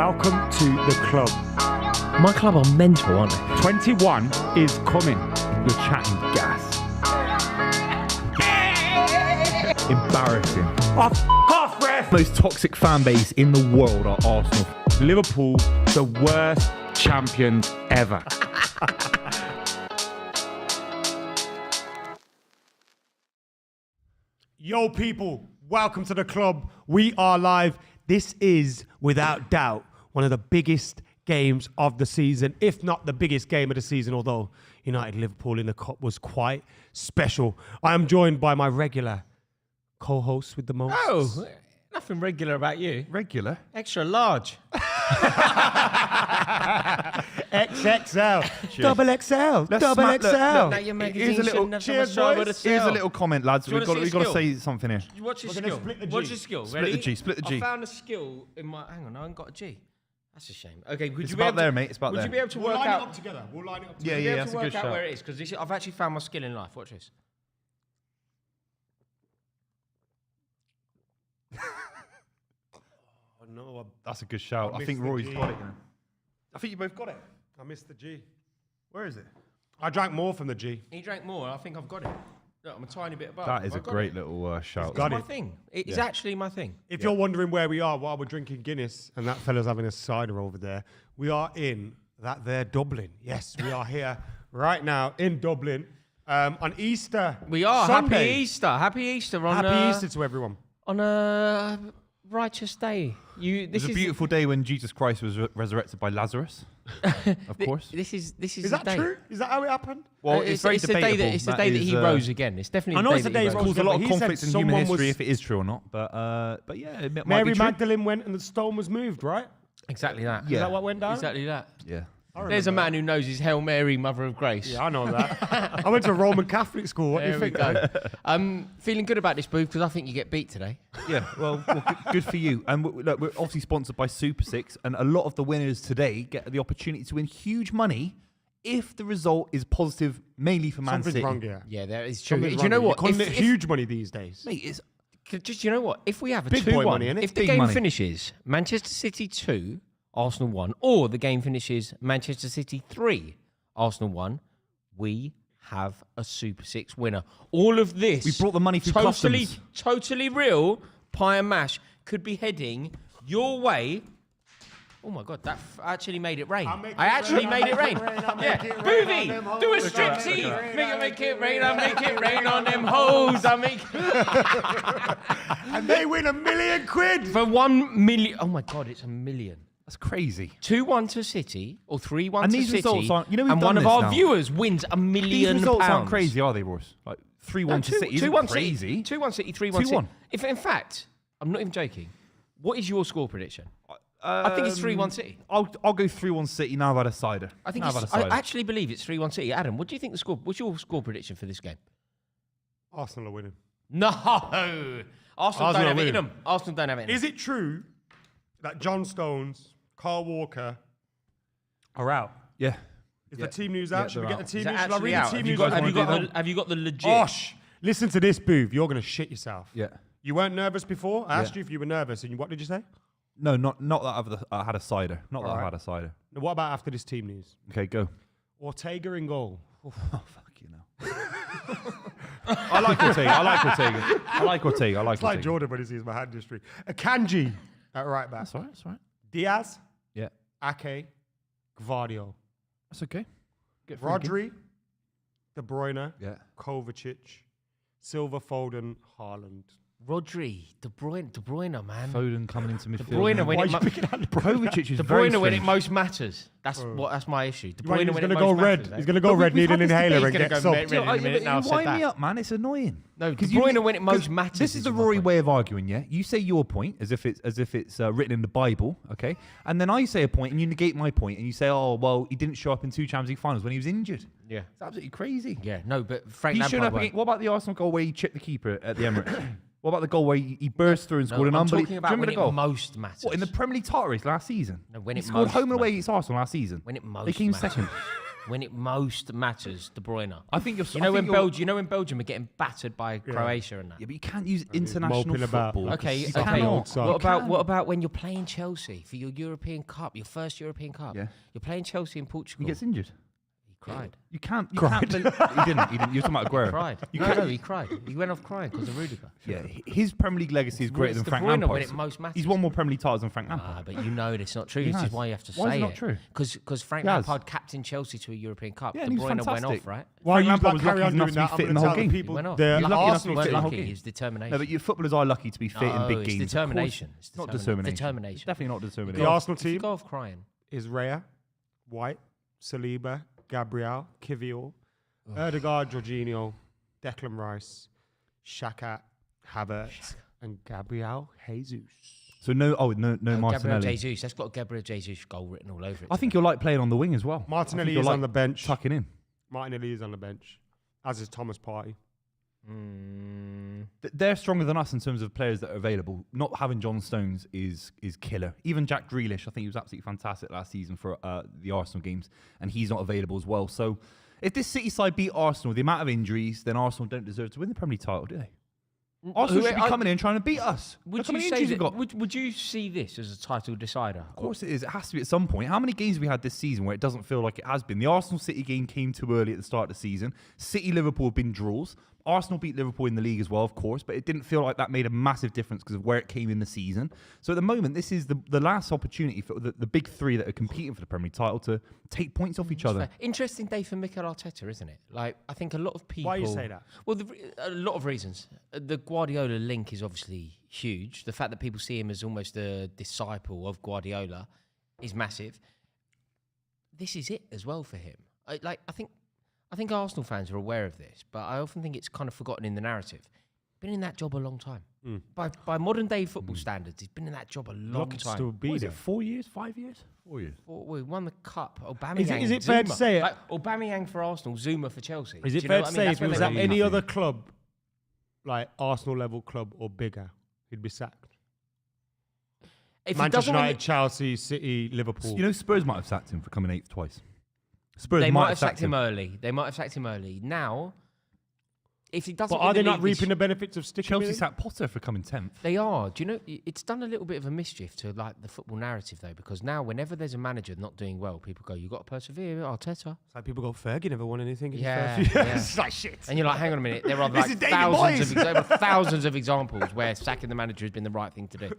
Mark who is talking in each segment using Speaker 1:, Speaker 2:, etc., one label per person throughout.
Speaker 1: Welcome to the club.
Speaker 2: My club are mental, aren't they?
Speaker 1: 21 is coming. You're chatting gas.
Speaker 3: Embarrassing.
Speaker 1: Half ref.
Speaker 3: Most toxic fan base in the world are Arsenal.
Speaker 1: Liverpool, the worst champions ever. Yo, people, welcome to the club. We are live. This is, without doubt, one of the biggest games of the season, if not the biggest game of the season, although United Liverpool in the cup was quite special. I am joined by my regular co-host with the most.
Speaker 2: Oh, nothing regular about you.
Speaker 3: Regular?
Speaker 2: Extra large.
Speaker 1: XXL,
Speaker 3: Cheers.
Speaker 1: double XL, double
Speaker 3: smack-
Speaker 1: XL.
Speaker 3: look,
Speaker 2: Now your magazine
Speaker 3: here's a little-
Speaker 2: shouldn't have
Speaker 1: cheers,
Speaker 2: so much
Speaker 1: boys.
Speaker 2: to
Speaker 3: Here's
Speaker 2: sell.
Speaker 3: a little comment, lads.
Speaker 2: Do you
Speaker 3: We've
Speaker 2: wanna
Speaker 3: got,
Speaker 2: see
Speaker 3: we've
Speaker 2: a
Speaker 3: got to
Speaker 2: skill?
Speaker 3: say something here.
Speaker 2: What's your
Speaker 1: We're gonna
Speaker 2: skill?
Speaker 1: split the G.
Speaker 2: What's your skill?
Speaker 3: Split
Speaker 2: Ready?
Speaker 3: the G, split the G.
Speaker 2: I found a skill in my... Hang on, I haven't got a G. That's a shame. Okay, would
Speaker 3: It's
Speaker 2: you be
Speaker 3: about
Speaker 2: able
Speaker 3: there,
Speaker 2: to,
Speaker 3: mate. It's about
Speaker 2: would
Speaker 3: there.
Speaker 2: you be able to
Speaker 1: We'll
Speaker 2: work
Speaker 1: line it
Speaker 2: out...
Speaker 1: up together. We'll line it up
Speaker 3: Yeah,
Speaker 1: together.
Speaker 2: Would you be able
Speaker 3: that's
Speaker 2: to
Speaker 3: a
Speaker 2: work
Speaker 3: good
Speaker 2: out
Speaker 3: shout.
Speaker 2: where it is? Because I've actually found my skill in life. Watch this.
Speaker 1: Oh, no,
Speaker 3: That's a good shout.
Speaker 1: I
Speaker 3: I
Speaker 1: missed
Speaker 3: think
Speaker 1: the
Speaker 3: Rory's
Speaker 1: G.
Speaker 3: got it. You know. I think you both got it.
Speaker 1: I missed the G.
Speaker 3: Where is it?
Speaker 1: I drank more from the G.
Speaker 2: He drank more. I think I've got it. Look, I'm a tiny bit above.
Speaker 3: That is
Speaker 2: Have
Speaker 3: a
Speaker 2: I got
Speaker 3: great
Speaker 2: it?
Speaker 3: little shout.
Speaker 1: got
Speaker 2: It's my
Speaker 1: it.
Speaker 2: thing. It's
Speaker 3: Yeah.
Speaker 2: actually my thing.
Speaker 1: If you're wondering where we are while we're drinking Guinness and that fella's having a cider over there, we are in that there Dublin. Yes, we are here right now in Dublin on Easter.
Speaker 2: We are.
Speaker 1: Sunday.
Speaker 2: Happy Easter. Happy Easter on
Speaker 1: Happy Easter to everyone.
Speaker 2: on a righteous day.
Speaker 3: It was a beautiful day when Jesus Christ was resurrected by Lazarus. Of course.
Speaker 2: This is
Speaker 1: Is
Speaker 2: the
Speaker 1: that
Speaker 2: day.
Speaker 1: true? Is that how it happened?
Speaker 3: Well, it's very
Speaker 2: the day
Speaker 3: debatable.
Speaker 2: that it's the day that he rose again. It's definitely
Speaker 1: I know
Speaker 2: the
Speaker 1: it's
Speaker 2: day
Speaker 1: the
Speaker 2: that
Speaker 1: day
Speaker 2: he
Speaker 1: he
Speaker 2: rose.
Speaker 1: rose.
Speaker 3: Caused a lot of
Speaker 1: He said
Speaker 3: conflict in human
Speaker 1: someone
Speaker 3: history
Speaker 1: was-
Speaker 3: if it is true or not. But yeah, it might
Speaker 1: Mary
Speaker 3: be true.
Speaker 1: Magdalene went and the stone was moved, right?
Speaker 2: Exactly that.
Speaker 1: Is
Speaker 3: Yeah.
Speaker 1: that what went down?
Speaker 2: Exactly that.
Speaker 3: Yeah.
Speaker 2: There's a man who knows his Hail Mary, Mother of Grace.
Speaker 1: Yeah, I know that. I went to Roman Catholic school. What do
Speaker 2: There
Speaker 1: you
Speaker 2: we
Speaker 1: think?
Speaker 2: go. I'm feeling good about this booth because I think you get beat today.
Speaker 3: Yeah, well, good for you. And look, we're obviously sponsored by Super Six, and a lot of the winners today get the opportunity to win huge money if the result is positive, mainly for Man
Speaker 1: Something's
Speaker 3: City.
Speaker 1: wrong here.
Speaker 2: Yeah, there is true.
Speaker 1: Something's
Speaker 2: Do you know
Speaker 1: wrong here.
Speaker 2: what?
Speaker 1: You're calling
Speaker 2: If-
Speaker 1: it huge money these days.
Speaker 3: Mate, it's
Speaker 2: Just you know what? If we have a
Speaker 1: Big boy
Speaker 2: 2-1,
Speaker 1: money, innit?
Speaker 2: if the
Speaker 3: Big
Speaker 2: game
Speaker 3: money.
Speaker 2: finishes Manchester City 2, Arsenal 1, or the game finishes Manchester City 3, Arsenal 1, we have a Super Six winner. All of this,
Speaker 3: We brought the money through
Speaker 2: totally,
Speaker 3: customs.
Speaker 2: totally real. Pie and mash could be heading your way. Oh my God, that actually made it rain. I actually made it rain. Yeah, Buvey, do a striptease. Make it rain, I make it rain on them hoes. I make
Speaker 1: And they win £1 million.
Speaker 2: for 1 million. Oh my God, it's $1 million.
Speaker 3: that's crazy.
Speaker 2: 2-1 to City or 3-1
Speaker 3: And
Speaker 2: to
Speaker 3: these
Speaker 2: City,
Speaker 3: results aren't- you know, we've
Speaker 2: and
Speaker 3: done
Speaker 2: one of
Speaker 3: this
Speaker 2: our
Speaker 3: now.
Speaker 2: viewers wins £1 million.
Speaker 3: These results aren't crazy, are they, Ross? Like 3-1 to City isn't
Speaker 2: 2-1
Speaker 3: crazy.
Speaker 2: 2-1 City, 3-1 City.
Speaker 3: 2-1.
Speaker 2: If in fact, I'm not even joking. What is your score prediction? I think it's 3-1 City.
Speaker 3: I'll go 3-1 City. Now I've had a cider.
Speaker 2: I think
Speaker 3: Now I've
Speaker 2: it's,
Speaker 3: had a
Speaker 2: I
Speaker 3: cider.
Speaker 2: actually believe it's 3-1 City. Adam, what do you think the score? What's your score prediction for this game?
Speaker 1: Arsenal are winning.
Speaker 2: No, Arsenal
Speaker 1: Arsenal
Speaker 2: don't have it
Speaker 1: winning.
Speaker 2: in them. Arsenal don't have it in them.
Speaker 1: Is it true that John Stones, Carl Walker are out?
Speaker 3: Yeah.
Speaker 1: Is the team news out? Should we
Speaker 3: they're
Speaker 1: get the
Speaker 3: out.
Speaker 1: team
Speaker 2: Is
Speaker 1: news?
Speaker 2: that
Speaker 1: Shall I
Speaker 2: actually
Speaker 1: read
Speaker 2: out?
Speaker 1: the team
Speaker 2: Have you
Speaker 1: news?
Speaker 2: got,
Speaker 1: or
Speaker 2: have, you
Speaker 1: do you
Speaker 2: got
Speaker 1: do
Speaker 2: the, have you got the legit?
Speaker 1: Osh, listen to this, Booth. You're going to shit yourself.
Speaker 3: Yeah.
Speaker 1: You weren't nervous before? I asked
Speaker 3: Yeah.
Speaker 1: you if you were nervous, and what did you say?
Speaker 3: No, not that I had a cider. Not that I've
Speaker 1: Alright.
Speaker 3: had a cider.
Speaker 1: Now, what about after this team news?
Speaker 3: Okay, go.
Speaker 1: Ortega in goal.
Speaker 3: Oh, fuck you know. I like Ortega. I like Ortega. I like Ortega. I like
Speaker 1: It's like
Speaker 3: Ortega.
Speaker 1: Jordan when he sees my hand history. Akanji at right back.
Speaker 3: That's all right. That's all right.
Speaker 1: Diaz,
Speaker 3: Yeah.
Speaker 1: Ake, Gvardio.
Speaker 3: That's okay. Get Frankie.
Speaker 1: Rodri, De Bruyne,
Speaker 3: Yeah.
Speaker 1: Kovacic, Silva, Foden, Haaland.
Speaker 2: Rodri, De Bruyne, man.
Speaker 3: Foden coming into midfield.
Speaker 2: De Bruyne
Speaker 3: man.
Speaker 2: when
Speaker 1: Why
Speaker 2: it
Speaker 1: are you
Speaker 2: mu-
Speaker 1: picking out De
Speaker 3: Kovacic is
Speaker 2: De
Speaker 3: very
Speaker 2: Bruyne when it
Speaker 3: strange.
Speaker 2: most matters. That's my issue. De
Speaker 1: Right,
Speaker 2: Bruyne
Speaker 1: he's
Speaker 2: when it
Speaker 1: going to
Speaker 2: most
Speaker 1: go red.
Speaker 2: matters.
Speaker 1: He's going to go
Speaker 3: But
Speaker 1: red,
Speaker 3: we've
Speaker 1: need an
Speaker 3: had this
Speaker 1: inhaler
Speaker 2: debate.
Speaker 1: and
Speaker 2: He's
Speaker 1: get
Speaker 2: gonna
Speaker 1: some.
Speaker 2: go red in a minute. Now I've
Speaker 3: You
Speaker 2: said
Speaker 3: wind me
Speaker 2: that.
Speaker 3: up, man. It's annoying.
Speaker 2: No, De
Speaker 3: 'Cause you
Speaker 2: Bruyne
Speaker 3: need-
Speaker 2: when it most
Speaker 3: 'cause
Speaker 2: matters.
Speaker 3: This is the
Speaker 2: my
Speaker 3: Rory
Speaker 2: point.
Speaker 3: way of arguing, yeah? You say your point as if it's written in the Bible, okay? And then I say a point and you negate my point and you say, oh, well, he didn't show up in 2 Champions League finals when he was injured.
Speaker 2: Yeah.
Speaker 3: It's absolutely crazy.
Speaker 2: Yeah, no, but Frank
Speaker 3: He showed
Speaker 2: Lampard
Speaker 3: up
Speaker 2: won't.
Speaker 3: again. What about the Arsenal goal where he chipped the keeper at the Emirates? What about the goal where he burst through and
Speaker 2: No,
Speaker 3: scored an
Speaker 2: I'm
Speaker 3: unbelievable...
Speaker 2: talking about
Speaker 3: Do you
Speaker 2: when
Speaker 3: remember
Speaker 2: it
Speaker 3: the goal?
Speaker 2: most matters.
Speaker 3: What, in the Premier League title race last season?
Speaker 2: No, when
Speaker 3: he
Speaker 2: it
Speaker 3: scored
Speaker 2: most
Speaker 3: home and away
Speaker 2: matters.
Speaker 3: against Arsenal last season.
Speaker 2: When it most
Speaker 3: They came
Speaker 2: matters.
Speaker 3: second.
Speaker 2: when it most matters, De Bruyne.
Speaker 3: I think you're.
Speaker 2: You know when Belgium, when Belgium are getting battered by Croatia and that.
Speaker 3: Yeah, but you can't use international
Speaker 1: moping about.
Speaker 3: football.
Speaker 2: Okay,
Speaker 3: You
Speaker 2: okay.
Speaker 3: cannot.
Speaker 2: What about when you're playing Chelsea for your European Cup, your first European Cup?
Speaker 3: Yeah.
Speaker 2: You're playing Chelsea in Portugal.
Speaker 3: He gets injured.
Speaker 2: He cried.
Speaker 3: You can't. You
Speaker 1: Cried.
Speaker 3: can't. He didn't. He didn't. You're talking about Aguero.
Speaker 2: He cried.
Speaker 3: You
Speaker 2: No,
Speaker 3: can't-
Speaker 2: no, he cried. He went off crying because of Rudiger.
Speaker 3: Yeah, his Premier League legacy is greater than
Speaker 2: De
Speaker 3: Frank
Speaker 2: Bruyne when
Speaker 3: Lampard's.
Speaker 2: it most matters.
Speaker 3: He's won more Premier League titles than Frank Lampard.
Speaker 2: Ah, but you know that's not true.
Speaker 3: He
Speaker 2: This
Speaker 3: has.
Speaker 2: is why you have to
Speaker 3: Why is
Speaker 2: say
Speaker 3: it not true?
Speaker 2: Because Frank
Speaker 3: He has.
Speaker 2: Lampard captained Chelsea to a European Cup.
Speaker 3: Yeah,
Speaker 2: De
Speaker 3: and he was
Speaker 2: Bruyne went
Speaker 3: fantastic.
Speaker 2: off, right?
Speaker 1: While
Speaker 3: Frank
Speaker 1: you
Speaker 3: Lampard was
Speaker 1: carry
Speaker 3: lucky
Speaker 1: on
Speaker 3: enough
Speaker 1: doing
Speaker 3: to be
Speaker 1: that, I'm
Speaker 3: fit in
Speaker 1: going
Speaker 3: the
Speaker 1: to
Speaker 3: whole
Speaker 1: tell the
Speaker 3: game.
Speaker 2: He
Speaker 1: people
Speaker 2: went off.
Speaker 1: the
Speaker 2: Lucky
Speaker 3: lucky enough
Speaker 1: Arsenal
Speaker 3: to be fit in the whole
Speaker 2: lucky.
Speaker 3: game.
Speaker 2: It's determination.
Speaker 3: No, but your footballers are lucky to be fit in big
Speaker 2: it's
Speaker 3: games. of
Speaker 2: determination.
Speaker 3: course.
Speaker 2: It's
Speaker 3: Not
Speaker 2: determination.
Speaker 3: determination. It's definitely not determination.
Speaker 1: The Arsenal
Speaker 2: If you
Speaker 1: team
Speaker 2: go off crying.
Speaker 1: is Raya, White, Saliba, Gabriel, Kivior, Erdegaard, Jorginho, Declan Rice, Xhaka, Havertz, and Gabriel Jesus.
Speaker 3: So no
Speaker 2: Gabriel
Speaker 3: Martinelli.
Speaker 2: Jesus. That's got Gabriel Jesus goal written all over it.
Speaker 3: I think you'll like playing on the wing as well.
Speaker 1: Martinelli
Speaker 3: I think
Speaker 1: is
Speaker 3: you'll
Speaker 1: on the bench.
Speaker 3: tucking in.
Speaker 1: Martinelli is on the bench, as is Thomas Partey.
Speaker 3: They're stronger than us in terms of players that are available. Not having John Stones is killer. Even Jack Grealish, I think he was absolutely fantastic last season for the Arsenal games, and he's not available as well. So if this City side beat Arsenal, the amount of injuries, then Arsenal don't deserve to win the Premier League title, do they? Arsenal should be coming in trying to beat us.
Speaker 2: Would
Speaker 3: Look how
Speaker 2: you
Speaker 3: many
Speaker 2: say
Speaker 3: injuries we've
Speaker 2: that,
Speaker 3: got.
Speaker 2: would you see this as a title decider?
Speaker 3: Of course it is. It has to be at some point. How many games have we had this season where it doesn't feel like it has been? The Arsenal City game came too early at the start of the season. City Liverpool have been draws. Arsenal beat Liverpool in the league as well, of course, but it didn't feel like that made a massive difference because of where it came in the season. So at the moment, this is the last opportunity for the big three that are competing for the Premier League title to take points off each other.
Speaker 2: Fair. Interesting day for Mikel Arteta, isn't it? Like, I think a lot of people.
Speaker 1: Why you say that?
Speaker 2: Well, a lot of reasons. The Guardiola link is obviously huge. The fact that people see him as almost a disciple of Guardiola is massive. This is it as well for him. I think Arsenal fans are aware of this, but I often think it's kind of forgotten in the narrative. Been in that job a long time. By modern day football standards, he's been in that job a long
Speaker 1: Lucky to
Speaker 2: time.
Speaker 1: still be
Speaker 3: What is
Speaker 1: there.
Speaker 3: it, 4 years, 5 years? 4 years.
Speaker 2: We won the cup. Aubameyang.
Speaker 1: Is it fair to
Speaker 2: Zuma.
Speaker 1: say it?
Speaker 2: Like, Aubameyang for Arsenal, Zuma for Chelsea.
Speaker 1: Is
Speaker 2: Do
Speaker 1: it
Speaker 2: you know
Speaker 1: fair
Speaker 2: what
Speaker 1: to
Speaker 2: I mean?
Speaker 1: say
Speaker 2: That's
Speaker 1: if
Speaker 2: where
Speaker 1: it was
Speaker 2: they
Speaker 1: at
Speaker 2: were
Speaker 1: any
Speaker 2: nothing.
Speaker 1: other club, like Arsenal level club or bigger, he'd be sacked?
Speaker 2: If he
Speaker 1: Manchester
Speaker 2: doesn't win
Speaker 1: United, Chelsea, City, Liverpool.
Speaker 3: You know, Spurs might have sacked him for coming eighth twice. Spurs
Speaker 2: they might have sacked him early. They might have sacked him early. Now, if he doesn't
Speaker 1: But
Speaker 2: win
Speaker 1: are
Speaker 2: the
Speaker 1: they not
Speaker 2: league this
Speaker 1: reaping the benefits of sticking
Speaker 3: Chelsea
Speaker 1: with him?
Speaker 3: sacked Potter for coming 10th.
Speaker 2: They are. Do you know, it's done a little bit of a mischief to like the football narrative though, because now whenever there's a manager not doing well, people go, "You got to persevere, Arteta."
Speaker 1: It's like people go, Fergie never won anything in
Speaker 2: Yeah,
Speaker 1: his first few
Speaker 2: yeah.
Speaker 1: years. It's like shit.
Speaker 2: And you're like, hang on a minute, there are
Speaker 1: This
Speaker 2: like
Speaker 1: is David
Speaker 2: there are thousands of examples where sacking the manager has been the right thing to do.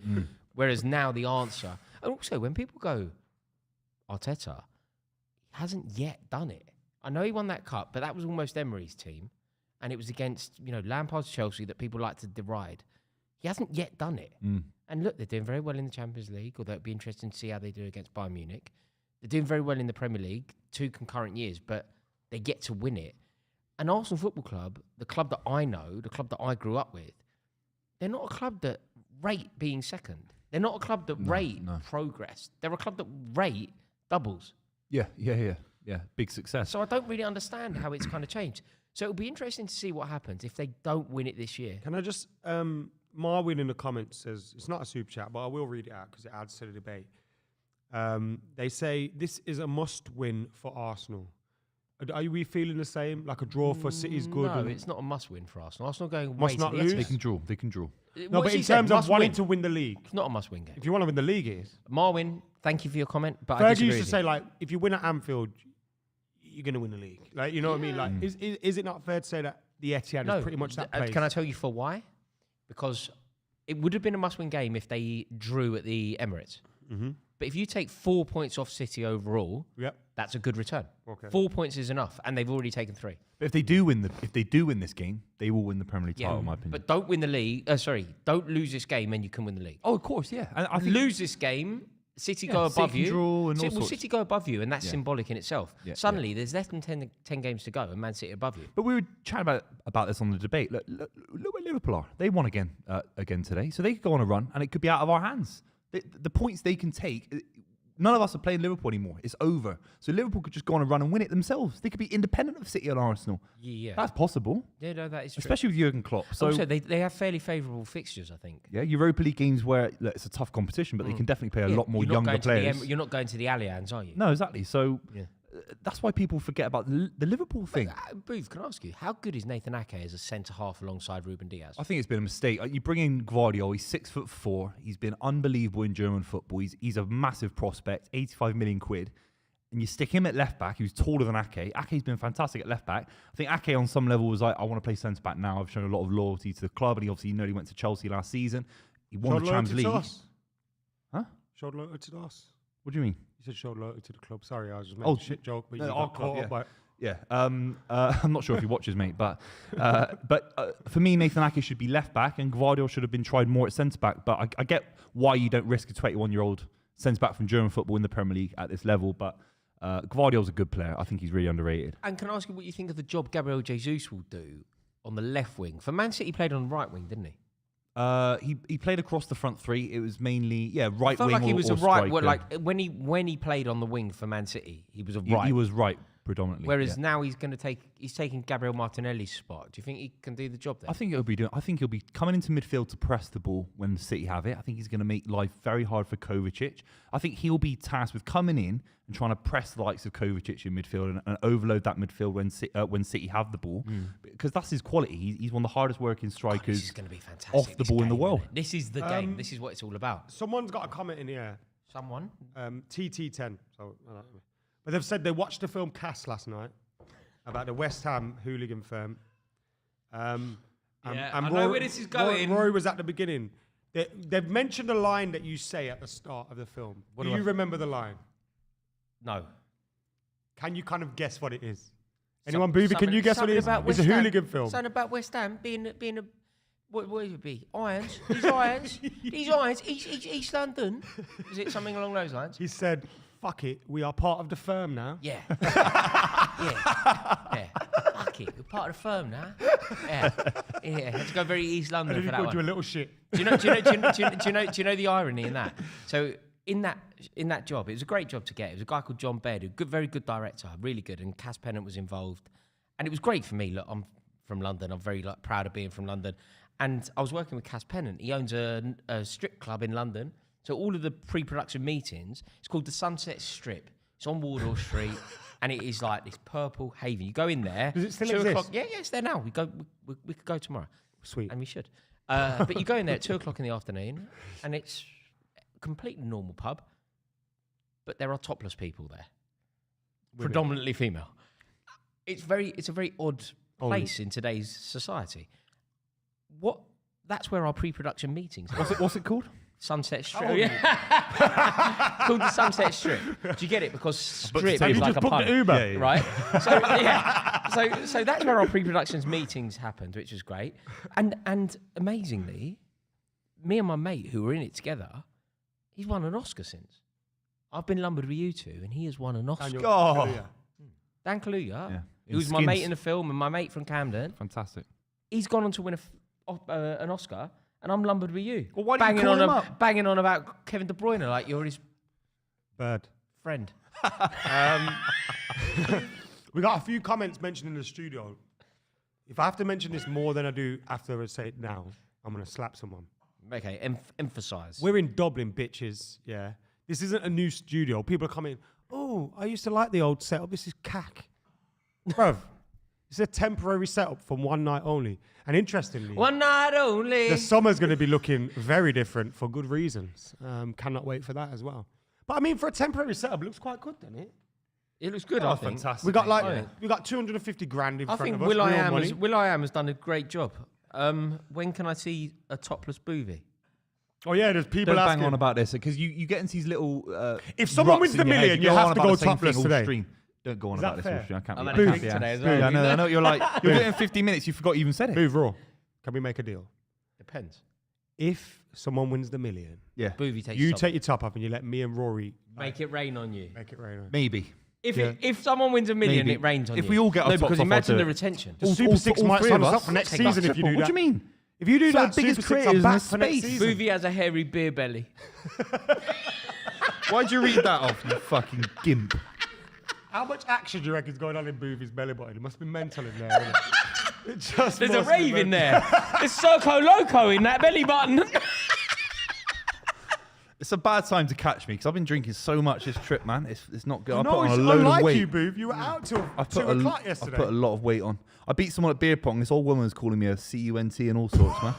Speaker 2: Whereas now the answer, and also when people go, Arteta, he hasn't yet done it. I know he won that cup, but that was almost Emery's team. And it was against, Lampard's Chelsea that people like to deride. He hasn't yet done it. And look, they're doing very well in the Champions League, although it'd be interesting to see how they do against Bayern Munich. They're doing very well in the Premier League, 2 concurrent years, but they get to win it. And Arsenal Football Club, the club that I know, the club that I grew up with, they're not a club that rate being second. They're not a club that rate progress. They're a club that rate doubles.
Speaker 3: Yeah. Big success.
Speaker 2: So I don't really understand how it's kind of changed. So it'll be interesting to see what happens if they don't win it this year.
Speaker 1: Can I just, Marwin in the comments says, it's not a super chat, but I will read it out because it adds to the debate. They say, this is a must win for Arsenal. Are we feeling the same? Like a draw for City is good?
Speaker 2: No,
Speaker 1: and
Speaker 2: it's not a must win for Arsenal. Arsenal going
Speaker 1: Must
Speaker 2: way
Speaker 1: not
Speaker 2: to the
Speaker 1: lose?
Speaker 3: They can draw.
Speaker 1: No, but in terms of wanting to win the league,
Speaker 2: It's not a must win game.
Speaker 1: if you want to win the league, it is.
Speaker 2: Marwin, thank you for your comment, but I
Speaker 1: Fergie
Speaker 2: disagree
Speaker 1: used to
Speaker 2: with
Speaker 1: say,
Speaker 2: you.
Speaker 1: like, if you win at Anfield, you're going to win the league. Like, you know what I mean? Like, is it not fair to say that the Etihad is pretty much that place?
Speaker 2: Can I tell you for why? Because it would have been a must-win game if they drew at the Emirates. But if you take 4 points off City overall, that's a good return.
Speaker 1: Okay.
Speaker 2: 4 points is enough, and they've already taken 3.
Speaker 3: But if they do win this game, they will win the Premier League title, in my opinion.
Speaker 2: But don't win the league. Don't lose this game, and you can win the league.
Speaker 3: Oh, of course, yeah. And I think
Speaker 2: Lose this game, City go above
Speaker 3: City
Speaker 2: you.
Speaker 3: draw and all sorts.
Speaker 2: City go above you, and that's symbolic in itself.
Speaker 3: Yeah,
Speaker 2: Suddenly, there's less than 10 games to go, and Man City above you.
Speaker 3: But we were chatting about this on the debate. Look where Liverpool are. They won again today, so they could go on a run, and it could be out of our hands. The points they can take. None of us are playing Liverpool anymore. It's over. So Liverpool could just go on a run and win it themselves. They could be independent of City and Arsenal.
Speaker 2: Yeah.
Speaker 3: That's possible.
Speaker 2: Yeah, no, that is true.
Speaker 3: Especially with Jurgen Klopp. So
Speaker 2: Also, they have fairly favourable fixtures, I think.
Speaker 3: yeah, Europa League games where it's a tough competition, but they can definitely play a lot more younger players.
Speaker 2: You're not going to the Allianz, are you?
Speaker 3: No, exactly. So that's why people forget about the Liverpool thing.
Speaker 2: Booth, can I ask you, how good is Nathan Ake as a centre-half alongside Ruben Diaz?
Speaker 3: I think it's been a mistake. You bring in Guardiola, he's 6'4". He's been unbelievable in German football. He's a massive prospect, 85 million quid. And you stick him at left back, who's taller than Ake. Ake's been fantastic at left back. I think Ake on some level was like, I want to play centre back now. I've shown a lot of loyalty to the club, and he obviously nearly went to Chelsea last season. He won the Champions League. Huh?
Speaker 1: Showed loyalty to us.
Speaker 3: What do you mean?
Speaker 1: You said showed loyalty to the club. Sorry, I was just making a shit joke, but you got caught up by it.
Speaker 3: Yeah, I'm not sure if he watches, mate, but for me, Nathan Ake should be left back, and Guardiola should have been tried more at centre back. But I get why you don't risk a 21-year-old centre back from German football in the Premier League at this level. But Guardiola's a good player. I think he's really underrated.
Speaker 2: And can I ask you what you think of the job Gabriel Jesus will do on the left wing? For Man City, he played on the right wing, didn't he?
Speaker 3: He played across the front three. It was mainly right
Speaker 2: felt
Speaker 3: wing.
Speaker 2: Like he was
Speaker 3: or
Speaker 2: a right.
Speaker 3: striker.
Speaker 2: Like when he played on the wing for Man City, he was a right.
Speaker 3: He was right predominantly.
Speaker 2: Whereas now he's taking Gabriel Martinelli's spot. Do you think he can do the job there?
Speaker 3: I think he'll be coming into midfield to press the ball when City have it. I think he's going to make life very hard for Kovacic. I think he'll be tasked with coming in and trying to press the likes of Kovacic in midfield and overload that midfield when City have the ball, because that's his quality. He's one of the hardest working strikers.
Speaker 2: This is going to be fantastic.
Speaker 3: Off the ball in the world.
Speaker 2: This is the game. This is what it's all about.
Speaker 1: Someone's got a comment in here.
Speaker 2: Someone?
Speaker 1: TT10. But they've said they watched the film Cast last night about the West Ham hooligan firm.
Speaker 2: I know where this is going.
Speaker 1: Rory was at the beginning. They've mentioned a line that you say at the start of the film. Do you remember the line?
Speaker 2: No.
Speaker 1: Can you kind of guess what it is? Anyone, Buvey, can you guess what it is? It's a hooligan film.
Speaker 2: Something about West Ham being a what would it be? Irons? These Irons? These Irons? East London? Is it something along those lines?
Speaker 1: He said, fuck it, we are part of the firm now.
Speaker 2: Yeah. yeah. Fuck it, we're part of the firm now. Yeah. Had to go very East London for that one.
Speaker 1: You a little shit.
Speaker 2: Do you know the irony in that? So in that job, it was a great job to get. It was a guy called John Baird, very good director, really good, and Cass Pennant was involved, and it was great for me. Look, I'm from London. I'm very proud of being from London, and I was working with Cass Pennant. He owns a strip club in London, so all of the pre-production meetings. It's called the Sunset Strip. It's on Wardour Street, and it is like this purple haven. You go in there.
Speaker 1: Does it still exist?
Speaker 2: Yeah, it's there now. We could go tomorrow.
Speaker 1: Sweet,
Speaker 2: and we should. But you go in there at 2:00 in the afternoon, and it's a completely normal pub, but there are topless people there, predominantly female. It's a very odd place in today's society. That's where our pre-production meetings are.
Speaker 3: What's it called?
Speaker 2: Sunset Strip. Called the Sunset Strip. Do you get it? Because strip is like a pun,
Speaker 1: Uber.
Speaker 2: right? So that's where our pre-productions meetings happened, which was great. And amazingly, me and my mate who were in it together, he's won an Oscar since. I've been lumbered with you two, and he has won an Oscar. Dan Kaluuya, who was my mate in the film and my mate from Camden.
Speaker 3: Fantastic.
Speaker 2: He's gone on to win an Oscar, and I'm lumbered with you.
Speaker 3: Well, why didn't you call him up?
Speaker 2: Banging on about Kevin De Bruyne like you're his
Speaker 1: bird
Speaker 2: friend.
Speaker 1: We got a few comments mentioned in the studio. If I have to mention this more than I do after I say it now, I'm going to slap someone.
Speaker 2: Okay, emphasise.
Speaker 1: We're in Dublin, bitches, yeah. This isn't a new studio. People are coming, oh, I used to like the old setup. This is cack. Bruv, it's a temporary setup from one night only. And interestingly,
Speaker 2: one night only.
Speaker 1: The summer's going to be looking very different for good reasons. Cannot wait for that as well. But I mean, for a temporary setup, it looks quite good, doesn't it?
Speaker 2: It looks good, I think.
Speaker 3: Fantastic.
Speaker 1: We got we got 250 grand in front of us.
Speaker 2: I think Will.i.am has done a great job. When can I see a topless Buvey?
Speaker 1: Oh yeah, there's people
Speaker 3: Don't
Speaker 1: asking.
Speaker 3: bang on about this because you get into these little.
Speaker 1: If someone wins the million, you have to go topless today.
Speaker 3: Stream. Don't go on about this. I can't.
Speaker 2: I'm at a today as well.
Speaker 3: I know. You're like you're doing 15 minutes. You forgot you even said it.
Speaker 1: Move raw. Can we make a deal?
Speaker 2: Depends.
Speaker 1: If someone wins the million,
Speaker 2: Buvey takes
Speaker 1: you take your top off and you let me and Rory
Speaker 2: make it rain on you.
Speaker 1: Make it rain on you.
Speaker 3: Maybe.
Speaker 2: If someone wins a million, it rains on you.
Speaker 3: If we all get our top
Speaker 2: because
Speaker 3: off,
Speaker 2: imagine the retention.
Speaker 1: The Super Six might sign us up for next season if you do that.
Speaker 3: What do you mean?
Speaker 1: If you do
Speaker 3: So
Speaker 1: that,
Speaker 3: the biggest
Speaker 1: Super Six
Speaker 3: creators
Speaker 1: are
Speaker 3: in
Speaker 1: back
Speaker 3: this
Speaker 1: for next
Speaker 3: space.
Speaker 1: season.
Speaker 2: Buvey has a hairy beer belly.
Speaker 3: Why'd you read that off, you fucking gimp?
Speaker 1: How much action do you reckon is going on in Buvey's belly button? It must be mental in there, isn't it?
Speaker 2: There's a rave in there. There's Circo Loco in that belly button.
Speaker 3: It's a bad time to catch me because I've been drinking so much this trip, man. It's not good. I put
Speaker 1: No,
Speaker 3: on
Speaker 1: it's
Speaker 3: a load
Speaker 1: unlike
Speaker 3: of weight.
Speaker 1: you, Boov. You were out till
Speaker 3: I
Speaker 1: 2 o'clock yesterday.
Speaker 3: I put a lot of weight on. I beat someone at beer pong. This old woman was calling me a CUNT and all sorts, man.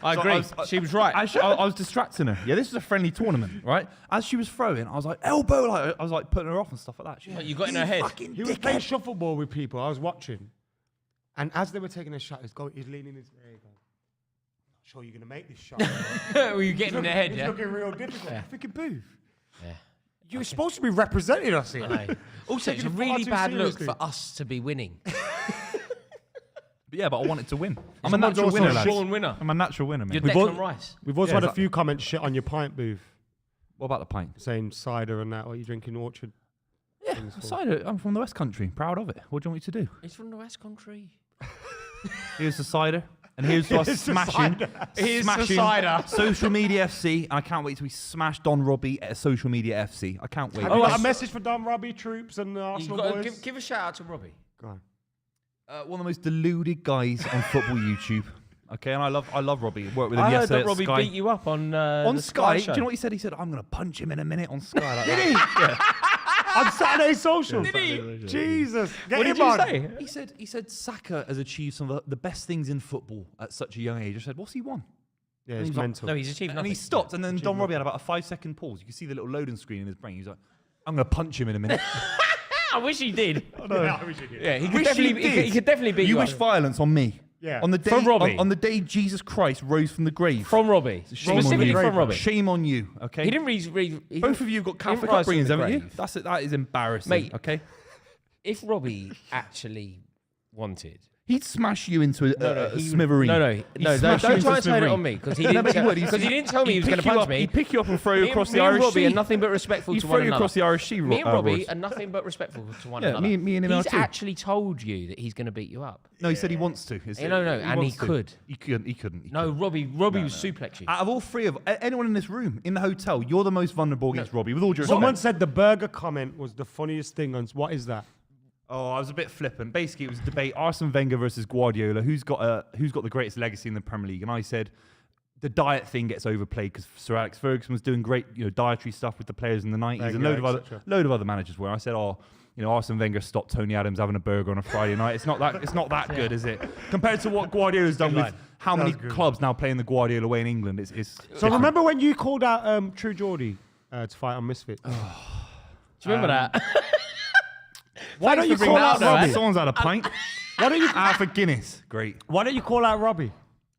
Speaker 2: I agree. She was right.
Speaker 3: I was distracting her. Yeah, this was a friendly tournament, right? As she was throwing, I was like, elbow. Like, I was like putting her off and stuff like that. She was like,
Speaker 2: You got in her head.
Speaker 1: He was playing shuffleboard with people. I was watching. And as they were taking a shot, he's leaning his... There you go. Sure you're going to make this shot.
Speaker 2: Were you getting in her head,
Speaker 1: He's
Speaker 2: yeah?
Speaker 1: looking real difficult.
Speaker 2: Yeah.
Speaker 1: Freaking Boov.
Speaker 2: Yeah.
Speaker 1: You're supposed to be representing us here.
Speaker 2: Also, it's a
Speaker 1: Taking it far
Speaker 2: really
Speaker 1: too
Speaker 2: bad look
Speaker 1: seriously.
Speaker 2: for us to be winning.
Speaker 3: yeah, but I wanted to win. I'm a
Speaker 1: Someone's
Speaker 3: natural
Speaker 1: also
Speaker 3: winner,
Speaker 1: a
Speaker 3: lads.
Speaker 2: Sean winner.
Speaker 3: I'm a natural winner, man.
Speaker 2: You're
Speaker 1: We've
Speaker 2: Declan
Speaker 1: all-
Speaker 2: Rice.
Speaker 1: We've also
Speaker 3: Yeah,
Speaker 1: had a
Speaker 3: exactly.
Speaker 1: few comments shit on your pint, Boov.
Speaker 3: What about the pint?
Speaker 1: Saying cider and that. What are you drinking, Orchard?
Speaker 3: Yeah, cider. I'm from the West Country. Proud of it. What do you want me to do?
Speaker 2: He's from the West Country.
Speaker 3: Here's the cider. And here's us
Speaker 1: Here's the
Speaker 3: smashing,
Speaker 1: cider.
Speaker 2: Here's the
Speaker 3: smashing
Speaker 2: cider.
Speaker 3: Social Media FC. And I can't wait till we smash Don Robbie at Social Media FC. I can't wait.
Speaker 1: Have you got a message for Don Robbie troops and the Arsenal boys?
Speaker 2: Give a shout out to Robbie.
Speaker 1: Go on.
Speaker 3: One of the most deluded guys on football YouTube. Okay, and I love Robbie. Worked with him
Speaker 2: I heard
Speaker 3: yesterday
Speaker 2: that
Speaker 3: at
Speaker 2: Robbie
Speaker 3: Sky.
Speaker 2: beat you up on
Speaker 3: On
Speaker 2: the
Speaker 3: Sky.
Speaker 2: Show.
Speaker 3: Do you know what he said? He said, "I'm going to punch him in a minute on Sky." Like
Speaker 1: Did
Speaker 3: that.
Speaker 1: he? On Saturday Social.
Speaker 2: Did he?
Speaker 1: Jesus. Get
Speaker 2: What
Speaker 1: him
Speaker 2: did you
Speaker 1: on.
Speaker 2: say?
Speaker 3: He said Saka has achieved some of the best things in football at such a young age. I said, "What's he won?"
Speaker 1: Yeah,
Speaker 3: And
Speaker 1: it's
Speaker 3: he's like,
Speaker 1: mental.
Speaker 2: No, he's achieved
Speaker 3: And
Speaker 2: nothing.
Speaker 3: he stopped, and then Don Robbie had about a 5-second pause. You can see the little loading screen in his brain. He's like, "I'm going to punch him in a minute."
Speaker 2: I wish he did.
Speaker 1: Yeah, I wish he did.
Speaker 2: Yeah, he could
Speaker 3: Wish
Speaker 2: definitely.
Speaker 3: did.
Speaker 2: He could definitely beat
Speaker 3: You
Speaker 2: you.
Speaker 3: wish
Speaker 2: up.
Speaker 3: violence on me.
Speaker 1: Yeah.
Speaker 3: On the day,
Speaker 2: From Robbie.
Speaker 3: on the day Jesus Christ rose from the grave.
Speaker 2: From Robbie.
Speaker 3: Shame on
Speaker 2: Specifically
Speaker 3: you.
Speaker 2: from Robbie.
Speaker 3: Shame on you. Okay.
Speaker 2: He didn't read.
Speaker 3: Both of you have got Catholic
Speaker 2: rise from
Speaker 3: upbringings,
Speaker 2: the
Speaker 3: haven't you?
Speaker 2: grave.
Speaker 3: That's it. That is embarrassing.
Speaker 2: Mate.
Speaker 3: Okay.
Speaker 2: If Robbie actually wanted.
Speaker 3: He'd smash you into a
Speaker 2: he-
Speaker 3: smithereen.
Speaker 2: No,
Speaker 3: He'd
Speaker 2: don't
Speaker 3: smash you
Speaker 2: try
Speaker 3: into a
Speaker 2: and turn it
Speaker 3: smithereen.
Speaker 2: on me because he
Speaker 3: No,
Speaker 2: didn't.
Speaker 3: but he would.
Speaker 2: Because he didn't tell me he was going to punch me.
Speaker 3: He'd pick you up and throw you across the
Speaker 2: me and
Speaker 3: Irish
Speaker 2: Robbie
Speaker 3: Sea.
Speaker 2: are nothing but respectful
Speaker 3: He'd
Speaker 2: to
Speaker 3: throw
Speaker 2: one
Speaker 3: you across
Speaker 2: another.
Speaker 3: the Irish Sea.
Speaker 2: Me and Robbie
Speaker 3: Royce.
Speaker 2: are nothing but respectful to one
Speaker 3: Yeah,
Speaker 2: another.
Speaker 3: me and him are
Speaker 2: He's
Speaker 3: too.
Speaker 2: actually told you that he's going to beat you up.
Speaker 3: No, he said he wants to.
Speaker 2: No, and he
Speaker 3: wants to.
Speaker 2: could.
Speaker 3: He couldn't. He couldn't.
Speaker 2: No, Robbie would suplex you.
Speaker 3: Out of all three of anyone in this room, in the hotel, you're the most vulnerable against Robbie. With all due respect.
Speaker 1: Someone said the burger comment was the funniest thing on... What is that?
Speaker 3: Oh, I was a bit flippant. Basically, it was a debate: Arsene Wenger versus Guardiola. Who's got the greatest legacy in the Premier League? And I said the diet thing gets overplayed because Sir Alex Ferguson was doing great, dietary stuff with the players in the 90s, and
Speaker 1: Wenger,
Speaker 3: load of other managers were. I said, Arsene Wenger stopped Tony Adams having a burger on a Friday night. It's not that good, is it? Compared to what Guardiola's done with how many clubs now playing the Guardiola way in England. It's
Speaker 1: So remember when you called out True Geordie to fight on Misfits?
Speaker 2: Do you remember that?
Speaker 1: Why don't you
Speaker 2: bring
Speaker 1: call
Speaker 2: that
Speaker 1: out
Speaker 2: up, though,
Speaker 1: Robbie?
Speaker 3: Someone's had a pint.
Speaker 1: Why don't you...
Speaker 3: Half a Guinness. Great.
Speaker 1: Why don't you call out Robbie?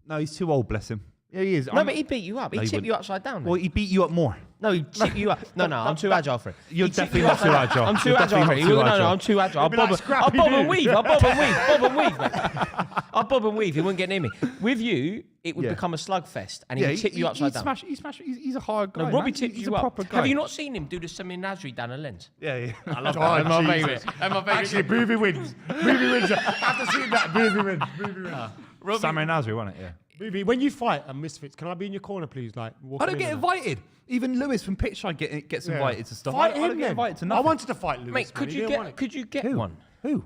Speaker 3: No, he's too old, bless him. Yeah, he is.
Speaker 2: No, but he beat you up. He
Speaker 3: No, he
Speaker 2: tipped
Speaker 3: wouldn't.
Speaker 2: you upside down.
Speaker 3: Well,
Speaker 2: Mate.
Speaker 3: he beat you up more.
Speaker 2: No, he tipped you up. No, I'm too agile for it.
Speaker 3: You're
Speaker 2: He tipped
Speaker 3: definitely
Speaker 2: you
Speaker 3: not
Speaker 2: upside
Speaker 3: too
Speaker 2: down.
Speaker 3: agile.
Speaker 2: I'm too
Speaker 3: You're
Speaker 2: agile for it.
Speaker 3: definitely not too
Speaker 2: No,
Speaker 3: agile.
Speaker 2: I'm too agile. I'll
Speaker 1: You'd be like
Speaker 2: I'll
Speaker 1: Scrappy
Speaker 2: bob and
Speaker 1: Doo.
Speaker 2: weave. I'll bob and weave, mate. I'll bob and weave. He wouldn't get near me. With you, it would
Speaker 3: Yeah.
Speaker 2: become a slugfest, and he would tip you upside down.
Speaker 3: He's a hard guy.
Speaker 2: No, Robbie
Speaker 3: man.
Speaker 2: tipped
Speaker 3: He's
Speaker 2: you
Speaker 3: a
Speaker 2: up.
Speaker 3: proper guy.
Speaker 2: Have you not seen him do the semi-Nasri down a lens?
Speaker 3: Yeah, yeah.
Speaker 2: I love
Speaker 1: Oh,
Speaker 2: that. That's my
Speaker 1: Jesus.
Speaker 2: favourite. That's my favourite.
Speaker 1: Actually, Buvey wins. Buvey wins. After seeing that, Buvey wins. Buvey wins.
Speaker 3: Samurai Nasri, wasn't it? Yeah.
Speaker 1: Buvey, when you fight at Misfits, can I be in your corner, please? Like,
Speaker 3: I don't get invited. Even Lewis from Pitchside gets invited to stuff.
Speaker 1: Fight
Speaker 3: I
Speaker 1: him
Speaker 3: don't get
Speaker 1: then.
Speaker 3: invited to
Speaker 1: I
Speaker 3: nothing.
Speaker 1: wanted to fight Lewis.
Speaker 2: Mate,
Speaker 1: man. He didn't want it.
Speaker 2: could you get
Speaker 3: Who?
Speaker 2: one?
Speaker 3: Who?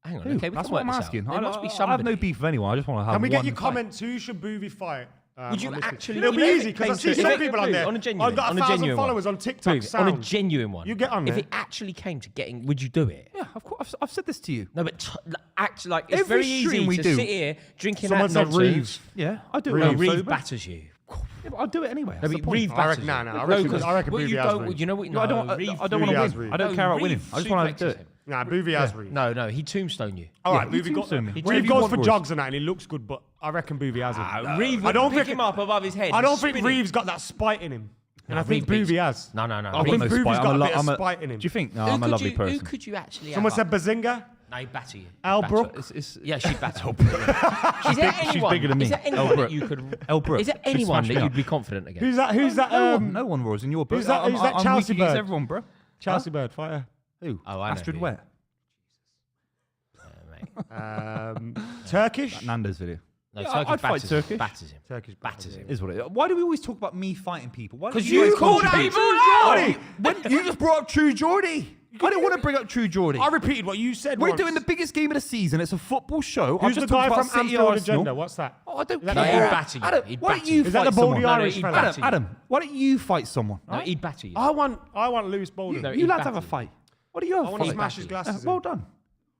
Speaker 2: Hang on,
Speaker 3: Who?
Speaker 2: okay, we
Speaker 3: That's
Speaker 2: can
Speaker 3: what
Speaker 2: work
Speaker 3: I'm
Speaker 2: this
Speaker 3: asking.
Speaker 2: out. There must be somebody.
Speaker 3: I have no beef with anyone. I just want to have
Speaker 1: Can we get
Speaker 3: one
Speaker 1: your
Speaker 3: fight.
Speaker 1: comments? Who should Buvey fight?
Speaker 2: Would you
Speaker 1: on Misfits?
Speaker 2: actually?
Speaker 1: It'll be
Speaker 2: if
Speaker 1: easy
Speaker 2: it
Speaker 1: because I
Speaker 2: came
Speaker 1: see
Speaker 2: to-
Speaker 1: some
Speaker 2: if it-
Speaker 1: people on there.
Speaker 2: On a genuine,
Speaker 1: I've got
Speaker 2: on a
Speaker 1: 1,000
Speaker 2: genuine
Speaker 1: followers
Speaker 2: one.
Speaker 1: on TikTok.
Speaker 2: Dude, on a
Speaker 1: sound.
Speaker 2: genuine one.
Speaker 1: You get on
Speaker 2: If
Speaker 1: there.
Speaker 2: it actually came to getting, would you do it?
Speaker 3: Yeah, of course. I've said this to you.
Speaker 2: No, but act like it's
Speaker 3: Every
Speaker 2: very
Speaker 3: stream
Speaker 2: easy
Speaker 3: we
Speaker 2: to
Speaker 3: do.
Speaker 2: sit here drinking
Speaker 1: Someone
Speaker 2: that
Speaker 1: said
Speaker 2: nonsense.
Speaker 1: Reeves.
Speaker 3: Yeah, I do.
Speaker 2: No,
Speaker 3: it.
Speaker 2: Reeves
Speaker 3: So-
Speaker 2: batters you.
Speaker 3: Yeah, but I'll do it anyway.
Speaker 2: No,
Speaker 3: That's the
Speaker 2: but
Speaker 3: point.
Speaker 2: Reeves
Speaker 1: I
Speaker 2: batters
Speaker 1: reckon-
Speaker 2: you.
Speaker 1: no, I reckon-
Speaker 2: because
Speaker 1: I reckon
Speaker 2: what
Speaker 1: Buvey
Speaker 2: you
Speaker 1: has
Speaker 2: don't,
Speaker 1: Reeves.
Speaker 2: you know what?
Speaker 3: No, I don't
Speaker 2: Reeves-
Speaker 3: want to
Speaker 1: Buvey has
Speaker 3: win.
Speaker 1: Reeves.
Speaker 3: I don't care about winning.
Speaker 2: Reeves
Speaker 3: I just want to do
Speaker 2: suplexes
Speaker 3: it.
Speaker 2: him.
Speaker 1: Nah, Buvey has Reeves.
Speaker 2: No, he tombstone you.
Speaker 1: All right,
Speaker 3: he
Speaker 1: Buvey got.
Speaker 3: tombstone me.
Speaker 1: Reeves
Speaker 3: Whatever you
Speaker 1: goes
Speaker 3: want,
Speaker 1: for
Speaker 3: Royce.
Speaker 1: jogs and that, and he looks good, but I reckon Buvey has him.
Speaker 2: Reeves
Speaker 1: I
Speaker 2: would
Speaker 1: don't
Speaker 2: pick
Speaker 1: think
Speaker 2: him up above his head.
Speaker 1: I don't
Speaker 2: and
Speaker 1: think
Speaker 2: spin him.
Speaker 1: Reeves got that spite in him, and I think
Speaker 2: Reeves
Speaker 1: Buvey has.
Speaker 2: No.
Speaker 1: I
Speaker 3: I've
Speaker 1: think
Speaker 3: got no
Speaker 1: Buvey's
Speaker 3: spite.
Speaker 1: got a bit of spite in him.
Speaker 3: Do you think? No,
Speaker 2: Who
Speaker 3: I'm a
Speaker 2: could
Speaker 3: lovely
Speaker 2: you-
Speaker 3: person.
Speaker 2: Who could you actually?
Speaker 1: Someone
Speaker 2: have
Speaker 1: said
Speaker 2: up?
Speaker 1: Bazinga.
Speaker 2: No, he'd batter you.
Speaker 1: Al
Speaker 2: Batter.
Speaker 1: Brook.
Speaker 2: Yeah, she'd batter.
Speaker 3: She's bigger than me.
Speaker 2: Is there anyone
Speaker 3: El
Speaker 2: that you could?
Speaker 3: El Brook.
Speaker 2: Is there
Speaker 3: She'd
Speaker 2: anyone
Speaker 3: smash
Speaker 2: that
Speaker 3: me
Speaker 2: you'd
Speaker 3: up.
Speaker 2: be confident against?
Speaker 1: Who's that? Who's that?
Speaker 3: No one was in your book.
Speaker 1: who's that
Speaker 3: I'm
Speaker 1: Chelsea
Speaker 3: weak against
Speaker 1: bird?
Speaker 3: everyone, bro.
Speaker 1: Chelsea bird fighter.
Speaker 3: Who?
Speaker 2: Oh, I know
Speaker 3: Astrid
Speaker 2: who.
Speaker 3: Wet.
Speaker 1: Turkish.
Speaker 3: Nando's video.
Speaker 2: No,
Speaker 3: Yeah,
Speaker 2: Turkish
Speaker 3: I'd fight
Speaker 2: batters him.
Speaker 3: Turkish.
Speaker 2: Batters him.
Speaker 1: Turkish
Speaker 2: Batters him.
Speaker 3: Is what it is. Why do we always talk about me fighting people? Why don't
Speaker 2: Because you
Speaker 3: guys
Speaker 2: called
Speaker 3: contribute?
Speaker 2: people out.
Speaker 3: When you just brought up True Geordie. I didn't want to bring up True Geordie.
Speaker 1: I repeated what you said.
Speaker 3: We're
Speaker 1: once.
Speaker 3: doing the biggest game of the season. It's a football show.
Speaker 1: Who's
Speaker 3: I've
Speaker 1: the
Speaker 3: just
Speaker 1: guy
Speaker 3: talked
Speaker 1: from
Speaker 3: about City
Speaker 1: Anfield
Speaker 3: Arsenal.
Speaker 1: Agenda? What's that?
Speaker 3: Oh, I don't
Speaker 1: Is that
Speaker 3: care.
Speaker 1: the
Speaker 2: he'd
Speaker 1: ball-
Speaker 2: batter you.
Speaker 3: Adam,
Speaker 2: He'd
Speaker 3: why don't
Speaker 2: batter
Speaker 3: you
Speaker 2: you.
Speaker 1: Is that
Speaker 3: fight
Speaker 1: the baldy
Speaker 3: someone?
Speaker 1: Irish
Speaker 2: he'd
Speaker 1: fella?
Speaker 2: batter you.
Speaker 3: Adam, why don't you fight someone?
Speaker 2: No, he'd batter you.
Speaker 1: I want Lewis Bolden.
Speaker 2: No,
Speaker 3: You
Speaker 2: he'd
Speaker 3: lads have a
Speaker 2: batter you.
Speaker 3: fight. What do you have?
Speaker 1: I want to
Speaker 3: fight?
Speaker 1: smash his glasses.
Speaker 3: Well
Speaker 1: in.
Speaker 3: done.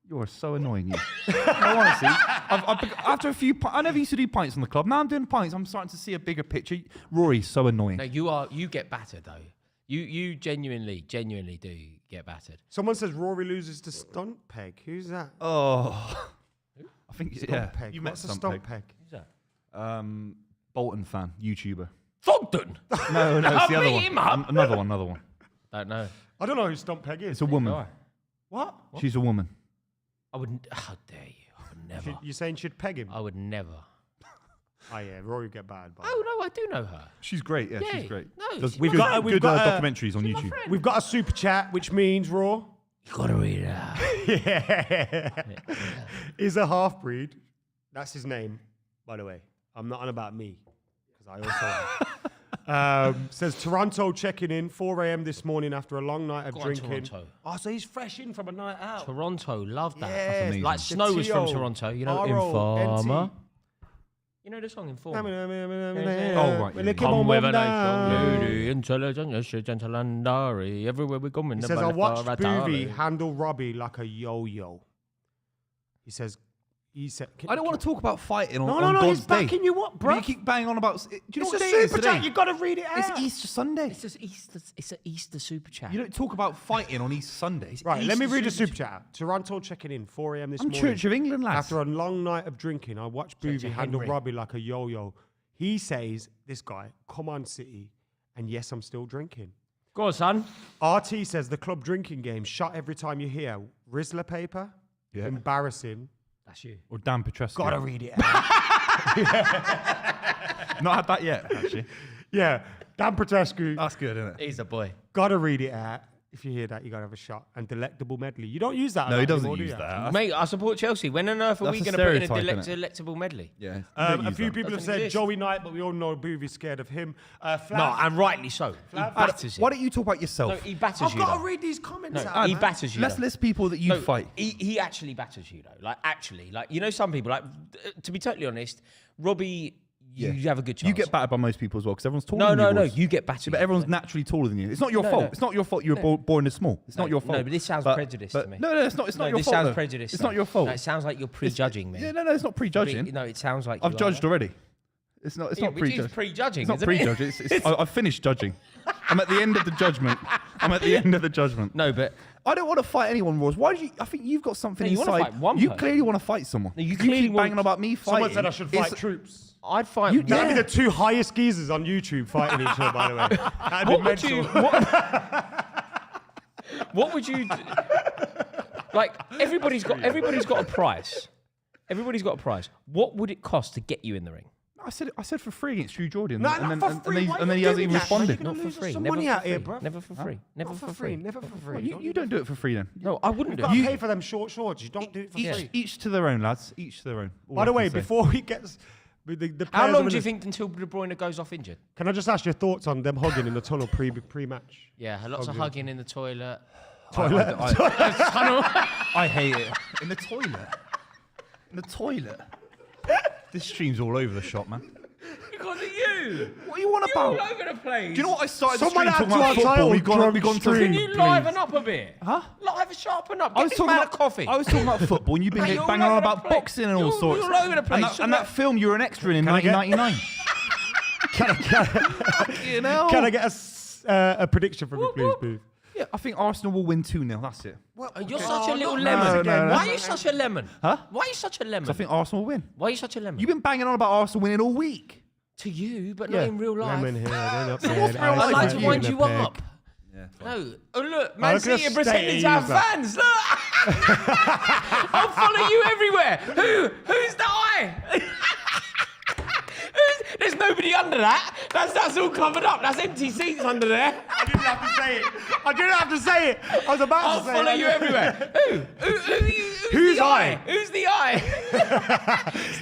Speaker 3: You are so annoying, you. No, honestly, after a few, I never used to do pints on the club. Now I'm doing pints. I'm starting to see a bigger picture. Rory's so annoying.
Speaker 2: No, you get battered though. You genuinely do get battered.
Speaker 1: Someone says Rory loses to Stunt Peg. Who's that?
Speaker 3: Oh, I think
Speaker 1: Stunt
Speaker 3: yeah.
Speaker 1: Peg.
Speaker 3: You met
Speaker 1: What's a Stunt Peg?
Speaker 2: Who's that?
Speaker 3: Bolton fan, YouTuber.
Speaker 2: Thogden.
Speaker 3: No, it's the other
Speaker 2: beat
Speaker 3: one.
Speaker 2: him up.
Speaker 3: Another one.
Speaker 2: Don't know.
Speaker 1: I don't know who Stunt Peg is.
Speaker 3: It's a woman.
Speaker 2: No.
Speaker 1: What?
Speaker 3: She's a woman.
Speaker 2: I wouldn't. How dare you? I would never.
Speaker 1: You're saying she'd peg him?
Speaker 2: I would never.
Speaker 1: Oh yeah, Rory would get bad.
Speaker 2: Oh no, I do know her.
Speaker 3: She's great. Yeah,
Speaker 2: Yeah,
Speaker 3: she's great.
Speaker 2: no,
Speaker 3: Does
Speaker 2: she's
Speaker 1: We've
Speaker 3: good,
Speaker 1: got- we've
Speaker 3: good
Speaker 1: got,
Speaker 3: documentaries on YouTube.
Speaker 1: We've got a super chat, which means Raw.
Speaker 2: You gotta read it out.
Speaker 1: Yeah. He's a half breed. That's his name, by the way. I'm not on about me, because I also says Toronto checking in 4 a.m. this morning after a long night of
Speaker 2: Go on,
Speaker 1: drinking.
Speaker 2: Toronto.
Speaker 1: Oh, so he's fresh in from a night out.
Speaker 2: Toronto, love that.
Speaker 1: Yes,
Speaker 3: amazing.
Speaker 2: Like
Speaker 3: The
Speaker 2: Snow was from
Speaker 1: T.O.
Speaker 2: Toronto. You know,
Speaker 1: R.O.N.T.
Speaker 2: Informer. You know the song Informer.
Speaker 3: Oh, right, yeah.
Speaker 2: Come with a nice lady, intelligent, yes, gentle and airy. Everywhere we go in
Speaker 1: He
Speaker 2: the
Speaker 1: says, I
Speaker 2: belly
Speaker 1: watched
Speaker 2: for a
Speaker 1: Buvey
Speaker 2: tally."
Speaker 1: handle Robbie like a yo-yo. He said,
Speaker 3: I don't want to talk about fighting on,
Speaker 1: No,
Speaker 3: on
Speaker 1: no,
Speaker 3: God's
Speaker 1: he's
Speaker 3: day.
Speaker 1: backing you up, bro.
Speaker 3: You keep banging on about. Do you know
Speaker 1: It's
Speaker 3: what
Speaker 1: a
Speaker 3: day it is
Speaker 1: super
Speaker 3: today?
Speaker 1: chat. You've got to read it out.
Speaker 3: It's Easter Sunday.
Speaker 2: It's just Easter. It's an Easter super chat.
Speaker 3: You don't talk about fighting on Easter Sunday.
Speaker 1: Right, let me
Speaker 2: Easter
Speaker 1: read the
Speaker 2: super
Speaker 1: super chat out. Toronto checking in 4 a.m. this
Speaker 3: I'm
Speaker 1: morning.
Speaker 3: Church of England, lads.
Speaker 1: After a long night of drinking, I watched
Speaker 2: Church
Speaker 1: Buvey
Speaker 2: of
Speaker 1: handle
Speaker 2: Henry.
Speaker 1: Robbie like a yo-yo. He says, this guy, come on, City. And yes, I'm still drinking.
Speaker 2: Go on, son.
Speaker 1: RT says, the club drinking game, shut every time you hear Rizzler paper.
Speaker 3: Yeah.
Speaker 1: Embarrassing.
Speaker 2: That's you.
Speaker 3: Or Dan Petrescu.
Speaker 1: Gotta read it out.
Speaker 3: Not had that yet, actually.
Speaker 1: Yeah, Dan Petrescu.
Speaker 3: That's good, isn't it?
Speaker 2: He's a boy.
Speaker 1: Gotta read it out. If you hear that, you gotta have a shot. And delectable medley. You don't use that. a
Speaker 3: No,
Speaker 1: lot
Speaker 3: he doesn't
Speaker 1: anymore, do
Speaker 3: use
Speaker 1: you?
Speaker 3: that.
Speaker 2: Mate, I support Chelsea. When on earth are
Speaker 3: That's
Speaker 2: we
Speaker 3: a
Speaker 2: going to put in a
Speaker 3: stereotype, innit?
Speaker 2: delectable medley?
Speaker 3: Yeah.
Speaker 1: A few people have
Speaker 2: Doesn't
Speaker 1: said
Speaker 2: exist.
Speaker 1: Joey Knight, but we all know Buvey's scared of him.
Speaker 2: No,
Speaker 1: Flav,
Speaker 2: and rightly so. He batters
Speaker 3: Why
Speaker 2: him.
Speaker 3: don't you talk about yourself?
Speaker 2: No, he batters
Speaker 1: I've
Speaker 2: you.
Speaker 1: got to
Speaker 2: though.
Speaker 1: read these comments
Speaker 2: No,
Speaker 1: out.
Speaker 2: he
Speaker 1: man.
Speaker 2: batters you.
Speaker 3: Let's
Speaker 2: though.
Speaker 3: list people that you
Speaker 2: No,
Speaker 3: fight.
Speaker 2: He actually batters you though. Like actually, like you know, some people like to be totally honest, Robbie, you have a good chance.
Speaker 3: You get battered by most people as well because everyone's taller
Speaker 2: No,
Speaker 3: than you.
Speaker 2: no, no.
Speaker 3: Ross.
Speaker 2: You get battered.
Speaker 3: But everyone's naturally taller than you. It's not your
Speaker 2: No,
Speaker 3: fault.
Speaker 2: no.
Speaker 3: It's not your fault you were born this small. It's not your fault.
Speaker 2: No, but this sounds prejudiced to me.
Speaker 3: No, it's not. It's not your
Speaker 2: this
Speaker 3: fault.
Speaker 2: sounds
Speaker 3: though.
Speaker 2: prejudiced.
Speaker 3: It's
Speaker 2: though.
Speaker 3: not your fault.
Speaker 2: No, it sounds like you're prejudging me.
Speaker 3: Yeah, no, it's not prejudging.
Speaker 2: No, it sounds like
Speaker 3: I've
Speaker 2: you
Speaker 3: judged
Speaker 2: are.
Speaker 3: already. It's not. It's not
Speaker 2: Which is
Speaker 3: prejudging.
Speaker 2: prejudging.
Speaker 3: It's not
Speaker 2: isn't it?
Speaker 3: prejudging. I've finished judging. I'm at the end of the judgment. I'm at the end of the judgment.
Speaker 2: No, but
Speaker 3: I don't want to fight anyone, Ross. Why do you? I think you've got something
Speaker 2: No, you wanna
Speaker 3: inside.
Speaker 2: fight one
Speaker 3: you
Speaker 2: person.
Speaker 3: clearly want to fight someone.
Speaker 2: No, you clearly
Speaker 3: keep banging
Speaker 2: want-
Speaker 3: about me fighting.
Speaker 1: Someone said I should fight
Speaker 3: It's-
Speaker 1: troops.
Speaker 2: I'd fight.
Speaker 3: You-
Speaker 1: That'd
Speaker 3: Yeah.
Speaker 1: be the two highest geezers on YouTube fighting each other, by the way. That'd be
Speaker 2: What would
Speaker 1: mental.
Speaker 2: you? What would you? Like everybody's got a price. Everybody's got a price. What would it cost to get you in the ring?
Speaker 3: I said for free against Drew Jordan.
Speaker 1: No,
Speaker 3: and
Speaker 1: not
Speaker 3: then,
Speaker 1: for free.
Speaker 3: And,
Speaker 1: Why
Speaker 3: then
Speaker 1: you
Speaker 3: he hasn't
Speaker 1: doing
Speaker 3: even
Speaker 1: that, man?
Speaker 3: responded.
Speaker 1: You're
Speaker 2: Not
Speaker 1: gonna
Speaker 2: for
Speaker 1: lose
Speaker 2: free.
Speaker 1: some
Speaker 2: Never
Speaker 1: money
Speaker 2: for
Speaker 1: out here,
Speaker 2: free.
Speaker 1: bro.
Speaker 2: Never for free. Never
Speaker 1: Not
Speaker 2: for free.
Speaker 1: Never for free.
Speaker 3: You don't do it for free then.
Speaker 2: No, I wouldn't
Speaker 1: You've
Speaker 2: do
Speaker 1: got
Speaker 2: it.
Speaker 1: to pay for them short shorts. You don't do it for free.
Speaker 3: Each to their own, lads. Each to their own. All
Speaker 1: By
Speaker 3: I
Speaker 1: the
Speaker 3: can
Speaker 1: way,
Speaker 3: say.
Speaker 1: before he gets... The
Speaker 2: How
Speaker 1: players
Speaker 2: long
Speaker 1: are
Speaker 2: do you
Speaker 1: in
Speaker 2: think until De Bruyne goes off injured?
Speaker 1: Can I just ask your thoughts on them hugging in the tunnel pre-match?
Speaker 2: Yeah, lots of hugging in the toilet.
Speaker 3: I hate it. In the toilet. In the toilet. This stream's all over the shop, man.
Speaker 2: Because of you.
Speaker 3: What are you on
Speaker 2: You're all
Speaker 3: about?
Speaker 2: over the place.
Speaker 3: Do you know what I started
Speaker 1: Someone
Speaker 3: the stream
Speaker 1: add
Speaker 3: talking
Speaker 1: to
Speaker 3: about
Speaker 1: our
Speaker 3: football?
Speaker 1: title,
Speaker 3: We've gone
Speaker 1: drunk
Speaker 3: to...
Speaker 2: Can you
Speaker 1: please.
Speaker 2: liven up a bit?
Speaker 3: Huh?
Speaker 2: Sharpen up.
Speaker 3: I
Speaker 2: Get
Speaker 3: was
Speaker 2: this
Speaker 3: talking
Speaker 2: man
Speaker 3: about
Speaker 2: a coffee.
Speaker 3: I was talking about football, and you've been
Speaker 2: Mate, you're
Speaker 3: banging
Speaker 2: all
Speaker 3: on
Speaker 2: over the
Speaker 3: about
Speaker 2: place.
Speaker 3: boxing and all
Speaker 2: You're
Speaker 3: sorts.
Speaker 2: all over the place.
Speaker 3: And that film you were an extra in
Speaker 1: Can I get-
Speaker 3: 1999. You know.
Speaker 1: Can I get a prediction from you, please, Booth?
Speaker 3: Yeah, I think Arsenal will win 2-0. That's it.
Speaker 2: You're such a little
Speaker 1: not
Speaker 2: lemon.
Speaker 1: again.
Speaker 3: no.
Speaker 2: Why are you such a lemon?
Speaker 3: Huh?
Speaker 2: Why are you such a lemon?
Speaker 3: I think Arsenal will win.
Speaker 2: Why are you such a lemon?
Speaker 3: You've been banging on about Arsenal winning all week.
Speaker 2: To you, but
Speaker 3: Yeah.
Speaker 2: not in real life.
Speaker 1: Lemon here, then up
Speaker 3: So
Speaker 1: there.
Speaker 3: what's real
Speaker 2: I'd
Speaker 3: life
Speaker 2: like
Speaker 3: with
Speaker 2: to
Speaker 3: you
Speaker 2: wind
Speaker 1: in
Speaker 2: you
Speaker 1: a peg.
Speaker 2: up.
Speaker 3: Yeah.
Speaker 2: No. Oh, look, Man
Speaker 1: look at the
Speaker 2: City are pretending
Speaker 1: state
Speaker 2: to have
Speaker 1: he's at.
Speaker 2: fans. Look. I'll follow you everywhere. Who's the eye? There's nobody under that. That's all covered up. That's empty seats under there.
Speaker 1: I didn't have to say it. I didn't have to say it. I was about
Speaker 2: I'll
Speaker 1: to say
Speaker 2: follow
Speaker 1: it.
Speaker 2: you everywhere. Who's
Speaker 1: Who's
Speaker 2: the
Speaker 1: I?
Speaker 2: Who's the eye?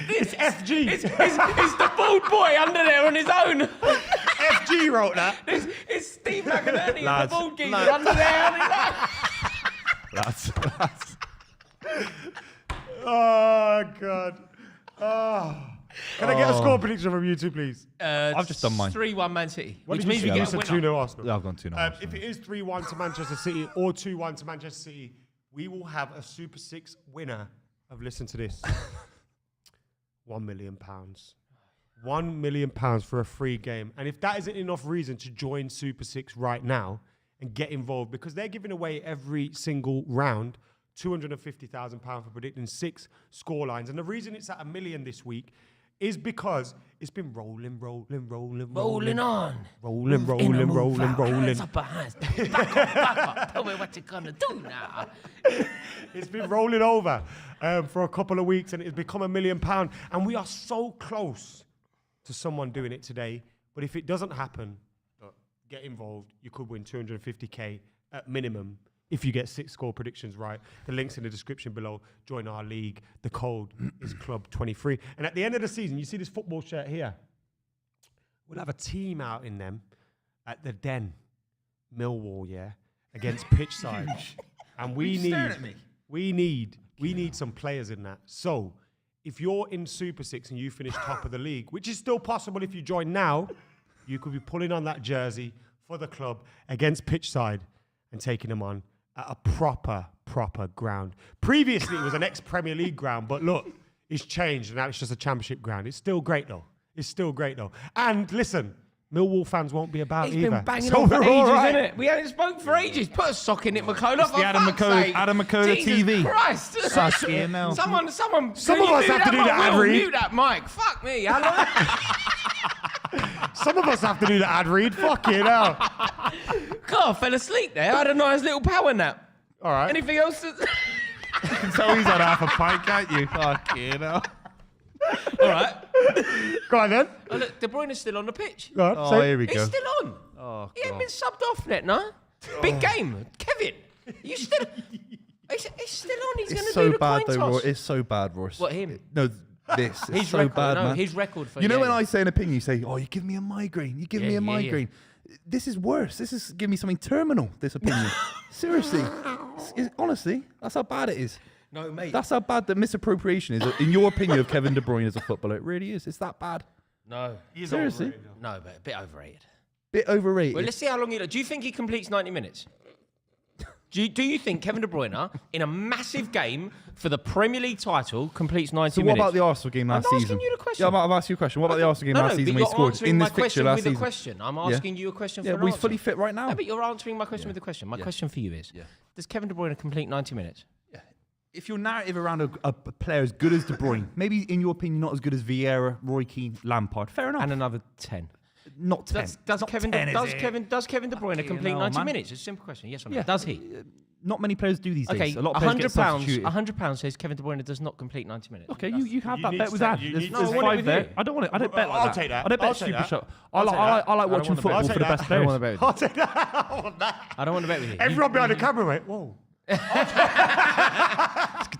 Speaker 1: It's FG.
Speaker 2: It's the bald boy under there on his own.
Speaker 1: FG wrote that.
Speaker 2: It's Steve McInerney, the
Speaker 3: Lads,
Speaker 2: bald geezer under there on his own.
Speaker 3: That's
Speaker 1: Oh, God. Oh. Can I get a score prediction from you two, please?
Speaker 3: I've just done mine.
Speaker 2: 3-1 Man City.
Speaker 1: What
Speaker 2: Which
Speaker 1: did you
Speaker 2: means we
Speaker 1: say?
Speaker 2: get a
Speaker 1: You said
Speaker 2: winner.
Speaker 1: 2-0 Arsenal.
Speaker 3: Yeah, I've gone 2-0.
Speaker 1: If it is 3-1 to Manchester City or 2-1 to Manchester City, we will have a Super 6 winner of, listen to this, £1 million. £1 million for a free game. And if that isn't enough reason to join Super 6 right now and get involved, because they're giving away every single round £250,000 for predicting 6 scorelines. And the reason it's at $1 million this week is because it's been rolling on. Rolling.
Speaker 2: Hands up, hands. Back up. Tell me what you're going to do now.
Speaker 1: It's been rolling over for a couple of weeks and it's become £1 million. And we are so close to someone doing it today. But if it doesn't happen, get involved. You could win 250K at minimum if you get 6 score predictions right. The link's in the description below. Join our league. The code is Club23. And at the end of the season, you see this football shirt here? We'll have a team out in them at the Den, Millwall, yeah, against Pitchside. And we need some players in that. So if you're in Super 6 and you finish top of the league, which is still possible if you join now, you could be pulling on that jersey for the club against Pitchside and taking them on at a proper ground. Previously, it was an ex-Premier League ground, but look, it's changed and now it's just a championship ground. It's still great, though. And listen, Millwall fans won't be about
Speaker 2: He's
Speaker 1: either.
Speaker 2: been banging
Speaker 1: So
Speaker 2: on for
Speaker 1: we're all
Speaker 2: ages,
Speaker 1: right.
Speaker 2: isn't it? We haven't spoken for ages. Put a sock in it, McKola.
Speaker 3: It's the Adam McKola
Speaker 2: Jesus
Speaker 3: TV.
Speaker 2: Christ.
Speaker 3: Fucking hell.
Speaker 2: Someone.
Speaker 1: Some of us have to do the ad read.
Speaker 2: Mute that mic. Fuck me.
Speaker 1: Some of us have to do the ad read. Fucking hell.
Speaker 2: God, I fell asleep there. I had a nice little power nap.
Speaker 1: All right.
Speaker 2: Anything else?
Speaker 3: You can tell he's had half a pint, can't you? Fucking hell.
Speaker 2: All right.
Speaker 1: Go on then.
Speaker 2: Oh, look, De Bruyne's still on the pitch.
Speaker 1: Go on.
Speaker 3: Oh,
Speaker 1: say-
Speaker 3: here we
Speaker 2: He's
Speaker 3: go.
Speaker 2: still on.
Speaker 3: Oh,
Speaker 2: He ain't
Speaker 3: God.
Speaker 2: been subbed off yet, no? Big game. Kevin, you still... He's still on. He's going
Speaker 3: It's
Speaker 2: to
Speaker 3: so
Speaker 2: do the
Speaker 3: bad,
Speaker 2: coin
Speaker 3: though,
Speaker 2: toss.
Speaker 3: Roy. It's so bad, Royce.
Speaker 2: What, him?
Speaker 3: No, this. It's
Speaker 2: His
Speaker 3: so
Speaker 2: record,
Speaker 3: bad, man.
Speaker 2: his record for
Speaker 3: You know when
Speaker 2: yeah.
Speaker 3: I say an opinion, you say, "Oh, you give me a migraine. You give me a migraine." This is worse. This is giving me something terminal. This opinion. Seriously, honestly, that's how bad it is.
Speaker 2: No, mate.
Speaker 3: That's how bad the misappropriation is, in your opinion, of Kevin De Bruyne as a footballer. It really is. It's that bad.
Speaker 2: No.
Speaker 3: Seriously,
Speaker 2: No, but a bit overrated.
Speaker 3: bit overrated.
Speaker 2: Well, let's see how long he... Do you think he completes 90 minutes? Do you think Kevin De Bruyne, in a massive game for the Premier League title, completes 90
Speaker 3: So
Speaker 2: minutes?
Speaker 3: what about the Arsenal game last
Speaker 2: I'm
Speaker 3: season?
Speaker 2: asking you the question.
Speaker 3: Yeah, I'm asking you a question. What about the Arsenal game last season
Speaker 2: but
Speaker 3: when he
Speaker 2: you're
Speaker 3: scored
Speaker 2: answering
Speaker 3: in
Speaker 2: my
Speaker 3: this fixture
Speaker 2: question
Speaker 3: last
Speaker 2: with
Speaker 3: season?
Speaker 2: a question. I'm asking you a question for
Speaker 3: Yeah,
Speaker 2: an
Speaker 3: well, he's
Speaker 2: answer.
Speaker 3: fully fit right now.
Speaker 2: No, but you're answering my question with a question. My question for you is, does Kevin De Bruyne complete 90 minutes?
Speaker 3: If your narrative around a player as good as De Bruyne, maybe in your opinion not as good as Vieira, Roy Keane, Lampard, fair enough.
Speaker 2: And another 10.
Speaker 3: Not 10.
Speaker 2: Does
Speaker 3: Not
Speaker 2: Kevin
Speaker 3: 10,
Speaker 2: does
Speaker 3: is it?
Speaker 2: Kevin De Bruyne complete
Speaker 3: hell,
Speaker 2: 90
Speaker 3: man.
Speaker 2: minutes? It's a simple question. Yes or no?
Speaker 3: Yeah.
Speaker 2: Does he?
Speaker 3: Not many players do these
Speaker 2: Okay,
Speaker 3: days. A lot of players get substituted.
Speaker 2: £100 says Kevin De Bruyne does not complete 90 minutes.
Speaker 3: Okay, you have
Speaker 1: You
Speaker 3: that
Speaker 1: need
Speaker 3: bet
Speaker 1: to
Speaker 3: with
Speaker 1: take-
Speaker 3: that.
Speaker 1: you
Speaker 3: There's
Speaker 1: need to
Speaker 3: there's
Speaker 1: take-
Speaker 3: five
Speaker 1: with
Speaker 3: there.
Speaker 1: you.
Speaker 3: I don't want it. I don't bet like
Speaker 1: I'll
Speaker 3: that.
Speaker 1: take that.
Speaker 3: I don't
Speaker 1: I'll
Speaker 3: bet
Speaker 1: take
Speaker 3: stupid
Speaker 1: that.
Speaker 3: shot.
Speaker 1: I'll take that.
Speaker 3: I like watching
Speaker 2: wanna bet.
Speaker 3: football
Speaker 2: I'll
Speaker 3: for
Speaker 1: take
Speaker 3: the
Speaker 1: that.
Speaker 3: best
Speaker 2: I don't want to
Speaker 3: players.
Speaker 2: bet with you.
Speaker 1: I'll take that. I want that.
Speaker 2: I don't want to bet with you.
Speaker 1: Everyone behind the camera went, whoa.
Speaker 3: It's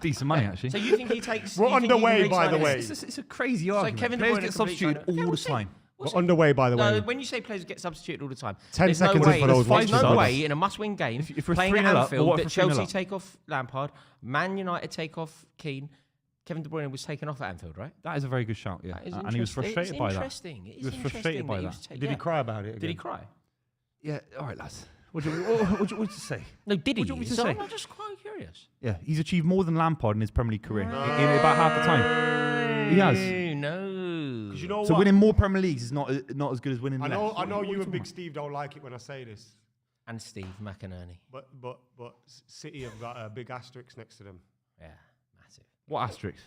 Speaker 3: decent money, actually.
Speaker 2: So you think he takes...
Speaker 1: We're
Speaker 2: you think he
Speaker 1: underway,
Speaker 2: completes
Speaker 1: by the
Speaker 2: 90
Speaker 1: way.
Speaker 2: minutes?
Speaker 3: It's a crazy argument.
Speaker 2: Kevin De
Speaker 3: Players
Speaker 2: Bruyne
Speaker 3: get
Speaker 2: completes
Speaker 3: substituted
Speaker 2: 90
Speaker 3: all the
Speaker 2: we'll see.
Speaker 3: time.
Speaker 1: We're underway, by the
Speaker 2: No,
Speaker 1: way.
Speaker 2: when you say players get substituted all the time,
Speaker 1: 10
Speaker 2: there's
Speaker 1: seconds
Speaker 2: no
Speaker 1: in
Speaker 2: way,
Speaker 1: for those
Speaker 2: there's no
Speaker 1: watching.
Speaker 2: way in a must-win game,
Speaker 3: If we're
Speaker 2: playing
Speaker 3: 3-0
Speaker 2: at
Speaker 3: up,
Speaker 2: Anfield,
Speaker 3: what
Speaker 2: that
Speaker 3: if we're 3-0
Speaker 2: Chelsea
Speaker 3: up?
Speaker 2: take off Lampard, Man United take off Keane, Kevin De Bruyne was taken off at Anfield, right?
Speaker 3: That is a very good shout, yeah.
Speaker 2: That is
Speaker 3: And he was frustrated by that.
Speaker 2: Interesting.
Speaker 3: He was frustrated by that.
Speaker 1: Did he cry about it again?
Speaker 2: Did he cry?
Speaker 3: Yeah, all right, lads. What do you say?
Speaker 2: No, did he?
Speaker 3: What do you want me to
Speaker 2: So
Speaker 3: say?
Speaker 2: I'm just quite curious.
Speaker 3: Yeah, he's achieved more than Lampard in his Premier League career in about half the time. He has.
Speaker 2: No.
Speaker 1: 'Cause you know
Speaker 3: So
Speaker 1: what?
Speaker 3: winning more Premier Leagues is not as good as winning
Speaker 1: I
Speaker 3: less.
Speaker 1: know you and Big Steve don't like it when I say this,
Speaker 2: And Steve McInerney.
Speaker 1: but City have got a big asterisk next to them.
Speaker 2: Yeah, massive.
Speaker 3: What asterisk?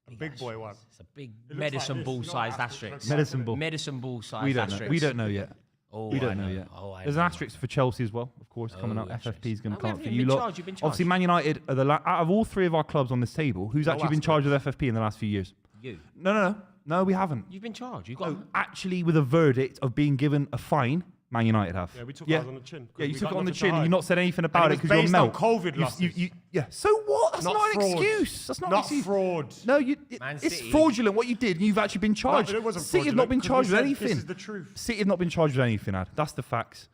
Speaker 1: A big boy one.
Speaker 2: It's a big
Speaker 1: looks
Speaker 2: medicine
Speaker 1: like this,
Speaker 2: ball
Speaker 1: not
Speaker 2: sized
Speaker 1: asterisk,
Speaker 2: asterisk.
Speaker 1: like
Speaker 3: Medicine ball.
Speaker 2: Medicine ball sized
Speaker 3: We don't know.
Speaker 2: asterisk.
Speaker 3: We don't know yet.
Speaker 2: Oh,
Speaker 3: We
Speaker 2: I
Speaker 3: don't know yet.
Speaker 2: Oh, I
Speaker 3: There's
Speaker 2: know.
Speaker 3: an asterisk for Chelsea as well, of course, coming
Speaker 2: Oh,
Speaker 3: up.
Speaker 2: asterisk.
Speaker 3: FFP is going
Speaker 2: Oh,
Speaker 3: to come
Speaker 2: we
Speaker 3: up for
Speaker 2: haven't
Speaker 3: you
Speaker 2: been
Speaker 3: lot.
Speaker 2: charged, you've been
Speaker 3: Obviously,
Speaker 2: charged.
Speaker 3: Man United are out of all three of our clubs on this table, who's actually been charged with FFP in the last few years?
Speaker 2: You.
Speaker 3: No, we haven't.
Speaker 2: You've been charged. You got.
Speaker 3: No, actually, with a verdict of being given a fine, Man United have.
Speaker 1: Yeah, we took ours on the chin. 'cause
Speaker 3: Yeah, you
Speaker 1: we
Speaker 3: took
Speaker 1: got
Speaker 3: it on the
Speaker 1: nothing to
Speaker 3: chin and
Speaker 1: hide.
Speaker 3: you've not said anything about
Speaker 1: And
Speaker 3: it
Speaker 1: it
Speaker 3: because
Speaker 1: was
Speaker 3: you're
Speaker 1: based on
Speaker 3: Mel.
Speaker 1: COVID losses.
Speaker 3: Yeah, so what? That's
Speaker 1: Not
Speaker 3: not an
Speaker 1: fraud.
Speaker 3: excuse. That's not
Speaker 1: Not
Speaker 3: an excuse.
Speaker 1: fraud.
Speaker 3: No,
Speaker 2: Man
Speaker 3: it's
Speaker 2: City.
Speaker 3: fraudulent what you did, and you've actually been charged.
Speaker 1: it wasn't
Speaker 3: City have not been
Speaker 1: fraudulent, 'cause
Speaker 3: charged with
Speaker 1: we said
Speaker 3: anything.
Speaker 1: this is the truth.
Speaker 3: City have not been charged with anything, Ad. That's the facts.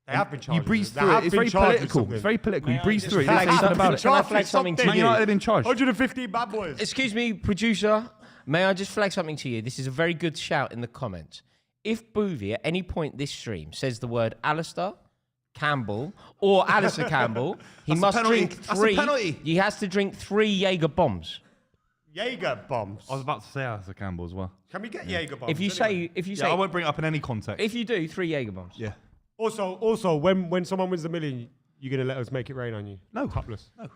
Speaker 1: They have been charged.
Speaker 3: You breeze
Speaker 1: They
Speaker 3: through
Speaker 1: have
Speaker 3: it. It's
Speaker 1: been
Speaker 3: very
Speaker 1: charged with
Speaker 3: political.
Speaker 1: something.
Speaker 3: It's very political. You
Speaker 2: May I
Speaker 3: breeze
Speaker 2: just
Speaker 3: through it. You
Speaker 2: flag
Speaker 3: say something
Speaker 2: something?
Speaker 3: about it.
Speaker 2: Can I flag something to
Speaker 3: Man
Speaker 2: you?
Speaker 3: United have been charged.
Speaker 1: 115 bad boys.
Speaker 2: Excuse me, producer. May I just flag something to you? This is a very good shout in the comments. If Buvey at any point this stream says the word Alistair Campbell or Alistair Campbell, he
Speaker 3: That's a
Speaker 2: must
Speaker 3: penalty.
Speaker 2: drink
Speaker 3: That's a
Speaker 2: 3.
Speaker 3: penalty.
Speaker 2: He has to drink 3 Jaeger bombs.
Speaker 1: Jaeger bombs.
Speaker 3: I was about to say Alistair Campbell as well.
Speaker 1: Can we get Jaeger bombs?
Speaker 2: If you
Speaker 1: anyway?
Speaker 2: say,
Speaker 3: I won't bring it up in any context.
Speaker 2: if you do 3 Jaeger bombs.
Speaker 3: Yeah.
Speaker 1: Also, when someone wins the million, you're gonna let us make it rain on you.
Speaker 3: No.
Speaker 1: Topless.
Speaker 3: No.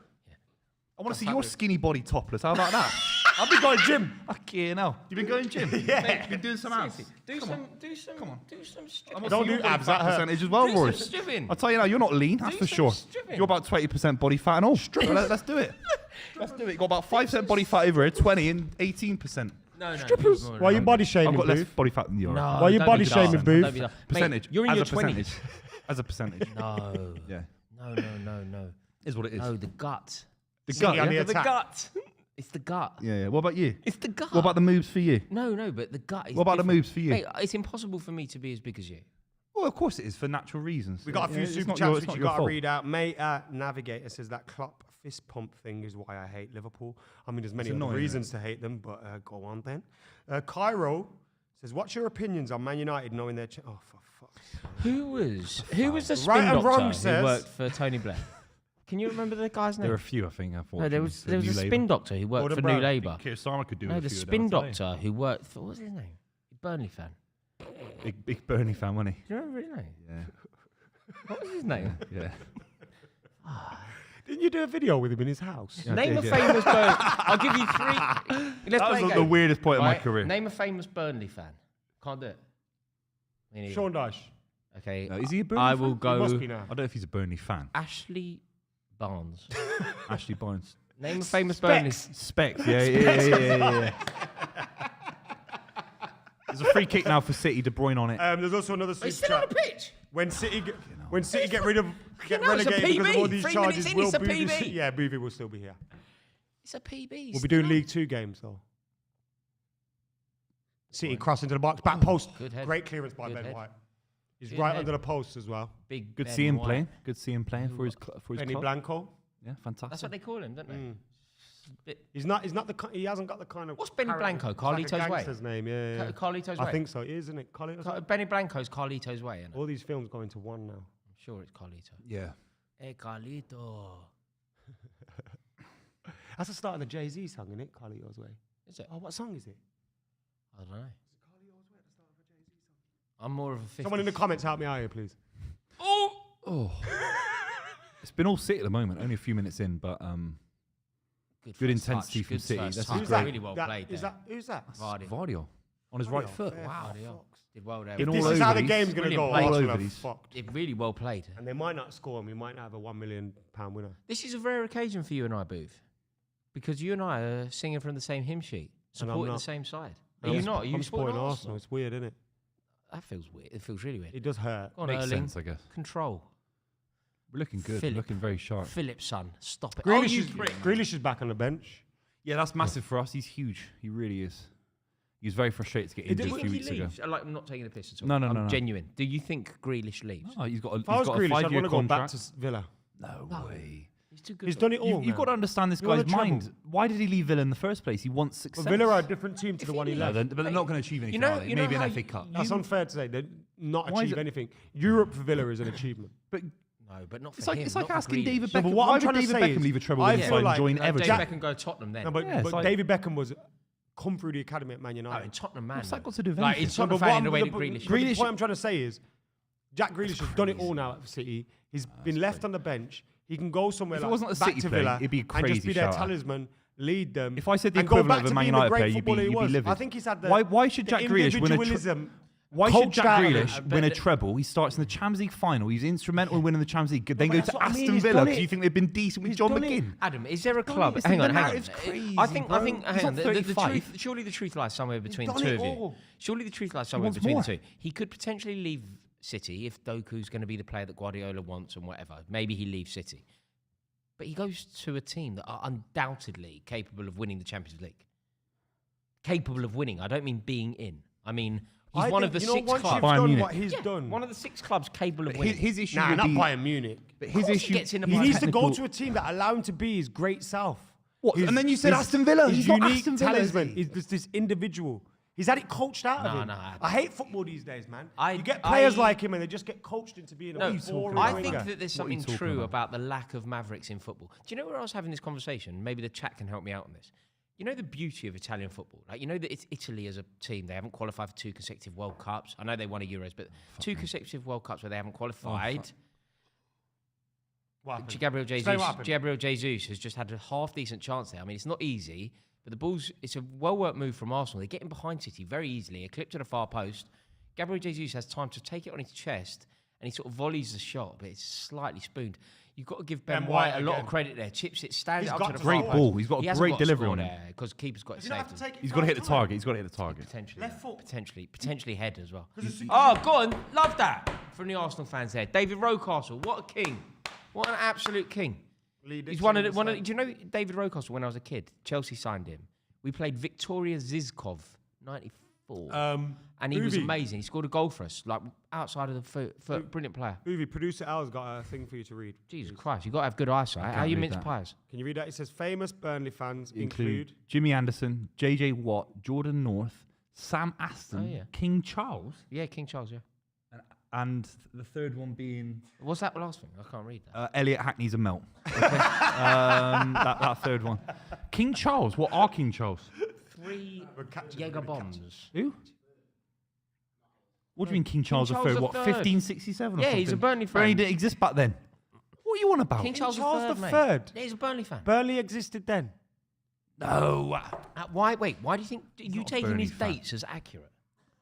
Speaker 3: I want to see your skinny body topless. How about that? I've been going gym. Fucking hell. You've been going gym? Yeah. You've been doing some abs.
Speaker 2: Do some stripping.
Speaker 1: Don't do abs. That hurt.
Speaker 3: Percentage as well,
Speaker 2: Do
Speaker 3: Rory.
Speaker 2: some stripping.
Speaker 3: I'll tell you now, you're not lean, that's
Speaker 2: Do
Speaker 3: for
Speaker 2: some
Speaker 3: sure.
Speaker 2: stripping.
Speaker 3: You're about 20% body fat and all. Let's do it. Let's do it. You've got about 5% body fat over here, 20 and 18%.
Speaker 2: No.
Speaker 1: Why are you body shaming,
Speaker 3: I've got less
Speaker 1: Booth?
Speaker 3: body fat than you.
Speaker 2: No.
Speaker 1: Why are you
Speaker 2: don't
Speaker 1: body
Speaker 2: be daft.
Speaker 1: shaming, Booth?
Speaker 2: Don't be daft. Mate,
Speaker 3: Percentage.
Speaker 2: you're in
Speaker 3: as
Speaker 2: your
Speaker 3: a percentage.
Speaker 2: 20s.
Speaker 3: As a percentage.
Speaker 2: No.
Speaker 3: Yeah.
Speaker 2: No.
Speaker 3: Is what it is.
Speaker 2: No, the gut.
Speaker 3: The
Speaker 1: City
Speaker 3: gut,
Speaker 1: on
Speaker 3: yeah?
Speaker 1: the attack.
Speaker 2: gut. It's the gut.
Speaker 3: Yeah. What about you?
Speaker 2: It's the gut.
Speaker 3: What about the moves for you?
Speaker 2: No, but the gut is
Speaker 3: What about the
Speaker 2: different.
Speaker 3: moves for you?
Speaker 2: Mate, it's impossible for me to be as big as you.
Speaker 3: Well, of course it is for natural reasons.
Speaker 1: We got a few
Speaker 3: It's
Speaker 1: super
Speaker 3: not
Speaker 1: chats
Speaker 3: your-
Speaker 1: which
Speaker 3: it's not
Speaker 1: you
Speaker 3: your
Speaker 1: got to
Speaker 3: fault.
Speaker 1: read out. Mate Navigator says that Klopp fist pump thing is why I hate Liverpool. I mean, there's many
Speaker 3: It's
Speaker 1: other
Speaker 3: annoying,
Speaker 1: reasons to hate them, but go on then. Cairo says, what's your opinions on Man United knowing their... oh, for fuck's sake.
Speaker 2: Who was the spin
Speaker 1: Right and
Speaker 2: doctor
Speaker 1: wrong
Speaker 2: who
Speaker 1: says-
Speaker 2: worked for Tony Blair? Can you remember the guy's name?
Speaker 3: There are a few, I think.
Speaker 2: No, there was a spin doctor who worked
Speaker 1: Gordon
Speaker 2: for
Speaker 1: Brown.
Speaker 2: New Labour.
Speaker 3: Keir Starmer could do
Speaker 2: No,
Speaker 3: a
Speaker 2: the
Speaker 3: few of
Speaker 2: spin
Speaker 3: them today.
Speaker 2: doctor who worked for, what was his name? Burnley fan.
Speaker 3: Big Burnley fan, wasn't
Speaker 2: Do you remember his name?
Speaker 3: he?
Speaker 2: What was his name?
Speaker 3: Yeah.
Speaker 1: Didn't you do a video with him in his house?
Speaker 3: Yeah.
Speaker 2: Name a
Speaker 3: did, yeah.
Speaker 2: famous Burnley. I'll give you 3. Let's
Speaker 3: That
Speaker 2: play a
Speaker 3: was the
Speaker 2: game.
Speaker 3: weirdest point of my
Speaker 2: Right?
Speaker 3: career.
Speaker 2: Name a famous Burnley fan. Can't do it. Me neither.
Speaker 1: Sean Dyche.
Speaker 2: Okay.
Speaker 3: No, is he a Burnley
Speaker 2: I
Speaker 3: fan?
Speaker 2: will
Speaker 1: He must
Speaker 2: go
Speaker 1: be now.
Speaker 3: I don't know if he's a Burnley fan.
Speaker 2: Ashley Barnes.
Speaker 3: Ashley Barnes.
Speaker 2: Name a famous Burnley.
Speaker 3: Specs. Yeah. There's a free kick now for City. De Bruyne on it.
Speaker 1: There's also another super
Speaker 2: He's still on
Speaker 1: chat.
Speaker 2: the pitch.
Speaker 1: When City get rid of get
Speaker 2: know, it's a
Speaker 1: relegated because of all
Speaker 2: PB.
Speaker 1: these
Speaker 2: 3
Speaker 1: charges,
Speaker 2: minutes in,
Speaker 1: will
Speaker 2: it's a
Speaker 1: Buvey
Speaker 2: PB.
Speaker 1: yeah, Buvey will still be here.
Speaker 2: It's a PB.
Speaker 1: We'll be doing League 2 games though. City cross into the box, back post.
Speaker 2: Good head.
Speaker 1: Great clearance by
Speaker 2: Good
Speaker 1: Ben
Speaker 2: head.
Speaker 1: White. He's
Speaker 2: Good
Speaker 1: right
Speaker 2: head.
Speaker 1: under the post as well.
Speaker 2: Big.
Speaker 3: Good to
Speaker 2: Ben
Speaker 3: see him
Speaker 2: White.
Speaker 3: playing. Good to see him playing for his
Speaker 1: Benny
Speaker 3: club.
Speaker 1: Blanco.
Speaker 3: Yeah, fantastic.
Speaker 2: That's what they call him, don't they? Bit-
Speaker 1: He's not the he hasn't got the kind of
Speaker 2: What's Benny
Speaker 1: character-
Speaker 2: Blanco?
Speaker 1: it's like a
Speaker 2: Carlito's Way?
Speaker 1: gangster's name, yeah.
Speaker 2: Carlito's
Speaker 1: I
Speaker 2: Way.
Speaker 1: think so, isn't it? Carlito's Way?
Speaker 2: Benny Blanco's Carlito's Way, isn't it?
Speaker 1: All these films go into one now.
Speaker 2: I'm sure it's Carlito.
Speaker 3: Yeah.
Speaker 2: Hey, Carlito.
Speaker 1: That's the start of the Jay-Z song, isn't it? Carlito's Way.
Speaker 2: Is it?
Speaker 1: Oh, what song is it?
Speaker 2: I don't know. I'm more of a 50s.
Speaker 1: Someone in the comments help me out here, please.
Speaker 3: Oh. It's been all City at the moment. Only a few minutes in, but good
Speaker 2: first
Speaker 3: intensity
Speaker 2: touch,
Speaker 3: from
Speaker 2: good
Speaker 3: City.
Speaker 2: first
Speaker 3: This is
Speaker 2: touch.
Speaker 1: Who's
Speaker 3: great.
Speaker 1: that?
Speaker 2: Really well played
Speaker 1: Is
Speaker 2: there.
Speaker 1: who's that?
Speaker 2: Vardy.
Speaker 3: Vardy on his right foot.
Speaker 1: fair
Speaker 2: Wow,
Speaker 1: fucks.
Speaker 2: did well there.
Speaker 1: If
Speaker 3: Been
Speaker 1: this
Speaker 3: all
Speaker 1: is how
Speaker 3: over
Speaker 1: the
Speaker 3: these.
Speaker 1: game's going to
Speaker 2: Brilliant
Speaker 1: go,
Speaker 2: play.
Speaker 3: All
Speaker 1: Arsenal
Speaker 3: over
Speaker 1: are
Speaker 3: these.
Speaker 1: fucked.
Speaker 2: It really well played.
Speaker 1: And they might not score and we might not have a £1 million winner.
Speaker 2: This is a rare occasion for you and I, Booth, because you and I are singing from the same hymn sheet,
Speaker 1: And I'm
Speaker 2: supporting the
Speaker 1: not.
Speaker 2: same side. Are you not? Are you
Speaker 1: I'm supporting
Speaker 2: Arsenal?
Speaker 1: Arsenal. It's weird, isn't it?
Speaker 2: That feels weird. It feels really weird.
Speaker 1: It does hurt.
Speaker 2: Go on,
Speaker 3: Makes
Speaker 2: Erling.
Speaker 3: sense, I guess.
Speaker 2: Control.
Speaker 3: We're looking good.
Speaker 2: Philip.
Speaker 3: Looking very sharp.
Speaker 2: Philip's son. Stop it.
Speaker 1: Grealish,
Speaker 2: you
Speaker 1: is,
Speaker 2: prick.
Speaker 1: Grealish is back on the bench.
Speaker 3: Yeah, that's massive for us. He's huge. He really is. He was very frustrated to get
Speaker 1: It
Speaker 3: injured
Speaker 1: did-
Speaker 3: a
Speaker 2: Do
Speaker 3: few
Speaker 2: you
Speaker 3: weeks
Speaker 2: think he
Speaker 3: ago.
Speaker 2: leaves? Like, I'm not taking a piss at all.
Speaker 3: No, no,
Speaker 2: I'm
Speaker 3: no, no.
Speaker 2: genuine. Do you think Grealish leaves?
Speaker 3: Oh, he's got a,
Speaker 1: If I was
Speaker 3: he's got a
Speaker 1: Grealish, I'd
Speaker 3: 5-year
Speaker 1: want to go back
Speaker 3: contract.
Speaker 1: to Villa.
Speaker 3: No way.
Speaker 2: He's too good.
Speaker 1: He's done it all.
Speaker 3: You've got to understand this
Speaker 1: He won
Speaker 3: guy's
Speaker 1: a treble.
Speaker 3: mind. Why did he leave Villa in the first place? He wants success.
Speaker 1: But Villa are a different team to
Speaker 2: If
Speaker 1: the
Speaker 2: he
Speaker 1: one he
Speaker 2: leaves-
Speaker 3: No,
Speaker 1: left.
Speaker 3: but they're not going to achieve anything.
Speaker 2: know-
Speaker 3: are they?
Speaker 2: you know
Speaker 3: Maybe an
Speaker 2: how
Speaker 3: FA
Speaker 2: you-
Speaker 3: Cup.
Speaker 1: That's unfair to say. They not
Speaker 3: Why is
Speaker 1: achieve
Speaker 3: it-
Speaker 1: anything. Europe for Villa is an achievement.
Speaker 3: But
Speaker 2: No, but not for
Speaker 3: it's like
Speaker 2: him.
Speaker 3: it's like
Speaker 2: not for
Speaker 3: asking
Speaker 2: Grealish.
Speaker 3: David
Speaker 1: No,
Speaker 3: Beckham.
Speaker 1: but what
Speaker 3: Why
Speaker 1: I'm
Speaker 3: would
Speaker 1: trying to
Speaker 3: David
Speaker 1: say
Speaker 3: Beckham
Speaker 1: is,
Speaker 3: leave a treble
Speaker 1: I
Speaker 3: win
Speaker 1: feel
Speaker 3: side and
Speaker 1: like-
Speaker 3: join
Speaker 2: No,
Speaker 3: Everton?
Speaker 2: David Beckham go Tottenham then.
Speaker 1: No, but,
Speaker 3: Yeah, it's
Speaker 1: but
Speaker 3: like-
Speaker 1: David Beckham was come through the academy at Man
Speaker 2: No,
Speaker 1: United.
Speaker 2: in Tottenham, man.
Speaker 3: What's that
Speaker 2: though.
Speaker 3: got to do with
Speaker 2: Like,
Speaker 3: anything?
Speaker 2: it's
Speaker 1: No,
Speaker 2: Tottenham
Speaker 1: but
Speaker 2: fan
Speaker 1: what
Speaker 2: in the
Speaker 1: I'm-
Speaker 2: way
Speaker 1: the-
Speaker 2: that Grealish.
Speaker 1: but the
Speaker 3: Grealish-
Speaker 1: point I'm trying to say is, Jack Grealish has done it all now at City. He's been left on the bench. He can go somewhere
Speaker 3: If it
Speaker 1: like
Speaker 3: wasn't a
Speaker 1: back
Speaker 3: City
Speaker 1: to
Speaker 3: player,
Speaker 1: Villa
Speaker 3: it'd be a
Speaker 1: and
Speaker 3: crazy
Speaker 1: just be their
Speaker 3: shout-out.
Speaker 1: talisman, lead them.
Speaker 3: If I said the
Speaker 1: and go
Speaker 3: equivalent
Speaker 1: back
Speaker 3: of a
Speaker 1: to
Speaker 3: Man
Speaker 1: being the
Speaker 3: United
Speaker 1: great
Speaker 3: player, you'd be
Speaker 1: footballer he was.
Speaker 3: livid.
Speaker 1: I think he's had the
Speaker 3: Why should
Speaker 1: the
Speaker 3: Jack Grealish win a
Speaker 1: individualism
Speaker 3: Why should Jack
Speaker 1: coached out of him.
Speaker 3: Grealish win a treble? He starts in the Champions League final. He's instrumental in winning the Champions League. Then
Speaker 1: but
Speaker 3: go
Speaker 1: that's
Speaker 3: to
Speaker 1: what I mean,
Speaker 3: Aston
Speaker 1: he's
Speaker 3: Villa
Speaker 1: done
Speaker 3: because
Speaker 1: it.
Speaker 3: you think they've been decent with
Speaker 1: He's
Speaker 3: John
Speaker 1: done it.
Speaker 3: McGinn.
Speaker 2: Adam, is there a club?
Speaker 3: listen,
Speaker 2: Hang on,
Speaker 3: the
Speaker 2: hang on.
Speaker 3: narrative's crazy,
Speaker 2: I think,
Speaker 3: bro.
Speaker 2: hang
Speaker 3: He's
Speaker 2: on.
Speaker 3: not
Speaker 2: The
Speaker 3: 35.
Speaker 2: truth, surely the truth lies somewhere between the
Speaker 1: done
Speaker 2: two
Speaker 1: it
Speaker 2: of you.
Speaker 1: all.
Speaker 2: Surely the truth lies somewhere
Speaker 3: wants
Speaker 2: between
Speaker 3: more.
Speaker 2: the two. He could potentially leave City if Doku's going to be the player that Guardiola wants and whatever. Maybe he leaves City. But he goes to a team that are undoubtedly capable of winning the Champions League. Capable of winning. I don't mean being in. I mean He's one of the 6
Speaker 1: once
Speaker 2: clubs.
Speaker 1: you've
Speaker 3: Bayern
Speaker 1: done
Speaker 3: Munich.
Speaker 1: what he's done.
Speaker 2: One of the 6 clubs capable of
Speaker 3: But
Speaker 2: winning.
Speaker 3: his issue
Speaker 1: Nah,
Speaker 3: would
Speaker 1: not
Speaker 3: be,
Speaker 1: Bayern Munich.
Speaker 3: but
Speaker 2: Of
Speaker 3: his
Speaker 2: course he
Speaker 3: issue
Speaker 2: gets in the
Speaker 1: He needs to go
Speaker 3: technical-
Speaker 1: to a team that allow him to be his great self.
Speaker 3: What?
Speaker 1: His-
Speaker 3: And then you said
Speaker 1: his-
Speaker 3: Aston Villa.
Speaker 1: His
Speaker 3: He's not
Speaker 1: unique
Speaker 3: Aston Villa, is
Speaker 1: talisman.
Speaker 3: he?
Speaker 1: He's just this individual. He's had it coached out of him.
Speaker 2: No,
Speaker 1: I hate football these days, man.
Speaker 2: I-
Speaker 1: You get players
Speaker 2: I-
Speaker 1: like him and they just get coached into being
Speaker 2: No,
Speaker 1: a boring
Speaker 2: I
Speaker 1: winger.
Speaker 2: think that there's
Speaker 3: What are you
Speaker 2: something
Speaker 3: talking
Speaker 2: true
Speaker 3: about?
Speaker 2: about the lack of Mavericks in football. Do you know where I was having this conversation? Maybe the chat can help me out on this. You know the beauty of Italian football? Like, you know that it's Italy as a team. They haven't qualified for 2 consecutive World Cups. I know they won a Euros, but 2 consecutive World Cups where they haven't qualified.
Speaker 1: What happened?
Speaker 2: Gabriel
Speaker 1: Explain
Speaker 2: Jesus,
Speaker 1: what happened.
Speaker 2: Gabriel Jesus has just had a half decent chance there. I mean, it's not easy, but the Bulls, it's a well-worked move from Arsenal. They get in behind City very easily, a clip to the far post. Gabriel Jesus has time to take it on his chest, and he sort of volleys the shot, but it's slightly spooned. You've got to give Ben White a lot
Speaker 1: again.
Speaker 2: of credit there. Chips it, stands
Speaker 1: He's
Speaker 2: up
Speaker 1: got
Speaker 2: to the
Speaker 1: to
Speaker 2: far
Speaker 3: Great
Speaker 1: score.
Speaker 2: post.
Speaker 3: ball. He's got
Speaker 2: He
Speaker 3: a
Speaker 2: hasn't
Speaker 3: great
Speaker 2: got to
Speaker 3: delivery
Speaker 2: score
Speaker 3: on him.
Speaker 2: there because keeper's got it
Speaker 1: Does he not have
Speaker 2: saved
Speaker 1: to
Speaker 2: him.
Speaker 1: take it
Speaker 3: He's got to hit the
Speaker 1: first time?
Speaker 3: target. He's got to hit the target.
Speaker 2: Potentially.
Speaker 1: Left foot.
Speaker 2: Potentially head as well. Oh, go on. Love that from the Arsenal fans there. David Rocastle, what a king. What an absolute king. He's one of the, do you know David Rocastle when I was a kid? Chelsea signed him. We played Victoria Zizkov, 94. And he was
Speaker 1: Buvey.
Speaker 2: amazing. He scored a goal for us, like outside of the foot. Brilliant player.
Speaker 1: Buvey, producer Al's got a thing for you to read.
Speaker 2: Jesus Christ, you've got to have good eyesight. How are you
Speaker 3: read
Speaker 2: mince
Speaker 3: that.
Speaker 2: pies?
Speaker 1: Can you read that? It says famous Burnley fans include
Speaker 3: Jimmy Anderson, JJ Watt, Jordan North, Sam Aston,
Speaker 2: Oh, yeah.
Speaker 3: King Charles,
Speaker 2: Yeah, King Charles, yeah.
Speaker 3: and the third one being
Speaker 2: What's that last thing? I can't read that.
Speaker 3: Elliot Hackney's a melt. That third one. King Charles. What are King Charles?
Speaker 2: 3
Speaker 1: We're catching-
Speaker 2: Jaeger
Speaker 1: we're
Speaker 2: bombs.
Speaker 3: Who? What do you mean King Charles
Speaker 2: Charles
Speaker 3: III?
Speaker 2: the
Speaker 3: What,
Speaker 2: Third.
Speaker 3: 1567 or
Speaker 2: Yeah,
Speaker 3: something?
Speaker 2: he's a Burnley fan.
Speaker 3: Burnley didn't exist back then. What are you on about?
Speaker 2: King Charles,
Speaker 1: Charles
Speaker 2: III,
Speaker 1: the
Speaker 2: mate.
Speaker 1: Third?
Speaker 2: Yeah, he's a Burnley fan.
Speaker 1: Burnley existed then.
Speaker 3: No.
Speaker 2: Why do you think you
Speaker 3: not a
Speaker 2: taking
Speaker 3: Burnley
Speaker 2: his
Speaker 3: fan.
Speaker 2: dates as accurate?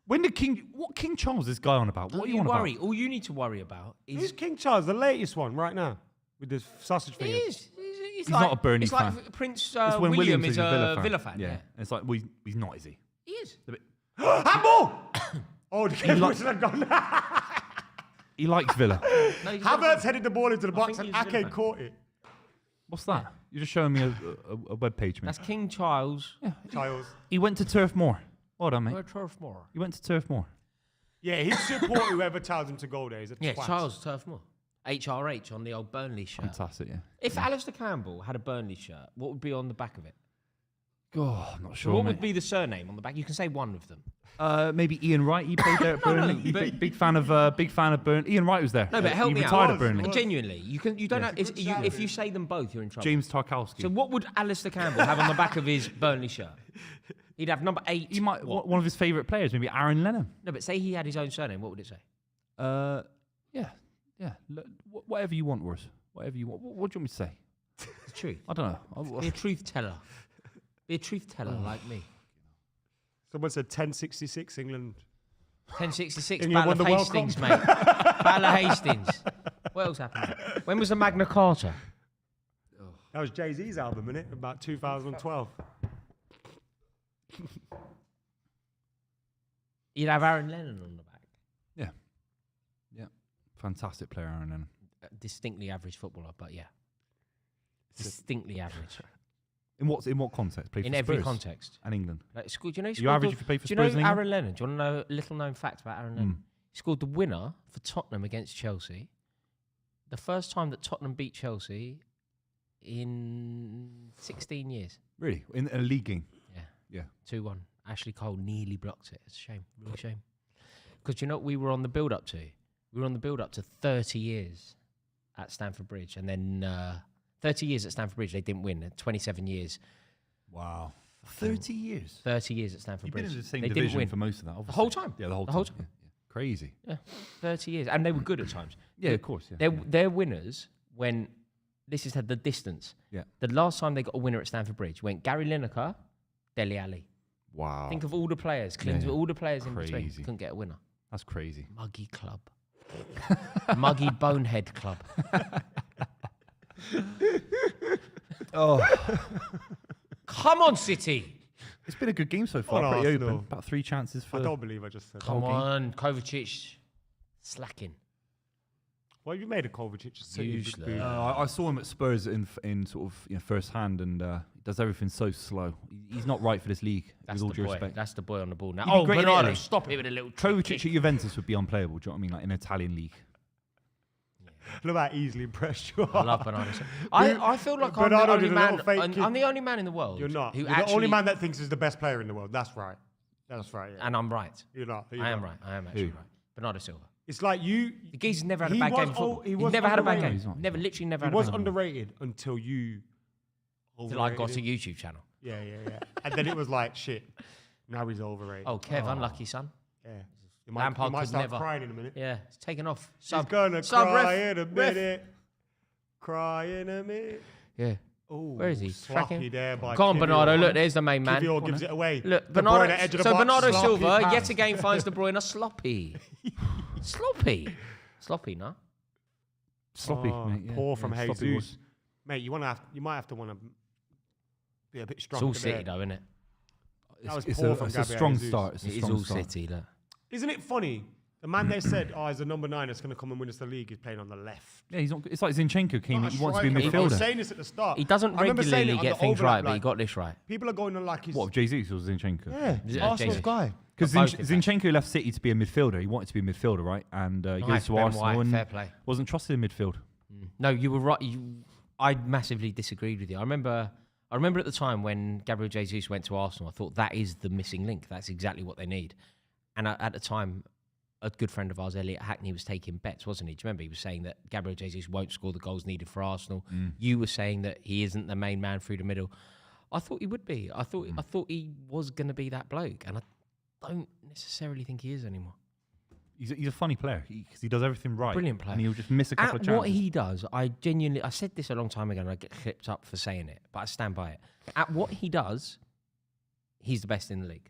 Speaker 3: When did what King Charles is this guy on about? What are you on
Speaker 2: worry.
Speaker 3: about?
Speaker 2: All you need to worry about
Speaker 1: Who's
Speaker 2: is
Speaker 1: King Charles, the latest one right now, with the sausage
Speaker 2: he
Speaker 1: fingers?
Speaker 2: is. He's
Speaker 3: not a Burnley
Speaker 2: it's
Speaker 3: fan.
Speaker 2: like Prince
Speaker 3: It's when
Speaker 2: William
Speaker 3: Williams
Speaker 2: is a Villa fan.
Speaker 3: Yeah. It's like, well, he's not, is he?
Speaker 2: He is.
Speaker 1: Handball! Oh, the game had gone.
Speaker 3: He likes Villa.
Speaker 2: No, he's
Speaker 1: Havertz headed the ball into the box
Speaker 2: think
Speaker 1: and
Speaker 2: he's a Villa
Speaker 1: Ake
Speaker 2: fan.
Speaker 1: caught it.
Speaker 3: What's that? You're just showing me a web page, mate.
Speaker 2: That's King Charles.
Speaker 1: Charles.
Speaker 3: He went to Turf Moor. Well done, mate.
Speaker 2: Where Turfmoor?
Speaker 3: He went to Turf Moor.
Speaker 1: Yeah, he'd support whoever tells him to go there. He's a
Speaker 2: Yeah,
Speaker 1: twat.
Speaker 2: Charles Turfmoor. HRH on the old Burnley shirt.
Speaker 3: Fantastic, yeah.
Speaker 2: If Alistair Campbell had a Burnley shirt, what would be on the back of it?
Speaker 3: Oh, I'm not
Speaker 2: So
Speaker 3: sure,
Speaker 2: what
Speaker 3: mate.
Speaker 2: would be the surname on the back? You can say one of them.
Speaker 3: Maybe Ian Wright. He played there at Burnley. Big fan of Burnley. Ian Wright was there.
Speaker 2: No, but help
Speaker 3: he
Speaker 2: me
Speaker 3: retired
Speaker 2: out.
Speaker 3: at Burnley.
Speaker 2: Genuinely, you don't have, if you say them both, you're in trouble.
Speaker 3: James Tarkowski.
Speaker 2: So what would Alistair Campbell have on the back of his Burnley shirt? He'd have number 8.
Speaker 3: he might
Speaker 2: what?
Speaker 3: one of his favourite players, maybe Aaron Lennon.
Speaker 2: No, but say he had his own surname, what would it say?
Speaker 3: Yeah. Whatever you want, Ross. Whatever you want. What do you want me to say?
Speaker 2: It's truth.
Speaker 3: I don't know.
Speaker 2: Be a truth teller. Be a truth teller like me.
Speaker 1: Someone said 1066 England.
Speaker 2: 1066,
Speaker 1: England
Speaker 2: Battle
Speaker 1: won
Speaker 2: of
Speaker 1: the World
Speaker 2: Hastings, mate. Battle of Hastings. What else happened? When was the Magna Carta?
Speaker 1: That was Jay-Z's album, innit? About 2012.
Speaker 2: You'd have Aaron Lennon on the back.
Speaker 3: Yeah. Fantastic player, Aaron Lennon.
Speaker 2: Distinctly average footballer, but yeah. Distinctly average.
Speaker 3: In what context? Played
Speaker 2: In
Speaker 3: for
Speaker 2: every
Speaker 3: Spurs
Speaker 2: context.
Speaker 3: and England.
Speaker 2: Like, do you know he
Speaker 3: You
Speaker 2: scored
Speaker 3: average
Speaker 2: the-
Speaker 3: if you play for
Speaker 2: Do you
Speaker 3: Spurs
Speaker 2: know
Speaker 3: and
Speaker 2: Aaron Lennon? Do you want to know a little known fact about Aaron Lennon?
Speaker 3: Mm.
Speaker 2: He scored the winner for Tottenham against Chelsea. The first time that Tottenham beat Chelsea in 16 years.
Speaker 3: Really? In a league game?
Speaker 2: Yeah.
Speaker 3: Yeah.
Speaker 2: 2-1. Ashley Cole nearly blocked it. It's a shame. Real shame. Because you know what we were on the build-up to? We were on the build-up to 30 years at Stamford Bridge. And then 30 years at Stamford Bridge, they didn't win. 27 years.
Speaker 3: Wow. 30 years?
Speaker 2: 30 years at Stamford
Speaker 3: You've been
Speaker 2: Bridge.
Speaker 3: in the same
Speaker 2: they didn't
Speaker 3: division
Speaker 2: win.
Speaker 3: for most of that, obviously.
Speaker 2: The whole time.
Speaker 3: Yeah, the whole
Speaker 2: The
Speaker 3: time.
Speaker 2: whole time.
Speaker 3: Yeah. Crazy.
Speaker 2: Yeah, 30 years. And they were good at times.
Speaker 3: Yeah, of course. Yeah.
Speaker 2: They're winners when this has had the distance.
Speaker 3: Yeah.
Speaker 2: The last time they got a winner at Stamford Bridge went Gary Lineker, Dele Alli.
Speaker 3: Wow.
Speaker 2: Think of all the players, cleans
Speaker 3: Yeah.
Speaker 2: all the players in between.
Speaker 3: Crazy.
Speaker 2: Couldn't get a winner.
Speaker 3: That's crazy.
Speaker 2: Muggy club. Muggy bonehead club.
Speaker 3: Oh.
Speaker 2: Come on, City.
Speaker 3: It's been a good game so far.
Speaker 1: On
Speaker 3: Pretty
Speaker 1: Arsenal.
Speaker 3: open. About 3 chances for.
Speaker 1: I don't believe I just said
Speaker 2: Come
Speaker 1: that.
Speaker 2: on, Kovacic. Slacking.
Speaker 1: Well, you made a Kovacic.
Speaker 2: Usually.
Speaker 3: I saw him at Spurs in sort of first hand, and he does everything so slow. He's not right for this league.
Speaker 2: That's
Speaker 3: with all
Speaker 2: the
Speaker 3: due
Speaker 2: boy.
Speaker 3: respect.
Speaker 2: That's the boy on the ball now.
Speaker 3: He'd be
Speaker 2: Oh,
Speaker 3: great in
Speaker 2: Bernardo,
Speaker 3: Italy.
Speaker 2: stop it with a little
Speaker 3: Kovacic
Speaker 2: kick.
Speaker 3: at Juventus would be unplayable. Do you know what I mean? Like in an Italian league.
Speaker 1: Look how easily impressed you are.
Speaker 2: I love Bernardo. I feel like
Speaker 1: Bernardo
Speaker 2: I'm the
Speaker 1: did
Speaker 2: only
Speaker 1: a
Speaker 2: man.
Speaker 1: little fake kick.
Speaker 2: I'm the only man in the world.
Speaker 1: You're not.
Speaker 2: Who
Speaker 1: You're
Speaker 2: actually,
Speaker 1: the only man that thinks he's the best player in the world. That's right. That's right. Yeah.
Speaker 2: and I'm right.
Speaker 1: You're not.
Speaker 2: I am right. I am actually
Speaker 3: Who?
Speaker 2: right. Bernardo Silva.
Speaker 1: It's like you.
Speaker 2: The geezer's never had a
Speaker 1: He
Speaker 2: bad
Speaker 1: was
Speaker 2: game before.
Speaker 1: o- he
Speaker 2: He's
Speaker 1: was
Speaker 2: never had a bad
Speaker 1: underrated.
Speaker 2: game. Never, literally never
Speaker 1: He
Speaker 2: had a
Speaker 1: was
Speaker 2: bad game.
Speaker 1: underrated until you.
Speaker 2: Until I got a
Speaker 1: overrated him.
Speaker 2: YouTube channel.
Speaker 1: Yeah. And then it was like shit. Now he's overrated.
Speaker 2: Oh, Kev, unlucky son.
Speaker 1: Yeah. You might,
Speaker 2: Lampard
Speaker 1: you might
Speaker 2: could
Speaker 1: start
Speaker 2: never.
Speaker 1: crying in a minute.
Speaker 2: Yeah, it's taken off.
Speaker 1: He's gonna
Speaker 2: sub
Speaker 1: cry
Speaker 2: ref,
Speaker 1: in a
Speaker 2: ref.
Speaker 1: minute. Cry in a minute.
Speaker 2: Yeah.
Speaker 1: Oh,
Speaker 2: Where is he?
Speaker 1: Sloppy
Speaker 2: Tracking.
Speaker 1: there by
Speaker 2: Come on,
Speaker 1: Kivior.
Speaker 2: Bernardo. Look, there's the main man.
Speaker 1: Kivior gives it away.
Speaker 2: Look,
Speaker 1: De
Speaker 2: Bernardo.
Speaker 1: Bruyne, edge of the
Speaker 2: So
Speaker 1: box,
Speaker 2: Bernardo
Speaker 1: sloppy
Speaker 2: Silva
Speaker 1: pass.
Speaker 2: yet again finds De Bruyne sloppy. Sloppy, no?
Speaker 3: Sloppy,
Speaker 1: Oh,
Speaker 3: mate. Yeah.
Speaker 1: poor from
Speaker 3: Sloppy
Speaker 1: Jesus.
Speaker 3: boy.
Speaker 1: Mate, you might have to want to be a bit
Speaker 2: It's
Speaker 1: stronger.
Speaker 2: all City,
Speaker 1: there.
Speaker 2: though, isn't it?
Speaker 1: That was
Speaker 3: It's
Speaker 1: poor
Speaker 3: a,
Speaker 1: from
Speaker 3: it's a
Speaker 1: Gabriel
Speaker 3: strong
Speaker 1: Jesus.
Speaker 3: start. It's a
Speaker 2: It is
Speaker 3: strong
Speaker 2: all
Speaker 3: start.
Speaker 2: City, look.
Speaker 1: Isn't it funny? The man they said, as the number 9 that's going to come and win us the league, is playing on the left.
Speaker 3: Yeah, he's not. It's like Zinchenko came.
Speaker 1: Not
Speaker 3: He
Speaker 1: a
Speaker 3: wants to be a
Speaker 1: striker. I was
Speaker 3: midfielder.
Speaker 1: saying this at the start.
Speaker 2: He doesn't
Speaker 1: I remember saying
Speaker 2: regularly
Speaker 1: it on
Speaker 2: get
Speaker 1: the
Speaker 2: things
Speaker 1: overlap,
Speaker 2: right, but he
Speaker 1: like,
Speaker 2: got this right.
Speaker 1: People are going on like he's...
Speaker 3: What, Jesus or Zinchenko?
Speaker 1: Yeah,
Speaker 2: Yeah,
Speaker 1: Arsenal's
Speaker 2: Jesus.
Speaker 1: guy.
Speaker 3: Because
Speaker 2: Both, in fact.
Speaker 3: Zinchenko left City to be a midfielder. He wanted to be a midfielder, right? And he
Speaker 2: Nice,
Speaker 3: goes to
Speaker 2: Ben
Speaker 3: Arsenal
Speaker 2: White,
Speaker 3: and
Speaker 2: fair play.
Speaker 3: wasn't trusted in midfield.
Speaker 2: No, you were right. I massively disagreed with you. I remember at the time when Gabriel Jesus went to Arsenal, I thought that is the missing link. That's exactly what they need. And at the time, a good friend of ours, Elliot Hackney, was taking bets, wasn't he? Do you remember? He was saying that Gabriel Jesus won't score the goals needed for Arsenal. You were saying that he isn't the main man through the middle. I thought he would be. I thought he was going to be that bloke, and I don't necessarily think he is anymore.
Speaker 3: He's a funny player because he does everything right.
Speaker 2: Brilliant player.
Speaker 3: And he'll just miss a couple
Speaker 2: At
Speaker 3: of chances.
Speaker 2: what he does, I said this a long time ago and I get clipped up for saying it, but I stand by it. At what he does, he's the best in the league.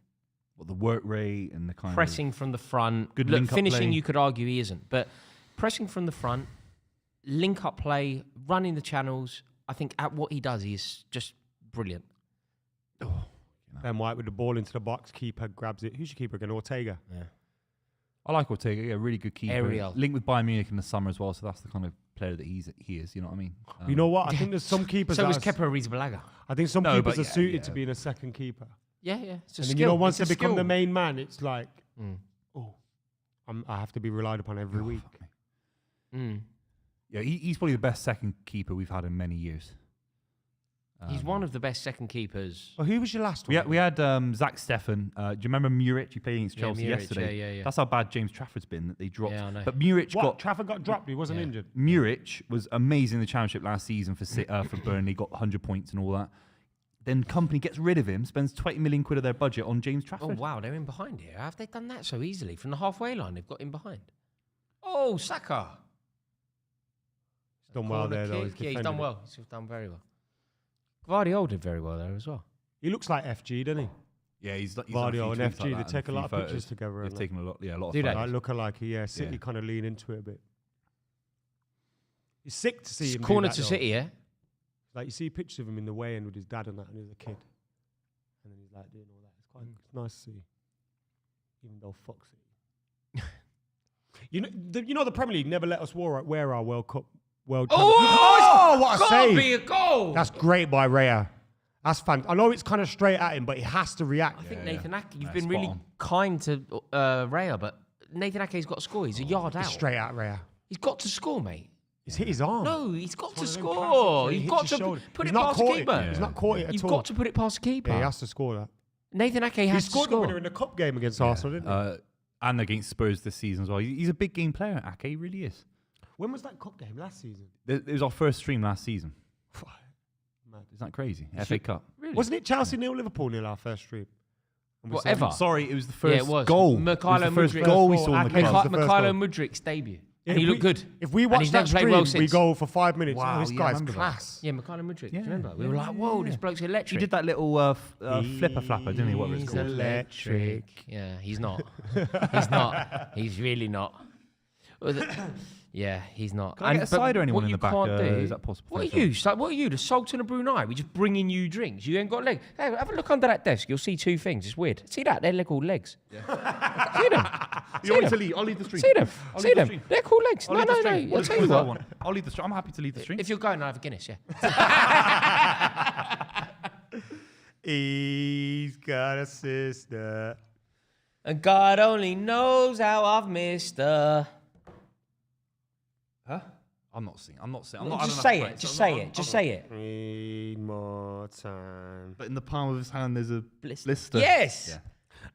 Speaker 3: What, the work rate and the kind
Speaker 2: Pressing from the front.
Speaker 3: Good
Speaker 2: Look,
Speaker 3: link-up
Speaker 2: finishing,
Speaker 3: play.
Speaker 2: you could argue he isn't, but pressing from the front, link up play, running the channels, I think at what he does, he is just brilliant.
Speaker 1: Ben White with the ball into the box. Keeper grabs it. Who's your keeper again? Ortega.
Speaker 2: Yeah.
Speaker 3: I like Ortega. Yeah, really good keeper.
Speaker 2: Ariel.
Speaker 3: Linked with Bayern Munich in the summer as well. So that's the kind of player that he is. You know what I mean?
Speaker 1: You know what? I think there's some keepers.
Speaker 2: So
Speaker 1: that
Speaker 2: was
Speaker 1: are-
Speaker 2: Kepa Arrizabalaga.
Speaker 1: I think some
Speaker 3: No,
Speaker 1: keepers
Speaker 3: but
Speaker 1: are
Speaker 3: yeah,
Speaker 1: suited
Speaker 3: yeah.
Speaker 1: to being a second keeper.
Speaker 2: Yeah. It's a
Speaker 1: And then
Speaker 2: skill.
Speaker 1: you know, once they
Speaker 2: It's a
Speaker 1: become the
Speaker 2: skill.
Speaker 1: main man, it's like,
Speaker 2: Mm.
Speaker 1: oh, I have to be relied upon every week.
Speaker 2: Mm.
Speaker 3: Yeah, he's probably the best second keeper we've had in many years.
Speaker 2: He's one of the best second keepers.
Speaker 1: Well, who was your last one?
Speaker 3: We had Zach Steffen. Do you remember Muric? He played against
Speaker 2: Yeah,
Speaker 3: Chelsea
Speaker 2: Muric,
Speaker 3: yesterday.
Speaker 2: yeah.
Speaker 3: That's how bad James Trafford's been that they dropped.
Speaker 2: Yeah, I know.
Speaker 3: But Muric
Speaker 1: What?
Speaker 3: got
Speaker 1: Trafford got dropped. He wasn't
Speaker 2: Yeah.
Speaker 1: injured.
Speaker 3: Muric was amazing in the championship last season for Burnley. Got 100 points and all that. Then company gets rid of him, spends 20 million quid of their budget on James
Speaker 2: Oh,
Speaker 3: Trafford.
Speaker 2: wow, they're in behind here. Have they done that so easily? From the halfway line, they've got in behind. Oh, Saka.
Speaker 1: He's done well
Speaker 2: Corner
Speaker 1: there, though.
Speaker 2: kick. Yeah, he's
Speaker 1: defended
Speaker 2: done
Speaker 1: it.
Speaker 2: well. He's done very well. Guardiola did very well there as well.
Speaker 1: He looks like FG, doesn't he?
Speaker 3: Yeah, he's done a few
Speaker 1: Vardio and
Speaker 3: tweets
Speaker 1: FG,
Speaker 3: like
Speaker 1: they
Speaker 3: that
Speaker 1: take a
Speaker 3: and
Speaker 1: lot of
Speaker 3: few
Speaker 1: pictures
Speaker 3: photos.
Speaker 1: together.
Speaker 3: They've
Speaker 1: and
Speaker 3: taken a lot of
Speaker 2: Do they?
Speaker 3: photos.
Speaker 1: like look alike. Yeah, City
Speaker 3: Yeah.
Speaker 1: kind of lean into it a bit. It's sick to see him. do
Speaker 2: Corner
Speaker 1: that,
Speaker 2: to
Speaker 1: though.
Speaker 2: City, yeah?
Speaker 1: Like you see pictures of him in the way and with his dad and that, and he's a kid, and then he's like doing all that. It's nice to see, even though fuck City. you know the Premier League never let us wear our World Cup. Oh, what a
Speaker 2: Gotta
Speaker 1: save!
Speaker 2: be a goal!
Speaker 1: That's great by Raya. That's fantastic. I know it's kind of straight at him, but he has to react.
Speaker 2: I think Nathan Ake, you've
Speaker 3: Yeah,
Speaker 2: been
Speaker 3: spot
Speaker 2: really
Speaker 3: on.
Speaker 2: kind to Raya, but Nathan Ake's got to score. He's a yard out.
Speaker 1: It's straight at Raya.
Speaker 2: He's got to score, mate.
Speaker 1: He's hit his arm.
Speaker 2: No, he's got to
Speaker 1: It's one of them
Speaker 2: score.
Speaker 1: classics. He
Speaker 2: You've
Speaker 1: hits
Speaker 2: got
Speaker 1: his
Speaker 2: to
Speaker 1: shoulder.
Speaker 2: put
Speaker 1: He's
Speaker 2: it
Speaker 1: not
Speaker 2: past the
Speaker 1: caught it.
Speaker 2: keeper.
Speaker 1: He's not caught it at
Speaker 2: You've
Speaker 1: all.
Speaker 2: got to put it past the keeper.
Speaker 1: Yeah, he has to score that.
Speaker 2: Nathan Ake
Speaker 1: He
Speaker 2: has to
Speaker 1: scored the
Speaker 2: score.
Speaker 1: winner in the cup game against Arsenal, didn't he?
Speaker 3: And against Spurs this season as well. He's a big game player, Ake. He really is.
Speaker 1: When was that cup game? Last season?
Speaker 3: It was our first stream last season.
Speaker 1: Mad.
Speaker 3: Isn't that crazy? FA Cup.
Speaker 2: Really?
Speaker 1: Wasn't it Chelsea 0 Liverpool 0 our first stream? And we
Speaker 2: Whatever.
Speaker 1: said-
Speaker 3: Sorry, it was the first
Speaker 2: Yeah, it was.
Speaker 3: goal.
Speaker 2: Mikhailo
Speaker 3: It was the first
Speaker 2: Mudryk.
Speaker 3: goal we
Speaker 1: First
Speaker 3: saw in the
Speaker 1: goal, Ake.
Speaker 3: club.
Speaker 1: the first
Speaker 2: Mikhailo
Speaker 1: goal.
Speaker 2: Mudryk's debut.
Speaker 1: Yeah,
Speaker 2: And he
Speaker 1: if
Speaker 2: looked good.
Speaker 1: If we
Speaker 2: And
Speaker 1: watch
Speaker 2: he's
Speaker 1: that
Speaker 2: never played
Speaker 1: stream,
Speaker 2: well
Speaker 1: we
Speaker 2: since.
Speaker 1: go for 5 minutes.
Speaker 3: Wow,
Speaker 1: Oh, this
Speaker 3: yeah, I
Speaker 1: guy's
Speaker 3: remember that.
Speaker 1: class.
Speaker 2: Yeah, Mikhailo Mudryk. Do
Speaker 3: Yeah,
Speaker 2: you remember? We
Speaker 3: yeah,
Speaker 2: were like, whoa,
Speaker 3: yeah.
Speaker 2: this bloke's electric.
Speaker 3: He did that little flipper flapper, didn't he? Whatever it's
Speaker 2: He's
Speaker 3: called.
Speaker 2: electric. Yeah, he's not. He's not. He's really not. Yeah, he's not.
Speaker 3: Can I get a side or anyone in the back? Is that possible?
Speaker 2: What are you? What are you? The Sultan of Brunei? We're just bringing you drinks. You ain't got legs. Hey, have a look under that desk. You'll see two things. It's weird. See that? They're called legs. Yeah. See them?
Speaker 3: You want me to lead? I'll lead the stream.
Speaker 2: See them?
Speaker 3: I'll
Speaker 2: See
Speaker 3: lead the
Speaker 2: them?
Speaker 3: stream.
Speaker 2: They're called legs.
Speaker 3: I'll
Speaker 2: No.
Speaker 3: lead the stream.
Speaker 2: I'll tell you what.
Speaker 3: I'll lead the stream. I'm happy to lead the stream.
Speaker 2: If you're going, I'll have a Guinness, yeah.
Speaker 1: He's got a sister.
Speaker 2: And God only knows how I've missed her.
Speaker 3: Huh? I'm not singing.
Speaker 2: Just say it. Just say it. Just say it.
Speaker 1: Need more time.
Speaker 3: But in the palm of his hand, there's a blister.
Speaker 2: Yes.
Speaker 3: Yeah.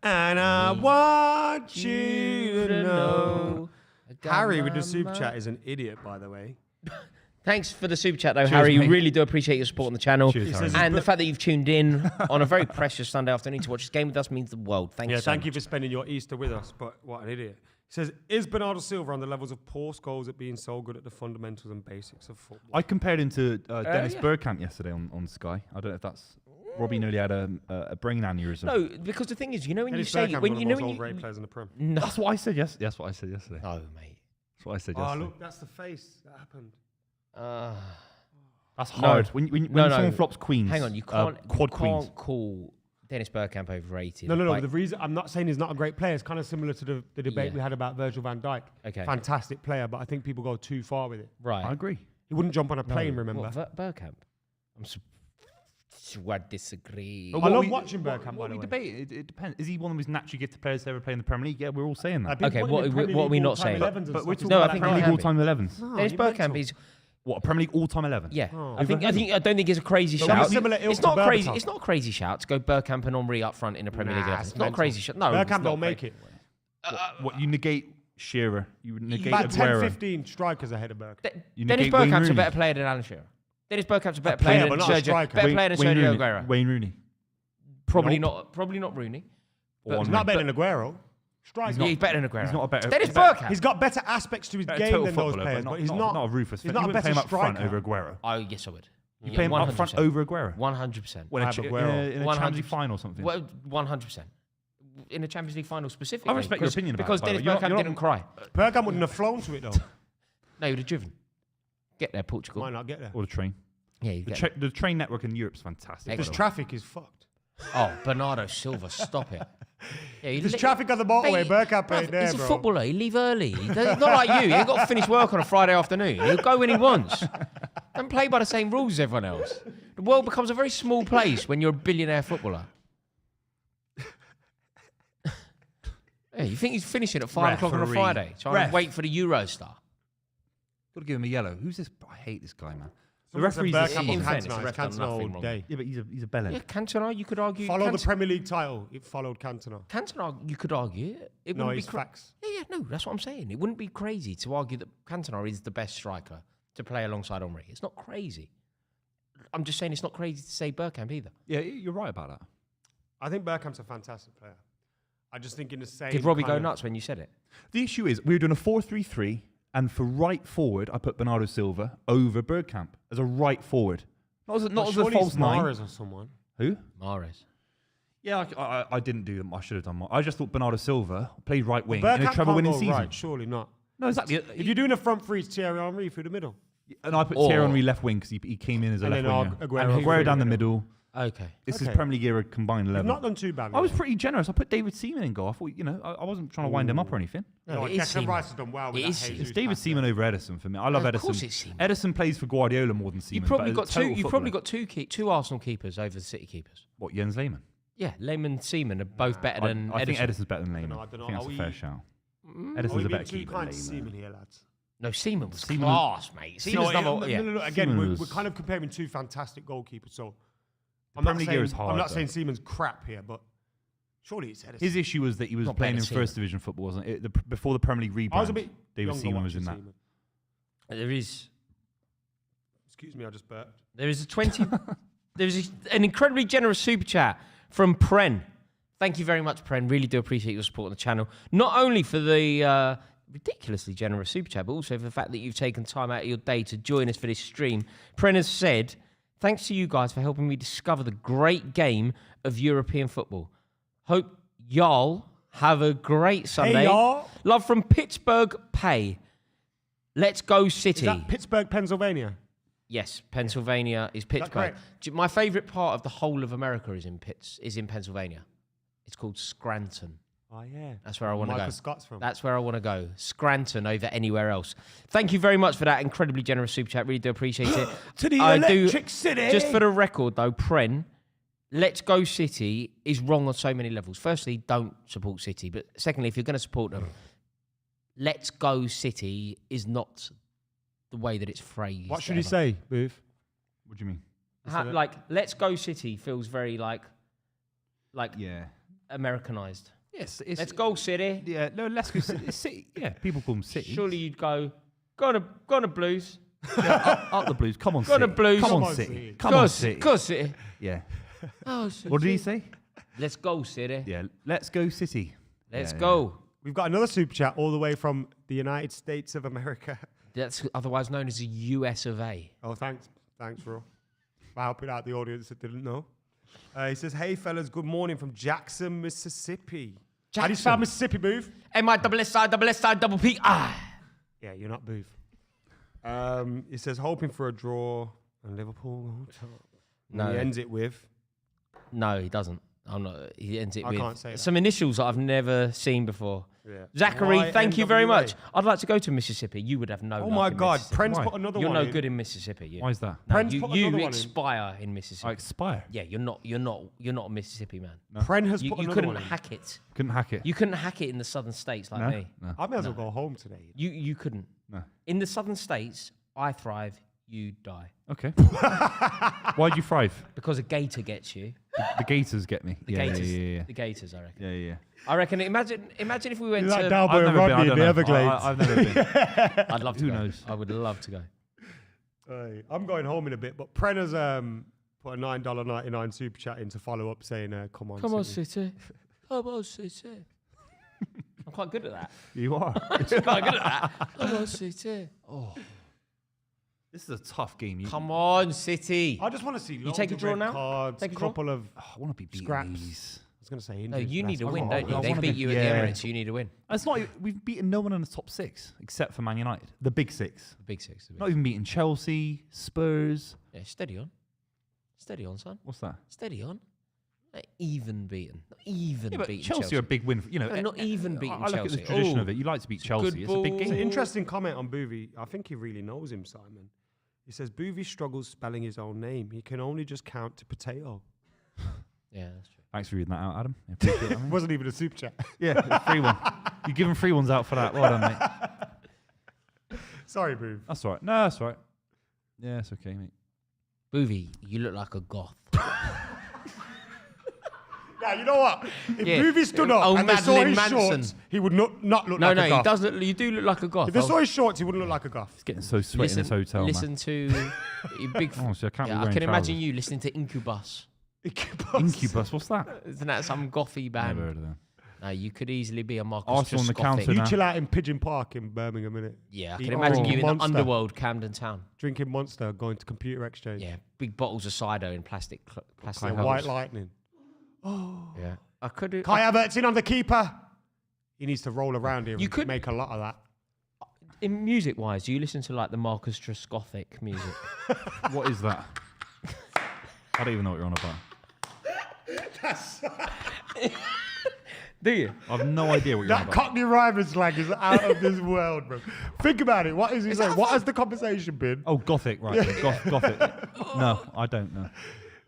Speaker 1: And I want you to know. Harry with the super chat is an idiot, by the way.
Speaker 2: Thanks for the super chat, though, Harry.
Speaker 3: mate.
Speaker 2: We really do appreciate your support on the channel.
Speaker 3: Cheers, Harry.
Speaker 2: And the fact that you've tuned in on a very precious Sunday afternoon to watch this game with us means the world. Thank you so
Speaker 1: thank
Speaker 2: much.
Speaker 1: you for spending your Easter with us, but what an idiot. He says, is Bernardo Silva on the levels of Paul Scholes at being so good at the fundamentals and basics of football?
Speaker 3: I compared him to Dennis
Speaker 2: yeah.
Speaker 3: Bergkamp yesterday on Sky. I don't know if that's... Robbie nearly had a brain aneurysm.
Speaker 2: No, because the thing is, you know when
Speaker 1: Dennis
Speaker 2: you say...
Speaker 1: Bergkamp's
Speaker 2: when
Speaker 1: one
Speaker 2: you
Speaker 1: of
Speaker 2: know
Speaker 1: the
Speaker 2: when
Speaker 1: most
Speaker 2: you...
Speaker 1: overrated players in the Prem.
Speaker 2: No.
Speaker 3: That's what I said yesterday. That's what I said yesterday.
Speaker 2: No, mate.
Speaker 3: That's what I said
Speaker 1: Oh,
Speaker 3: yesterday.
Speaker 1: look, that's the face that happened.
Speaker 3: That's hard. When someone flops queens.
Speaker 2: Hang on, you can't,
Speaker 3: quad
Speaker 2: you
Speaker 3: queens.
Speaker 2: can't call Dennis Bergkamp overrated.
Speaker 1: No.
Speaker 2: Like-
Speaker 1: The reason I'm not saying he's not a great player. It's kind of similar to the debate we had about Virgil van Dijk.
Speaker 2: Okay.
Speaker 1: Fantastic player, but I think people go too far with it.
Speaker 2: Right.
Speaker 3: I agree.
Speaker 1: He wouldn't jump on a plane, remember?
Speaker 2: What, Bergkamp? I disagree.
Speaker 3: But
Speaker 1: I love
Speaker 3: we-
Speaker 1: watching Bergkamp, by
Speaker 3: What
Speaker 1: the
Speaker 3: we
Speaker 1: way.
Speaker 3: debate, it depends. Is he one of those naturally gifted players to ever play in the Premier League? Yeah, we're all saying that.
Speaker 2: Okay, what are we not saying?
Speaker 1: But
Speaker 3: But we're talking
Speaker 2: No, I
Speaker 3: about
Speaker 2: think
Speaker 3: Premier
Speaker 2: he
Speaker 3: League
Speaker 2: can
Speaker 3: all-time 11s.
Speaker 2: Dennis Bergkamp is...
Speaker 3: What, a Premier League all-time 11?
Speaker 2: Yeah,
Speaker 1: Oh.
Speaker 2: I don't think it's a crazy
Speaker 1: But
Speaker 2: shout.
Speaker 1: we're similar ilk
Speaker 2: It's
Speaker 1: to
Speaker 2: not crazy.
Speaker 1: Berbatov.
Speaker 2: It's not a crazy shout to go Bergkamp and Henry up front in a Premier League.
Speaker 1: Nah,
Speaker 2: 11.
Speaker 1: it's
Speaker 2: It's not a
Speaker 1: mental.
Speaker 2: crazy shout. No, it's
Speaker 1: Bergkamp
Speaker 2: not
Speaker 1: don't make
Speaker 2: crazy.
Speaker 1: it.
Speaker 3: What, you negate Shearer. You negate
Speaker 1: About 10,
Speaker 3: Aguero.
Speaker 1: 15 strikers ahead of Bergkamp.
Speaker 3: You
Speaker 2: Dennis
Speaker 3: negate Wayne
Speaker 2: Bergkamp's a
Speaker 3: Rooney.
Speaker 2: better player than Alan Shearer. Dennis Bergkamp's a better
Speaker 1: player,
Speaker 2: player
Speaker 1: but
Speaker 2: than
Speaker 1: not a
Speaker 2: Sergio.
Speaker 1: striker.
Speaker 2: Better player than
Speaker 3: Wayne
Speaker 2: Sergio
Speaker 3: Rooney.
Speaker 2: Aguero.
Speaker 3: Wayne Rooney.
Speaker 2: Probably
Speaker 3: Nope.
Speaker 2: not Rooney.
Speaker 3: Or
Speaker 1: He's
Speaker 3: Henry.
Speaker 1: not better than Aguero. Striker.
Speaker 2: Yeah, he's better than Aguero.
Speaker 3: He's not a better...
Speaker 2: Dennis
Speaker 3: he's better-
Speaker 2: Bergkamp.
Speaker 1: He's got better aspects to his
Speaker 3: better
Speaker 1: game
Speaker 3: total
Speaker 1: than those
Speaker 3: footballer,
Speaker 1: players, but he's not
Speaker 3: a ruthless.
Speaker 1: He's
Speaker 3: You
Speaker 1: not a
Speaker 3: wouldn't
Speaker 1: better
Speaker 3: play him up front
Speaker 1: striker.
Speaker 3: over Aguero.
Speaker 2: Oh, yes, I would.
Speaker 3: You play him up front
Speaker 2: 100%.
Speaker 3: over Aguero.
Speaker 2: 100%.
Speaker 3: When
Speaker 1: I have Aguero.
Speaker 3: in a
Speaker 2: 100%.
Speaker 3: Champions League final or something.
Speaker 2: Well, 100%. In the Champions League final specifically.
Speaker 3: I respect your opinion about
Speaker 2: because
Speaker 3: it, by the
Speaker 2: Dennis
Speaker 3: way. You're
Speaker 2: Bergkamp
Speaker 3: not-
Speaker 2: didn't cry.
Speaker 1: Bergkamp wouldn't have flown to it, though.
Speaker 2: No, he would have driven. Get there, Portugal.
Speaker 1: Might not get there.
Speaker 3: Or the train.
Speaker 2: Yeah, you get there.
Speaker 3: The train network in Europe's fantastic.
Speaker 1: Because
Speaker 3: by the way.
Speaker 1: traffic is fucked.
Speaker 2: Oh, Bernardo Silva, stop it. Yeah,
Speaker 1: There's traffic on the motorway. Bergkamp ain't there,
Speaker 2: He's a
Speaker 1: bro.
Speaker 2: footballer. He leave early. He's not like you. He ain't got to finish work on a Friday afternoon. He'll go when he wants. Don't play by the same rules as everyone else. The world becomes a very small place when you're a billionaire footballer. Yeah, you think he's finishing at 5 o'clock on a
Speaker 3: Referee.
Speaker 2: Friday, trying
Speaker 3: Ref.
Speaker 2: to wait for the Eurostar?
Speaker 3: Got to give him a yellow. Who's this? I hate this guy, man. The
Speaker 1: Someone said
Speaker 3: referee's
Speaker 1: Bergkamp
Speaker 2: in
Speaker 1: on
Speaker 2: fairness,
Speaker 1: Cantona.
Speaker 2: the
Speaker 1: It's
Speaker 2: ref done
Speaker 1: Cantona
Speaker 2: nothing
Speaker 1: all
Speaker 2: wrong.
Speaker 1: day.
Speaker 3: Yeah, but he's a bellend.
Speaker 2: Yeah, Cantona, you could argue.
Speaker 1: Follow the Premier League title. It followed Cantona.
Speaker 2: Cantona, you could argue. It
Speaker 1: No,
Speaker 2: wouldn't
Speaker 1: it's
Speaker 2: be
Speaker 1: facts.
Speaker 2: Yeah, no, that's what I'm saying. It wouldn't be crazy to argue that Cantona is the best striker to play alongside Henry. It's not crazy. I'm just saying it's not crazy to say Bergkamp either.
Speaker 3: Yeah, you're right about that.
Speaker 1: I think Bergkamp's a fantastic player. I just think in the same.
Speaker 2: Did Robbie
Speaker 1: kind
Speaker 2: go
Speaker 1: of-
Speaker 2: nuts when you said it?
Speaker 3: The issue is we were doing a 4-3-3, and for right forward, I put Bernardo Silva over Bergkamp as a right forward, not as a
Speaker 1: Surely
Speaker 3: false
Speaker 1: it's
Speaker 3: nine.
Speaker 1: Mahrez or someone.
Speaker 3: Who?
Speaker 2: Mahrez.
Speaker 3: Yeah, I didn't do them. I should have done more. I just thought Bernardo Silva played right wing in
Speaker 1: Bergkamp
Speaker 3: a treble-winning
Speaker 1: can't go
Speaker 3: season.
Speaker 1: right, surely not.
Speaker 3: No, exactly.
Speaker 1: If you're doing a front three, it's Thierry Henry through the middle.
Speaker 3: And I put
Speaker 2: Or-
Speaker 3: Thierry Henry left wing because he came in as a
Speaker 1: And
Speaker 3: left
Speaker 1: then
Speaker 3: winger.
Speaker 1: Aguero
Speaker 3: And
Speaker 1: through
Speaker 3: Aguero
Speaker 1: the
Speaker 3: down the
Speaker 1: middle.
Speaker 3: middle.
Speaker 2: Okay.
Speaker 3: This
Speaker 1: Okay.
Speaker 3: is Premier League era combined
Speaker 1: You've
Speaker 3: 11.
Speaker 1: not done too badly.
Speaker 3: I was pretty generous. I put David Seaman in goal. I thought, I wasn't trying to wind him up or anything.
Speaker 1: No,
Speaker 2: it is
Speaker 1: Declan
Speaker 2: Seaman.
Speaker 1: Rice has done well with
Speaker 2: It
Speaker 1: that
Speaker 2: is
Speaker 1: Jesus
Speaker 3: It's David
Speaker 1: pass
Speaker 3: Seaman
Speaker 1: there.
Speaker 3: over Edison for me. I love
Speaker 2: Of
Speaker 3: Edison.
Speaker 2: course it's Seaman.
Speaker 3: Edison plays for Guardiola more than Seaman.
Speaker 2: You've probably
Speaker 3: but
Speaker 2: got
Speaker 3: as a total
Speaker 2: You've probably
Speaker 3: footballer-
Speaker 2: got two Arsenal keepers over the City keepers.
Speaker 3: What, Jens Lehmann?
Speaker 2: Yeah, Lehmann and Seaman are both better than
Speaker 3: I think
Speaker 2: Edison.
Speaker 3: Edison's better than Lehmann.
Speaker 1: I don't know.
Speaker 3: I think that's
Speaker 1: Are
Speaker 3: a fair
Speaker 1: we-
Speaker 3: shout.
Speaker 1: Are
Speaker 3: Edison's
Speaker 1: we
Speaker 3: a
Speaker 1: being
Speaker 3: better
Speaker 1: too
Speaker 3: keeper
Speaker 1: kind
Speaker 3: than
Speaker 1: to
Speaker 3: Lehmann.
Speaker 1: Seaman here, lads?
Speaker 2: No, Seaman was
Speaker 3: Seaman-
Speaker 2: class, mate. Seaman's number. Yeah.
Speaker 1: No, again,
Speaker 3: Seaman
Speaker 1: we're
Speaker 3: was-
Speaker 1: kind of comparing two fantastic goalkeepers. So I'm
Speaker 3: Premier
Speaker 1: not
Speaker 3: League
Speaker 1: saying
Speaker 3: era is hard,
Speaker 1: I'm not
Speaker 3: though.
Speaker 1: saying Seaman's crap here, but surely it's Edison.
Speaker 3: His issue was that he was
Speaker 2: Not
Speaker 3: playing in
Speaker 2: better than
Speaker 3: First Division football, wasn't it? Before the Premier League rebrand,
Speaker 1: I was a bit
Speaker 3: David
Speaker 1: younger
Speaker 3: Seaman was in
Speaker 1: watching
Speaker 3: that.
Speaker 1: Seaman.
Speaker 2: There is
Speaker 1: Excuse me, I just burped.
Speaker 2: There is a 20. An incredibly generous super chat from Pren. Thank you very much, Pren. Really do appreciate your support on the channel. Not only for the ridiculously generous super chat, but also for the fact that you've taken time out of your day to join us for this stream. Pren has said, "Thanks to you guys for helping me discover the great game of European football. Hope y'all have a great Sunday.
Speaker 1: y'all.
Speaker 2: Love from Pittsburgh Pay." Let's go
Speaker 1: Is
Speaker 2: City.
Speaker 1: that Pittsburgh, Pennsylvania?
Speaker 2: Yes, Pennsylvania is Pittsburgh.
Speaker 1: correct?
Speaker 2: My favourite part of the whole of America is in Pennsylvania. It's called Scranton.
Speaker 1: Oh, yeah.
Speaker 2: That's where I want to go.
Speaker 1: Michael Scott's from.
Speaker 2: That's where I want to go. Scranton over anywhere else. Thank you very much for that incredibly generous super chat. Really do appreciate it.
Speaker 1: To the Electric City.
Speaker 2: Just for the record, though, Pren, Let's Go City is wrong on so many levels. Firstly, don't support City. But secondly, if you're going to support them, Let's Go City is not the way that it's phrased.
Speaker 1: What should he say, Booth?
Speaker 3: What do you mean?
Speaker 2: Like, Let's Go City feels very like
Speaker 3: Yeah.
Speaker 2: Americanized.
Speaker 3: Yes.
Speaker 2: Let's go City.
Speaker 3: Yeah. No. Let's go City. Yeah. People call them City.
Speaker 2: Surely you'd go on a Blues.
Speaker 3: Up the Blues. Come on,
Speaker 2: Go on
Speaker 3: City.
Speaker 2: the Blues.
Speaker 3: Come on, City. Come on, City.
Speaker 2: Go City.
Speaker 3: Yeah.
Speaker 2: Oh, City.
Speaker 3: What did he say?
Speaker 2: Let's go City.
Speaker 3: Yeah. Let's go City.
Speaker 2: Let's
Speaker 3: Yeah,
Speaker 2: go.
Speaker 1: We've got another super chat all the way from the United States of America.
Speaker 2: That's otherwise known as the US of A.
Speaker 1: Oh, thanks. Thanks, Ro. For helping out the audience that didn't know. He says, hey, fellas, good morning from Jackson, Mississippi. How do you spell Mississippi, Booth?
Speaker 2: MISSI.
Speaker 1: Yeah, you're not Booth. He says, hoping for a draw and Liverpool on top.
Speaker 2: No.
Speaker 1: He ends it with...
Speaker 2: No, he doesn't. I'm not. He ends it
Speaker 1: I
Speaker 2: with
Speaker 1: can't say that.
Speaker 2: some initials that I've never seen before.
Speaker 1: Yeah.
Speaker 2: Zachary, thank you very
Speaker 1: YNWA.
Speaker 2: much. I'd like to go to Mississippi. You would have no.
Speaker 1: Oh
Speaker 2: luck
Speaker 1: my
Speaker 2: in
Speaker 1: God,
Speaker 2: Mississippi.
Speaker 1: Pren's
Speaker 3: Why?
Speaker 1: put another
Speaker 2: You're
Speaker 1: one
Speaker 2: no
Speaker 1: in.
Speaker 2: good in Mississippi. You.
Speaker 3: Why is that?
Speaker 2: No,
Speaker 1: Pren's
Speaker 2: you
Speaker 1: put another one in.
Speaker 2: expire in Mississippi.
Speaker 3: I expire.
Speaker 2: Yeah, you're not a Mississippi man.
Speaker 1: Pren has
Speaker 2: You
Speaker 1: put another
Speaker 2: couldn't
Speaker 1: one in.
Speaker 2: hack it.
Speaker 3: Couldn't hack it.
Speaker 2: You couldn't hack it in the southern states like
Speaker 3: no?
Speaker 2: me.
Speaker 3: No.
Speaker 1: I may as well go home today.
Speaker 2: You couldn't.
Speaker 3: No.
Speaker 2: In the southern states, I thrive, you die.
Speaker 3: Okay. Why'd you thrive?
Speaker 2: Because a gator gets you.
Speaker 3: The Gators get me.
Speaker 2: The
Speaker 3: yeah,
Speaker 2: gators.
Speaker 3: Yeah, yeah,
Speaker 2: The gators, I reckon.
Speaker 3: yeah. Yeah, yeah.
Speaker 2: I reckon. Imagine if we went
Speaker 1: You're like
Speaker 2: to.
Speaker 1: Dalbo
Speaker 3: I've
Speaker 1: and
Speaker 3: never been. I
Speaker 1: Rodney in
Speaker 3: don't
Speaker 1: the
Speaker 3: know.
Speaker 1: Everglades.
Speaker 3: I've never been.
Speaker 2: I'd love to
Speaker 3: Who
Speaker 2: go.
Speaker 3: knows?
Speaker 2: I would love to go.
Speaker 1: Hey, I'm going home in a bit, but Pren has put a $9.99 super chat in to follow up saying, come on,
Speaker 2: Come on,
Speaker 1: City.
Speaker 2: City. Come on, City. I'm quite good at that.
Speaker 3: You are.
Speaker 2: I'm quite good at that. Come on, City.
Speaker 3: This is a tough game.
Speaker 2: Come on, City.
Speaker 1: I just want to see loads
Speaker 2: take a
Speaker 1: of
Speaker 2: draw
Speaker 1: red
Speaker 2: now?
Speaker 1: cards,
Speaker 2: Take a draw?
Speaker 1: couple of...
Speaker 3: I want to be beating
Speaker 1: Scraps.
Speaker 3: these.
Speaker 1: I was going to say
Speaker 2: No,
Speaker 1: Indians.
Speaker 2: you
Speaker 1: but
Speaker 2: need to
Speaker 1: that's-
Speaker 2: win,
Speaker 1: I
Speaker 2: don't you? They
Speaker 3: wanna
Speaker 2: beat
Speaker 3: be-
Speaker 2: you at
Speaker 3: yeah.
Speaker 2: the Emirates. You need to win.
Speaker 3: It's not. We've beaten no one in the top six except for Man United.
Speaker 1: The big six.
Speaker 2: The big six.
Speaker 3: Not even beating Chelsea, Spurs.
Speaker 2: Yeah, steady on. Steady on, son.
Speaker 3: What's that?
Speaker 2: Steady on. Not even beaten. Not even
Speaker 3: Yeah, but
Speaker 2: beaten
Speaker 3: Chelsea are a big win. You know,
Speaker 2: No, not even beating
Speaker 3: I look at
Speaker 2: Chelsea.
Speaker 3: the tradition
Speaker 2: Oh,
Speaker 3: of it. You like to beat
Speaker 2: it's a
Speaker 3: Chelsea.
Speaker 2: good
Speaker 3: It's a big
Speaker 2: ball.
Speaker 1: It's an
Speaker 3: game.
Speaker 1: interesting comment on Buvey. I think he really knows him, Simon. He says, Buvey struggles spelling his own name. He can only just count to potato.
Speaker 2: Yeah, that's true.
Speaker 3: Thanks for reading that out, Adam. I appreciate that,
Speaker 1: It
Speaker 3: mate.
Speaker 1: wasn't even a super chat.
Speaker 3: Yeah, free one. You're giving free ones out for that. Well done, mate.
Speaker 1: Sorry, Booth.
Speaker 3: That's all right. No, that's all right. Yeah, it's okay, mate.
Speaker 2: Buvey, you look like a goth.
Speaker 1: Now, you know what? If
Speaker 2: Yeah.
Speaker 1: Buvey stood up
Speaker 2: Oh,
Speaker 1: and they saw
Speaker 2: Madeline
Speaker 1: his
Speaker 2: Manson.
Speaker 1: shorts, he would not look
Speaker 2: No,
Speaker 1: like
Speaker 2: no,
Speaker 1: a
Speaker 2: he
Speaker 1: goth.
Speaker 2: does look. You do look like a goth.
Speaker 1: If they saw his shorts, he wouldn't look like a goth.
Speaker 3: It's getting so sweaty in this hotel,
Speaker 2: listen
Speaker 3: man.
Speaker 2: to your big.
Speaker 3: Honestly, I can't be
Speaker 2: Yeah, I
Speaker 3: wearing
Speaker 2: can imagine
Speaker 3: trousers.
Speaker 2: you listening to Incubus.
Speaker 3: Incubus, what's that?
Speaker 2: Isn't that some gothy band?
Speaker 3: Never heard of them.
Speaker 2: No, you could easily be a Marcus
Speaker 3: Arsenal on the
Speaker 2: Trescothic.
Speaker 3: counter
Speaker 1: You
Speaker 3: now.
Speaker 1: chill out in Pigeon Park in Birmingham, innit?
Speaker 2: Yeah, I
Speaker 1: Eat
Speaker 2: can imagine you in the
Speaker 1: Monster.
Speaker 2: underworld, Camden Town.
Speaker 1: Drinking Monster, going to Computer Exchange.
Speaker 2: Yeah, big bottles of cider in plastic. Plastic
Speaker 1: And
Speaker 2: bottles.
Speaker 1: White Lightning.
Speaker 2: Yeah, I could.
Speaker 1: Kai Havertz in on the keeper. He needs to roll around here
Speaker 2: You
Speaker 1: and
Speaker 2: could-
Speaker 1: make a lot of that.
Speaker 2: In music-wise, do you listen to like the Marcus Trescothic music?
Speaker 3: What is that? I don't even know what you're on about.
Speaker 2: Do you?
Speaker 3: I have no idea what you're on
Speaker 1: That
Speaker 3: about.
Speaker 1: Cockney rhyming slang is out of this world, bro. Think about it. What is he saying? What has the conversation been?
Speaker 3: Oh, Gothic, right. Gothic. No, I don't know.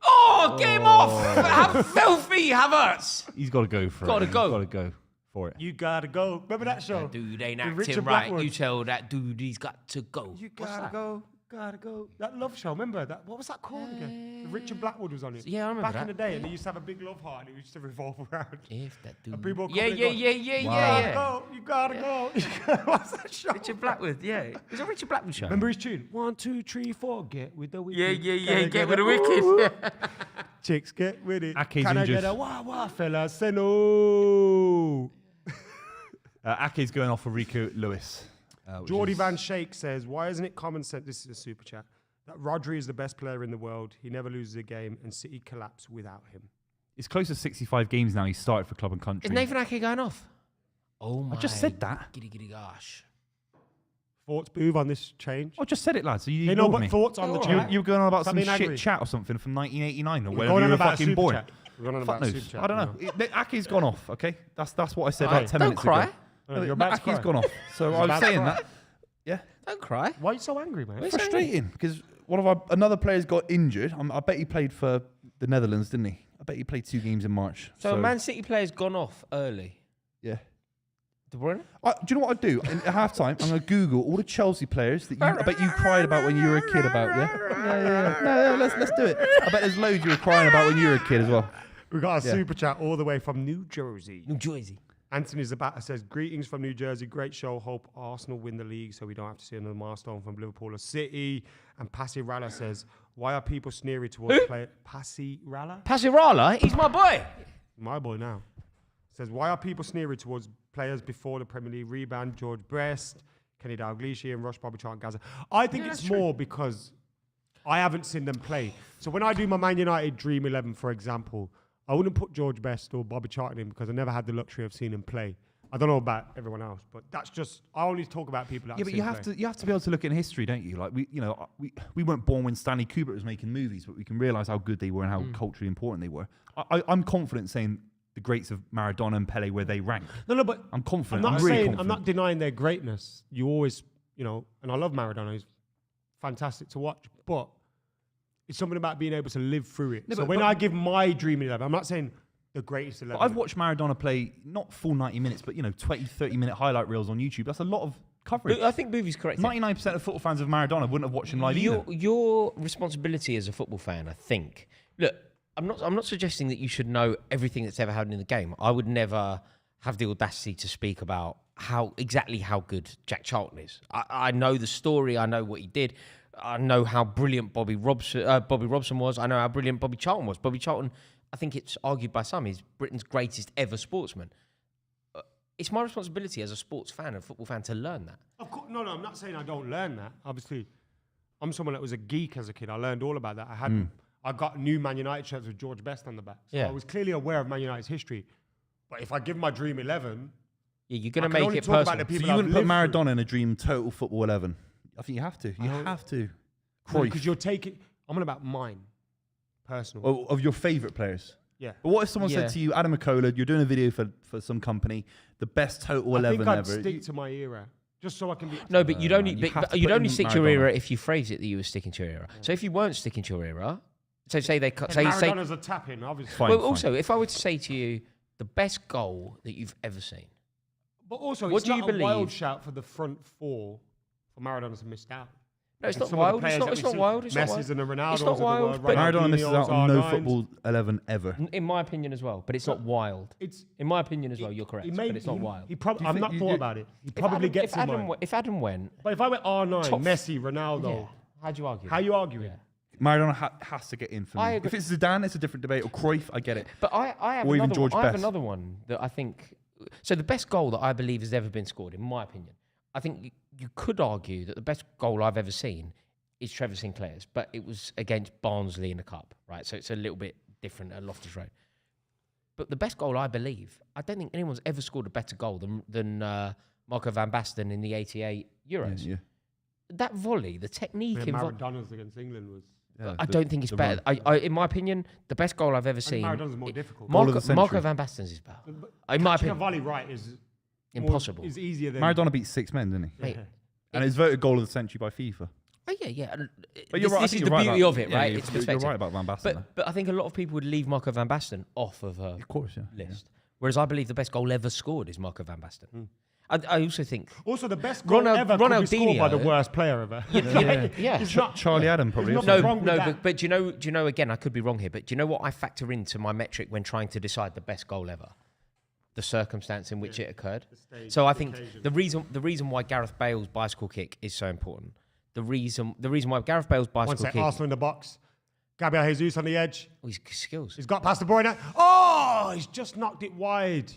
Speaker 2: Oh, get him off! Have filthy Havertz.
Speaker 3: He's got to go for
Speaker 2: Gotta
Speaker 3: it.
Speaker 2: go.
Speaker 3: He's got to go for it.
Speaker 1: You gotta go. Remember that show?
Speaker 2: That dude ain't
Speaker 1: With
Speaker 2: acting
Speaker 1: Richard
Speaker 2: right.
Speaker 1: Blackwood.
Speaker 2: You tell that dude he's got to go.
Speaker 1: You
Speaker 2: What's
Speaker 1: gotta
Speaker 2: that?
Speaker 1: go. Gotta go. That love show. Remember that? What was that called again? Richard Blackwood was on it.
Speaker 2: Yeah, I remember
Speaker 1: Back
Speaker 2: that.
Speaker 1: in the day, and they used to have a big love heart, and it used to revolve around.
Speaker 2: If that dude.
Speaker 1: people
Speaker 2: Yeah,
Speaker 1: coming
Speaker 2: yeah,
Speaker 1: and
Speaker 2: yeah,
Speaker 1: going,
Speaker 2: yeah,
Speaker 1: You
Speaker 2: yeah.
Speaker 1: gotta go. You gotta go. What's that show?
Speaker 2: Richard Blackwood, yeah. It was a Richard Blackwood show.
Speaker 1: Remember his tune? 1, 2, 3, 4. Get with the wicked.
Speaker 2: Yeah, yeah, yeah.
Speaker 1: Can I
Speaker 2: Get with the
Speaker 1: a-
Speaker 2: wicked.
Speaker 1: Ooh.
Speaker 2: Yeah.
Speaker 1: Chicks, get with it.
Speaker 3: Ake's
Speaker 1: Can I
Speaker 3: injured.
Speaker 1: get a wah wah, fella? Say no.
Speaker 3: Ake's going off for Rico Lewis.
Speaker 1: Geordie Van Shake says, why isn't it common sense, this is a super chat, that Rodri is the best player in the world, he never loses a game, and City collapse without him?
Speaker 3: It's close to 65 games now. He's started for club and country.
Speaker 2: Is Nathan Ake going off? Oh my.
Speaker 3: I just said that.
Speaker 2: Giddy giddy gosh.
Speaker 1: Thoughts, Booth, on this change?
Speaker 3: I just said it, lads. So you
Speaker 1: They know,
Speaker 3: ignored
Speaker 1: but
Speaker 3: me.
Speaker 1: thoughts on the
Speaker 2: All
Speaker 1: change.
Speaker 2: right.
Speaker 3: You were going on about some
Speaker 1: Something
Speaker 3: shit
Speaker 1: angry.
Speaker 3: chat or something from 1989 or
Speaker 1: We're
Speaker 3: whatever.
Speaker 1: going
Speaker 3: You
Speaker 1: on
Speaker 3: were
Speaker 1: about
Speaker 3: fucking
Speaker 1: super
Speaker 3: born.
Speaker 1: chat. We're going on
Speaker 3: Fuck
Speaker 1: about
Speaker 3: knows.
Speaker 1: super chat.
Speaker 3: I don't know. Aki's gone off. Okay, that's what I said
Speaker 1: Aye.
Speaker 3: about 10
Speaker 2: Don't
Speaker 3: minutes
Speaker 2: cry.
Speaker 3: ago.
Speaker 1: No, you're about to
Speaker 3: Aki's
Speaker 1: cry.
Speaker 3: gone off. So I was
Speaker 1: about to
Speaker 3: saying
Speaker 1: cry.
Speaker 3: that. Yeah.
Speaker 2: Don't cry.
Speaker 1: Why are you so angry, man?
Speaker 2: Why are you so angry?
Speaker 3: Frustrating because another player's got injured. I bet he played for the Netherlands, didn't he? I bet he played 2 games in March.
Speaker 2: So a Man City player's gone off early.
Speaker 3: Yeah.
Speaker 2: De Bruyne?
Speaker 3: Do you know what I'd do? At half time, I'm going to Google all the Chelsea players that I bet you cried about when you were a kid about, yeah? No, let's do it. I bet there's loads you were crying about when you were a kid as well.
Speaker 1: We got a
Speaker 3: Yeah.
Speaker 1: super chat all the way from New Jersey.
Speaker 2: New Jersey.
Speaker 1: Anthony Zabata says, greetings from New Jersey. Great show. Hope Arsenal win the league so we don't have to see another milestone from Liverpool or City. And Passy Rala says, why are people sneering towards player? Passy Rala?
Speaker 2: Passirala, he's my boy.
Speaker 1: My boy now. Says, why are people sneering towards players before the Premier League rebound? George Best, Kenny Dalglish, and Rush, Bobby Charlton, Gaza. I think it's more because I haven't seen them play. So when I do my Man United Dream 11, for example, I wouldn't put George Best or Bobby Charlton in because I never had the luxury of seeing him play. I don't know about everyone else, but that's just, I only talk about people that
Speaker 3: Yeah,
Speaker 1: I've
Speaker 3: but
Speaker 1: seen play.
Speaker 3: you have to be able to look in history, don't you? Like we weren't born when Stanley Kubrick was making movies, but we can realise how good they were and how culturally important they were. I'm confident saying the greats of Maradona and Pele where they rank.
Speaker 1: No, but
Speaker 3: I'm confident.
Speaker 1: I'm not
Speaker 3: really
Speaker 1: saying,
Speaker 3: confident.
Speaker 1: I'm not denying their greatness. You always, and I love Maradona. He's fantastic to watch, but it's something about being able to live through it.
Speaker 3: No,
Speaker 1: So
Speaker 3: but-
Speaker 1: when
Speaker 3: but-
Speaker 1: I give my Dream 11, I'm not saying the greatest 11.
Speaker 3: But I've watched Maradona play not full 90 minutes, but 20, 30-minute highlight reels on YouTube. That's a lot of coverage.
Speaker 2: I think Buvey's correct.
Speaker 3: 99% of football fans of Maradona wouldn't have watched him live either.
Speaker 2: Your responsibility as a football fan, I think. Look, I'm not suggesting that you should know everything that's ever happened in the game. I would never have the audacity to speak about exactly how good Jack Charlton is. I know the story. I know what he did. I know how brilliant Bobby Robson was. I know how brilliant Bobby Charlton was. Bobby Charlton, I think it's argued by some, is Britain's greatest ever sportsman. It's my responsibility as a sports fan and football fan to learn that.
Speaker 1: Of course, no, I'm not saying I don't learn that. Obviously, I'm someone that was a geek as a kid. I learned all about that. I got new Man United shirts with George Best on the back. So
Speaker 2: Yeah.
Speaker 1: I was clearly aware of Man United's history. But if I give my Dream 11,
Speaker 2: Yeah, you're going
Speaker 1: I
Speaker 2: to
Speaker 1: can
Speaker 2: make
Speaker 1: only
Speaker 2: it
Speaker 1: talk about
Speaker 2: personal.
Speaker 1: the
Speaker 3: So
Speaker 1: people
Speaker 3: you
Speaker 1: I've
Speaker 3: wouldn't put
Speaker 1: lived through.
Speaker 3: Maradona in a dream total football 11? I think you have to. You have to.
Speaker 1: Because you're taking, I'm on about mine, personal.
Speaker 3: Well, of your favourite players.
Speaker 1: Yeah.
Speaker 3: But what if someone
Speaker 2: Yeah.
Speaker 3: said to you, Adam McKola, you're doing a video for some company, the best total 11
Speaker 1: I think I'd
Speaker 3: ever.
Speaker 1: stick to my era, just so I can be.
Speaker 2: No, but you'd only
Speaker 3: man, you have
Speaker 2: but
Speaker 3: to
Speaker 2: you'd
Speaker 3: put
Speaker 2: only
Speaker 3: in
Speaker 2: stick to your
Speaker 3: Maradona.
Speaker 2: era if you phrased it that you were sticking to your era. So if you weren't sticking to your era, so say they cut, say
Speaker 1: Maradona's a tap-in, obviously.
Speaker 3: Fine.
Speaker 2: well, also if I were to say to you the best goal that you've ever seen,
Speaker 1: But also,
Speaker 2: What
Speaker 1: it's
Speaker 2: do
Speaker 1: not
Speaker 2: you
Speaker 1: a wild
Speaker 2: believe?
Speaker 1: shout for the front four for Maradona to miss out.
Speaker 2: no, it's
Speaker 1: And
Speaker 2: not
Speaker 1: some of the
Speaker 2: wild.
Speaker 1: players
Speaker 2: It's
Speaker 1: that
Speaker 2: not
Speaker 1: we've seen,
Speaker 2: wild. It's not
Speaker 1: Messi's
Speaker 2: wild.
Speaker 1: and the Ronaldos
Speaker 2: It's not
Speaker 1: of the
Speaker 2: wild,
Speaker 1: world,
Speaker 2: but-
Speaker 3: Maradona misses out
Speaker 1: Ronaldinho's,
Speaker 3: on no
Speaker 1: R9s.
Speaker 3: football 11 ever.
Speaker 2: In my opinion as well, but it's not wild.
Speaker 1: It's
Speaker 2: In my opinion as well, you're correct,
Speaker 1: he
Speaker 2: but it's not wild.
Speaker 1: He probably.
Speaker 3: Do you
Speaker 1: I've
Speaker 3: think
Speaker 1: not
Speaker 3: you
Speaker 1: thought
Speaker 3: do-
Speaker 1: about it. He probably gets in mine.
Speaker 2: If Adam went,
Speaker 1: But if I went R9,
Speaker 2: Top-
Speaker 1: Messi, Ronaldo,
Speaker 2: yeah, how'd you argue?
Speaker 1: how you arguing?
Speaker 2: Yeah.
Speaker 3: Maradona has to get in for
Speaker 2: I
Speaker 3: me.
Speaker 2: agree.
Speaker 3: If it's Zidane, it's a different debate. Or Cruyff, I get it.
Speaker 2: But I have
Speaker 3: Or even
Speaker 2: another
Speaker 3: George
Speaker 2: one. I have
Speaker 3: Best.
Speaker 2: another one that I think. So the best goal that I believe has ever been scored, in my opinion, I think you could argue that the best goal I've ever seen is Trevor Sinclair's, but it was against Barnsley in the cup, right? So it's a little bit different at Loftus Road. But the best goal I believe, I don't think anyone's ever scored a better goal than Marco van Basten in the '88 Euros.
Speaker 3: Yeah.
Speaker 2: That volley, the technique
Speaker 1: Yeah,
Speaker 2: involved.
Speaker 1: Maradona's against England was.
Speaker 2: I don't think it's better. In my opinion, the best goal I've ever seen.
Speaker 1: Maradona's more difficult.
Speaker 3: Goal of
Speaker 2: Marco,
Speaker 3: the century.
Speaker 2: Marco van Basten's is better. In my
Speaker 1: Catching a
Speaker 2: opinion,
Speaker 1: volley right is
Speaker 2: impossible.
Speaker 1: Is easier than
Speaker 3: Maradona beat 6 men, didn't he?
Speaker 2: Mate,
Speaker 3: And it's voted goal of the century by FIFA.
Speaker 2: Oh yeah. And
Speaker 3: But you're right. I
Speaker 2: This
Speaker 3: think
Speaker 2: is the
Speaker 3: you're right
Speaker 2: beauty
Speaker 3: about-
Speaker 2: of it,
Speaker 3: yeah,
Speaker 2: right?
Speaker 3: You're,
Speaker 2: It's
Speaker 3: you're
Speaker 2: perspective.
Speaker 3: right about Van Basten.
Speaker 2: But I think a lot of people would leave Marco van Basten off of her
Speaker 3: of course, yeah.
Speaker 2: list. Whereas I believe the best goal ever scored is Marco van Basten. I also think
Speaker 1: also the best goal ever could be scored by the worst player ever.
Speaker 2: yeah.
Speaker 1: It's not
Speaker 3: Charlie Adam probably.
Speaker 1: There's
Speaker 3: also.
Speaker 1: nothing wrong with
Speaker 2: No,
Speaker 1: that.
Speaker 2: but do you know again, I could be wrong here, but do you know what I factor into my metric when trying to decide the best goal ever? The circumstance in which it occurred. So I think the reason why Gareth Bale's bicycle kick is so important. The reason why Gareth Bale's
Speaker 1: One
Speaker 2: bicycle
Speaker 1: sec,
Speaker 2: kick.
Speaker 1: Arsenal in the box. Gabriel Jesus on the edge.
Speaker 2: Oh, his skills.
Speaker 1: He's got past the boy now. Oh, he's just knocked it wide.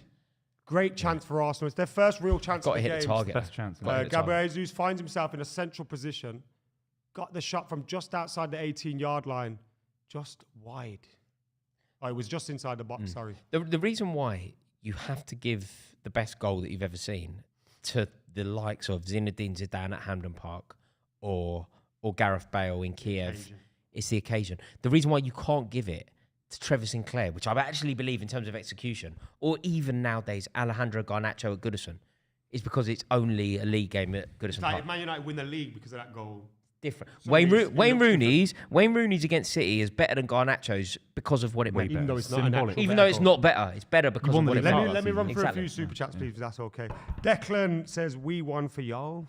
Speaker 1: Great chance for Arsenal. It's their first real chance.
Speaker 2: Got to
Speaker 1: of
Speaker 2: hit
Speaker 1: the
Speaker 2: the
Speaker 1: game.
Speaker 2: target.
Speaker 3: Best chance.
Speaker 2: Got to hit the
Speaker 1: Gabriel
Speaker 2: target.
Speaker 1: Jesus finds himself in a central position. Got the shot from just outside the 18-yard line. Just wide. Oh, it was just inside the box, sorry.
Speaker 2: The reason why you have to give the best goal that you've ever seen to the likes of Zinedine Zidane at Hampden Park or Gareth Bale in Kiev. It's the occasion. The reason why you can't give it to Trevor Sinclair, which I actually believe in terms of execution, or even nowadays Alejandro Garnacho at Goodison, is because it's only a league game at Goodison
Speaker 1: It's like
Speaker 2: Park.
Speaker 1: if Man United win the league because of that goal.
Speaker 2: Different.
Speaker 1: So
Speaker 2: Wayne
Speaker 1: it looks
Speaker 2: Rooney's against City is better than Garnacho's because of what it made.
Speaker 1: Even though it's not an
Speaker 3: Symbolic.
Speaker 1: actual
Speaker 2: Even
Speaker 1: better
Speaker 2: though it's
Speaker 1: goal.
Speaker 2: not better, it's better because
Speaker 3: won
Speaker 2: of
Speaker 3: the
Speaker 2: what it
Speaker 3: league
Speaker 2: made.
Speaker 3: last
Speaker 1: Let me run through
Speaker 2: Exactly.
Speaker 1: a few super chats, please, if that's okay. Declan says, we won for y'all.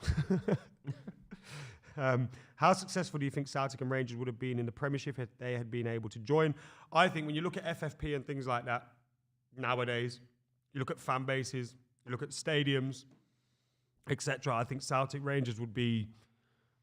Speaker 1: How successful do you think Celtic and Rangers would have been in the Premiership if they had been able to join? I think when you look at FFP and things like that, nowadays, you look at fan bases, you look at stadiums, etc. I think Celtic Rangers would be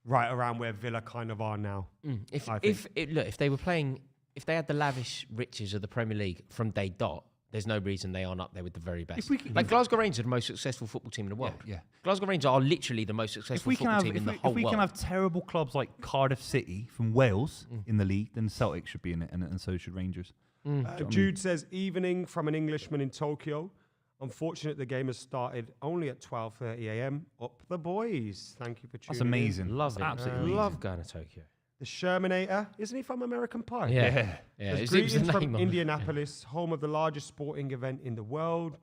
Speaker 1: right around where Villa kind of are now.
Speaker 2: If they were playing, if they had the lavish riches of the Premier League from day dot, there's no reason they aren't up there with the very best. Glasgow Rangers are the most successful football team in the world.
Speaker 3: Yeah.
Speaker 2: Glasgow Rangers are literally the most successful football team in the whole
Speaker 3: if we
Speaker 2: world.
Speaker 3: can have terrible clubs like Cardiff City from Wales in the league, then Celtic should be in it, and so should Rangers.
Speaker 1: Jude says, evening from an Englishman in Tokyo. Unfortunate the game has started only at 12:30 a.m. Up the boys. Thank you for tuning
Speaker 3: That's amazing.
Speaker 2: Love
Speaker 3: That's
Speaker 2: it.
Speaker 3: absolutely
Speaker 2: I
Speaker 3: amazing.
Speaker 2: love going to Tokyo.
Speaker 1: The Shermanator, isn't he from American Pie?
Speaker 2: Yeah.
Speaker 1: There's
Speaker 2: It was
Speaker 1: greetings
Speaker 2: the
Speaker 1: from
Speaker 2: name on it.
Speaker 1: Indianapolis, home of the largest sporting event in the world.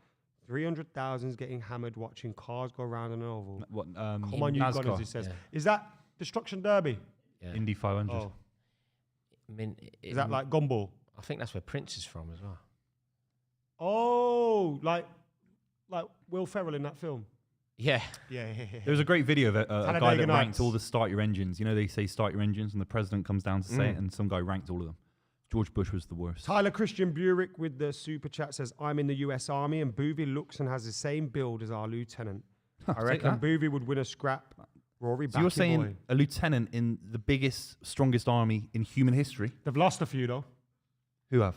Speaker 1: 300,000's getting hammered watching cars go around an oval.
Speaker 3: What?
Speaker 1: Come on, you
Speaker 3: NASCAR.
Speaker 1: gunners, he says.
Speaker 2: Yeah.
Speaker 1: Is that Destruction Derby?
Speaker 3: Yeah. Indy 500.
Speaker 1: Oh,
Speaker 2: I mean,
Speaker 1: is that like Gumball?
Speaker 2: I think that's where Prince is from as well.
Speaker 1: Oh, like Will Ferrell in that film.
Speaker 2: Yeah.
Speaker 1: Yeah.
Speaker 3: There was a great video of a
Speaker 1: Talladega
Speaker 3: guy that
Speaker 1: Nights.
Speaker 3: ranked all the start your engines. You know, they say start your engines, and the president comes down to say it, and some guy ranked all of them. George Bush was the worst.
Speaker 1: Tyler Christian Burek with the super chat says, I'm in the US Army and Buvey looks and has the same build as our lieutenant. I
Speaker 3: Take
Speaker 1: reckon
Speaker 3: that.
Speaker 1: Buvey would win a scrap. Rory,
Speaker 3: So
Speaker 1: back
Speaker 3: you're
Speaker 1: your
Speaker 3: saying
Speaker 1: boy.
Speaker 3: a lieutenant in the biggest, strongest army in human history?
Speaker 1: They've lost a few, though,
Speaker 3: Who have?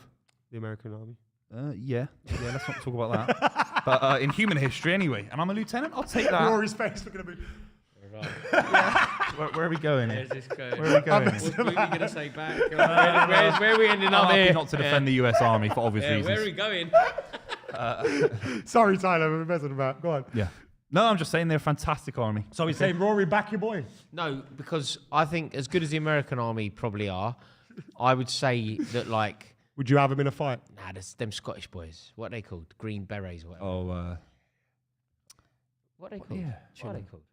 Speaker 1: the American Army.
Speaker 3: Yeah. Let's not talk about that. But in human history, anyway. And I'm a lieutenant. I'll take that.
Speaker 1: Rory's face looking at me.
Speaker 3: Where are we going here?
Speaker 2: Where's this going?
Speaker 3: Where are we going?
Speaker 2: What's Booby going to say back? Where are we ending
Speaker 3: I'm
Speaker 2: up
Speaker 3: happy
Speaker 2: here?
Speaker 3: not to defend the US Army for obvious reasons.
Speaker 2: Where are we going?
Speaker 1: Sorry, Tyler, we're messing about. Go on.
Speaker 3: Yeah. No, I'm just saying they're a fantastic army.
Speaker 1: So he's saying, Rory, back your boy.
Speaker 2: No, because I think as good as the American Army probably are, I would say that like,
Speaker 1: Would you have him in a fight?
Speaker 2: nah, there's them Scottish boys. What are they called? Green Berets or whatever.
Speaker 3: Oh,
Speaker 2: What are they called?
Speaker 3: yeah,
Speaker 2: What are they called?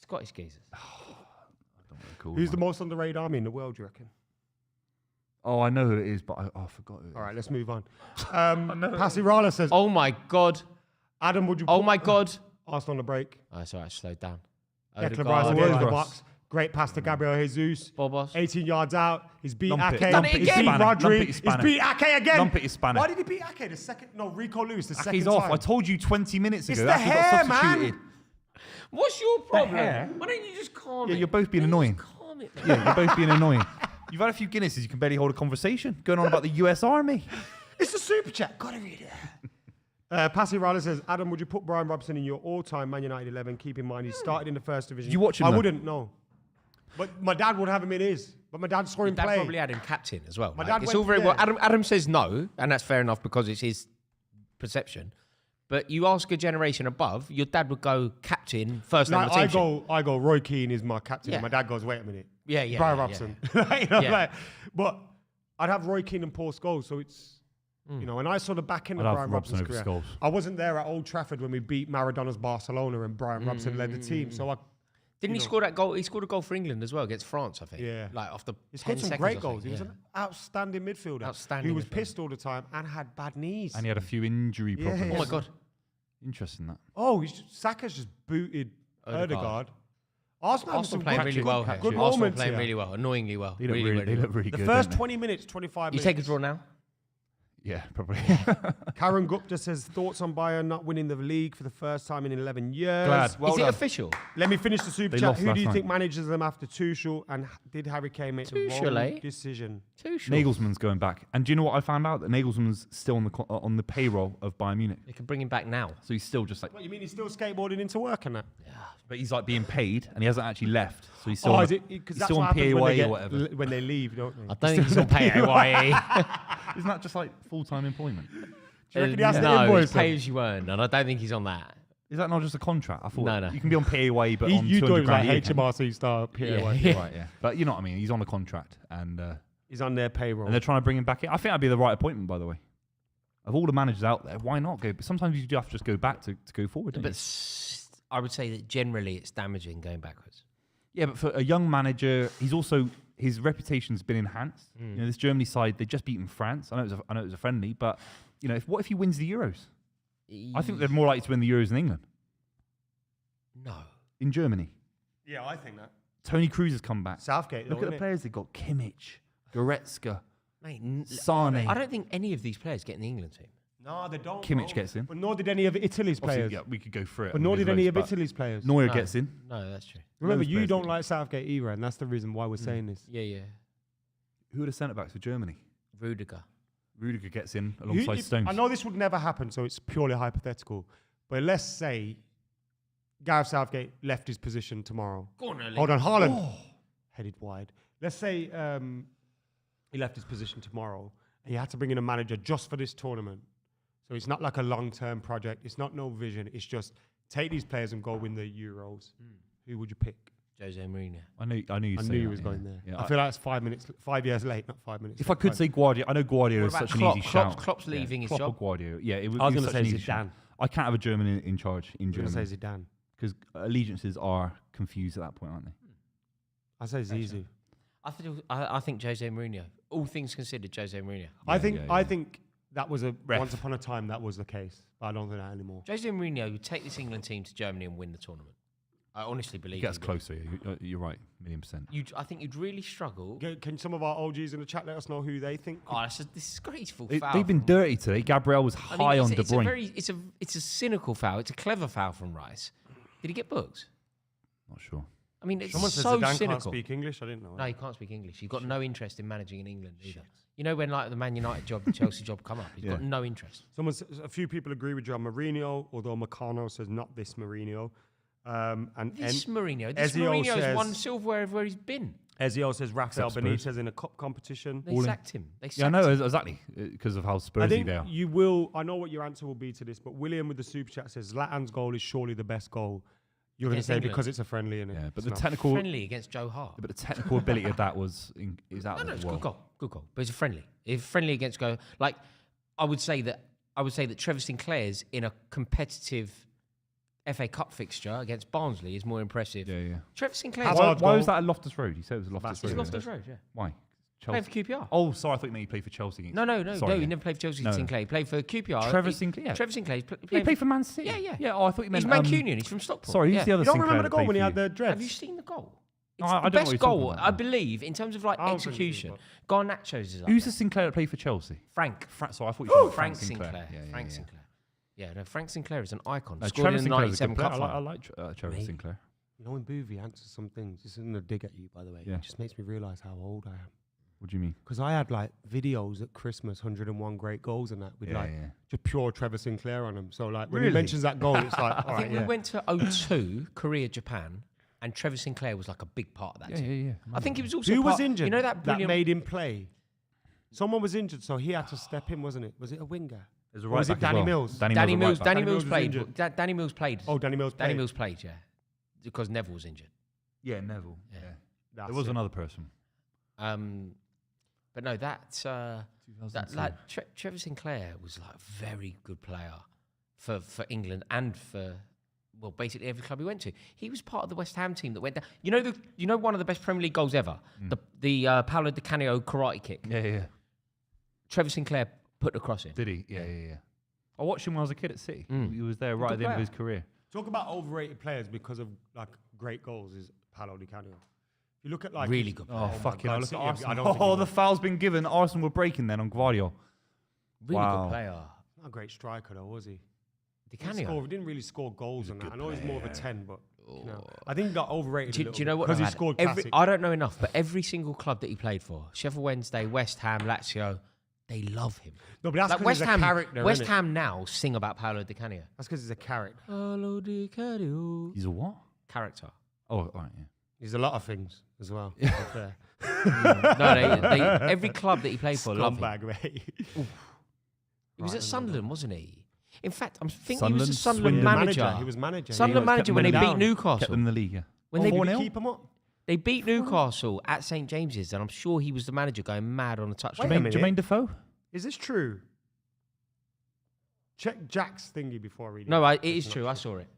Speaker 2: Scottish geezers.
Speaker 3: cool.
Speaker 1: Who's the most underrated army in the world, do you reckon?
Speaker 3: Oh, I know who it is, but I forgot who it is.
Speaker 1: All right, let's move on. Pasirala says,
Speaker 2: Oh my God.
Speaker 1: Adam, would you
Speaker 2: Oh
Speaker 1: put
Speaker 2: my God.
Speaker 1: Arsenal on the break?
Speaker 2: Oh, it's all right, slowed down.
Speaker 1: Declan Rice in the
Speaker 3: Odegaard.
Speaker 1: box. Great pass to Gabriel Jesus.
Speaker 2: Bobos.
Speaker 1: 18 yards out. He's beat
Speaker 3: Lump it.
Speaker 1: Ake.
Speaker 3: Lump
Speaker 2: it
Speaker 1: He's
Speaker 2: again.
Speaker 1: beat
Speaker 3: Lump it
Speaker 1: Rodri. He's
Speaker 3: Hispanic.
Speaker 1: beat Ake again.
Speaker 3: Lump it Hispanic.
Speaker 1: Why did he beat Ake? The second? No, Rico Lewis, the second
Speaker 3: He's
Speaker 1: time.
Speaker 3: off. I told you 20 minutes ago.
Speaker 1: It's the
Speaker 3: That's who got
Speaker 1: hair,
Speaker 3: substituted.
Speaker 1: man.
Speaker 2: What's your problem?
Speaker 3: hair?
Speaker 2: Why don't you just calm
Speaker 3: Yeah,
Speaker 2: it?
Speaker 3: you're both being
Speaker 2: Why don't you
Speaker 3: annoying.
Speaker 2: just calm it, man?
Speaker 3: Yeah, you're both being annoying. You've had a few Guinnesses. You can barely hold a conversation. Going on about the US Army.
Speaker 1: It's the super chat. Gotta read it. Passy Riley says, Adam, would you put Brian Robson in your all-time Man United 11? Keep in mind he started in the first division.
Speaker 3: You watch him,
Speaker 1: I
Speaker 3: though?
Speaker 1: wouldn't, no. But my dad would have him in his. But my dad saw him
Speaker 2: Dad
Speaker 1: play.
Speaker 2: probably had him captain as well.
Speaker 1: My
Speaker 2: like,
Speaker 1: dad
Speaker 2: it's
Speaker 1: went-
Speaker 2: all very well.
Speaker 1: yeah.
Speaker 2: Adam says no, and that's fair enough because it's his perception. But you ask a generation above, your dad would go captain first
Speaker 1: Like,
Speaker 2: number team.
Speaker 1: I go, Roy Keane is my captain.
Speaker 2: Yeah.
Speaker 1: And my dad goes, wait a minute.
Speaker 2: Yeah,
Speaker 1: Brian
Speaker 2: yeah,
Speaker 1: Robson.
Speaker 2: yeah.
Speaker 1: You know,
Speaker 2: Yeah.
Speaker 1: like, but I'd have Roy Keane and Paul Scholes. So it's, you know, and I saw the back end
Speaker 3: I'd
Speaker 1: of
Speaker 3: have
Speaker 1: Brian
Speaker 3: Robson
Speaker 1: Robson's
Speaker 3: over
Speaker 1: career.
Speaker 3: Scholes.
Speaker 1: I wasn't there at Old Trafford when we beat Maradona's Barcelona and Brian Robson led the team. So I,
Speaker 2: Didn't he score that goal? He scored a goal for England as well against France, I think.
Speaker 1: Yeah.
Speaker 2: Like off the
Speaker 1: he
Speaker 2: 10
Speaker 1: scored some
Speaker 2: seconds
Speaker 1: great
Speaker 2: or
Speaker 1: goals. He was
Speaker 2: something,
Speaker 1: an outstanding midfielder.
Speaker 2: Outstanding
Speaker 1: Who was
Speaker 2: midfielder.
Speaker 1: pissed all the time and had bad knees.
Speaker 3: And he had a few injury
Speaker 1: Yeah.
Speaker 3: problems.
Speaker 2: Oh my God.
Speaker 3: Interesting that.
Speaker 1: Oh, Saka's just booted
Speaker 2: Odegaard.
Speaker 1: Odegaard. Arsenal,
Speaker 2: Arsenal playing really well here.
Speaker 1: Good
Speaker 2: Arsenal
Speaker 1: moments
Speaker 2: playing
Speaker 1: here.
Speaker 2: really well, annoyingly well.
Speaker 3: They look
Speaker 2: really,
Speaker 3: really, they look really
Speaker 1: The
Speaker 3: good.
Speaker 1: first
Speaker 3: don't they?
Speaker 1: 20 minutes, 25
Speaker 2: You
Speaker 1: minutes.
Speaker 2: take a draw now?
Speaker 3: Yeah, probably.
Speaker 1: Karen Gupta says, thoughts on Bayern not winning the league for the first time in 11 years.
Speaker 3: Glad. Well
Speaker 2: Is it
Speaker 3: done.
Speaker 2: official?
Speaker 1: Let me finish the super
Speaker 3: They
Speaker 1: chat.
Speaker 3: lost
Speaker 1: Who do you
Speaker 3: last
Speaker 1: think
Speaker 3: night.
Speaker 1: manages them after Tuchel? And did Harry Kane make the
Speaker 2: Tuchel,
Speaker 1: wrong
Speaker 2: eh?
Speaker 1: decision?
Speaker 2: Too short.
Speaker 3: Nagelsmann's going back. And do you know what I found out? That Nagelsmann's still on the payroll of Bayern Munich.
Speaker 2: They can bring him back now.
Speaker 3: So he's still just like,
Speaker 1: What, you mean he's still skateboarding into work and that?
Speaker 3: but he's like being paid and he hasn't actually left. So he's still,
Speaker 1: Oh,
Speaker 3: on,
Speaker 1: is it? Because
Speaker 3: he's
Speaker 1: that's
Speaker 3: still
Speaker 1: what
Speaker 3: on
Speaker 1: happens
Speaker 3: PAYE
Speaker 1: when they,
Speaker 3: or whatever.
Speaker 1: when they leave, don't they?
Speaker 2: I don't think he's on PAYE.
Speaker 3: Isn't that just like full-time employment?
Speaker 1: Do you reckon he has to
Speaker 2: no,
Speaker 1: invoice
Speaker 2: it's pay
Speaker 1: them?
Speaker 2: as you earn, and I don't think he's on that.
Speaker 3: Is that not just a contract? I thought
Speaker 2: No.
Speaker 3: you can be on PAYE, but on
Speaker 1: You thought
Speaker 3: 200
Speaker 1: it was
Speaker 3: grand
Speaker 1: like
Speaker 3: a year.
Speaker 1: HMRC style PAY.
Speaker 2: Yeah.
Speaker 3: Right, yeah. But you know what I mean. He's on a contract, and
Speaker 1: He's on their payroll.
Speaker 3: they're trying to bring him back in. I think that'd be the right appointment, by the way. Of all the managers out there, why not go? But sometimes you do have to just go back to go forward. Don't you?
Speaker 2: But I would say that generally it's damaging going backwards.
Speaker 3: Yeah, but for a young manager, his reputation's been enhanced. You know, this Germany side, they just beaten France. I know it was a friendly, but you know, what if he wins the Euros? I think they're more likely to win the Euros in England.
Speaker 2: No.
Speaker 3: In Germany,
Speaker 1: Yeah, I think that.
Speaker 3: Tony Cruz has come back.
Speaker 1: Southgate,
Speaker 3: Look
Speaker 1: though,
Speaker 3: at the
Speaker 1: innit?
Speaker 3: players they've got: Kimmich, Goretzka,
Speaker 2: Mate,
Speaker 3: Sane.
Speaker 2: I don't think any of these players get in the England team.
Speaker 1: No, they don't.
Speaker 3: Kimmich
Speaker 1: bro.
Speaker 3: gets in.
Speaker 1: But nor did any of Italy's
Speaker 3: Obviously,
Speaker 1: players.
Speaker 3: yeah, we could go through it.
Speaker 1: But
Speaker 3: I
Speaker 1: nor
Speaker 3: mean,
Speaker 1: did
Speaker 3: there's
Speaker 1: any of
Speaker 3: loads, but
Speaker 1: Italy's players.
Speaker 3: Neuer
Speaker 2: No.
Speaker 3: gets in.
Speaker 2: No, that's true.
Speaker 1: Remember,
Speaker 3: Loads of
Speaker 1: you
Speaker 3: players
Speaker 1: don't
Speaker 3: do.
Speaker 1: like Southgate either, and that's the reason why we're saying this.
Speaker 2: Yeah.
Speaker 3: Who are the centre backs for Germany?
Speaker 2: Rudiger.
Speaker 3: Rudiger gets in alongside Stones.
Speaker 1: I know this would never happen, so it's purely hypothetical. But let's say Gareth Southgate left his position tomorrow.
Speaker 2: Go on, Erling.
Speaker 1: Hold on, Haaland headed wide. Let's say he left his position tomorrow, and he had to bring in a manager just for this tournament. So it's not like a long-term project. It's not no vision. It's just take these players and go win the Euros. Who would you pick?
Speaker 2: Jose Mourinho.
Speaker 3: I knew
Speaker 1: I
Speaker 3: you'd say
Speaker 1: knew he
Speaker 3: that,
Speaker 1: was
Speaker 3: yeah.
Speaker 1: going there.
Speaker 3: Yeah,
Speaker 1: I feel like it's 5 years late, not 5 minutes.
Speaker 3: if I could say Guardiola, I know Guardiola is
Speaker 2: What about
Speaker 3: such
Speaker 2: Klopp?
Speaker 3: an easy shout.
Speaker 2: Klopp's leaving his
Speaker 3: Klopp or
Speaker 2: job.
Speaker 3: Guardiola. Yeah, it would
Speaker 1: I was
Speaker 3: be
Speaker 1: going to
Speaker 3: such an
Speaker 1: say
Speaker 3: easy shout.
Speaker 1: Zidane.
Speaker 3: I can't have a German in charge in
Speaker 1: I'm going to
Speaker 3: Germany
Speaker 1: say Zidane.
Speaker 3: because allegiances are confused at that point, aren't they?
Speaker 1: I say Zizou.
Speaker 2: I think Jose Mourinho. All things considered, Jose Mourinho.
Speaker 1: I think
Speaker 3: yeah.
Speaker 1: I think that was
Speaker 3: Ref.
Speaker 1: once upon a time that was the case, but I don't think that anymore.
Speaker 2: Jose Mourinho would take this England team to Germany and win the tournament. I honestly believe
Speaker 3: He gets
Speaker 2: he would.
Speaker 3: closer. You're right, 1,000,000%.
Speaker 2: I think you'd really struggle.
Speaker 1: Can some of our OGs in the chat let us know who they think?
Speaker 2: Oh, this is graceful foul.
Speaker 3: They've been
Speaker 2: from-
Speaker 3: dirty today. Gabriel was
Speaker 2: I mean,
Speaker 3: high on
Speaker 2: it's
Speaker 3: De
Speaker 2: a
Speaker 3: Bruyne.
Speaker 2: very, it's a cynical foul. It's a clever foul from Rice. Did he get booked?
Speaker 3: Not sure.
Speaker 2: I mean, it's
Speaker 1: Someone says
Speaker 2: so
Speaker 1: Zidane can't
Speaker 2: cynical.
Speaker 1: speak English. I didn't know.
Speaker 2: No, he can't speak English. He's got no interest in managing in England either. You know when like the Man United job, the Chelsea job come up, he's got no interest.
Speaker 1: A few people agree with you on Mourinho, although Meccano says not this Mourinho. And
Speaker 2: This Mourinho
Speaker 1: Ezio
Speaker 2: Mourinho's
Speaker 1: says-
Speaker 2: won silverware everywhere he's been.
Speaker 1: Ezio says Rafael
Speaker 3: Except Spurs.
Speaker 1: Benitez in a cup competition.
Speaker 2: They sacked him. They sacked
Speaker 3: Yeah, I know
Speaker 2: him.
Speaker 3: exactly because of how
Speaker 1: I
Speaker 3: Spursy
Speaker 1: think
Speaker 3: they are.
Speaker 1: you will. I know what your answer will be to this, but William with the super chat says Zlatan's goal is surely the best goal. You're going to
Speaker 2: Against
Speaker 1: say
Speaker 2: England.
Speaker 1: because it's a friendly, innit?
Speaker 3: Yeah, but
Speaker 1: It's
Speaker 3: the
Speaker 1: not.
Speaker 3: technical,
Speaker 2: Friendly against Joe Hart.
Speaker 3: but the technical ability of that is out
Speaker 2: No,
Speaker 3: of
Speaker 2: it's
Speaker 3: the
Speaker 2: a
Speaker 3: world.
Speaker 2: good goal. But it's a friendly. If friendly against go like, I would say that Trevor Sinclair's in a competitive FA Cup fixture against Barnsley is more impressive.
Speaker 3: Yeah.
Speaker 2: Trevor Sinclair's
Speaker 1: Hazard
Speaker 3: Why
Speaker 1: goal.
Speaker 3: was that at Loftus Road? You said it was Loftus
Speaker 1: Basket.
Speaker 3: Road.
Speaker 2: It's Loftus Road, yeah.
Speaker 3: Why?
Speaker 2: Playing for QPR.
Speaker 3: Oh, sorry. I thought you meant he played for Chelsea. Against.
Speaker 2: No,
Speaker 3: yeah.
Speaker 2: he never played for Chelsea.
Speaker 3: No.
Speaker 2: Sinclair. He played for QPR.
Speaker 3: Trevor Sinclair.
Speaker 2: Trevor Sinclair.
Speaker 3: He played for Man City.
Speaker 2: Yeah.
Speaker 3: Oh, I thought you meant.
Speaker 2: He's Mancunian. He's from Stockport.
Speaker 3: Sorry, who's
Speaker 2: Yeah.
Speaker 3: the other
Speaker 1: You don't
Speaker 3: Sinclair
Speaker 1: remember the
Speaker 3: that
Speaker 1: goal
Speaker 3: played
Speaker 1: when he
Speaker 3: for
Speaker 1: had
Speaker 3: you?
Speaker 1: the
Speaker 2: Have
Speaker 1: dreads?
Speaker 2: you seen the goal?
Speaker 3: No,
Speaker 2: It's
Speaker 3: I
Speaker 2: the
Speaker 3: don't know what
Speaker 2: best
Speaker 3: you're talking
Speaker 2: goal,
Speaker 3: about
Speaker 2: I
Speaker 3: now.
Speaker 2: believe, in terms of like
Speaker 1: I don't think
Speaker 2: execution.
Speaker 1: so,
Speaker 2: Garnacho's is up
Speaker 3: Who's
Speaker 2: there.
Speaker 3: the Sinclair that played for Chelsea?
Speaker 2: Frank.
Speaker 3: Sorry, I thought you said
Speaker 2: Frank Sinclair.
Speaker 3: Yeah,
Speaker 2: Frank Sinclair. Yeah, no, Frank Sinclair is an icon.
Speaker 3: No,
Speaker 2: Scored
Speaker 3: Trevor
Speaker 2: in the
Speaker 3: Sinclair's a
Speaker 2: 97
Speaker 3: good player.
Speaker 2: Cup
Speaker 3: I
Speaker 2: final.
Speaker 3: like Trevor
Speaker 2: Me?
Speaker 3: Sinclair.
Speaker 1: You know when Buvey answers some things, this isn't a dig at you, by the way.
Speaker 3: Yeah.
Speaker 1: It just makes me realise how old I am.
Speaker 3: What do you mean?
Speaker 1: Because I had like videos at Christmas, 101 great goals and that, with
Speaker 3: Yeah,
Speaker 1: like
Speaker 3: yeah.
Speaker 1: just pure Trevor Sinclair on them. So like when
Speaker 3: Really?
Speaker 1: he mentions that goal, it's like, all
Speaker 2: I
Speaker 1: right,
Speaker 2: think
Speaker 1: yeah.
Speaker 2: we went to 02, Korea, Japan, and Trevor Sinclair was like a big part of that team.
Speaker 3: Yeah.
Speaker 2: I think he was also
Speaker 1: Who was
Speaker 2: part-
Speaker 1: injured?
Speaker 2: You know that brilliant...
Speaker 1: made him play. Someone was injured, so he had to step in, wasn't it? Was it a winger?
Speaker 3: There's a
Speaker 1: Or was it
Speaker 3: back as
Speaker 1: Danny
Speaker 3: well.
Speaker 1: Mills?
Speaker 3: Danny
Speaker 2: Danny Mills.
Speaker 3: was a right back.
Speaker 2: Danny
Speaker 1: Danny
Speaker 2: Mills
Speaker 1: Mills was
Speaker 2: played.
Speaker 1: injured.
Speaker 2: Danny Mills played.
Speaker 1: Oh, Danny Mills played.
Speaker 2: Danny Mills played, yeah, because Neville was injured.
Speaker 3: Yeah, Neville.
Speaker 2: Yeah.
Speaker 3: Yeah.
Speaker 1: That's
Speaker 3: There was
Speaker 1: it.
Speaker 3: another person.
Speaker 2: But no, that
Speaker 3: 2002.
Speaker 2: like Trevor Sinclair was like a very good player for England and for basically every club he went to. He was part of the West Ham team that went down. You know one of the best Premier League goals ever, the Paolo Di Canio karate kick.
Speaker 3: Yeah.
Speaker 2: Trevor Sinclair put across it.
Speaker 3: Did he? Yeah. I watched him when I was a kid at City. He was there right
Speaker 2: Good
Speaker 3: at the end of
Speaker 2: player.
Speaker 3: his career.
Speaker 1: Talk about overrated players because of like great goals is Paolo Di Canio. If you look at like
Speaker 2: Really good
Speaker 3: Oh,
Speaker 2: player.
Speaker 3: fucking hell.
Speaker 1: God,
Speaker 3: Look at
Speaker 1: City,
Speaker 3: Arsenal.
Speaker 1: I don't think
Speaker 3: Oh,
Speaker 1: he
Speaker 3: the
Speaker 1: will.
Speaker 3: foul's been given. Arsenal were breaking then on Guardiola.
Speaker 2: Really
Speaker 3: Wow.
Speaker 2: good player.
Speaker 1: Not a great striker though, was he?
Speaker 2: Di
Speaker 1: He
Speaker 2: Canio.
Speaker 1: didn't really score goals and that. I know he's more of a 10, but you know,
Speaker 2: Oh.
Speaker 1: I think he got overrated.
Speaker 2: Do you know what?
Speaker 1: Because he
Speaker 2: I've had?
Speaker 1: scored
Speaker 2: Every,
Speaker 1: classic.
Speaker 2: I don't know enough, but every single club that he played for, Sheffield Wednesday, West Ham, Lazio, they love him.
Speaker 1: No, but that's
Speaker 2: Like
Speaker 1: because
Speaker 2: West
Speaker 1: he's a
Speaker 2: Ham,
Speaker 1: character.
Speaker 2: West
Speaker 1: innit?
Speaker 2: Ham now sing about Paolo Di Canio.
Speaker 1: That's because he's a character.
Speaker 2: Paolo Di Canio.
Speaker 3: He's a what?
Speaker 2: Character.
Speaker 3: Oh, all right, yeah.
Speaker 1: He's a lot of things as well. to be fair.
Speaker 2: No, every club that he played for loved him.
Speaker 1: Scumbag, mate.
Speaker 2: He was at Sunderland, wasn't he? In fact, I'm thinking he was the
Speaker 3: Sunderland,
Speaker 2: Sunderland
Speaker 3: Swindon.
Speaker 2: manager.
Speaker 1: He was manager.
Speaker 2: Sunderland
Speaker 3: kept
Speaker 2: manager
Speaker 3: them
Speaker 2: when they
Speaker 3: down.
Speaker 2: beat
Speaker 3: Kept
Speaker 2: Newcastle.
Speaker 3: them in the league, yeah.
Speaker 2: When
Speaker 1: Did
Speaker 2: they
Speaker 1: he
Speaker 3: 4-0?
Speaker 1: keep him up?
Speaker 2: They beat Newcastle at St James's, and I'm sure he was the manager going mad on the touchline.
Speaker 1: Wait a minute.
Speaker 3: Jermaine Defoe?
Speaker 1: Is this true? Check Jack's thingy before reading.
Speaker 2: No, it is true. I saw it.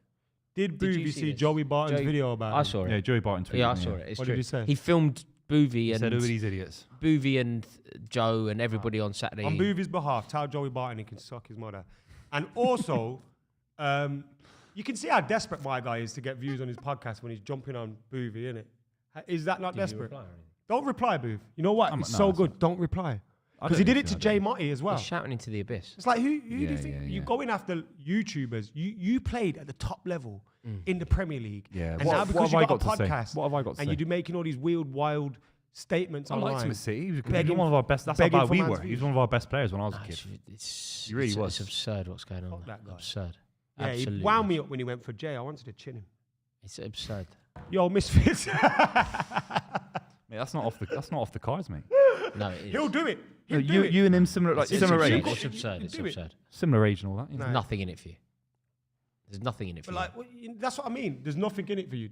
Speaker 1: Did
Speaker 2: Did you
Speaker 1: Buvey
Speaker 2: see
Speaker 1: see
Speaker 2: this?
Speaker 1: Joey Barton's
Speaker 2: Joey-
Speaker 1: video about
Speaker 2: I
Speaker 1: him?
Speaker 2: saw it.
Speaker 3: Yeah, Joey Barton tweeted.
Speaker 2: Yeah, I
Speaker 3: me,
Speaker 2: saw it. It's
Speaker 1: What
Speaker 2: true.
Speaker 1: did he say?
Speaker 2: He filmed Buvey
Speaker 3: He
Speaker 2: and
Speaker 3: said, who are these idiots?
Speaker 2: Buvey and Joe and everybody on Saturday.
Speaker 1: On Buvey's behalf, tell Joey Barton he can suck his mother. And also, you can see how desperate my guy is to get views on his podcast when he's jumping on Buvey, innit? Is that not desperate? Don't reply, Booth. You know what? It's
Speaker 3: no,
Speaker 1: so
Speaker 3: it's
Speaker 1: good. Don't reply.
Speaker 3: I
Speaker 1: Because
Speaker 3: don't
Speaker 1: he did
Speaker 3: need
Speaker 1: it
Speaker 3: to,
Speaker 1: to
Speaker 3: I
Speaker 1: Jay
Speaker 3: don't.
Speaker 1: Motti as well.
Speaker 2: He's shouting into the abyss.
Speaker 1: It's like, who do you
Speaker 3: Yeah,
Speaker 1: think?
Speaker 3: yeah,
Speaker 1: You're
Speaker 3: yeah.
Speaker 1: going after YouTubers. You played at the top level in the Premier League.
Speaker 3: Yeah,
Speaker 1: And
Speaker 3: what-
Speaker 1: now
Speaker 3: what
Speaker 1: because
Speaker 3: have
Speaker 1: you
Speaker 3: I
Speaker 1: got a
Speaker 3: got to say?
Speaker 1: podcast.
Speaker 3: What have I got to
Speaker 1: and
Speaker 3: say?
Speaker 1: you're making all these weird, wild statements
Speaker 3: I
Speaker 1: online.
Speaker 3: liked him at City. He was
Speaker 1: Begging-
Speaker 3: one of our best. That's how
Speaker 1: begging
Speaker 3: bad
Speaker 1: for
Speaker 3: we
Speaker 1: man's
Speaker 3: were. He was
Speaker 1: views.
Speaker 3: one of our best players when I was a
Speaker 2: No,
Speaker 3: kid.
Speaker 2: it's
Speaker 3: He really
Speaker 2: it's
Speaker 3: was.
Speaker 2: absurd what's going on.
Speaker 1: Fuck
Speaker 2: there.
Speaker 1: that guy.
Speaker 2: Absurd.
Speaker 1: Yeah,
Speaker 2: Absolutely.
Speaker 1: he wound me up when he went for Jay. I wanted to chin him.
Speaker 2: It's absurd.
Speaker 1: Yo, Misfits.
Speaker 3: Mate, that's not off the cards, mate.
Speaker 2: No, it is.
Speaker 1: He'll do it.
Speaker 3: No,
Speaker 1: He'll do it.
Speaker 3: you and him similar, like
Speaker 2: It's
Speaker 3: similar
Speaker 2: absurd.
Speaker 3: age,
Speaker 2: It's absurd. It's
Speaker 1: do it.
Speaker 2: absurd.
Speaker 3: similar age and all that. You know?
Speaker 2: There's nothing in it for you. There's nothing in it for
Speaker 1: But
Speaker 2: you.
Speaker 1: like, that's what I mean. There's nothing in it for you.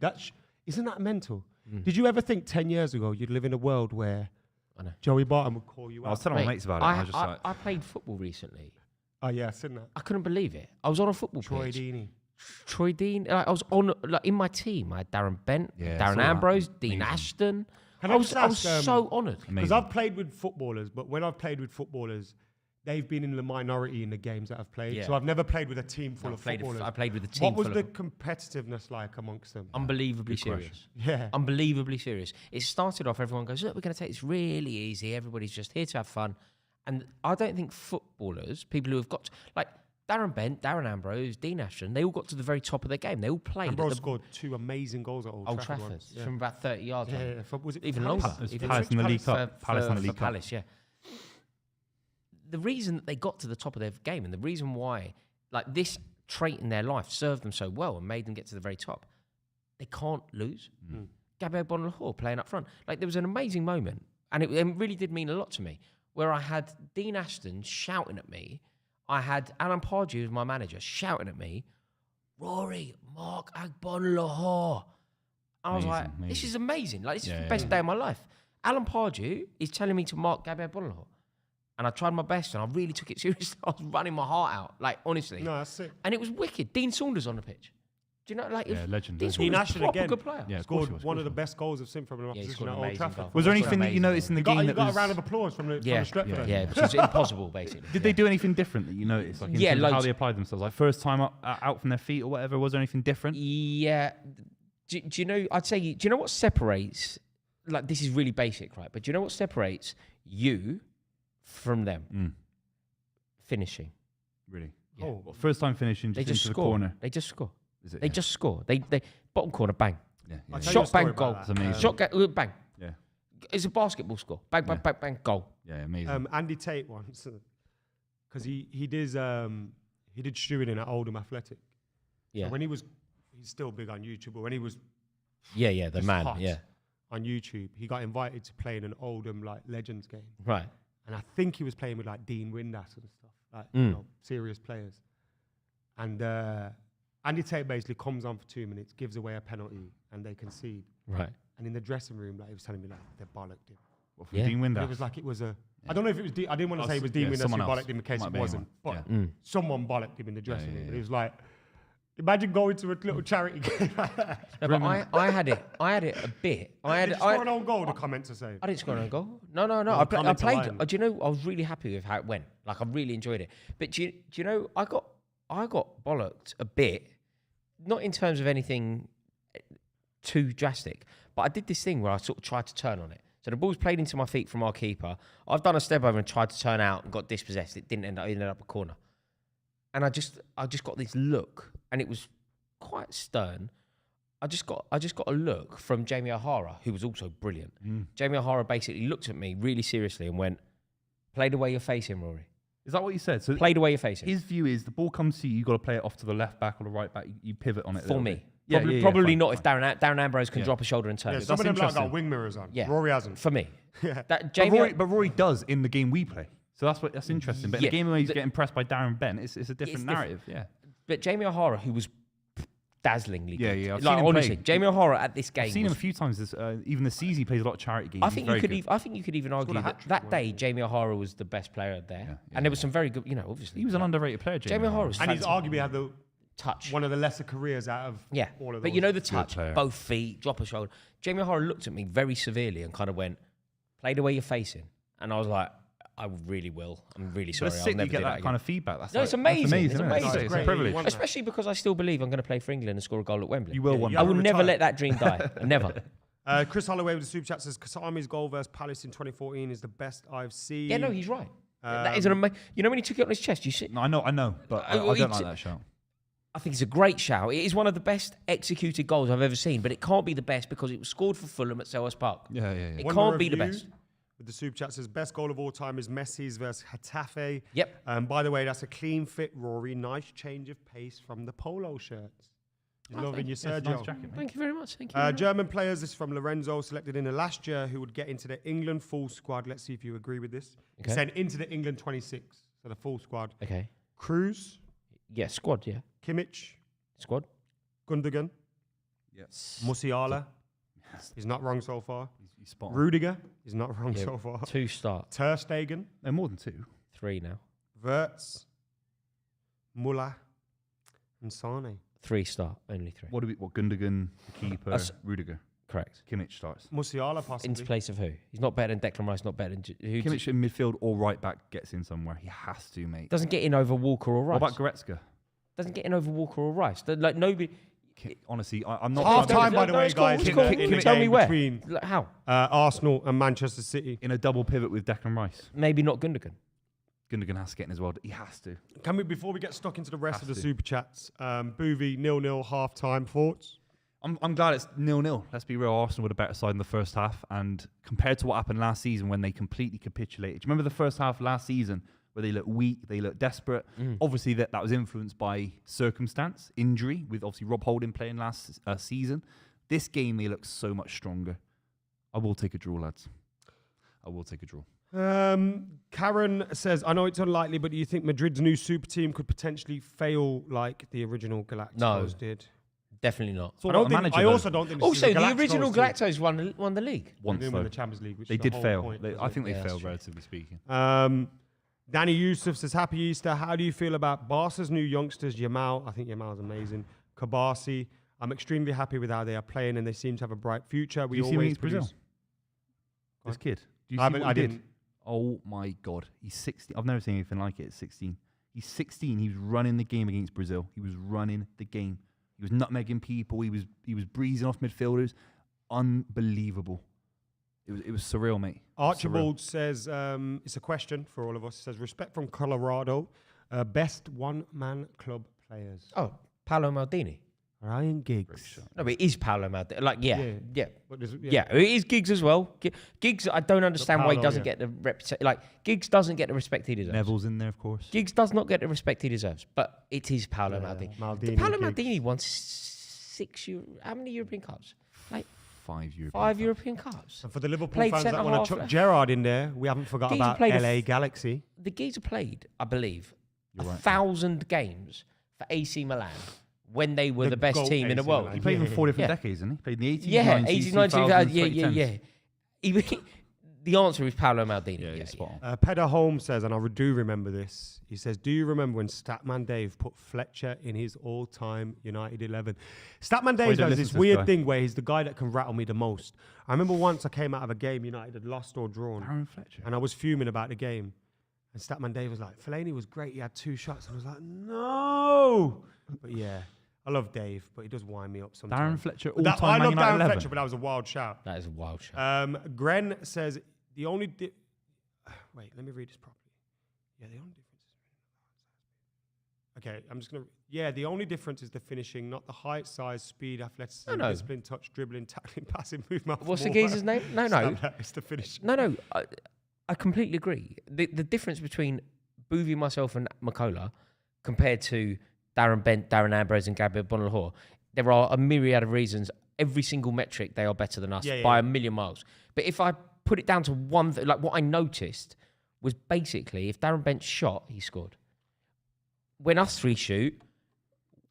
Speaker 1: Isn't that mental?
Speaker 2: Mm.
Speaker 1: Did you ever think 10 years ago you'd live in a world where
Speaker 2: I know.
Speaker 1: Joey Barton would call you
Speaker 3: I was
Speaker 1: out?
Speaker 3: telling my
Speaker 2: Mate,
Speaker 3: mates about it. And I was just like,
Speaker 2: I played football recently.
Speaker 1: Oh yeah, I've seen that.
Speaker 2: I couldn't believe it. I was on a football
Speaker 1: Troy
Speaker 2: pitch.
Speaker 1: Deeney.
Speaker 2: Troy Dean. I was on in my team. I had Darren Bent,
Speaker 3: Yeah, I
Speaker 2: Darren
Speaker 3: saw that.
Speaker 2: Ambrose, Dean
Speaker 3: Amazing.
Speaker 2: Ashton.
Speaker 1: Can
Speaker 2: I
Speaker 1: I
Speaker 2: was
Speaker 1: just ask,
Speaker 2: so honoured.
Speaker 1: Because
Speaker 3: amazing.
Speaker 1: I've played with footballers, but when I've played with footballers, they've been in the minority in the games that I've played.
Speaker 2: Yeah.
Speaker 1: So I've never played with a team full
Speaker 2: I
Speaker 1: of
Speaker 2: played
Speaker 1: footballers.
Speaker 2: with a team.
Speaker 1: What was
Speaker 2: full
Speaker 1: the
Speaker 2: of
Speaker 1: competitiveness like amongst them?
Speaker 2: unbelievably
Speaker 3: Good question.
Speaker 2: serious.
Speaker 1: Yeah.
Speaker 2: Unbelievably serious. It started off, everyone goes, look, we're going to take this really easy. Everybody's just here to have fun. And I don't think footballers, people who have got, like Darren Bent, Darren Ambrose, Dean Ashton, they all got to the very top of their game. They all played
Speaker 1: Ambrose
Speaker 2: at the
Speaker 1: scored 2 amazing goals at Old Trafford. once. Yeah.
Speaker 2: from about 30 yards.
Speaker 1: Yeah,
Speaker 2: on.
Speaker 1: yeah. Was it
Speaker 2: Even
Speaker 1: Palace?
Speaker 2: longer.
Speaker 3: It was
Speaker 2: Even
Speaker 3: Palace in the League
Speaker 2: for-
Speaker 3: Cup. Palace in the
Speaker 2: for
Speaker 3: League Cup.
Speaker 2: Palace, yeah. The reason that they got to the top of their game and the reason why, like this trait in their life served them so well and made them get to the very top, they can't lose. Gabriel Bonalahor playing up front. Like there was an amazing moment, and it really did mean a lot to me, where I had Dean Ashton shouting at me. I had Alan Pardew, who's my manager, shouting at me, Rory, Mark Agbonlahor. I was like,
Speaker 3: Amazing,
Speaker 2: this is amazing. Like, this is
Speaker 3: Yeah,
Speaker 2: the
Speaker 3: yeah,
Speaker 2: best day of my life. Alan Pardew is telling me to mark Gabriel Bonalahor. And I tried my best and I really took it seriously. I was running my heart out, like, honestly.
Speaker 1: No, that's it.
Speaker 2: And it was wicked. Dean Saunders on the pitch. Do you know, like,
Speaker 3: Yeah, legend,
Speaker 2: Dean
Speaker 3: legend.
Speaker 2: Saunders,
Speaker 1: Dean Ashton
Speaker 2: proper
Speaker 1: again.
Speaker 2: good player.
Speaker 3: Yeah, of course
Speaker 1: Scored
Speaker 3: he was,
Speaker 1: one
Speaker 3: of
Speaker 1: of the
Speaker 3: course
Speaker 1: best goals of him from an
Speaker 2: Yeah, he
Speaker 1: opposition
Speaker 2: scored
Speaker 1: at
Speaker 2: an
Speaker 1: Old
Speaker 2: amazing
Speaker 1: Trafford.
Speaker 2: goal.
Speaker 3: Was there
Speaker 2: That's
Speaker 3: anything that you
Speaker 2: amazing
Speaker 3: noticed in the
Speaker 1: You
Speaker 3: game
Speaker 1: got
Speaker 3: that
Speaker 1: a
Speaker 3: was...
Speaker 1: round of applause from the
Speaker 2: Yeah,
Speaker 1: Stretford.
Speaker 2: yeah, which is impossible, basically.
Speaker 3: Did they do anything different that you noticed? Like in
Speaker 2: Yeah,
Speaker 3: terms of how
Speaker 2: loads.
Speaker 3: they applied themselves? Like first time out from their feet or whatever? Was there anything different?
Speaker 2: Yeah. Do you know, I'd say, do you know what separates, like, this is really basic, right? But do you know what separates you from them? Finishing.
Speaker 3: Really?
Speaker 2: Yeah.
Speaker 1: Oh,
Speaker 3: Well, first time finishing
Speaker 2: They
Speaker 3: just
Speaker 2: just
Speaker 3: into the
Speaker 2: score.
Speaker 3: corner.
Speaker 2: They just score.
Speaker 3: Is it?
Speaker 2: They just score. They bottom corner, bang.
Speaker 3: Yeah,
Speaker 1: I'll
Speaker 3: yeah.
Speaker 1: tell you a
Speaker 2: Shot,
Speaker 1: story
Speaker 2: bang, goal.
Speaker 1: about
Speaker 3: That's amazing.
Speaker 2: Shot, bang.
Speaker 3: Yeah,
Speaker 2: It's a basketball score. Bang, bang, bang, bang, goal.
Speaker 3: yeah, amazing.
Speaker 1: Andy Tate once, because he did stewarding at Oldham Athletic.
Speaker 2: Yeah.
Speaker 1: And when he's still big on YouTube, but when he was
Speaker 2: Yeah, the
Speaker 1: just
Speaker 2: man.
Speaker 1: hot
Speaker 2: Yeah.
Speaker 1: on YouTube, he got invited to play in an Oldham like Legends game,
Speaker 2: Right.
Speaker 1: and I think he was playing with like Dean Windass and stuff, like serious players. And Andy Tate basically comes on for 2 minutes, gives away a penalty, and they concede.
Speaker 2: Right.
Speaker 1: And in the dressing room, like he was telling me, like they bollocked him.
Speaker 3: What, from
Speaker 2: yeah.
Speaker 3: Dean
Speaker 1: But
Speaker 3: Windass?
Speaker 1: it was like it was a. I don't know if it was. I didn't want to say it was Dean Windass who
Speaker 3: someone else.
Speaker 1: bollocked him in case
Speaker 3: Might
Speaker 1: it
Speaker 3: be
Speaker 1: wasn't,
Speaker 3: anyone.
Speaker 1: but
Speaker 3: Yeah.
Speaker 1: someone bollocked him in the dressing
Speaker 3: yeah,
Speaker 1: room.
Speaker 3: yeah.
Speaker 1: And it was like, imagine going to a little charity game.
Speaker 2: No, but I had it a bit.
Speaker 1: Did you score an own goal? The comment to say.
Speaker 2: I didn't score an own goal. No. I
Speaker 1: comment to
Speaker 2: played.
Speaker 1: line.
Speaker 2: Do you know? I was really happy with how it went. Like I really enjoyed it. But do you know? I got bollocked a bit, not in terms of anything too drastic, but I did this thing where I sort of tried to turn on it. So the ball's played into my feet from our keeper. I've done a step over and tried to turn out and got dispossessed. It didn't end up. It ended up a corner. And I just got this look, and it was quite stern. I just got a look from Jamie O'Hara, who was also brilliant. Jamie O'Hara basically looked at me really seriously and went, "Play the way you're facing, Rory.
Speaker 3: Is that what you said? So
Speaker 2: Play the way you're facing."
Speaker 3: his view is the ball comes to you, you got to play it off to the left back or the right back. You pivot on it. a
Speaker 2: For
Speaker 3: little
Speaker 2: me.
Speaker 3: bit. Yeah,
Speaker 2: Probably
Speaker 3: fine,
Speaker 2: not
Speaker 3: fine.
Speaker 2: if Darren Ambrose can
Speaker 3: Yeah.
Speaker 2: drop a shoulder and turn.
Speaker 1: Yeah,
Speaker 2: it.
Speaker 1: some of them like got
Speaker 3: interesting.
Speaker 1: wing mirrors on.
Speaker 2: Yeah.
Speaker 1: Rory hasn't.
Speaker 2: For me.
Speaker 1: Yeah.
Speaker 2: That Jamie
Speaker 3: But Rory does in the game we play. So that's interesting. But in a game where he's getting pressed by Darren Bent, it's a different narrative. Yeah.
Speaker 2: But Jamie O'Hara, who was dazzlingly good.
Speaker 3: Yeah. I've
Speaker 2: Like,
Speaker 3: seen him
Speaker 2: honestly,
Speaker 3: play.
Speaker 2: Jamie O'Hara at this game.
Speaker 3: I've seen him a few times. Even this season, he plays a lot of charity games.
Speaker 2: I think you could even argue
Speaker 1: a
Speaker 2: that
Speaker 1: hat-trick
Speaker 2: that day Jamie O'Hara was the best player there, and there was some very good. Obviously
Speaker 3: He was an underrated player.
Speaker 2: Jamie O'Hara was
Speaker 1: And he's
Speaker 2: fantastic.
Speaker 1: arguably had the
Speaker 2: touch.
Speaker 1: one of the lesser careers out of all of those.
Speaker 2: But the touch,
Speaker 3: player.
Speaker 2: both feet, drop a shoulder. Jamie O'Hara looked at me very severely and kind of went, "Play the way you're facing," and I was like, "I really will. I'm really sorry.
Speaker 3: But it's
Speaker 2: I'll
Speaker 3: sick
Speaker 2: never
Speaker 3: you get
Speaker 2: do
Speaker 3: that
Speaker 2: that
Speaker 3: kind
Speaker 2: again."
Speaker 3: of feedback. That's
Speaker 2: No, it's
Speaker 3: that's
Speaker 2: amazing. It's
Speaker 3: isn't it?
Speaker 2: amazing.
Speaker 3: It's
Speaker 1: Great.
Speaker 3: a privilege.
Speaker 1: One-
Speaker 2: Especially because I still believe I'm going to play for England and score a goal at Wembley.
Speaker 3: You will one
Speaker 1: you
Speaker 2: I
Speaker 3: day.
Speaker 2: will
Speaker 1: haven't
Speaker 2: never
Speaker 1: retired.
Speaker 2: let that dream die. Never.
Speaker 1: Chris Holloway with the super chat says Kasami's goal versus Palace in 2014 is the best I've seen.
Speaker 2: Yeah, no, he's right. That is an amazing. When he took it on his chest, you see.
Speaker 3: No, I know, but I don't like that shout.
Speaker 2: I think it's a great shout. It is one of the best executed goals I've ever seen, but it can't be the best because it was scored for Fulham at Selhurst Park.
Speaker 3: Yeah.
Speaker 2: It
Speaker 1: One
Speaker 2: can't
Speaker 1: more
Speaker 2: be the
Speaker 1: review
Speaker 2: best.
Speaker 1: With the super chat says best goal of all time is Messi's versus Getafe.
Speaker 2: Yep.
Speaker 1: By the way, that's a clean fit, Rory. Nice change of pace from the polo shirts. You're loving your Sergio.
Speaker 3: Nice jacket, mate.
Speaker 2: Thank you very much. Thank you. very much.
Speaker 1: German players, this is from Lorenzo, selected in the last year who would get into the England full squad. Let's see if you agree with this.
Speaker 2: Okay.
Speaker 1: Sent into the England 26, so the full squad.
Speaker 2: Okay.
Speaker 1: Cruz,
Speaker 2: Yeah, squad, yeah.
Speaker 1: Kimmich,
Speaker 2: Squad.
Speaker 1: Gundogan,
Speaker 3: Yes.
Speaker 1: Musiala. He's not wrong so far.
Speaker 3: He's spot on.
Speaker 1: Rudiger is not wrong
Speaker 2: Yeah,
Speaker 1: so far.
Speaker 2: 2 start.
Speaker 1: Ter Stegen,
Speaker 3: No, more than 2.
Speaker 2: 3 now.
Speaker 1: Wirtz, Muller, and Sane.
Speaker 2: 3 start. Only 3.
Speaker 3: What Gundogan, the keeper,
Speaker 2: That's-
Speaker 3: Rudiger,
Speaker 2: Correct.
Speaker 3: Kimmich starts.
Speaker 1: Musiala possibly.
Speaker 2: Into place of who? He's not better than Declan Rice, not better than... Who
Speaker 3: Kimmich in midfield or right back gets in somewhere. He has to, mate.
Speaker 2: doesn't get in over Walker or Rice.
Speaker 3: What about Goretzka?
Speaker 2: Doesn't get in over Walker or Rice. Like, nobody...
Speaker 3: Honestly, I'm not.
Speaker 1: Half
Speaker 3: I'm-
Speaker 1: time, by the
Speaker 2: No,
Speaker 1: way,
Speaker 2: it's cool,
Speaker 1: guys.
Speaker 2: it's
Speaker 1: in
Speaker 2: cool.
Speaker 1: the-
Speaker 2: Can
Speaker 1: in
Speaker 2: you
Speaker 1: the
Speaker 2: tell me
Speaker 1: game
Speaker 2: where?
Speaker 1: between
Speaker 2: Like, how?
Speaker 1: Arsenal and Manchester City.
Speaker 3: in a double pivot with Declan Rice.
Speaker 2: Maybe not Gundogan.
Speaker 3: Gundogan has to get in as well. He has to.
Speaker 1: Can we, before we get stuck into the rest of
Speaker 3: Has
Speaker 1: the
Speaker 3: to.
Speaker 1: super chats, Buvey 0-0 half time thoughts?
Speaker 3: I'm glad it's 0-0. Let's be real. Arsenal were the better side in the first half, and compared to what happened last season when they completely capitulated. Do you remember the first half last season where they looked weak, they looked desperate? Obviously, that was influenced by circumstance, injury, with obviously Rob Holding playing last season. This game, they look so much stronger. I will take a draw, lads. I will take a draw.
Speaker 1: Karen says, I know it's unlikely, but do you think Madrid's new super team could potentially fail like the original Galacticos did?
Speaker 2: Definitely not.
Speaker 3: It's all about the manager,
Speaker 1: I
Speaker 3: though.
Speaker 1: also don't think this
Speaker 2: Also,
Speaker 1: is a
Speaker 2: the original
Speaker 1: team.
Speaker 2: Galacticos won the league.
Speaker 3: Once
Speaker 1: They didn't
Speaker 3: though.
Speaker 1: win the Champions League, which
Speaker 3: They
Speaker 1: is the
Speaker 3: did
Speaker 1: whole
Speaker 3: fail.
Speaker 1: point,
Speaker 3: I
Speaker 1: wasn't
Speaker 3: think
Speaker 1: it?
Speaker 3: they
Speaker 2: that's
Speaker 3: failed,
Speaker 2: true.
Speaker 3: relatively speaking.
Speaker 1: Danny Yusuf says, Happy Easter. How do you feel about Barca's new youngsters, Yamal? I think Yamal's amazing. Kabasi. I'm extremely happy with how they are playing and they seem to have a bright future.
Speaker 3: Do you see him against Brazil? This kid. Do you see what
Speaker 1: I
Speaker 3: he did?
Speaker 1: didn't.
Speaker 3: Oh my God. He's 16. I've never seen anything like it at 16. He's 16. He was running the game against Brazil. He was running the game. He was nutmegging people. He was breezing off midfielders. Unbelievable. It was surreal, mate.
Speaker 1: Archibald says, it's a question for all of us. It says, respect from Colorado. Best one-man club players.
Speaker 2: Oh, Paolo Maldini.
Speaker 1: Ryan Giggs.
Speaker 2: No, but it is Paolo Maldini. Like, yeah.
Speaker 1: But there's-
Speaker 2: Yeah, it is Giggs as well. Giggs, I don't understand why he
Speaker 1: Paolo,
Speaker 2: doesn't get the reputation. Like, Giggs doesn't get the respect he deserves.
Speaker 3: Neville's in there, of course.
Speaker 2: Giggs does not get the respect he deserves, but it is Paolo Maldini.
Speaker 1: Maldini,
Speaker 2: Paolo
Speaker 1: Giggs.
Speaker 2: Maldini won 6 how many European Cups? Like
Speaker 3: 5 European
Speaker 2: 5
Speaker 3: Cups.
Speaker 2: European Cups.
Speaker 1: And for the Liverpool
Speaker 2: Played
Speaker 1: fans that
Speaker 2: centre
Speaker 1: want
Speaker 2: half.
Speaker 1: to chuck Gerrard in there, we haven't forgot
Speaker 2: Giggs
Speaker 1: about
Speaker 2: played a
Speaker 1: LA Galaxy.
Speaker 2: The Geezer played, I believe,
Speaker 3: You're right.
Speaker 2: 1,000 games for AC Milan when they were
Speaker 1: The
Speaker 2: the best
Speaker 1: GOAT
Speaker 2: team in the
Speaker 1: AC
Speaker 2: world.
Speaker 1: Milan.
Speaker 3: He played in 4 different
Speaker 2: Yeah.
Speaker 3: decades, didn't he? Played in the 80s,
Speaker 2: Yeah,
Speaker 3: 90s,
Speaker 2: 80s, 90s,
Speaker 3: 2000s,
Speaker 2: yeah. The answer is Paolo Maldini.
Speaker 3: Yeah,
Speaker 2: Yeah,
Speaker 3: spot on.
Speaker 1: Pedder Holmes says, and I do remember this, he says, do you remember when Statman Dave put Fletcher in his all-time United 11? Statman Dave
Speaker 3: you don't
Speaker 1: does
Speaker 3: listen
Speaker 1: this
Speaker 3: to this
Speaker 1: weird
Speaker 3: guy.
Speaker 1: thing where he's the guy that can rattle me the most. I remember once I came out of a game United had lost or drawn,
Speaker 3: Aaron Fletcher.
Speaker 1: and I was fuming about the game. And Statman Dave was like, Fellaini was great, he had 2 shots. And I was like, no! But yeah, I love Dave, but he does wind me up sometimes.
Speaker 3: Darren Fletcher,
Speaker 1: But that- I
Speaker 3: all-time Man
Speaker 1: love
Speaker 3: United
Speaker 1: Darren
Speaker 3: 11.
Speaker 1: Fletcher, but that was a wild shout.
Speaker 2: That is a wild shot.
Speaker 1: Gren says the only wait, let me read this properly. Yeah, the only difference is okay. I'm just gonna. Yeah, the only difference is the finishing, not the height, size, speed, athleticism,
Speaker 2: No.
Speaker 1: discipline, touch, dribbling, tackling, passing, movement.
Speaker 2: What's the geezer's name? No.
Speaker 1: It's the finish.
Speaker 2: No. I completely agree. The difference between Buvey, myself, and McKola compared to Darren Bent, Darren Ambrose, and Gabriel Bonalhor, there are a myriad of reasons. Every single metric, they are better than us by a million miles. But if I put it down to one, like what I noticed was basically if Darren Bent shot, he scored. When us three shoot,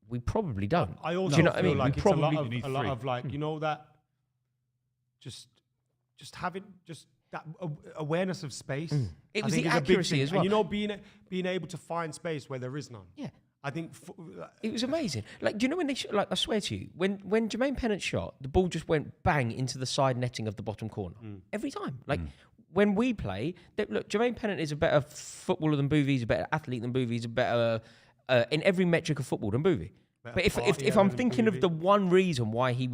Speaker 2: we probably don't.
Speaker 1: I also
Speaker 2: Do you know what I
Speaker 1: feel
Speaker 2: mean?
Speaker 1: like
Speaker 2: We
Speaker 1: it's a
Speaker 2: probably
Speaker 1: lot of like, you know, that just having just that awareness of space.
Speaker 2: It
Speaker 1: I
Speaker 2: was
Speaker 1: think
Speaker 2: the
Speaker 1: is a big
Speaker 2: accuracy
Speaker 1: thing.
Speaker 2: as well.
Speaker 1: And, you know, being able to find space where there is none.
Speaker 2: Yeah.
Speaker 1: I think
Speaker 2: It was amazing. Like, do you know when they like? I swear to you, when Jermaine Pennant shot, the ball just went bang into the side netting of the bottom corner every time. Like when we play, look, Jermaine Pennant is a better footballer than Buvey. He's a better athlete than Buvey. He's a better in every metric of football than Buvey. But if I'm thinking of the one reason why he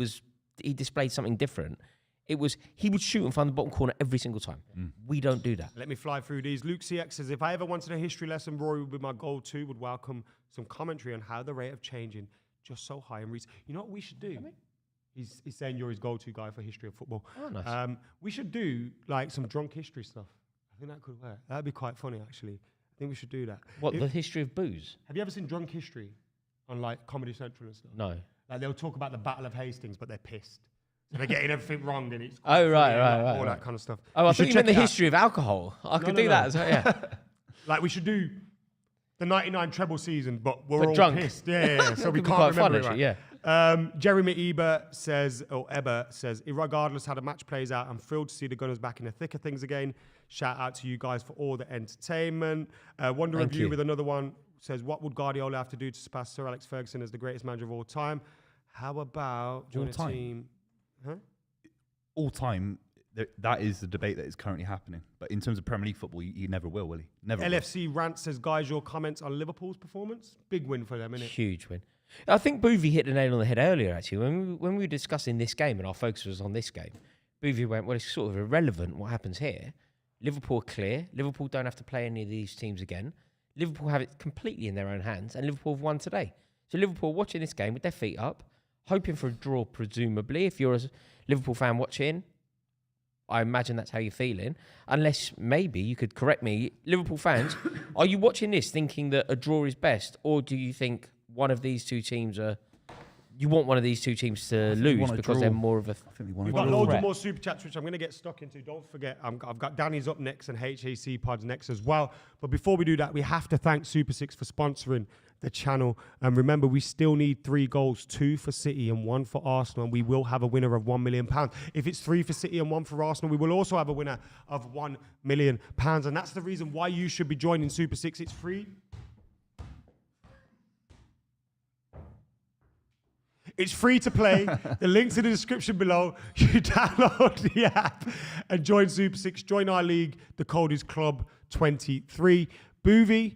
Speaker 2: displayed something different, it was he would shoot and find the bottom corner every single time. We don't do that.
Speaker 1: Let me fly through these. Luke CX says, if I ever wanted a history lesson, Rory would be my go-to, would welcome some commentary on how the rate of changing just so high in recent. You know what we should do? He's saying you're his go-to guy for history of football.
Speaker 2: Oh, nice.
Speaker 1: We should do like some drunk history stuff. I think that could work. That'd be quite funny, actually. I think we should do that.
Speaker 2: What, the history of booze?
Speaker 1: Have you ever seen drunk history on like Comedy Central and stuff?
Speaker 2: No.
Speaker 1: Like they'll talk about the Battle of Hastings, but they're pissed. So they're getting everything wrong, and it's
Speaker 2: Oh, right.
Speaker 1: all that kind of stuff.
Speaker 2: Oh, I thought you meant the
Speaker 1: check it out.
Speaker 2: history of alcohol. I could do that as well, yeah.
Speaker 1: Like we should do the 99 treble season, but we're all
Speaker 2: drunk.
Speaker 1: pissed. Yeah. So we
Speaker 2: Could be
Speaker 1: can't
Speaker 2: quite fun,
Speaker 1: remember it
Speaker 2: actually,
Speaker 1: right. Jeremy Eber says, regardless how the match plays out, I'm thrilled to see the Gunners back in the thick of things again. Shout out to you guys for all the entertainment. Wonder
Speaker 2: Thank
Speaker 1: Review
Speaker 2: you.
Speaker 1: with another one says, what would Guardiola have to do to surpass Sir Alex Ferguson as the greatest manager of all time? How about join a
Speaker 3: time?
Speaker 1: team? Huh?
Speaker 3: All time, that is the debate that is currently happening. But in terms of Premier League football, he never will he? Never will.
Speaker 1: LFC Rant says, guys, your comments on Liverpool's performance? Big win for them, innit?
Speaker 2: Huge win. I think Buvey hit the nail on the head earlier, actually. When we were discussing this game and our focus was on this game, Buvey went, well, it's sort of irrelevant what happens here. Liverpool are clear. Liverpool don't have to play any of these teams again. Liverpool have it completely in their own hands, and Liverpool have won today. So Liverpool watching this game with their feet up, hoping for a draw, presumably. If you're a Liverpool fan watching, I imagine that's how you're feeling. Unless maybe you could correct me. Liverpool fans, are you watching this thinking that a draw is best? Or do you think one of these two teams you want one of these two teams to lose because they're more of a...
Speaker 1: We've got loads of more super chats, which I'm going to get stuck into. Don't forget, I've got Danny's up next and HAC Pods next as well. But before we do that, we have to thank Super 6 for sponsoring the channel. And remember, we still need 3 goals, 2 for City and 1 for Arsenal. And we will have a winner of £1 million. If it's 3 for City and 1 for Arsenal, we will also have a winner of £1 million. And that's the reason why you should be joining Super 6. It's free. It's free to play. The link's in the description below. You download the app and join Super 6. Join our league. The code is Club23. Buvey,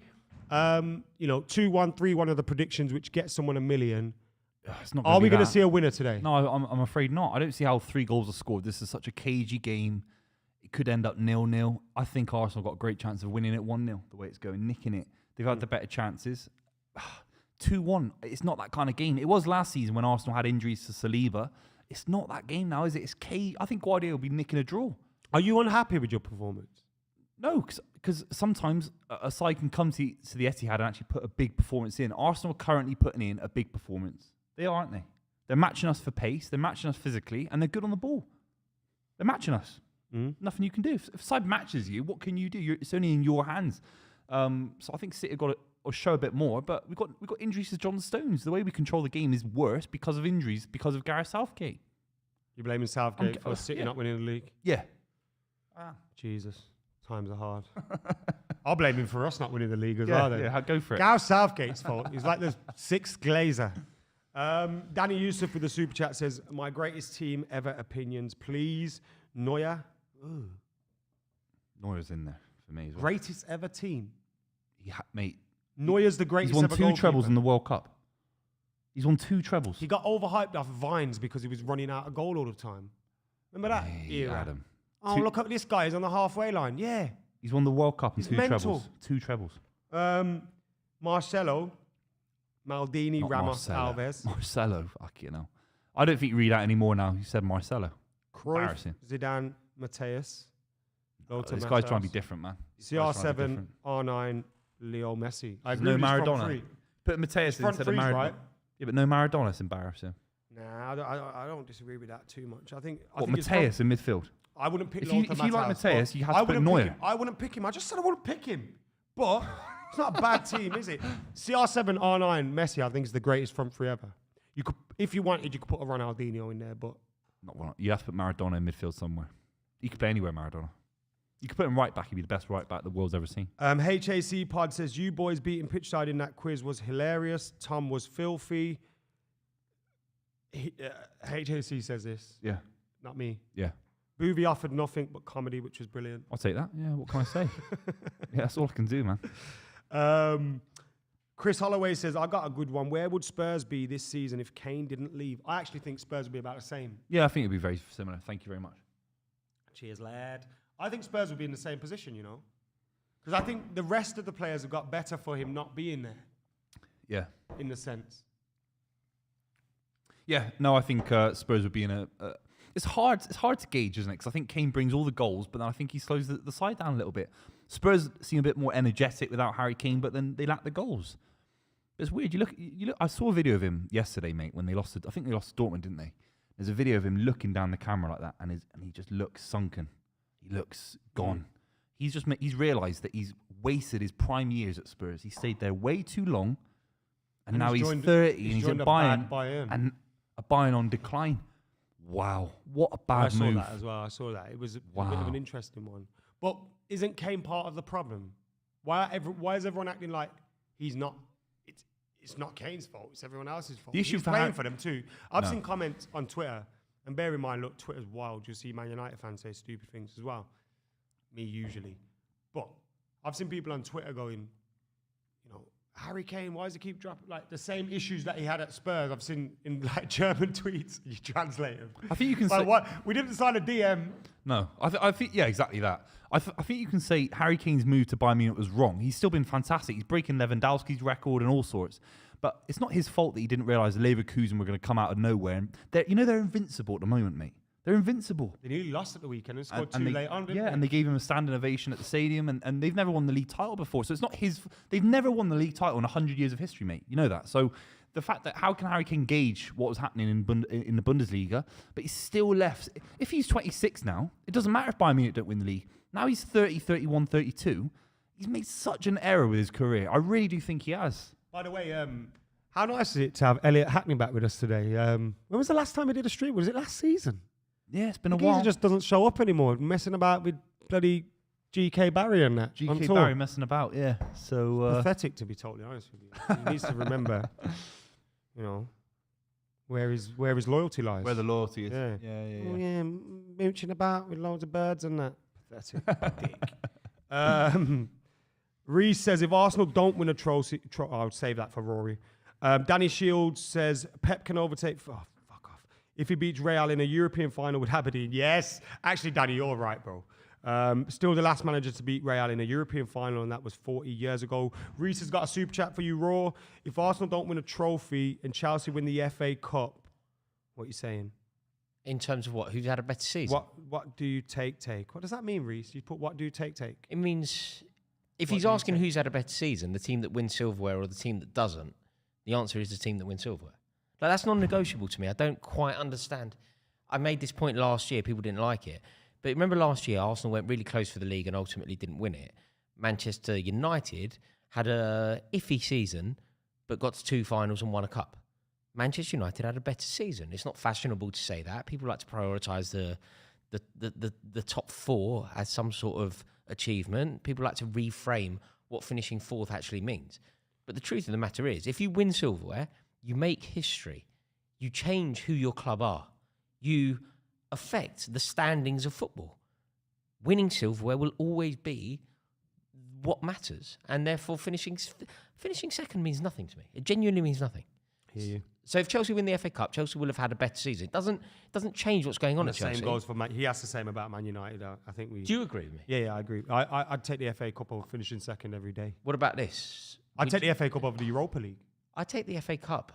Speaker 1: 2-1, 3-1 are the predictions, which gets someone $1 million.
Speaker 3: It's not
Speaker 1: Are we going to
Speaker 3: that.
Speaker 1: see a winner today?
Speaker 3: No, I'm afraid not. I don't see how 3 goals are scored. This is such a cagey game. It could end up 0-0. I think Arsenal got a great chance of winning it 1-0, the way it's going, nicking it. They've had the better chances. 2-1. It's not that kind of game. It was last season when Arsenal had injuries to Saliba. It's not that game now, is it? It's I think Guardiola will be nicking a draw.
Speaker 1: Are you unhappy with your performance?
Speaker 3: No, because sometimes a side can come to the Etihad and actually put a big performance in. Arsenal are currently putting in a big performance. They are, aren't they? They're matching us for pace. They're matching us physically, and they're good on the ball. They're matching us. Nothing you can do. If a side matches you, what can you do? It's only in your hands. So I think City got to show a bit more, but we've got injuries to John Stones. The way we control the game is worse because of injuries, because of Gareth Southgate.
Speaker 1: You're blaming Southgate for City not winning the league?
Speaker 3: Yeah.
Speaker 1: Jesus, times are hard. I'll blame him for us not winning the league as well. Then.
Speaker 3: Yeah, go for it.
Speaker 1: Gareth Southgate's fault. He's like the 6th Glazer. Danny Yusuf with the super chat says, my greatest team ever opinions, please. Neuer. Ooh.
Speaker 3: Neuer's in there for me as well.
Speaker 1: Greatest ever team.
Speaker 3: Mate.
Speaker 1: Neuer's the greatest
Speaker 3: He's
Speaker 1: ever
Speaker 3: won 2
Speaker 1: goalkeeper.
Speaker 3: trebles in the World Cup. He's won 2 trebles.
Speaker 1: He got overhyped off Vines because he was running out of goal all the time. Remember that era?
Speaker 3: Adam.
Speaker 1: Oh, look at this guy. He's on the halfway line. Yeah.
Speaker 3: He's won the World Cup in
Speaker 1: He's
Speaker 3: 2
Speaker 1: mental.
Speaker 3: trebles. 2 trebles.
Speaker 1: Marcelo, Maldini,
Speaker 3: Not
Speaker 1: Ramos,
Speaker 3: Marcelo.
Speaker 1: Alves,
Speaker 3: Marcelo. Fuck you know. I don't think you read that anymore now. You said Marcelo.
Speaker 1: Cruyff,
Speaker 3: Embarrassing.
Speaker 1: Zidane, Mateus.
Speaker 3: This guy's trying to be different, man. This guy's trying to be
Speaker 1: CR7,
Speaker 3: different.
Speaker 1: R9, Leo Messi. I
Speaker 3: There's
Speaker 1: agree
Speaker 3: no
Speaker 1: with his front
Speaker 3: Maradona.
Speaker 1: three.
Speaker 3: Put Mateus
Speaker 1: Front
Speaker 3: instead of
Speaker 1: three's
Speaker 3: Maradona.
Speaker 1: right.
Speaker 3: Yeah, but no Maradona. It's embarrassing.
Speaker 1: Nah, I don't disagree with that too much. I think
Speaker 3: What,
Speaker 1: his
Speaker 3: Mateus in midfield?
Speaker 1: I wouldn't pick
Speaker 3: If
Speaker 1: Lothar
Speaker 3: you like
Speaker 1: Matthaus,
Speaker 3: Matthias,
Speaker 1: but
Speaker 3: you have
Speaker 1: I
Speaker 3: to put
Speaker 1: wouldn't
Speaker 3: Neuer.
Speaker 1: pick him. I wouldn't pick him. I just said I wouldn't pick him. But it's not a bad team, is it? CR7, R9, Messi, I think is the greatest front three ever. You could, if you wanted, you could put a Ronaldinho in there, but
Speaker 3: Not one. You have to put Maradona in midfield somewhere. You could play anywhere, Maradona. You could put him right back. He'd be the best right back the world's ever seen.
Speaker 1: HAC Pod says, you boys beating Pitchside in that quiz was hilarious. Tom was filthy. HAC says this,
Speaker 3: Yeah.
Speaker 1: not me.
Speaker 3: Yeah.
Speaker 1: Buvey offered nothing but comedy, which was brilliant.
Speaker 3: I'll take that. Yeah, what can I say? Yeah, that's all I can do, man.
Speaker 1: Chris Holloway says, I got a good one. Where would Spurs be this season if Kane didn't leave? I actually think Spurs would be about the same.
Speaker 3: Yeah, I think it'd be very similar. Thank you very much.
Speaker 1: Cheers, lad. I think Spurs would be in the same position, you know? Because I think the rest of the players have got better for him not being there,
Speaker 3: Yeah.
Speaker 1: in the sense.
Speaker 3: Yeah, no, I think Spurs would be in a... it's hard to gauge, isn't it? Because I think Kane brings all the goals, but then I think he slows the side down a little bit. Spurs seem a bit more energetic without Harry Kane, but then they lack the goals. It's weird. You look. I saw a video of him yesterday, mate, when they lost. I think they lost to Dortmund, didn't they? There's a video of him looking down the camera like that, and he just looks sunken. He looks gone. He's realised that he's wasted his prime years at Spurs. He stayed there way too long, and now he's 30 and he's at Bayern, and a Bayern on decline. Wow, what a bad move!
Speaker 1: I saw that as well. I saw that. It was a bit of an interesting one. But isn't Kane part of the problem? Why is everyone acting like he's not? It's not Kane's fault. It's everyone else's fault.
Speaker 3: The issue
Speaker 1: he's playing for them too. I've seen comments on Twitter, and bear in mind, look, Twitter's wild. You'll see Man United fans say stupid things as well. Me usually, but I've seen people on Twitter going, you know, Harry Kane, why does he keep dropping like the same issues that he had at Spurs? I've seen in like German tweets. You translate them.
Speaker 3: I think you can
Speaker 1: like,
Speaker 3: say
Speaker 1: what? We didn't sign a DM.
Speaker 3: No, I think yeah, exactly that. I think you can say Harry Kane's move to Bayern Munich was wrong. He's still been fantastic. He's breaking Lewandowski's record and all sorts. But it's not his fault that he didn't realise Leverkusen were going to come out of nowhere. And they're invincible at the moment, mate. They're invincible.
Speaker 1: They nearly lost at the weekend and scored two late on, didn't they?
Speaker 3: Yeah, and they gave him a standing ovation at the stadium, and they've never won the league title before. So it's not his... They've never won the league title in 100 years of history, mate. You know that. So the fact that how can Harry Kane gauge what was happening in the Bundesliga, but he's still left... If he's 26 now, it doesn't matter if Bayern Munich don't win the league. Now he's 30, 31, 32. He's made such an error with his career. I really do think he has.
Speaker 1: By the way, how nice is it to have Elliot Hackney back with us today? When was the last time he did a stream? Was it last season?
Speaker 3: Yeah, it's been a while.
Speaker 1: He just doesn't show up anymore, messing about with bloody GK Barry and that.
Speaker 3: GK Barry messing about, yeah. So
Speaker 1: pathetic, to be totally honest with you. He needs to remember, you know, where his loyalty lies.
Speaker 3: Where the loyalty is.
Speaker 1: Yeah.
Speaker 3: Yeah.
Speaker 1: Oh, yeah, mooching about with loads of birds and that. Pathetic. Dick. Reese says, if Arsenal don't win a trophy, I'll save that for Rory. Danny Shields says, Pep can overtake... fuck off. If he beats Real in a European final with Aberdeen. Yes. Actually, Danny, you're right, bro. Still the last manager to beat Real in a European final, and that was 40 years ago. Reese has got a super chat for you, Raw. If Arsenal don't win a trophy and Chelsea win the FA Cup, what are you saying?
Speaker 2: In terms of what? Who's had a better season?
Speaker 1: What do you take? What does that mean, Reese? You put what do you take?
Speaker 2: It means if
Speaker 1: What
Speaker 2: he's
Speaker 1: do you
Speaker 2: asking
Speaker 1: take?
Speaker 2: who's had a better season, the team that wins silverware or the team that doesn't, the answer is the team that wins silverware. Like, that's non-negotiable to me. I don't quite understand. I made this point last year. People didn't like it. But remember last year, Arsenal went really close for the league and ultimately didn't win it. Manchester United had a iffy season, but got to 2 finals and won a cup. Manchester United had a better season. It's not fashionable to say that. People like to prioritise the top 4 as some sort of achievement. People like to reframe what finishing 4th actually means. But the truth of the matter is, if you win silverware, you make history. You change who your club are. You affect the standings of football. Winning silverware will always be what matters, and therefore finishing second means nothing to me. It genuinely means nothing.
Speaker 1: Hear you.
Speaker 2: So if Chelsea win the FA Cup, Chelsea will have had a better season. It doesn't change what's going on at Chelsea.
Speaker 1: Same goes for Man. He has the same about Man United. I think we.
Speaker 2: Do you agree with me?
Speaker 1: Yeah, I agree. I'd take the FA Cup over finishing second every day.
Speaker 2: What about this?
Speaker 1: I'd take the FA Cup over the Europa League.
Speaker 2: I take the FA Cup.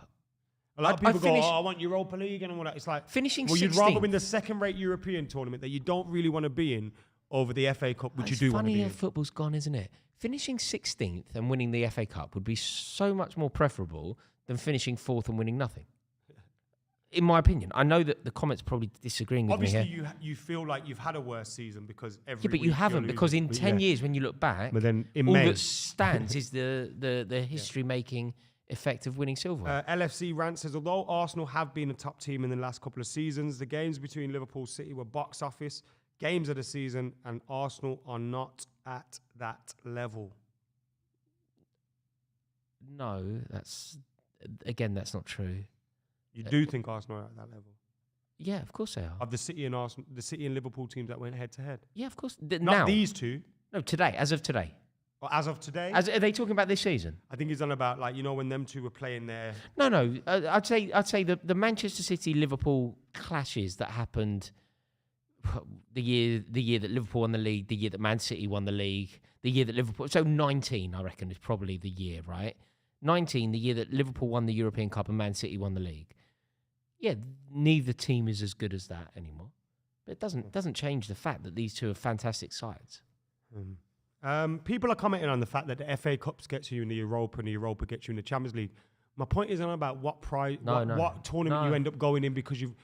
Speaker 1: A lot of people go, I want Europa League and all that. It's like
Speaker 2: finishing.
Speaker 1: Well,
Speaker 2: 16th.
Speaker 1: you'd rather win the second-rate European tournament that you don't really want to be in over the FA Cup, which you do want to be in.
Speaker 2: It's funny how football's gone, isn't it? Finishing 16th and winning the FA Cup would be so much more preferable than finishing 4th and winning nothing. In my opinion, I know that the comments are probably disagreeing with me
Speaker 1: Obviously,
Speaker 2: here.
Speaker 1: you feel like you've had a worse season because every
Speaker 2: Yeah, but
Speaker 1: week
Speaker 2: you haven't,
Speaker 1: you're
Speaker 2: because
Speaker 1: losing.
Speaker 2: in
Speaker 1: But
Speaker 2: 10 years, when you look back,
Speaker 1: But then in
Speaker 2: all
Speaker 1: May-
Speaker 2: that stands is the history-making effect of winning silver.
Speaker 1: LFC Rant says, although Arsenal have been a top team in the last couple of seasons, the games between Liverpool City were box office games of the season, and Arsenal are not at that level.
Speaker 2: No, that's not true.
Speaker 1: You do think Arsenal are at that level?
Speaker 2: Yeah, of course they are.
Speaker 1: Of the City and Arsenal, the City and Liverpool teams that went head to head?
Speaker 2: Yeah, of course.
Speaker 1: Not
Speaker 2: Now,
Speaker 1: these two.
Speaker 2: no, today, as of today.
Speaker 1: Or as of today?
Speaker 2: Are they talking about this season?
Speaker 1: I think he's on about, like, you know, when them two were playing there.
Speaker 2: No. I'd say the Manchester City Liverpool clashes that happened the year that Liverpool won the league, the year that Man City won the league, the year that Liverpool. So 19, I reckon, is probably the year, right? 19, the year that Liverpool won the European Cup and Man City won the league. Yeah, neither team is as good as that anymore. But it doesn't change the fact that these two are fantastic sides.
Speaker 1: People are commenting on the fact that the FA Cups gets you in the Europa and the Europa gets you in the Champions League. My point isn't about what prize, what tournament you end up going in because you've.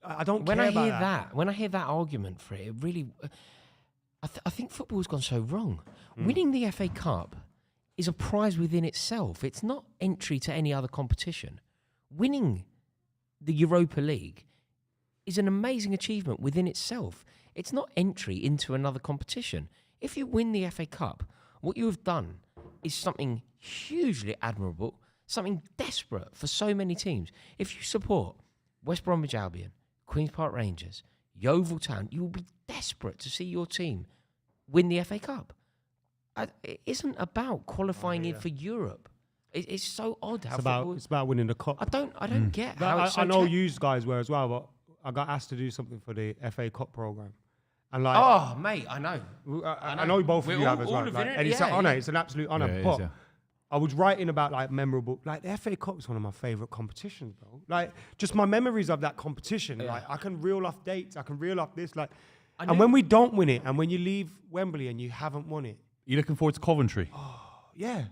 Speaker 1: I don't care about that.
Speaker 2: When I hear that argument for it really, I think football's gone so wrong. Winning the FA Cup is a prize within itself. It's not entry to any other competition. Winning the Europa League is an amazing achievement within itself. It's not entry into another competition. If you win the FA Cup, what you have done is something hugely admirable, something desperate for so many teams. If you support West Bromwich Albion, Queen's Park Rangers, Yeovil Town, you will be desperate to see your team win the FA Cup. It isn't about qualifying in for Europe. It's so odd how
Speaker 1: It's about winning the cup.
Speaker 2: I don't get how it's so
Speaker 1: I know you guys were as well, but I got asked to do something for the FA Cup program, and like,
Speaker 2: oh mate, I know.
Speaker 1: I know both of you have as well. Like, and it's an honour. It's an absolute honour.
Speaker 3: Yeah, it
Speaker 1: but
Speaker 3: is, yeah.
Speaker 1: I was writing about like memorable, like the FA Cup is one of my favourite competitions, bro. Like just my memories of that competition. Like I can reel off dates. I can reel off this. Like, and when we don't win it, and when you leave Wembley and you haven't won it,
Speaker 3: You're looking forward to Coventry.
Speaker 1: yeah.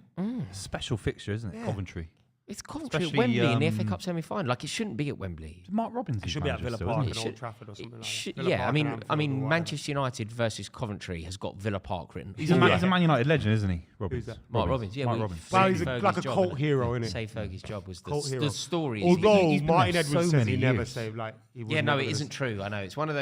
Speaker 3: Special fixture, isn't it? Coventry.
Speaker 2: It's Coventry at
Speaker 3: Especially,
Speaker 2: Wembley in the FA Cup semi-final. Like, it shouldn't be at Wembley.
Speaker 3: Mark Robbins.
Speaker 1: It should be at Villa Park and Old Trafford or something like that. Villa
Speaker 2: Yeah,
Speaker 1: Park
Speaker 2: I
Speaker 1: and
Speaker 2: mean,
Speaker 1: Anfield or whatever.
Speaker 2: Manchester United versus Coventry has got Villa Park written.
Speaker 3: He's a Man United legend, isn't he? Robbins.
Speaker 1: Who's that?
Speaker 2: Mark Robbins, yeah.
Speaker 3: Mark Robbins.
Speaker 1: Well, he's
Speaker 2: Fergie's
Speaker 1: like a
Speaker 2: job,
Speaker 1: cult
Speaker 2: innit?
Speaker 1: hero, isn't he?
Speaker 2: Save Fergie's job was
Speaker 1: Cult hero.
Speaker 2: the story.
Speaker 1: Although
Speaker 3: he's been
Speaker 1: Martin
Speaker 3: there
Speaker 1: Edwards
Speaker 3: so
Speaker 1: says he
Speaker 3: many
Speaker 1: never
Speaker 3: years.
Speaker 1: saved, like, he was
Speaker 2: Yeah, no,
Speaker 1: never
Speaker 2: it
Speaker 1: gonna
Speaker 2: isn't true. I know it's one of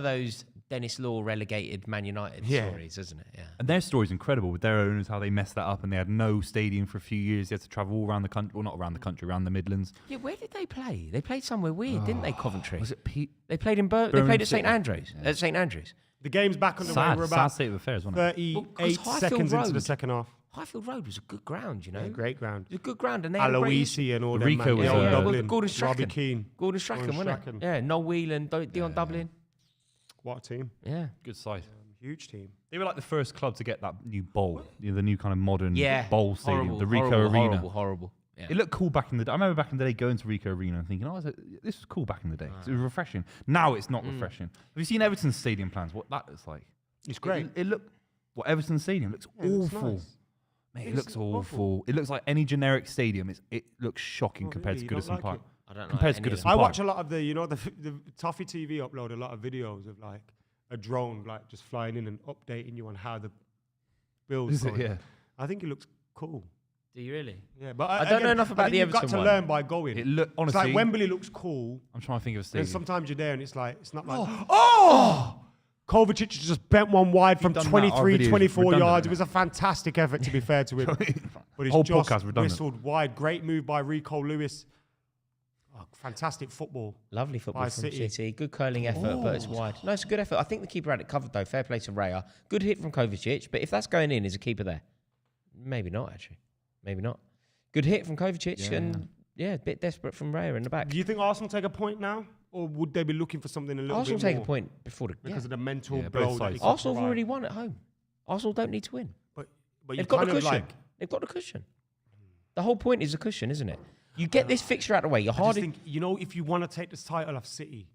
Speaker 2: those Dennis Law relegated Man United stories, isn't it? Yeah.
Speaker 3: And their story's incredible with their owners, how they messed that up and they had no stadium for a few years. They had to travel all around the country. Well, not around the country, around the Midlands.
Speaker 2: Yeah, where did they play? They played somewhere weird, didn't they, Coventry?
Speaker 3: Was it Pete?
Speaker 2: They played in They
Speaker 3: Birmingham
Speaker 2: played at St
Speaker 3: City.
Speaker 2: Andrews. At St Andrews.
Speaker 1: The game's back on the way.
Speaker 3: Sad,
Speaker 1: We're
Speaker 3: sad
Speaker 1: about
Speaker 3: state of affairs, wasn't it?
Speaker 1: 38
Speaker 2: Highfield
Speaker 1: seconds into the
Speaker 2: Road-
Speaker 1: second half.
Speaker 2: Highfield Road was a good ground, you know.
Speaker 1: Yeah, great ground.
Speaker 2: It was a good ground, and they had a great
Speaker 1: Aloisi and all them.
Speaker 3: Rico
Speaker 1: man.
Speaker 3: was,
Speaker 1: Yeah, old
Speaker 3: uh,
Speaker 1: Dublin.
Speaker 2: Gordon
Speaker 1: Robbie
Speaker 2: Strachan.
Speaker 1: Keane.
Speaker 2: Gordon Strachan, wasn't
Speaker 1: Strachan.
Speaker 2: it? Yeah, Noel Whelan, Dion Dublin.
Speaker 1: What a team.
Speaker 2: Yeah.
Speaker 3: Good side.
Speaker 1: Huge team.
Speaker 3: They were like the first club to get that new bowl, the new kind of modern
Speaker 2: Yeah.
Speaker 3: bowl stadium,
Speaker 2: Horrible,
Speaker 3: the Rico
Speaker 2: horrible,
Speaker 3: Arena.
Speaker 2: Horrible. Yeah.
Speaker 3: It looked cool back in the day. I remember back in the day going to Rico Arena and thinking, this was cool back in the day. It was refreshing. Now it's not refreshing. Have you seen Everton's stadium plans? What that looks like?
Speaker 1: It's great.
Speaker 3: It looked. What Everton's stadium looks
Speaker 1: Yeah, it looks
Speaker 3: awful.
Speaker 1: nice.
Speaker 3: Mate,
Speaker 1: It
Speaker 3: it looks
Speaker 1: looks
Speaker 3: awful. It looks like any generic stadium. It looks shocking
Speaker 1: Oh,
Speaker 3: compared
Speaker 1: really?
Speaker 3: to
Speaker 1: You
Speaker 3: Goodison
Speaker 1: don't like
Speaker 3: Park.
Speaker 2: I don't know.
Speaker 3: Compared to
Speaker 2: any of
Speaker 3: Goodison
Speaker 2: them.
Speaker 1: I
Speaker 3: Park.
Speaker 1: watch a lot of the Toffee TV upload a lot of videos of like a drone like just flying in and updating you on how the build's
Speaker 3: Is it?
Speaker 1: going.
Speaker 3: Yeah.
Speaker 1: I think it looks cool.
Speaker 2: Do you really?
Speaker 1: Yeah, but
Speaker 2: I don't know enough about
Speaker 1: I think
Speaker 2: the
Speaker 1: you've got
Speaker 2: Everton
Speaker 1: to
Speaker 2: one.
Speaker 1: learn by going.
Speaker 3: It look
Speaker 1: It's
Speaker 3: honestly.
Speaker 1: like Wembley looks cool,
Speaker 3: I'm trying to think of a
Speaker 1: and
Speaker 3: stadium.
Speaker 1: sometimes you're there and it's like it's not like Kovacic just bent one wide from
Speaker 3: done that. Our
Speaker 1: 23,
Speaker 3: video's
Speaker 1: 24
Speaker 3: redundant,
Speaker 1: yards. It
Speaker 3: innit?
Speaker 1: was a fantastic effort, to be fair to him. But it's
Speaker 3: Whole
Speaker 1: just
Speaker 3: podcast redundant.
Speaker 1: whistled wide. Great move by Rico Lewis. Oh, fantastic football.
Speaker 2: Lovely football
Speaker 1: By
Speaker 2: from
Speaker 1: City.
Speaker 2: City. Good curling effort, but it's wide. No, it's a good effort. I think the keeper had it covered, though. Fair play to Raya. Good hit from Kovacic, but if that's going in, is a keeper there? Maybe not, actually. Maybe not. Good hit from Kovacic, and a bit desperate from Raya in the back.
Speaker 1: Do you think Arsenal take a point now? Or would they be looking for something a little
Speaker 2: Arsenal
Speaker 1: bit
Speaker 2: take
Speaker 1: more?
Speaker 2: a point before the...
Speaker 1: Because of the mental
Speaker 3: Yeah, both
Speaker 1: blow that
Speaker 3: sides.
Speaker 1: he got
Speaker 2: Arsenal have
Speaker 1: to
Speaker 2: already
Speaker 1: ride.
Speaker 2: won at home. Arsenal don't need to win.
Speaker 1: But you
Speaker 2: They've got
Speaker 1: kind
Speaker 2: the
Speaker 1: of
Speaker 2: cushion.
Speaker 1: like...
Speaker 2: They've got the cushion. The whole point is the cushion, isn't it? You get this fixture out of the way. You're
Speaker 1: I just
Speaker 2: hardly...
Speaker 1: think, if you want to take this title off City,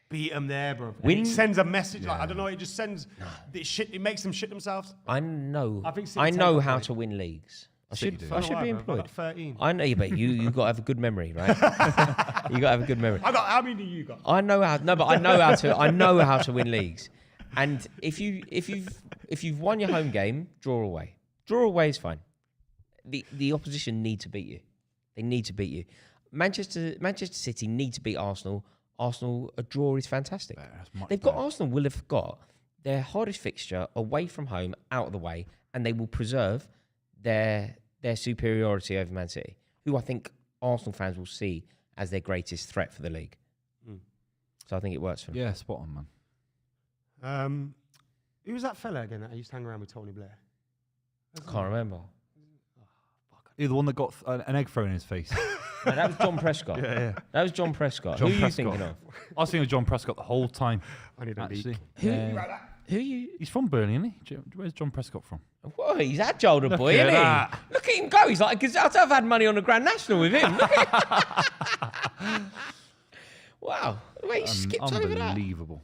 Speaker 1: beat them there, bro. And
Speaker 2: Win-
Speaker 1: it sends a message. Like, I don't know. It just sends... It makes them shit themselves.
Speaker 2: I know.
Speaker 1: I think City
Speaker 2: I
Speaker 1: take
Speaker 2: know
Speaker 1: the
Speaker 2: how
Speaker 1: point.
Speaker 2: to win leagues. I should
Speaker 1: So
Speaker 2: be
Speaker 1: do I, bro.
Speaker 2: employed.
Speaker 1: I got 13.
Speaker 2: I know, but you got to have a good memory, right? You got to have a good memory.
Speaker 1: How many do you got?
Speaker 2: I know how. No, but I know how to win leagues. And if you've won your home game, draw away. Draw away is fine. The opposition need to beat you. They need to beat you. Manchester City need to beat Arsenal. Arsenal, a draw is fantastic. Arsenal will have got their hardest fixture away from home, out of the way, and they will preserve their superiority over Man City, who I think Arsenal fans will see as their greatest threat for the league. So I think it works for them.
Speaker 3: Yeah, spot on, man.
Speaker 1: Who was that fella again that I used to hang around with Tony Blair?
Speaker 2: Can't remember.
Speaker 3: You're the one that got an egg thrown in his face.
Speaker 2: No, that was John Prescott.
Speaker 3: Yeah.
Speaker 2: That was John Prescott.
Speaker 3: John
Speaker 2: Who are you
Speaker 3: Prescott.
Speaker 2: thinking of?
Speaker 3: I was thinking of John Prescott the whole time.
Speaker 1: I need a
Speaker 3: Actually,
Speaker 1: leak.
Speaker 2: Who you?
Speaker 3: he's from Burnley, isn't he? Where's John Prescott from?
Speaker 2: Whoa, he's agile, the boy,
Speaker 3: at
Speaker 2: isn't
Speaker 3: that.
Speaker 2: he? Look at him go. He's like, I've had money on the Grand National with him. Look at wow, the way he skipped over that.
Speaker 3: Unbelievable.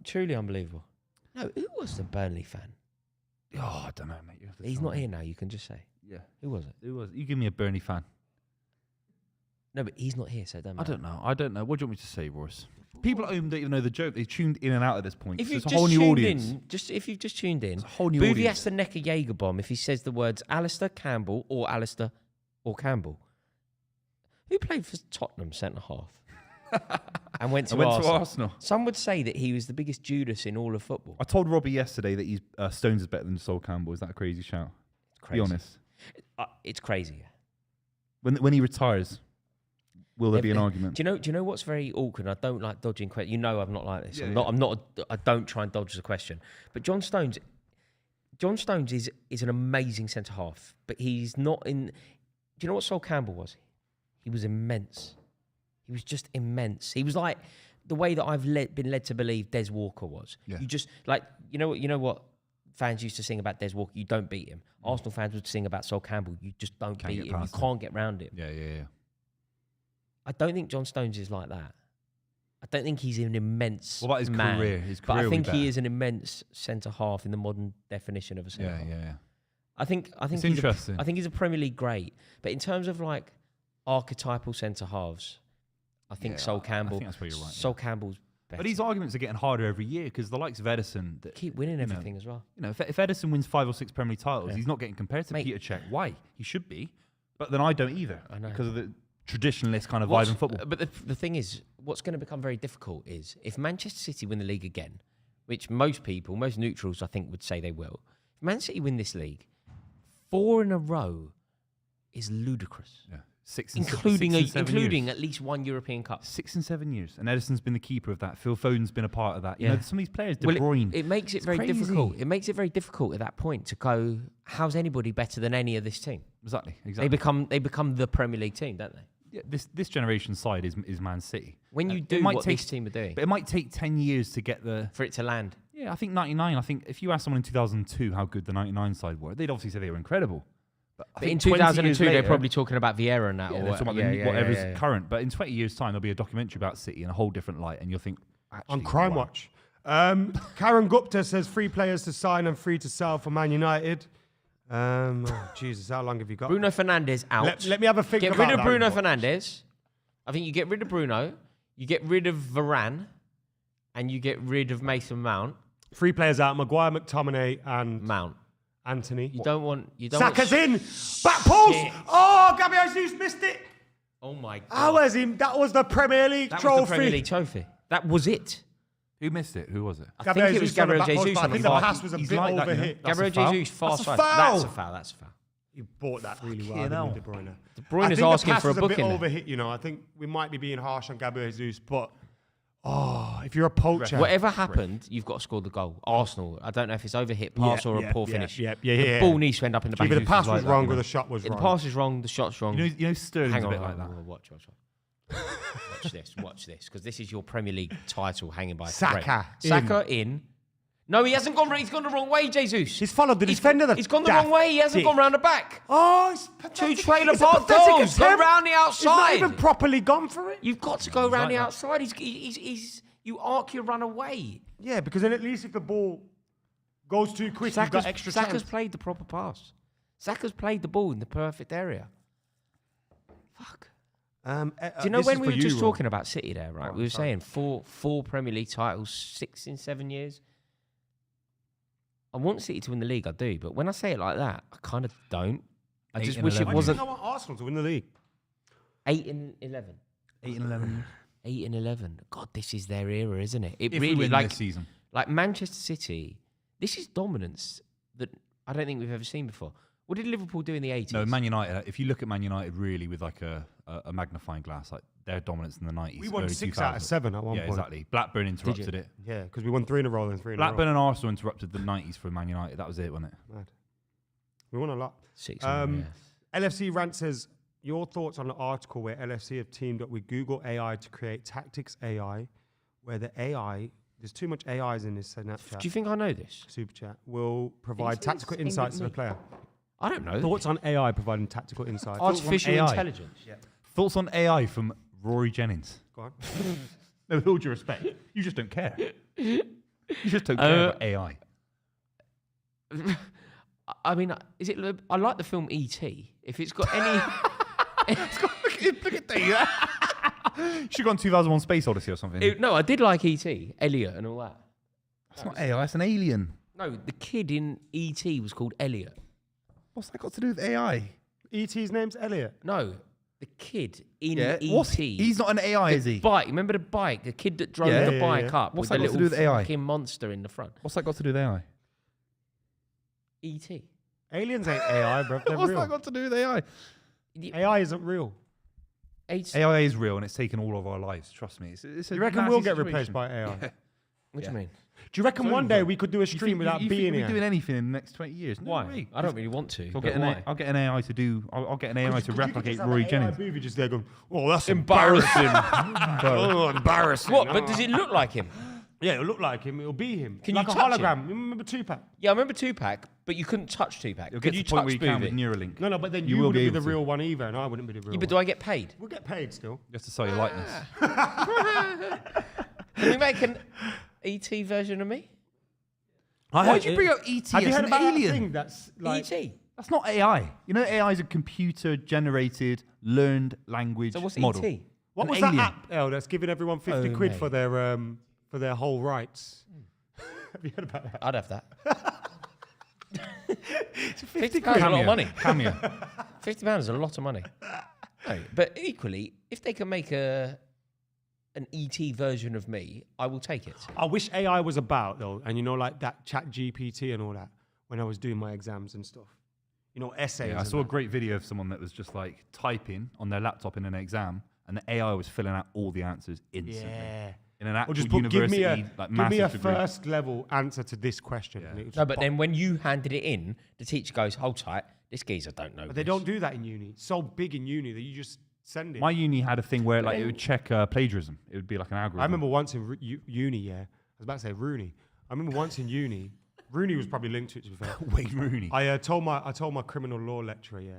Speaker 2: Truly unbelievable. No, who was the Burnley fan?
Speaker 3: Oh, I don't know, mate. You have to
Speaker 2: He's
Speaker 3: tell
Speaker 2: not
Speaker 3: me.
Speaker 2: here now. You can just say.
Speaker 3: Yeah.
Speaker 2: Who was it?
Speaker 3: Who was? You give me a Burnley fan.
Speaker 2: No, but he's not here, so it don't matter.
Speaker 3: I don't know. What do you want me to say, Royce? People at home don't even know the joke. They tuned in and out at this point.
Speaker 2: If
Speaker 3: So
Speaker 2: you've
Speaker 3: it's a whole
Speaker 2: just
Speaker 3: new
Speaker 2: tuned
Speaker 3: audience.
Speaker 2: in, if you've just tuned in,
Speaker 3: It's a whole new
Speaker 2: Buvey
Speaker 3: audience.
Speaker 2: has to neck a Jaeger bomb if he says the words Alistair Campbell or Alistair or Campbell. Who played for Tottenham centre half and went to Arsenal? Some would say that he was the biggest Judas in all of football.
Speaker 3: I told Robbie yesterday that he's Stones is better than Sol Campbell. Is that a crazy shout?
Speaker 2: It's crazy.
Speaker 3: Be honest.
Speaker 2: It's crazy.
Speaker 3: When he retires, will there be an argument?
Speaker 2: Do you know what's very awkward? I don't like dodging questions. You know I'm not like this.
Speaker 3: Yeah,
Speaker 2: I don't try and dodge the question. But John Stones is an amazing centre half, but he's not in. Do you know what Sol Campbell was? He was immense. He was just immense. He was like the way that I've been led to believe Des Walker was.
Speaker 3: Yeah.
Speaker 2: You just like you know what fans used to sing about Des Walker. You don't beat him. Arsenal fans would sing about Sol Campbell. You just don't beat him. You can't get round him.
Speaker 3: Yeah.
Speaker 2: I don't think John Stones is like that. I don't think he's an immense
Speaker 3: What about his
Speaker 2: man,
Speaker 3: career? His
Speaker 2: but
Speaker 3: career
Speaker 2: I
Speaker 3: will be
Speaker 2: think he
Speaker 3: better.
Speaker 2: is an immense centre half in the modern definition of a centre half.
Speaker 3: Yeah.
Speaker 2: I think
Speaker 3: It's
Speaker 2: he's
Speaker 3: interesting.
Speaker 2: I think he's a Premier League great, but in terms of like archetypal centre halves, I think Sol Campbell.
Speaker 3: I think that's where you're right.
Speaker 2: Sol Campbell's better.
Speaker 3: But these arguments are getting harder every year because the likes of Edison that
Speaker 2: keep winning everything as well.
Speaker 3: You know, if Edison wins 5 or 6 Premier League titles,
Speaker 2: Yeah.
Speaker 3: he's not getting compared to
Speaker 2: Mate.
Speaker 3: Peter Cech. Why? He should be. But then I don't either.
Speaker 2: I know.
Speaker 3: Because of the traditionalist kind of vibe in football.
Speaker 2: But the thing is, what's going to become very difficult is if Manchester City win the league again, which most neutrals I think would say they will. If Man City win this league, 4 in a row is ludicrous.
Speaker 3: Yeah.
Speaker 2: Including
Speaker 3: years.
Speaker 2: at least one European Cup.
Speaker 3: 6 and 7 years. And Edison's been the keeper of that. Phil Foden's been a part of that. You know, some of these players, De Bruyne.
Speaker 2: It makes it very
Speaker 3: crazy.
Speaker 2: difficult. It makes it very difficult at that point to go, how's anybody better than any of this team?
Speaker 3: Exactly.
Speaker 2: They become the Premier League team, don't they?
Speaker 3: Yeah, this generation's side is Man City.
Speaker 2: When you
Speaker 3: It
Speaker 2: do
Speaker 3: might
Speaker 2: what
Speaker 3: take-
Speaker 2: this team are doing,
Speaker 3: But it might take 10 years to get the...
Speaker 2: for it to land.
Speaker 3: Yeah, I think 99. I think if you asked someone in 2002 how good the 99 side were, they'd obviously say they were incredible. But I
Speaker 2: But
Speaker 3: think
Speaker 2: in
Speaker 3: 20 years
Speaker 2: 2002, they're
Speaker 3: later-
Speaker 2: probably talking about Vieira and that.
Speaker 3: Yeah,
Speaker 2: or
Speaker 3: they're talking about whatever's
Speaker 2: yeah.
Speaker 3: current. But in 20 years' time, there'll be a documentary about City in a whole different light, and you'll think, actually,
Speaker 1: On Crime
Speaker 3: wow.
Speaker 1: Watch. Karen Gupta says 3 players to sign and 3 to sell for Man United. Jesus, how long have you got?
Speaker 2: Bruno Fernandes out.
Speaker 1: Let me have a think
Speaker 2: Get
Speaker 1: about
Speaker 2: rid of
Speaker 1: that.
Speaker 2: Bruno Fernandes. I think you get rid of Bruno. You get rid of Varane. And you get rid of Mason Mount.
Speaker 1: 3 players out: Maguire, McTominay, and
Speaker 2: Mount.
Speaker 1: Anthony.
Speaker 2: You don't want.
Speaker 1: Saka's in. Back post.
Speaker 2: Shit.
Speaker 1: Oh, Gabriel Jesus missed it.
Speaker 2: Oh my god.
Speaker 1: How was him? That was the Premier League
Speaker 2: That
Speaker 1: trophy.
Speaker 2: was the Premier League trophy. That was it.
Speaker 3: Who missed it? Who was it?
Speaker 2: I think it was
Speaker 1: on the
Speaker 2: Gabriel
Speaker 1: back post,
Speaker 2: Jesus
Speaker 1: but I
Speaker 2: on the
Speaker 1: think the
Speaker 2: far.
Speaker 1: pass was a
Speaker 3: He's
Speaker 1: bit
Speaker 3: like that, you know.
Speaker 1: overhit.
Speaker 3: That's a
Speaker 2: Gabriel
Speaker 3: foul?
Speaker 2: Jesus far
Speaker 1: That's a
Speaker 2: side.
Speaker 1: foul.
Speaker 2: That's a foul. That's a foul.
Speaker 1: He bought that really well,
Speaker 3: Fucking hell.
Speaker 1: didn't he, De Bruyne?
Speaker 2: De Bruyne
Speaker 1: I
Speaker 2: is
Speaker 1: think
Speaker 2: asking
Speaker 1: the pass
Speaker 2: for a
Speaker 1: was
Speaker 2: book
Speaker 1: bit
Speaker 2: in there.
Speaker 1: overhit, you know. I think we might be being harsh on Gabriel Jesus, but if you're a poacher,
Speaker 2: Whatever happened, you've got to score the goal. Arsenal. I don't know if it's overhit pass or a poor finish. The ball needs to end up in the back.
Speaker 1: either the pass was
Speaker 2: like
Speaker 1: wrong
Speaker 2: that,
Speaker 1: or the shot was
Speaker 2: The
Speaker 1: wrong.
Speaker 2: pass is wrong. The shot's wrong.
Speaker 3: You know Sterling's
Speaker 2: Hang
Speaker 3: a
Speaker 2: on,
Speaker 3: bit like that.
Speaker 2: watch this, because this is your Premier League title hanging by a
Speaker 1: Saka
Speaker 2: thread.
Speaker 1: in.
Speaker 2: Saka in. No, he hasn't gone. He's gone the wrong way, Jesus.
Speaker 1: He's followed the defender.
Speaker 2: He's gone the wrong way. He hasn't gone round the back.
Speaker 1: Oh, it's
Speaker 2: 2
Speaker 1: pathetic.
Speaker 2: trailer
Speaker 1: It's a
Speaker 2: park
Speaker 1: pathetic
Speaker 2: goals. Go
Speaker 1: attempt.
Speaker 2: round the
Speaker 1: He's not
Speaker 2: outside.
Speaker 1: even properly gone for it.
Speaker 2: You've got to go round
Speaker 3: like
Speaker 2: the
Speaker 3: that.
Speaker 2: outside. He's you arc your run away.
Speaker 1: Yeah, because then at least if the ball goes too quick, you've got extra
Speaker 2: Saka's
Speaker 1: chance.
Speaker 2: played the proper pass. Saka's played the ball in the perfect area. Fuck. Do you know
Speaker 1: this
Speaker 2: when
Speaker 1: is
Speaker 2: we
Speaker 1: for
Speaker 2: were
Speaker 1: you,
Speaker 2: just
Speaker 1: Rob.
Speaker 2: talking about City there, right?
Speaker 1: Oh,
Speaker 2: We were
Speaker 1: sorry.
Speaker 2: saying four Premier League titles, 6 in 7 years. I want City to win the league, I do, but when I say it like that, I kind of don't. I
Speaker 3: 8
Speaker 2: just
Speaker 3: in
Speaker 2: wish it
Speaker 3: 11.
Speaker 2: wasn't
Speaker 1: I want Arsenal to win the league.
Speaker 2: 8 in 11.
Speaker 3: 8 and 11.
Speaker 2: 8 and 11. God, this is their era, isn't it? It
Speaker 3: If
Speaker 2: really
Speaker 3: we win
Speaker 2: like
Speaker 3: this season.
Speaker 2: like Manchester City. This is dominance that I don't think we've ever seen before. What did Liverpool do in the 80s?
Speaker 3: No, Man United. If you look at Man United really with like a magnifying glass, like their dominance in the 90s.
Speaker 1: We won
Speaker 3: early
Speaker 1: 6
Speaker 3: 2000s.
Speaker 1: out of 7 at one
Speaker 3: Yeah,
Speaker 1: point.
Speaker 3: exactly. Blackburn interrupted it.
Speaker 1: Yeah, because we won 3 in a row and 3 in a row.
Speaker 3: Blackburn and Arsenal interrupted the 90s for Man United. That was it, wasn't it?
Speaker 1: Mad. We won a lot.
Speaker 2: 6
Speaker 1: LFC Rant says, your thoughts on the article where LFC have teamed up with Google AI to create Tactics AI, where the AI, there's too much AIs in this
Speaker 2: Do
Speaker 1: Snapchat,
Speaker 2: you think I know this?
Speaker 1: super chat, will provide
Speaker 2: It's
Speaker 1: tactical
Speaker 2: aimed at
Speaker 1: insights to the
Speaker 2: me.
Speaker 1: player.
Speaker 2: I don't know.
Speaker 1: Thoughts on AI providing tactical insights?
Speaker 2: Artificial
Speaker 3: AI.
Speaker 2: intelligence.
Speaker 1: Yeah.
Speaker 3: Thoughts on AI from Rory Jennings?
Speaker 1: Go on.
Speaker 3: No, with all due respect, you just don't care. You just don't care about AI.
Speaker 2: I mean, is it? I like the film E.T. If it's got any,
Speaker 3: Look at that. You should go on 2001 Space Odyssey or something.
Speaker 2: no, I did like E.T. Elliot and all that.
Speaker 3: That's not AI, it's an alien.
Speaker 2: No, the kid in E.T. was called Elliot.
Speaker 3: What's that got to do with AI?
Speaker 1: E.T.'s name's Elliot.
Speaker 2: No, the kid in
Speaker 3: What's
Speaker 2: E.T.
Speaker 3: He's not an AI, is he?
Speaker 2: Bike. Remember the bike? The kid that drove
Speaker 3: Yeah.
Speaker 2: the
Speaker 1: Yeah,
Speaker 2: bike
Speaker 1: yeah.
Speaker 2: up
Speaker 3: What's
Speaker 2: with
Speaker 3: that
Speaker 2: the
Speaker 3: got to
Speaker 2: little
Speaker 3: do with AI?
Speaker 2: fucking monster in the front.
Speaker 3: What's that got to do with AI?
Speaker 2: E.T.
Speaker 1: Aliens ain't AI, bro. They're
Speaker 3: What's
Speaker 1: real.
Speaker 3: that got to do with AI?
Speaker 1: AI isn't real.
Speaker 3: AI is real and it's taken all of our lives. Trust me. It's a
Speaker 1: You reckon
Speaker 3: nasty
Speaker 1: we'll get
Speaker 3: situation.
Speaker 1: replaced by AI?
Speaker 2: What do you mean?
Speaker 1: Do you reckon
Speaker 3: So,
Speaker 1: one day
Speaker 3: bro,
Speaker 1: we could do a stream without
Speaker 3: you
Speaker 1: being
Speaker 3: think
Speaker 1: here?
Speaker 3: we're doing anything in the next 20 years? No
Speaker 2: Why?
Speaker 3: way.
Speaker 2: I don't really want to.
Speaker 3: I'll
Speaker 2: but
Speaker 3: get,
Speaker 2: why?
Speaker 3: I'll get an AI to do. I'll get an AI to replicate Rory Jennings.
Speaker 1: Buvey just there going, oh, that's
Speaker 2: Embarrassing.
Speaker 1: oh, embarrassing.
Speaker 2: What? But does it look like him?
Speaker 1: Yeah, it'll look like him. It'll be him.
Speaker 2: Can
Speaker 1: like
Speaker 2: you
Speaker 1: a
Speaker 2: touch
Speaker 1: hologram. You remember Tupac?
Speaker 2: Yeah, I remember Tupac, but you couldn't touch Tupac.
Speaker 3: It'll
Speaker 2: Could
Speaker 3: get
Speaker 2: you
Speaker 3: to the point
Speaker 2: touch
Speaker 3: where you can with
Speaker 2: Buvey?
Speaker 3: Neuralink.
Speaker 1: No, but then
Speaker 3: You
Speaker 1: you
Speaker 3: will
Speaker 1: wouldn't
Speaker 3: be
Speaker 1: be the
Speaker 3: able to.
Speaker 1: real one either, and I wouldn't be the real
Speaker 2: Yeah, but
Speaker 1: one.
Speaker 2: do I get paid?
Speaker 1: We'll get paid still.
Speaker 3: Just to sell your likeness.
Speaker 2: Can we make an ET version of me?
Speaker 3: Why'd you bring up ET
Speaker 1: Have you
Speaker 3: as
Speaker 1: heard
Speaker 3: an
Speaker 1: about that
Speaker 3: alien?
Speaker 1: thing that's like...
Speaker 2: ET.
Speaker 3: That's not AI. You know, AI is a computer-generated, learned language
Speaker 2: So what's
Speaker 3: model.
Speaker 2: ET?
Speaker 1: What
Speaker 3: An
Speaker 1: was
Speaker 3: alien.
Speaker 1: that app, El, that's giving everyone 50
Speaker 2: Oh,
Speaker 1: quid
Speaker 2: mate.
Speaker 1: for their whole rights? Have you heard about that?
Speaker 2: I'd have that.
Speaker 1: It's
Speaker 2: 50 pounds is a lot of money.
Speaker 3: Cameo.
Speaker 2: £50 is a lot of money. No, but equally, if they can make an ET version of me, I will take it.
Speaker 1: I wish AI was about, though, and you know, like that chat GPT and all that, when I was doing my exams and stuff. You know, essays.
Speaker 3: Yeah, I
Speaker 1: and
Speaker 3: saw a
Speaker 1: that.
Speaker 3: great video of someone that was just like typing on their laptop in an exam, and the AI was filling out all the answers instantly.
Speaker 1: Yeah.
Speaker 3: In an
Speaker 1: Or
Speaker 3: actual
Speaker 1: just put,
Speaker 3: university,
Speaker 1: give
Speaker 3: like
Speaker 1: me a
Speaker 3: master's degree.
Speaker 1: first level answer to this question.
Speaker 3: Yeah.
Speaker 1: and it would
Speaker 2: No,
Speaker 1: just
Speaker 2: but
Speaker 1: pop.
Speaker 2: then when you handed it in, the teacher goes, hold tight, this geezer don't know
Speaker 1: But they
Speaker 2: this."
Speaker 1: don't do that in uni. It's so big in uni that you just send it.
Speaker 3: My uni had a thing where like it would check plagiarism. It would be like an algorithm.
Speaker 1: I remember once in uni, yeah. I was about to say Rooney. I remember once in uni, Rooney was probably linked to it, to be fair.
Speaker 3: Wayne Rooney.
Speaker 1: I told my criminal law lecturer, yeah.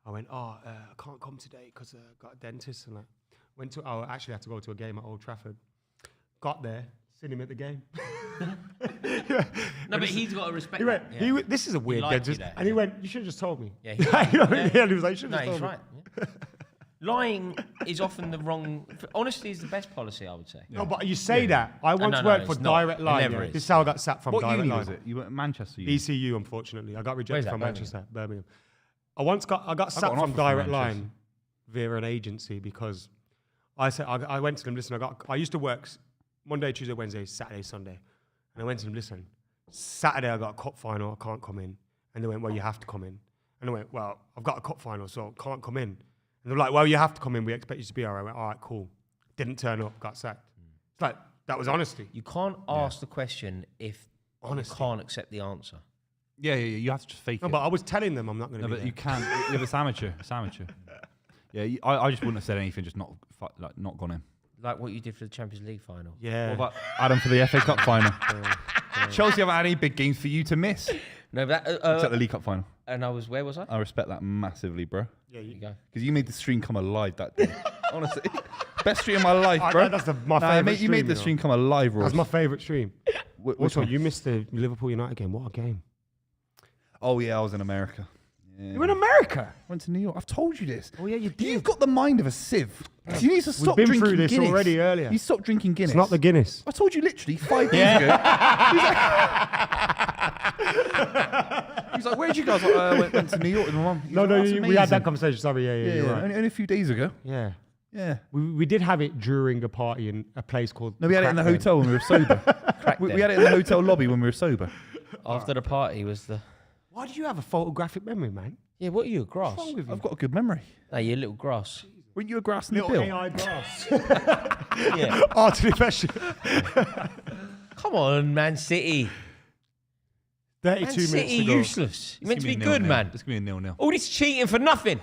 Speaker 1: I went, I can't come today because I got a dentist and that. I actually had to go to a game at Old Trafford. Got there, seen him at the game.
Speaker 2: No, but he's got to respect
Speaker 1: He went,
Speaker 2: that.
Speaker 1: this is a weird
Speaker 2: liked you
Speaker 1: dentist.
Speaker 2: there,
Speaker 1: And he went, you should have just told me.
Speaker 2: Yeah,
Speaker 1: Yeah, he was like, you should
Speaker 2: No,
Speaker 1: have just
Speaker 2: he's
Speaker 1: told me.
Speaker 2: right. Yeah. Lying is often the wrong... Honesty is the best policy, I would say.
Speaker 1: No, but you say that. I once
Speaker 2: no,
Speaker 1: worked for
Speaker 2: it's not.
Speaker 1: Direct
Speaker 2: It
Speaker 1: Line.
Speaker 2: never
Speaker 1: Yeah.
Speaker 2: is.
Speaker 1: This is how I got sacked from
Speaker 3: What
Speaker 1: Direct
Speaker 3: uni
Speaker 1: Line.
Speaker 3: was it? You were at Manchester uni?
Speaker 1: ECU, unfortunately. I got rejected
Speaker 2: that,
Speaker 1: from
Speaker 2: Birmingham?
Speaker 1: Manchester, Birmingham. I got sacked
Speaker 3: an
Speaker 1: from
Speaker 3: offer from
Speaker 1: Direct
Speaker 3: Manchester.
Speaker 1: Line via an agency because I went to them, listen, I used to work Monday, Tuesday, Wednesday, Saturday, Sunday. And I went to them, listen, Saturday I got a cup final, I can't come in. And they went, well, you have to come in. And I went, well, I've got a cup final, so I can't come in. And they're like, well, you have to come in, we expect you to be all right. I went, all right, cool. Didn't turn up, got sacked. It's like, that was honesty.
Speaker 2: You can't ask the question if
Speaker 1: Honesty.
Speaker 2: you can't accept the answer.
Speaker 3: Yeah, you have to just fake
Speaker 1: No,
Speaker 3: it.
Speaker 1: but I was telling them I'm not going to
Speaker 3: No,
Speaker 1: be
Speaker 3: but you
Speaker 1: there.
Speaker 3: can't. Yeah, but it's amateur. It's amateur. Yeah, I just wouldn't have said anything, just not gone in.
Speaker 2: Like what you did for the Champions League final.
Speaker 1: Yeah.
Speaker 3: What about Adam for the FA Cup final? Chelsea haven't had any big games for you to miss,
Speaker 2: No, but that,
Speaker 3: except the League Cup final.
Speaker 2: and where was I?
Speaker 3: I respect that massively, bro.
Speaker 1: Yeah,
Speaker 2: There you go.
Speaker 3: Because you made the stream come alive that day. Honestly, best stream of my life, bro.
Speaker 1: That's my favourite
Speaker 3: mate, you made the stream come alive, Ross.
Speaker 1: That's my favourite stream.
Speaker 3: Which
Speaker 1: Also,
Speaker 3: one?
Speaker 1: you missed the Liverpool United game. What a game.
Speaker 3: Oh yeah, I was in America.
Speaker 1: You're in America.
Speaker 3: Went to New York. I've told you this.
Speaker 1: Oh, yeah, you did.
Speaker 3: You've got the mind of a sieve. You need to stop
Speaker 1: been
Speaker 3: drinking
Speaker 1: through this
Speaker 3: Guinness.
Speaker 1: already earlier.
Speaker 3: You stopped drinking Guinness.
Speaker 1: It's not the Guinness.
Speaker 3: I told you literally 5 days ago. He's like, where'd you guys? I went to New York with my mum. He's
Speaker 1: No,
Speaker 3: like,
Speaker 1: no,
Speaker 3: "That's
Speaker 1: we had
Speaker 3: amazing."
Speaker 1: that conversation. Sorry, yeah, you're right.
Speaker 3: Only a few days ago.
Speaker 1: Yeah.
Speaker 3: Yeah.
Speaker 1: We did have it during a party in a place called...
Speaker 3: No, we had it in the
Speaker 1: Crackdown.
Speaker 3: hotel when we were sober. we had it in the hotel lobby when we were sober.
Speaker 2: After the party was the...
Speaker 1: Why do you have a photographic memory, man?
Speaker 2: Yeah, what are you, a grass?
Speaker 1: What's wrong with you?
Speaker 3: I've got a good memory.
Speaker 2: No, you're a little grass.
Speaker 3: Weren't you a grass in the
Speaker 1: Little
Speaker 3: bill?
Speaker 1: AI grass.
Speaker 2: Yeah.
Speaker 1: Artificial.
Speaker 2: Come on, Man City.
Speaker 1: 32
Speaker 2: Man
Speaker 1: minutes
Speaker 2: City
Speaker 1: to go.
Speaker 2: useless. You're meant to be good, man.
Speaker 3: It's going to be a 0-0.
Speaker 2: All this cheating for nothing.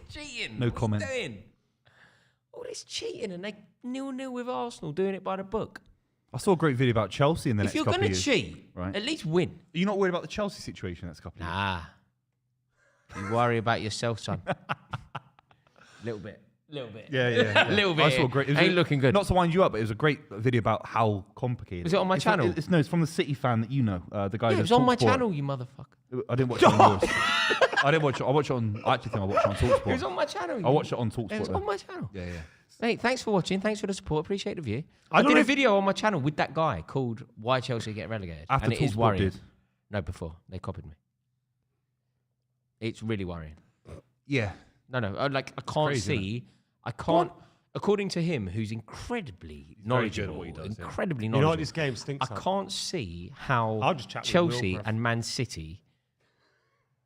Speaker 2: Cheating.
Speaker 3: No
Speaker 2: What's he
Speaker 3: comment.
Speaker 2: doing? All this cheating and they 0-0 with Arsenal doing it by the book.
Speaker 3: I saw a great video about Chelsea in the
Speaker 2: If
Speaker 3: next
Speaker 2: you're
Speaker 3: couple
Speaker 2: going
Speaker 3: of
Speaker 2: to
Speaker 3: years.
Speaker 2: cheat,
Speaker 3: Right.
Speaker 2: at least win.
Speaker 3: Are you not worried about the Chelsea situation next couple of years?
Speaker 2: Nah. You worry about yourself, son. Little bit. Little bit.
Speaker 3: Yeah.
Speaker 2: A little bit.
Speaker 3: I saw a great. it was
Speaker 2: Ain't looking good.
Speaker 3: Not to wind you up, but it was a great video about how complicated.
Speaker 2: Was it on my
Speaker 3: It's
Speaker 2: channel?
Speaker 3: It's from the City fan that you know, the guy.
Speaker 2: Yeah, it
Speaker 3: who
Speaker 2: was
Speaker 3: does
Speaker 2: on my
Speaker 3: TalkSport.
Speaker 2: channel, you motherfucker.
Speaker 3: I didn't watch it on yours. I didn't watch it. I watched it on. I actually think I watched it on TalkSport.
Speaker 2: It was on my channel.
Speaker 3: I watched it on
Speaker 2: It was
Speaker 3: TalkSport.
Speaker 2: on my channel.
Speaker 3: Yeah.
Speaker 2: Mate, thanks for watching. Thanks for the support. Appreciate the view.
Speaker 1: I
Speaker 2: I
Speaker 1: don't
Speaker 2: did
Speaker 1: know
Speaker 2: a
Speaker 1: if-
Speaker 2: video on my channel with that guy called Why Chelsea Get Relegated.
Speaker 3: After
Speaker 2: and it is
Speaker 3: TalkSport
Speaker 2: worrying.
Speaker 3: did.
Speaker 2: No, before. They copied me. It's really worrying.
Speaker 3: Yeah.
Speaker 2: No. I can't
Speaker 3: crazy,
Speaker 2: see. I can't. According to him, who's incredibly
Speaker 3: very good at
Speaker 2: knowledgeable,
Speaker 3: what he does, yeah.
Speaker 2: incredibly
Speaker 1: You
Speaker 2: knowledgeable.
Speaker 1: know what this game stinks
Speaker 2: I
Speaker 1: of?
Speaker 2: can't see how
Speaker 1: I'll just chat with
Speaker 2: Chelsea
Speaker 1: Will, bruv.
Speaker 2: and Man City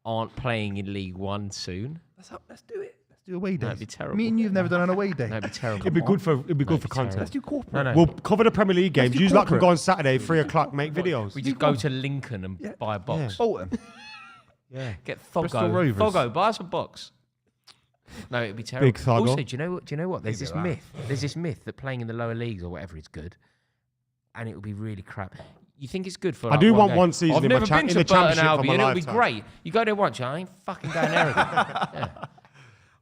Speaker 2: aren't playing in League One soon.
Speaker 3: Let's do it. Let's do away days.
Speaker 2: That'd be terrible.
Speaker 3: Me and you've never done an away day.
Speaker 2: That'd be terrible.
Speaker 1: It'd be good for
Speaker 2: That'd be
Speaker 1: content.
Speaker 3: Let's do corporate.
Speaker 2: No.
Speaker 1: We'll cover the Premier League games.
Speaker 3: do
Speaker 1: You lot can
Speaker 3: corporate.
Speaker 1: go on Saturday, 3 o'clock, make videos.
Speaker 2: We just go to Lincoln and buy a box.
Speaker 3: Bolton.
Speaker 1: Yeah.
Speaker 2: Get
Speaker 3: Bristol
Speaker 2: Thoggo.
Speaker 3: Rovers.
Speaker 2: Thoggo, buy us a box. No, it'd be terrible.
Speaker 1: Big Thoggo.
Speaker 2: Also, do you know what? There's this
Speaker 3: that.
Speaker 2: myth. There's this myth that playing in the lower leagues or whatever is good, and it will be really crap. You think it's good for?
Speaker 1: I
Speaker 2: Like,
Speaker 1: do want
Speaker 2: game?
Speaker 1: one season
Speaker 2: I've
Speaker 1: in my
Speaker 2: never
Speaker 1: cha-
Speaker 2: been
Speaker 1: in
Speaker 2: to
Speaker 1: the
Speaker 2: Burton
Speaker 1: championship for
Speaker 2: Albion.
Speaker 1: my
Speaker 2: It'll be
Speaker 1: lifetime.
Speaker 2: great. You go there once, I ain't fucking going there again. Yeah.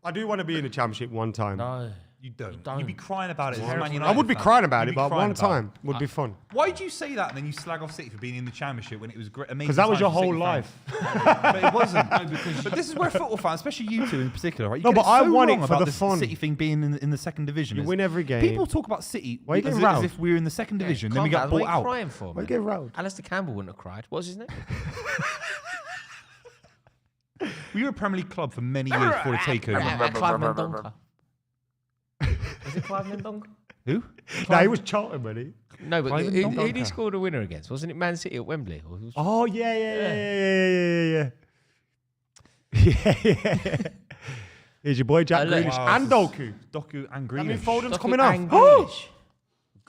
Speaker 1: I do want to be in the championship one time.
Speaker 2: No.
Speaker 3: You don't.
Speaker 2: don't.
Speaker 3: You'd be crying about it. as a Man
Speaker 1: I
Speaker 3: United
Speaker 1: would be
Speaker 3: fan.
Speaker 1: crying about
Speaker 3: You'd
Speaker 1: it,
Speaker 3: be
Speaker 1: but
Speaker 3: crying
Speaker 1: one
Speaker 3: about
Speaker 1: time
Speaker 3: it.
Speaker 1: would be fun.
Speaker 3: Why do you say that and then you slag off City for being in the Championship when it was great? Amazing.
Speaker 1: Because that was your
Speaker 3: times for
Speaker 1: whole
Speaker 3: City
Speaker 1: life.
Speaker 3: fans? But it wasn't. No, because but this is where football fans, especially you two in particular, right? You
Speaker 1: No,
Speaker 3: get
Speaker 1: but I
Speaker 3: so
Speaker 1: want it
Speaker 3: wrong
Speaker 1: for
Speaker 3: about
Speaker 1: the
Speaker 3: this
Speaker 1: fun.
Speaker 3: City thing being in the second division.
Speaker 1: You
Speaker 3: As-
Speaker 1: win every game.
Speaker 3: People talk about City
Speaker 1: Why you
Speaker 3: as,
Speaker 1: getting
Speaker 3: as
Speaker 1: round?
Speaker 3: if we're in the second division, then we
Speaker 2: Calm
Speaker 3: get
Speaker 2: down. What
Speaker 3: bought
Speaker 2: are you
Speaker 3: out.
Speaker 2: crying for,
Speaker 1: Why
Speaker 2: man?
Speaker 1: you get round?
Speaker 2: Alistair Campbell wouldn't have cried. What's his name?
Speaker 3: We were a Premier League club for many years before the takeover.
Speaker 2: Clive Mendonca. Is it Clive Mendonca?
Speaker 3: Who?
Speaker 1: No, he was Charlton, buddy.
Speaker 2: No, but
Speaker 3: Clive
Speaker 2: who did he
Speaker 3: Mendonca.
Speaker 2: score the winner against? Wasn't it Man City at Wembley? Or was-
Speaker 1: Oh, yeah. Here's your boy Jack
Speaker 2: look.
Speaker 1: Grealish
Speaker 3: Wow,
Speaker 1: and
Speaker 3: this is-
Speaker 1: Doku.
Speaker 3: Doku and
Speaker 1: That means
Speaker 3: Grealish.
Speaker 1: Foden's
Speaker 2: Doku
Speaker 1: coming off.
Speaker 2: and
Speaker 1: Oh!
Speaker 2: Grealish.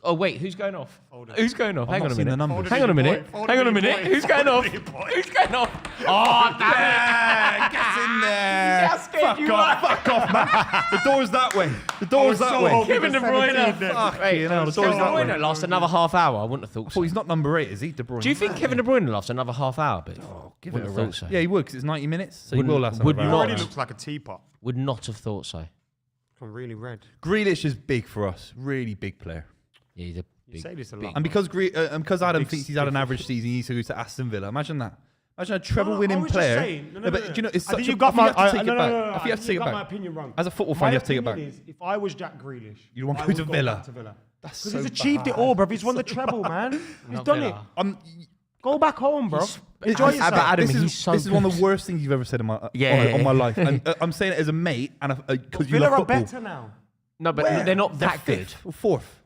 Speaker 2: Oh wait, who's going off?
Speaker 1: Foden.
Speaker 2: Who's going off? Hang on a
Speaker 3: not seen the
Speaker 2: minute.
Speaker 3: numbers.
Speaker 2: Hang on a minute.
Speaker 1: Foden
Speaker 2: Hang on a
Speaker 1: is
Speaker 2: minute.
Speaker 1: boy.
Speaker 2: Who's going off?
Speaker 1: Foden is boy.
Speaker 2: Who's going off? Oh damn!
Speaker 3: Get in there.
Speaker 2: How scared you are.
Speaker 3: Fuck off, man. The door's that way. The door's
Speaker 1: so
Speaker 3: that way.
Speaker 1: hoping
Speaker 2: Kevin De
Speaker 1: for
Speaker 2: Bruyne.
Speaker 1: 17 then.
Speaker 2: Wait,
Speaker 3: hell, the
Speaker 2: Kevin
Speaker 3: door's
Speaker 2: De
Speaker 3: that way.
Speaker 2: Bruyne lasts another half hour. I wouldn't have thought so.
Speaker 3: Well, he's not number 8, is he, De Bruyne?
Speaker 2: Do you think Kevin De Bruyne lasts another half hour? But
Speaker 3: Give
Speaker 2: wouldn't
Speaker 3: it a
Speaker 2: have thought
Speaker 3: rest.
Speaker 2: so.
Speaker 3: Yeah, he would, because it's 90 minutes, so
Speaker 2: Wouldn't-
Speaker 3: he will last
Speaker 2: would
Speaker 3: another
Speaker 1: He
Speaker 2: not.
Speaker 3: hour.
Speaker 1: already looks like a teapot.
Speaker 2: would not have thought so.
Speaker 1: I'm really red.
Speaker 3: Grealish is big for us. Really big player.
Speaker 2: Yeah, he's a
Speaker 1: You
Speaker 2: big.
Speaker 1: say this a
Speaker 2: big-
Speaker 1: lot.
Speaker 3: And because Adam
Speaker 1: Big
Speaker 3: thinks he's had an
Speaker 1: stiff.
Speaker 3: average season, he needs to go to Aston Villa. Imagine that. Imagine a
Speaker 1: No,
Speaker 3: treble-winning
Speaker 1: I was just
Speaker 3: player.
Speaker 1: saying- No,
Speaker 3: but do you know, it's
Speaker 1: I
Speaker 3: such
Speaker 1: think
Speaker 3: a...
Speaker 1: you got
Speaker 3: I think
Speaker 1: my.
Speaker 3: you have to take
Speaker 1: no,
Speaker 3: it
Speaker 1: no,
Speaker 3: back.
Speaker 1: no, no,
Speaker 3: I think you have to take it
Speaker 1: got my
Speaker 3: back.
Speaker 1: opinion wrong.
Speaker 3: As a football fan,
Speaker 1: My
Speaker 3: you have to take it back.
Speaker 1: opinion is, if I was Jack Grealish,
Speaker 3: You'd want
Speaker 1: I
Speaker 3: to go
Speaker 1: would
Speaker 3: to
Speaker 1: go
Speaker 3: Villa.
Speaker 1: back to Villa.
Speaker 3: That's
Speaker 1: Because
Speaker 3: so
Speaker 1: he's achieved it all, bruv. He's won the treble, man. He's
Speaker 2: Not
Speaker 1: done
Speaker 2: Villa.
Speaker 1: it. Go back home, bro.
Speaker 2: He's-
Speaker 1: Enjoy
Speaker 2: Adam-
Speaker 1: yourself.
Speaker 2: Adam,
Speaker 3: This
Speaker 2: he's
Speaker 3: is,
Speaker 2: so
Speaker 3: this is one of
Speaker 2: good.
Speaker 3: the worst things you've ever said in my
Speaker 2: Yeah.
Speaker 3: on my life. And I'm saying it as a mate and because you
Speaker 1: Villa
Speaker 3: love
Speaker 1: are
Speaker 3: football.
Speaker 1: better now.
Speaker 2: No, but
Speaker 1: Where?
Speaker 2: they're not that good.
Speaker 3: Fifth or fourth.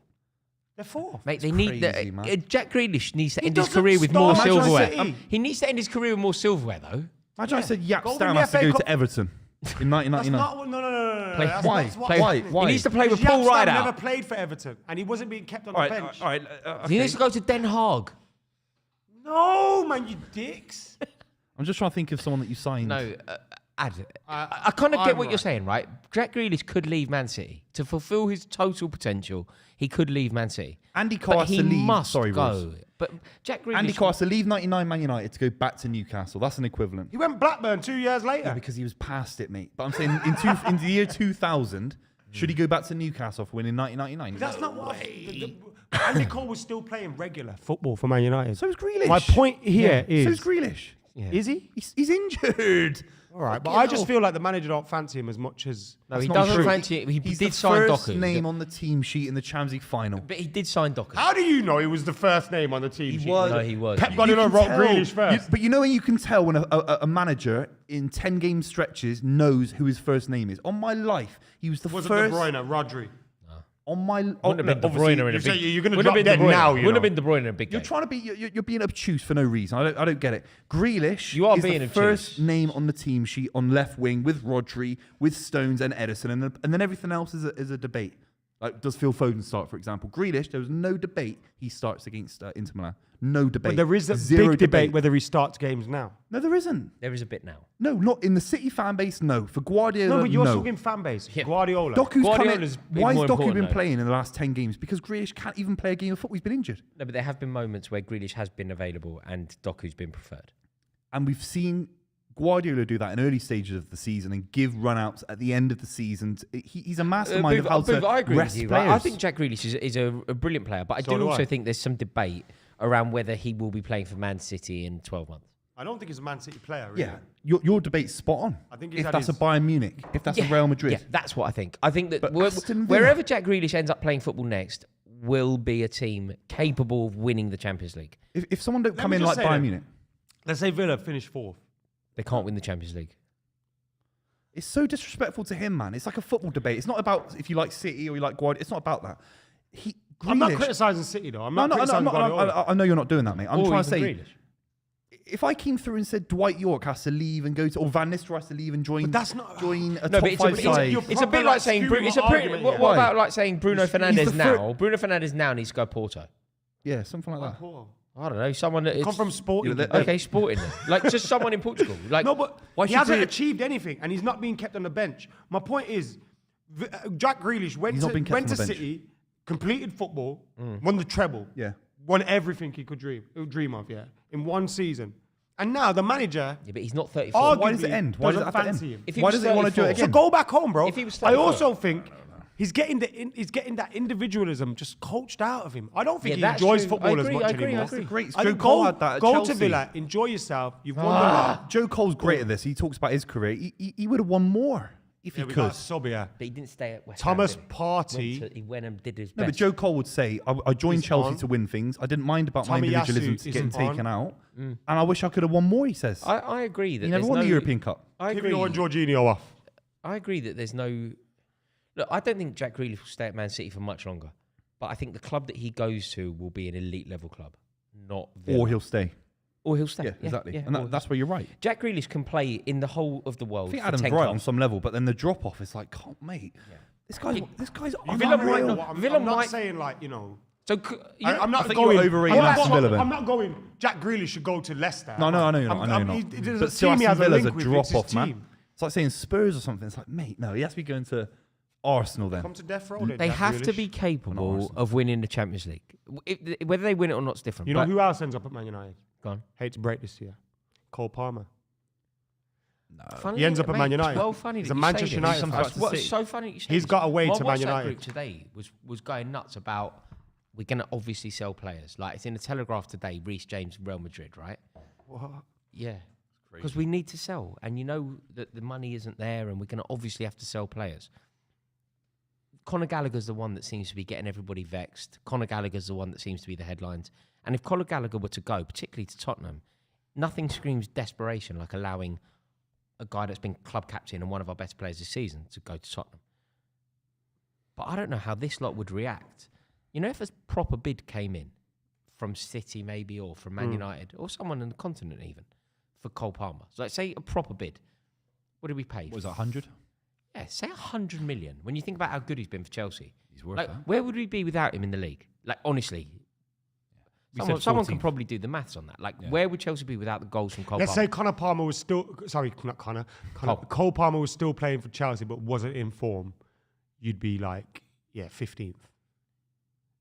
Speaker 1: They're fourth.
Speaker 2: Mate, they need
Speaker 3: crazy, man.
Speaker 2: Jack Grealish needs to
Speaker 1: He
Speaker 2: end his
Speaker 1: doesn't
Speaker 2: career with
Speaker 1: start
Speaker 2: more
Speaker 1: Manchester
Speaker 2: silverware.
Speaker 1: City.
Speaker 2: He needs to end his career with more silverware, though.
Speaker 3: Imagine I said Yap
Speaker 1: Go
Speaker 3: Stam
Speaker 1: win
Speaker 3: has
Speaker 1: the
Speaker 3: to
Speaker 1: FA
Speaker 3: go
Speaker 1: Cup.
Speaker 3: to Everton in
Speaker 1: That's
Speaker 3: 1999.
Speaker 1: not. No.
Speaker 2: Play-
Speaker 1: That's
Speaker 3: Why?
Speaker 1: not what's
Speaker 3: Why?
Speaker 1: happening.
Speaker 3: Why?
Speaker 2: He needs to play with
Speaker 1: Because
Speaker 2: Paul
Speaker 1: Jack Stam
Speaker 2: Rideout.
Speaker 1: never played for Everton, and he wasn't being kept on
Speaker 3: All
Speaker 1: the
Speaker 3: right,
Speaker 1: bench.
Speaker 3: all right.
Speaker 2: He needs to go to Den Haag.
Speaker 1: No, man, you dicks.
Speaker 3: I'm just trying to think of someone that you signed.
Speaker 2: No, I kind of
Speaker 1: I'm
Speaker 2: get what you're
Speaker 1: right.
Speaker 2: saying, right? Jack Grealish could leave Man City. To fulfill his total potential, he could leave Man City.
Speaker 3: Andy Carr
Speaker 2: But
Speaker 3: has
Speaker 2: he
Speaker 3: to leave.
Speaker 2: must
Speaker 3: Sorry,
Speaker 2: go.
Speaker 3: Ross.
Speaker 2: But Jack Grealish...
Speaker 3: Andy Carr has to leave 99 Man United to go back to Newcastle. That's an equivalent.
Speaker 1: He went Blackburn 2 years
Speaker 3: Yeah,
Speaker 1: later.
Speaker 3: because he was past it, mate. But I'm saying in the year 2000, should he go back to Newcastle for winning 1999?
Speaker 1: That's not what. Andy Cole was still playing regular football for Man United.
Speaker 3: So is Grealish.
Speaker 1: My point here is
Speaker 3: So is Grealish.
Speaker 2: Yeah.
Speaker 1: Is he?
Speaker 3: He's injured.
Speaker 1: All right, but I just feel like the manager don't fancy him as much as.
Speaker 2: No, he
Speaker 3: not
Speaker 2: doesn't
Speaker 3: true.
Speaker 2: fancy it. He
Speaker 3: He's
Speaker 2: did
Speaker 3: the
Speaker 2: sign
Speaker 3: first
Speaker 2: Doku.
Speaker 3: name on the team sheet in the Champions League final.
Speaker 2: But he did sign Doku.
Speaker 1: How do you know he was the first name on the team sheet?
Speaker 3: was.
Speaker 2: No, he was.
Speaker 1: Pep
Speaker 3: You
Speaker 1: Guardiola
Speaker 3: can
Speaker 1: wrote
Speaker 3: tell-
Speaker 1: Grealish first.
Speaker 3: But you know when you can tell when a manager in 10 game stretches knows who his first name is. On my life, he was the
Speaker 1: Was it
Speaker 3: first.
Speaker 1: De Bruyne, Rodri?
Speaker 3: On my.
Speaker 2: Wouldn't have been De
Speaker 3: obviously,
Speaker 2: Bruyne in a
Speaker 1: you say
Speaker 2: big.
Speaker 1: you're gonna
Speaker 2: wouldn't
Speaker 1: drop
Speaker 2: have been
Speaker 1: dead
Speaker 2: De Bruyne.
Speaker 1: now, you
Speaker 2: Wouldn't have
Speaker 1: know.
Speaker 2: been De Bruyne in a big
Speaker 3: You're
Speaker 2: game.
Speaker 3: trying to be. You're being obtuse for no reason. I don't get it. Grealish
Speaker 2: You are
Speaker 3: is
Speaker 2: being
Speaker 3: the
Speaker 2: obtuse.
Speaker 3: first name on the team sheet on left wing with Rodri, with Stones and Edison, and then everything else is a debate. Like, does Phil Foden start, for example? Grealish, there was no debate he starts against Inter Milan. No debate.
Speaker 1: But there is a
Speaker 3: Zero
Speaker 1: big debate whether he starts games now.
Speaker 3: No, there isn't.
Speaker 2: There is a bit now.
Speaker 3: No, not in the City fan base. No, for Guardiola.
Speaker 1: No, but you're
Speaker 3: no.
Speaker 1: talking fan base.
Speaker 2: Yeah.
Speaker 1: Guardiola.
Speaker 3: Doku's come in.
Speaker 2: Guardiola's been
Speaker 3: Why has
Speaker 2: more
Speaker 3: Doku
Speaker 2: important,
Speaker 3: been
Speaker 2: though.
Speaker 3: playing in the last 10 games? Because Grealish can't even play a game of football. He's been injured.
Speaker 2: No, but there have been moments where Grealish has been available and Doku's been preferred.
Speaker 3: And we've seen Guardiola do that in early stages of the season and give runouts at the end of the season. He's a mastermind of how to
Speaker 2: I agree
Speaker 3: rest
Speaker 2: with you.
Speaker 3: players.
Speaker 2: Right? I think Jack Grealish is a brilliant player, but I
Speaker 1: So
Speaker 2: do
Speaker 1: do
Speaker 2: also
Speaker 1: I.
Speaker 2: think there's some debate around whether he will be playing for Man City in 12 months.
Speaker 1: I don't think he's a Man City player. Really.
Speaker 3: Yeah, your debate's spot on.
Speaker 1: I think he's
Speaker 3: if
Speaker 1: had
Speaker 3: that's a
Speaker 1: his-
Speaker 3: Bayern Munich, if that's a Real Madrid.
Speaker 2: Yeah, that's what I think. I think that
Speaker 3: But Aston Villa-
Speaker 2: wherever Jack Grealish ends up playing football next will be a team capable of winning the Champions League.
Speaker 3: If someone don't
Speaker 1: Let
Speaker 3: come
Speaker 1: me
Speaker 3: in
Speaker 1: just
Speaker 3: like
Speaker 1: say
Speaker 3: Bayern
Speaker 1: that.
Speaker 3: Munich,
Speaker 1: Let's say Villa finish fourth.
Speaker 2: They can't win the Champions League.
Speaker 3: it's so disrespectful to him, man. It's like a football debate. It's not about if you like City or you like Guardiola. It's not about that.
Speaker 1: I'm not
Speaker 3: Grealish-
Speaker 1: criticising City though. I'm
Speaker 3: No,
Speaker 1: not
Speaker 3: no,
Speaker 1: criticising Guardiola.
Speaker 3: I know you're not doing that, mate. I'm
Speaker 2: Or
Speaker 3: trying to
Speaker 2: even
Speaker 3: say,
Speaker 2: Grealish.
Speaker 3: if I came through and said Dwight York has to leave and go to, or Van Nistelrooy has to leave and join,
Speaker 1: But that's not-
Speaker 3: join a
Speaker 2: No,
Speaker 3: top
Speaker 2: but it's
Speaker 3: five
Speaker 2: a,
Speaker 3: side.
Speaker 1: you're
Speaker 2: it's a
Speaker 1: proper,
Speaker 2: bit like
Speaker 1: like,
Speaker 2: saying
Speaker 1: skewing
Speaker 2: it's
Speaker 1: my
Speaker 2: a pretty,
Speaker 1: argument
Speaker 2: what,
Speaker 1: here.
Speaker 2: what
Speaker 3: Why?
Speaker 2: about like saying Bruno
Speaker 3: He's the
Speaker 2: Fernandes
Speaker 3: fir-
Speaker 2: now? Bruno Fernandes now needs to go Porto.
Speaker 3: Yeah, something like that.
Speaker 1: Poor.
Speaker 2: I don't know, someone that
Speaker 1: Come from Sporting.
Speaker 3: Yeah,
Speaker 2: okay, Sporting then. Like just someone in Portugal. Like
Speaker 1: No, but
Speaker 3: Why
Speaker 1: he
Speaker 3: should
Speaker 1: hasn't
Speaker 3: he-
Speaker 1: achieved anything, and he's not being kept on the bench. My point is, Jack Grealish went
Speaker 3: He's not being kept
Speaker 1: went
Speaker 3: on
Speaker 1: to
Speaker 3: the bench.
Speaker 1: City, completed football,
Speaker 2: Mm.
Speaker 1: won the treble,
Speaker 3: Yeah.
Speaker 1: won everything he could dream of, in one season. And now the manager
Speaker 2: yeah, but he's not 34.
Speaker 1: arguably
Speaker 3: Why does it end? Why does it
Speaker 1: doesn't
Speaker 3: have to
Speaker 1: fancy
Speaker 3: end?
Speaker 1: him.
Speaker 2: If he
Speaker 3: Why
Speaker 2: was
Speaker 3: does he want to do it
Speaker 2: 34?
Speaker 1: So
Speaker 3: again?
Speaker 1: go back home, bro.
Speaker 2: If he was
Speaker 1: I
Speaker 2: 34.
Speaker 1: also think he's getting that individualism just coached out of him. I don't think
Speaker 2: Yeah,
Speaker 1: he
Speaker 2: that's
Speaker 1: enjoys
Speaker 2: true.
Speaker 1: football
Speaker 2: I
Speaker 1: as
Speaker 2: agree,
Speaker 1: much
Speaker 2: I agree, I
Speaker 1: anymore.
Speaker 2: agree.
Speaker 3: Great.
Speaker 1: I
Speaker 3: Joe
Speaker 1: think
Speaker 3: Cole had that at
Speaker 1: go to
Speaker 3: Chelsea.
Speaker 1: Villa, enjoy yourself. You've won the lot.
Speaker 3: Joe Cole's great at this. He talks about his career. He would have won more if
Speaker 1: Yeah,
Speaker 3: he
Speaker 1: we
Speaker 3: could.
Speaker 1: got a sub here.
Speaker 2: But he didn't stay at West
Speaker 1: Thomas
Speaker 2: Ham. did he?
Speaker 1: Partey.
Speaker 2: He went and did his
Speaker 3: No,
Speaker 2: best.
Speaker 3: but Joe Cole would say, I joined
Speaker 1: He's
Speaker 3: Chelsea
Speaker 1: on.
Speaker 3: to win things. I didn't mind about my
Speaker 1: Tomiyasu
Speaker 3: individualism to getting
Speaker 1: isn't on.
Speaker 3: taken out. And I wish I could have won more, he says.
Speaker 2: I agree that
Speaker 3: He never
Speaker 2: there's
Speaker 3: won the
Speaker 2: no-
Speaker 3: European Cup.
Speaker 2: I
Speaker 1: Keep
Speaker 2: agree.
Speaker 1: your and Jorginho off.
Speaker 2: I agree that there's no. Look, I don't think Jack Grealish will stay at Man City for much longer. But I think the club that he goes to will be an elite level club, not Villa.
Speaker 3: Or he'll stay.
Speaker 2: Or he'll stay.
Speaker 3: Yeah, exactly.
Speaker 2: yeah,
Speaker 3: And
Speaker 2: or-
Speaker 3: that's where you're right.
Speaker 2: Jack Grealish can play in the whole of the
Speaker 3: I
Speaker 2: world.
Speaker 3: think
Speaker 2: for
Speaker 3: Adam's
Speaker 2: 10
Speaker 3: right on
Speaker 2: clubs.
Speaker 3: some level, but then the drop off is like, oh, mate, this guy's
Speaker 2: Villa might
Speaker 3: unreal.
Speaker 2: not-
Speaker 1: I'm
Speaker 2: Villa
Speaker 1: not
Speaker 2: might-
Speaker 1: saying like, you know.
Speaker 2: So
Speaker 1: I'm not
Speaker 3: I think
Speaker 1: going.
Speaker 3: you're overrating
Speaker 1: I'm not-
Speaker 3: Aston Villa then.
Speaker 1: I'm not going. Jack Grealish should go to Leicester.
Speaker 3: No, I know you're not. I know you're not.
Speaker 1: There's
Speaker 3: But
Speaker 1: a
Speaker 3: still,
Speaker 1: team he
Speaker 3: Aston
Speaker 1: has a
Speaker 3: Villa's
Speaker 1: link
Speaker 3: a
Speaker 1: with.
Speaker 3: drop
Speaker 1: It's his
Speaker 3: off, man.
Speaker 1: team.
Speaker 3: It's like saying Spurs or something. It's like, mate, no, he has to be going to Arsenal then.
Speaker 1: Come to death row. then,
Speaker 2: they
Speaker 1: Jack
Speaker 2: have to
Speaker 1: Grealish.
Speaker 2: be capable
Speaker 3: Arsenal.
Speaker 2: of winning the Champions League. Whether they win it or not is different.
Speaker 1: You know
Speaker 2: but-
Speaker 1: who else ends up at Man United?
Speaker 2: Go on.
Speaker 1: Hate to break this to you. Cole Palmer.
Speaker 2: Funny,
Speaker 1: He ends up at
Speaker 2: mate,
Speaker 1: Man United.
Speaker 2: Well, funny
Speaker 1: He's
Speaker 2: that
Speaker 1: a
Speaker 2: you
Speaker 1: Manchester
Speaker 2: say
Speaker 1: United
Speaker 2: this.
Speaker 3: fan.
Speaker 2: That's
Speaker 3: He
Speaker 2: what's
Speaker 3: comes back
Speaker 2: so funny. You say
Speaker 1: He's
Speaker 2: this.
Speaker 1: got away
Speaker 2: My
Speaker 1: to Man
Speaker 2: WhatsApp
Speaker 1: United.
Speaker 2: group today was going nuts about we're going to obviously sell players. Like it's in the Telegraph today. Reece James, Real Madrid, right?
Speaker 1: What?
Speaker 2: Yeah, because we need to sell, and you know that the money isn't there, and we're going to obviously have to sell players. Conor Gallagher's the one that seems to be getting everybody vexed. Conor Gallagher's the one that seems to be the headlines. And if Conor Gallagher were to go, particularly to Tottenham, nothing screams desperation like allowing a guy that's been club captain and one of our best players this season to go to Tottenham. But I don't know how this lot would react. You know, if a proper bid came in from City maybe, or from Man United, or someone on the continent even, for Cole Palmer. So like, say a proper bid. What did we pay?
Speaker 3: What was that, 100?
Speaker 2: Yeah, say 100 million. When you think about how good he's been for Chelsea.
Speaker 3: He's worth
Speaker 2: Like,
Speaker 3: that.
Speaker 2: where would we be without him in the league? Like, honestly.
Speaker 3: We
Speaker 2: Someone
Speaker 3: said
Speaker 2: can
Speaker 3: 14th.
Speaker 2: probably do the maths on that. Like, where would Chelsea be without the goals from Cole
Speaker 1: Let's
Speaker 2: Palmer?
Speaker 1: say Connor Palmer was still. Sorry, not Connor. Cole Palmer was still playing for Chelsea, but wasn't in form. You'd be like, 15th.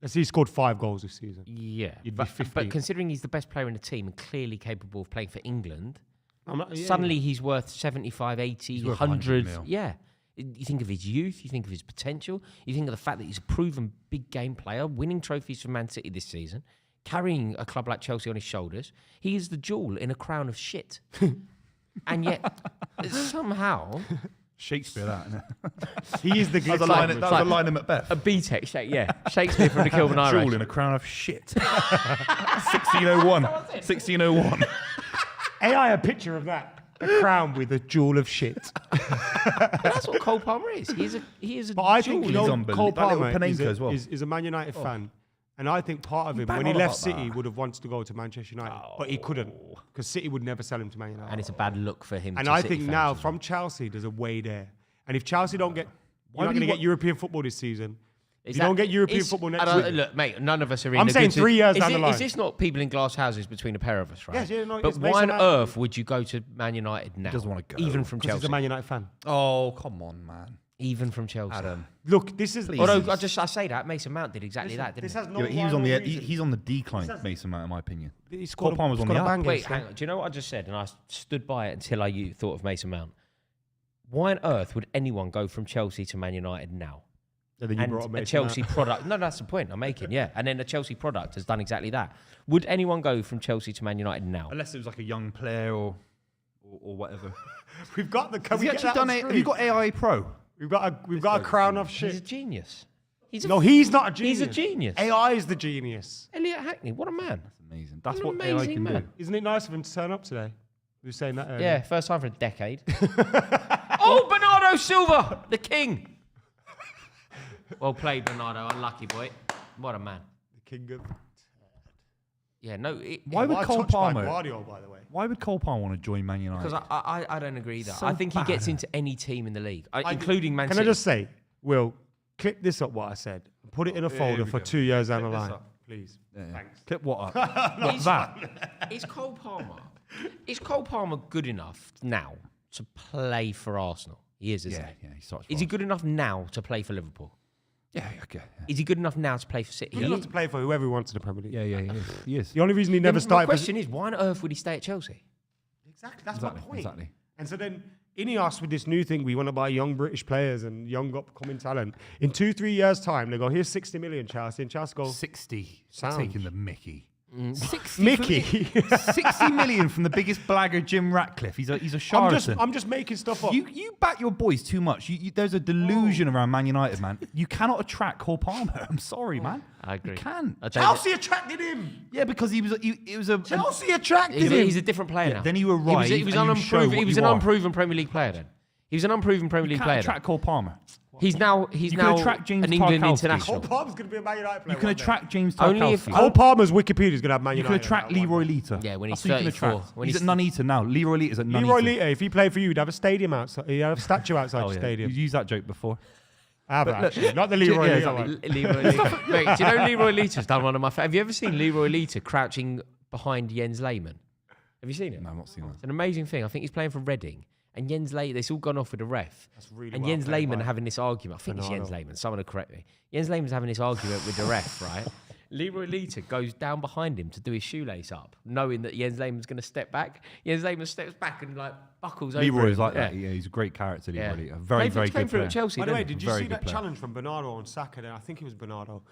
Speaker 1: Let's say he scored 5 goals this season.
Speaker 2: Yeah.
Speaker 1: You'd be
Speaker 2: But
Speaker 1: 15th.
Speaker 2: considering he's the best player in the team and clearly capable of playing for England,
Speaker 1: I'm not,
Speaker 2: suddenly he's worth 75, 80,
Speaker 3: worth
Speaker 2: 100.
Speaker 3: 100 mil.
Speaker 2: Yeah. You think of his youth, you think of his potential, you think of the fact that he's a proven big game player, winning trophies for Man City this season, carrying a club like Chelsea on his shoulders. He is the jewel in a crown of shit. And yet, somehow...
Speaker 3: Shakespeare, that, isn't it?
Speaker 1: He is the
Speaker 3: That was a line, that was a line in Macbeth.
Speaker 2: A B-Tech, Shakespeare from the Kilburn Irish.
Speaker 3: Jewel in a crown of shit. 1601. 1601.
Speaker 1: AI a picture of that. A crown with a jewel of shit.
Speaker 2: But that's what Cole Palmer is. He is a
Speaker 1: But I
Speaker 2: jewel.
Speaker 1: think Cole
Speaker 3: That little
Speaker 1: Palmer
Speaker 3: Panenka
Speaker 1: is
Speaker 3: as well.
Speaker 1: is a Man United fan. And I think part of him,
Speaker 3: bang
Speaker 1: when he
Speaker 3: on
Speaker 1: left
Speaker 3: about
Speaker 1: City,
Speaker 3: that.
Speaker 1: would have wanted to go to Manchester United. But he couldn't. Because City would never sell him to Man United.
Speaker 2: And it's a bad look for him.
Speaker 1: And
Speaker 2: to
Speaker 1: I
Speaker 2: City
Speaker 1: think
Speaker 2: fans
Speaker 1: now
Speaker 2: as well.
Speaker 1: from Chelsea, there's a way there. And if Chelsea don't get, you're not
Speaker 3: would
Speaker 1: going to
Speaker 3: he
Speaker 1: get European football this season.
Speaker 2: Is
Speaker 1: You
Speaker 2: that-
Speaker 1: don't get European
Speaker 2: is-
Speaker 1: football
Speaker 2: I
Speaker 1: next
Speaker 2: don't-
Speaker 1: week.
Speaker 2: Look, mate, none of us are in.
Speaker 1: I'm
Speaker 2: a
Speaker 1: saying
Speaker 2: good
Speaker 1: 3 years
Speaker 2: is
Speaker 1: down the line.
Speaker 2: Is this not people in glass houses between a pair of us, right?
Speaker 1: Yes, yeah, no,
Speaker 2: but
Speaker 1: it's
Speaker 2: why
Speaker 1: Mason
Speaker 2: on
Speaker 1: Mount.
Speaker 2: earth would you go to Man United now?
Speaker 3: doesn't wanna go.
Speaker 2: Even from
Speaker 1: Because he's
Speaker 2: Chelsea.
Speaker 1: a Man United fan.
Speaker 3: Oh, come on, man.
Speaker 2: Even from Chelsea.
Speaker 3: Adam.
Speaker 1: Look, this is...
Speaker 2: Although I say that Mason Mount did exactly that, didn't
Speaker 1: This
Speaker 2: he?
Speaker 1: has no
Speaker 3: Yeah, but he was on
Speaker 1: rhyme or
Speaker 3: the
Speaker 1: reason.
Speaker 3: he's on the decline, Mason Mount, in my opinion.
Speaker 1: He scored
Speaker 3: Cole Palmer's on
Speaker 1: scored
Speaker 3: the
Speaker 1: a
Speaker 3: up.
Speaker 1: banger
Speaker 2: Wait,
Speaker 1: yesterday.
Speaker 2: hang on. Do you know what I just said? And I stood by it until you thought of Mason Mount. Why on earth would anyone go from Chelsea to Man United now?
Speaker 1: And then you
Speaker 2: And
Speaker 1: brought up
Speaker 2: a
Speaker 1: Mason
Speaker 2: Chelsea
Speaker 1: Mount.
Speaker 2: product. No, that's the point I'm making. Yeah, and then a Chelsea product has done exactly that. Would anyone go from Chelsea to Man United now?
Speaker 3: Unless it was like a young player or whatever.
Speaker 1: We've got the... Can
Speaker 3: Has
Speaker 1: we
Speaker 3: he
Speaker 1: get
Speaker 3: actually
Speaker 1: that
Speaker 3: done
Speaker 1: on
Speaker 3: it? Have
Speaker 1: screen?
Speaker 3: you got AI Pro?
Speaker 1: We've got a crown of
Speaker 2: He's
Speaker 1: shit.
Speaker 2: a genius.
Speaker 1: No, he's not a genius.
Speaker 2: He's a genius.
Speaker 1: AI is the genius.
Speaker 2: Elliot Hackney, what a man.
Speaker 3: That's amazing. That's
Speaker 2: What an
Speaker 3: what AI
Speaker 2: amazing
Speaker 3: can
Speaker 2: man.
Speaker 3: do.
Speaker 1: Isn't it nice of him to turn up today? We were saying that earlier.
Speaker 2: Yeah, first time for a decade. Oh, Bernardo Silva, the king. Well played, Bernardo. Unlucky boy. What a man.
Speaker 1: The king of...
Speaker 2: Yeah, no.
Speaker 3: Why would
Speaker 1: Well,
Speaker 3: Cole
Speaker 1: touched by
Speaker 3: Palmer?
Speaker 1: Guardiola, by the way.
Speaker 3: Why would Cole Palmer want to join Man United?
Speaker 2: Because I don't agree with that.
Speaker 3: So
Speaker 2: I think he gets
Speaker 3: bad.
Speaker 2: into any team in the league, including Man
Speaker 1: Can
Speaker 2: City.
Speaker 1: I just say, Will, clip this up what I said. Put it in a folder
Speaker 3: we
Speaker 1: for
Speaker 3: go.
Speaker 1: 2 years down the
Speaker 3: Clip this
Speaker 1: line.
Speaker 3: up.
Speaker 1: Please. Thanks.
Speaker 3: Clip what up? What's that?
Speaker 2: Is Cole Palmer? Is Cole Palmer good enough now to play for Arsenal? He is, isn't
Speaker 3: Yeah,
Speaker 2: he?
Speaker 3: yeah, he starts.
Speaker 2: Is he good enough now to play for Liverpool?
Speaker 3: Yeah, okay.
Speaker 2: Is he good enough now to play for City?
Speaker 1: Good enough to play for whoever he wants in the Premier League.
Speaker 3: Yeah, yeah, he is. He is.
Speaker 1: The only reason he never
Speaker 2: My
Speaker 1: started...
Speaker 2: question is, why on earth would he stay at Chelsea?
Speaker 1: Exactly, that's
Speaker 3: Exactly,
Speaker 1: my point.
Speaker 3: exactly.
Speaker 1: And so then Ineos with this new thing, we want to buy young British players and young upcoming talent. In 2-3 years' time, they go, here's 60 million, Chelsea. And Chelsea go,
Speaker 3: 60.
Speaker 1: Sound.
Speaker 3: Taking the Mickey. 60
Speaker 1: Mickey.
Speaker 3: 60 million from the biggest blagger, Jim Ratcliffe. He's a charlatan.
Speaker 1: I'm just making stuff up.
Speaker 3: You back your boys too much. There's a delusion around Man United, man. You cannot attract Cole Palmer. I'm sorry, man.
Speaker 2: I agree.
Speaker 3: You can.
Speaker 2: I tell you
Speaker 1: Chelsea attracted him.
Speaker 3: Yeah, because he was. It was a.
Speaker 1: Chelsea attracted him.
Speaker 2: He's a different player now.
Speaker 3: then you arrive
Speaker 2: He was,
Speaker 3: and you show
Speaker 2: he
Speaker 3: what
Speaker 2: was
Speaker 3: you
Speaker 2: an
Speaker 3: are.
Speaker 2: unproven Premier League player then. He was an unproven Premier League
Speaker 3: You
Speaker 2: player.
Speaker 3: can't attract Cole Palmer.
Speaker 2: He's now
Speaker 3: can
Speaker 2: now
Speaker 3: attract James
Speaker 2: an England
Speaker 3: Tarkowski.
Speaker 1: Cole
Speaker 2: international.
Speaker 1: Palmer's going to be a Man United player.
Speaker 3: You can
Speaker 1: one day.
Speaker 3: attract James
Speaker 2: Only if-
Speaker 3: Tarkowski.
Speaker 1: Cole Palmer's Wikipedia is going to have Man
Speaker 3: You
Speaker 1: United.
Speaker 3: can attract
Speaker 1: on that
Speaker 3: Leroy
Speaker 1: one.
Speaker 3: Lita.
Speaker 2: Yeah, when he's
Speaker 3: That's who you can
Speaker 2: 34.
Speaker 3: attract.
Speaker 2: When
Speaker 3: He's
Speaker 2: he's-
Speaker 3: at Nuneaton now. Leroy Lita's at Nuneaton.
Speaker 1: Leroy Lita, if he played for you, he'd have a stadium outside. He'd have a statue outside
Speaker 3: Oh,
Speaker 1: the
Speaker 3: yeah.
Speaker 1: stadium.
Speaker 3: You've used that joke before.
Speaker 1: I have
Speaker 3: But look-
Speaker 1: actually. Not the Leroy
Speaker 3: Yeah,
Speaker 1: Lita
Speaker 3: exactly.
Speaker 1: one.
Speaker 2: Leroy Lita. Mate, do you know Leroy Lita's done one of my... Have you ever seen Leroy Lita crouching behind Jens Lehmann? Have you seen it?
Speaker 3: No, I've not seen that.
Speaker 2: It's an amazing thing. I think he's playing for Reading. And Jens Lehmann, it's all gone off with the ref.
Speaker 1: That's really
Speaker 2: and
Speaker 1: well
Speaker 2: Jens
Speaker 1: played
Speaker 2: Lehmann
Speaker 1: by
Speaker 2: having this argument. I think it's
Speaker 1: Bernardo.
Speaker 2: Jens Lehmann. Someone will correct me. Jens Lehmann's having this argument with the ref, right? Leroy Lita goes down behind him to do his shoelace up, knowing that Jens Lehmann's going to step back. Jens Lehmann steps back and like buckles over
Speaker 3: Leroy's
Speaker 2: him.
Speaker 3: like that. Yeah, he's a great character, Leroy
Speaker 2: Yeah.
Speaker 3: Lita. Very,
Speaker 2: Came
Speaker 3: very
Speaker 2: through
Speaker 3: good player.
Speaker 2: at Chelsea,
Speaker 1: By the way,
Speaker 2: didn't he?
Speaker 1: did you
Speaker 3: Very
Speaker 1: see
Speaker 3: good
Speaker 1: that
Speaker 3: player.
Speaker 1: challenge from Bernardo on Saka there? I think it was Bernardo.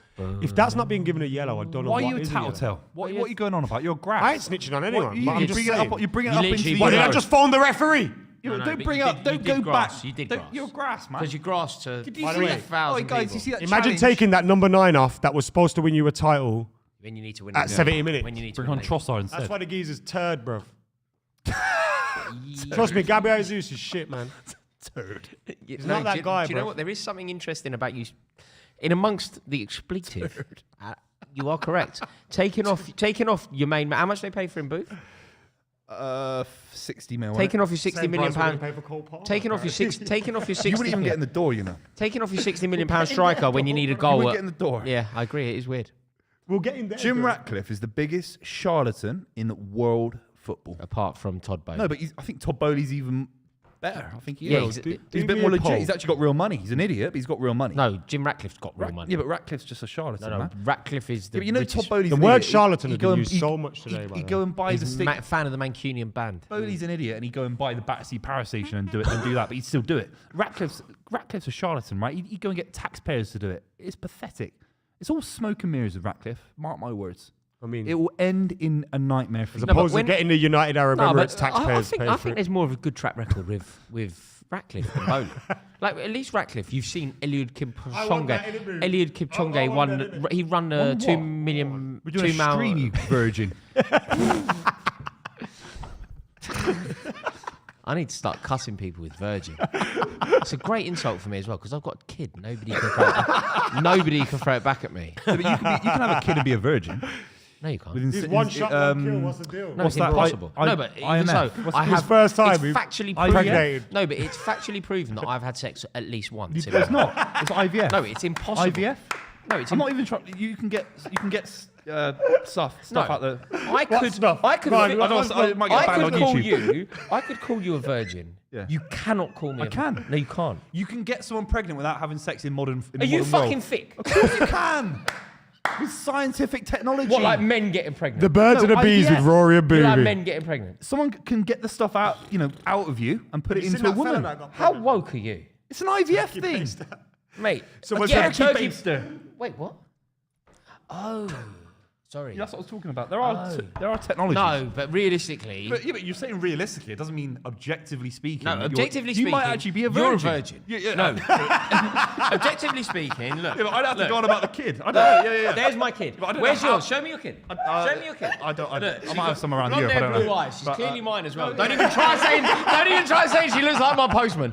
Speaker 1: If that's not being given a yellow, I don't know
Speaker 3: Why are
Speaker 1: what
Speaker 3: you a
Speaker 1: is a yellow.
Speaker 3: tattletale? What
Speaker 2: Well,
Speaker 3: are you going on about? You're grass.
Speaker 1: I ain't snitching on anyone.
Speaker 3: What, you,
Speaker 1: but I'm
Speaker 3: you
Speaker 1: just
Speaker 3: bring it
Speaker 1: saying.
Speaker 3: up. You bring it
Speaker 2: You
Speaker 3: up into
Speaker 2: literally-
Speaker 3: the
Speaker 1: Why did I
Speaker 3: yellow.
Speaker 1: just phone the referee?
Speaker 3: You
Speaker 2: No,
Speaker 3: don't
Speaker 2: but
Speaker 3: bring
Speaker 2: you
Speaker 3: it up.
Speaker 2: did-
Speaker 3: Don't
Speaker 2: you
Speaker 3: go
Speaker 2: did
Speaker 3: back.
Speaker 2: grass. You did
Speaker 3: Don't-
Speaker 2: grass.
Speaker 3: You're grass, man.
Speaker 2: Because you grasped to
Speaker 3: Did you
Speaker 1: By the
Speaker 3: see
Speaker 1: way-
Speaker 3: that?
Speaker 2: 3,000
Speaker 3: Oh, guys,
Speaker 2: people.
Speaker 3: you see that
Speaker 1: Imagine
Speaker 3: challenge?
Speaker 1: taking that number 9 off that was supposed to win you a title
Speaker 2: When you need to win
Speaker 1: at
Speaker 2: the
Speaker 1: 70
Speaker 2: league.
Speaker 1: minutes.
Speaker 2: When you need to
Speaker 3: Bring
Speaker 2: win
Speaker 3: on
Speaker 2: the league.
Speaker 3: Trossard instead.
Speaker 1: That's why the geezer's turd, bro. Trust me, Gabriel Jesus is shit, man.
Speaker 2: He's
Speaker 1: not that guy,
Speaker 2: Do you know
Speaker 1: bro.
Speaker 2: what? There is something interesting about you. In amongst the expletive, you are correct. Taking off your main man. How much they pay for him, Booth?
Speaker 3: 60 mil.
Speaker 2: Taking off your 60
Speaker 1: Same
Speaker 2: million
Speaker 1: price we're gonna
Speaker 2: pound.
Speaker 1: pay for Cole Palmer,
Speaker 2: Taking off your
Speaker 1: apparently.
Speaker 2: taking off your 60.
Speaker 3: You wouldn't even get in the door, you know.
Speaker 2: Taking off your 60 million pound striker when you need a goal.
Speaker 3: wouldn't get in the door.
Speaker 2: Yeah, I agree. It is weird.
Speaker 1: We'll get in there.
Speaker 3: Jim
Speaker 1: bro.
Speaker 3: Ratcliffe is the biggest charlatan in world football.
Speaker 2: Apart from Todd Bowley.
Speaker 3: No, but I think Todd Bowley's even better. I think he
Speaker 2: Yeah,
Speaker 3: is.
Speaker 2: he's-
Speaker 3: He's,
Speaker 1: do
Speaker 3: a bit
Speaker 1: me
Speaker 3: more
Speaker 1: a
Speaker 3: legit.
Speaker 1: poll.
Speaker 3: He's actually got real money. He's an idiot, but he's got real money.
Speaker 2: No, Jim Ratcliffe's got real money.
Speaker 3: Yeah, but Ratcliffe's just a charlatan,
Speaker 2: no,
Speaker 3: man.
Speaker 2: Ratcliffe is
Speaker 3: Yeah,
Speaker 2: the
Speaker 3: but you know
Speaker 2: richest-
Speaker 3: Todd Bowley's
Speaker 1: The
Speaker 3: an
Speaker 1: word
Speaker 3: idiot.
Speaker 1: charlatan
Speaker 3: He
Speaker 1: has
Speaker 3: go
Speaker 1: been
Speaker 3: and-
Speaker 1: used
Speaker 3: he-
Speaker 1: so much today, by
Speaker 3: He
Speaker 1: the way.
Speaker 3: go and buy the
Speaker 2: He's
Speaker 3: stick.
Speaker 2: a fan of the Mancunian band.
Speaker 3: Bowley's an idiot, and he go and buy the Battersea Power Station and do that, but he'd still do it. Ratcliffe's a charlatan, right? He'd go and get taxpayers to do it. It's pathetic. It's all smoke and mirrors with Ratcliffe. Mark my words.
Speaker 1: I mean,
Speaker 3: it will end in a nightmare for
Speaker 1: as
Speaker 3: you.
Speaker 1: opposed to getting the United Arab Emirates taxpayers
Speaker 2: I think there's more of a good track record with Ratcliffe than Bowley. Like at least Ratcliffe, you've seen Eliud Kipchoge. Eliud Kipchoge won. He run the 2 million.
Speaker 3: We're doing a stream, you virgin.
Speaker 2: I need to start cussing people with virgin. It's a great insult for me as well because I've got a kid. Nobody can throw it back at me.
Speaker 3: Yeah, but you can have a kid and be a virgin.
Speaker 2: No, you can't.
Speaker 1: He's one shot, one kill. What's the deal?
Speaker 2: No, it's impossible. No, but even so, I have
Speaker 1: first time.
Speaker 2: It's factually proven. No, but it's factually proven that I've had sex at least once.
Speaker 3: It's not. It's IVF.
Speaker 2: No, it's impossible.
Speaker 3: IVF.
Speaker 2: No, it's.
Speaker 3: I'm not even trying. You can get stuff out there.
Speaker 2: I could call you a virgin.
Speaker 3: Yeah.
Speaker 2: You cannot call me.
Speaker 3: I can.
Speaker 2: No, you can't.
Speaker 3: You can get someone pregnant without having sex in modern.
Speaker 2: Are you fucking thick?
Speaker 3: Of course you can. With scientific technology.
Speaker 2: What, like men getting pregnant?
Speaker 1: The birds and the bees with Rory and
Speaker 2: Like
Speaker 1: Buvey.
Speaker 2: men getting pregnant.
Speaker 3: Someone can get the stuff out of you and put it into a woman.
Speaker 2: How woke are you?
Speaker 3: It's an IVF thing.
Speaker 2: Mate,
Speaker 1: So what's
Speaker 2: get a
Speaker 1: that?
Speaker 2: turkey.
Speaker 3: Baster.
Speaker 2: Wait, what? Oh, sorry.
Speaker 3: That's what I was talking about. There are technologies.
Speaker 2: No, but realistically.
Speaker 3: But you're saying realistically. It doesn't mean objectively speaking.
Speaker 2: No, objectively speaking,
Speaker 3: you might actually be a virgin.
Speaker 2: You're a virgin.
Speaker 3: Yeah.
Speaker 2: No. Objectively speaking, look.
Speaker 3: Yeah, but I'd have to go on about the kid. Yeah.
Speaker 2: There's my kid. Where's yours? Show me your kid. Show me your kid.
Speaker 3: I might
Speaker 2: She's
Speaker 3: have some around
Speaker 2: blonde
Speaker 3: here.
Speaker 2: hair, blue eyes. She's clearly mine as well. Don't even try saying she looks like my postman.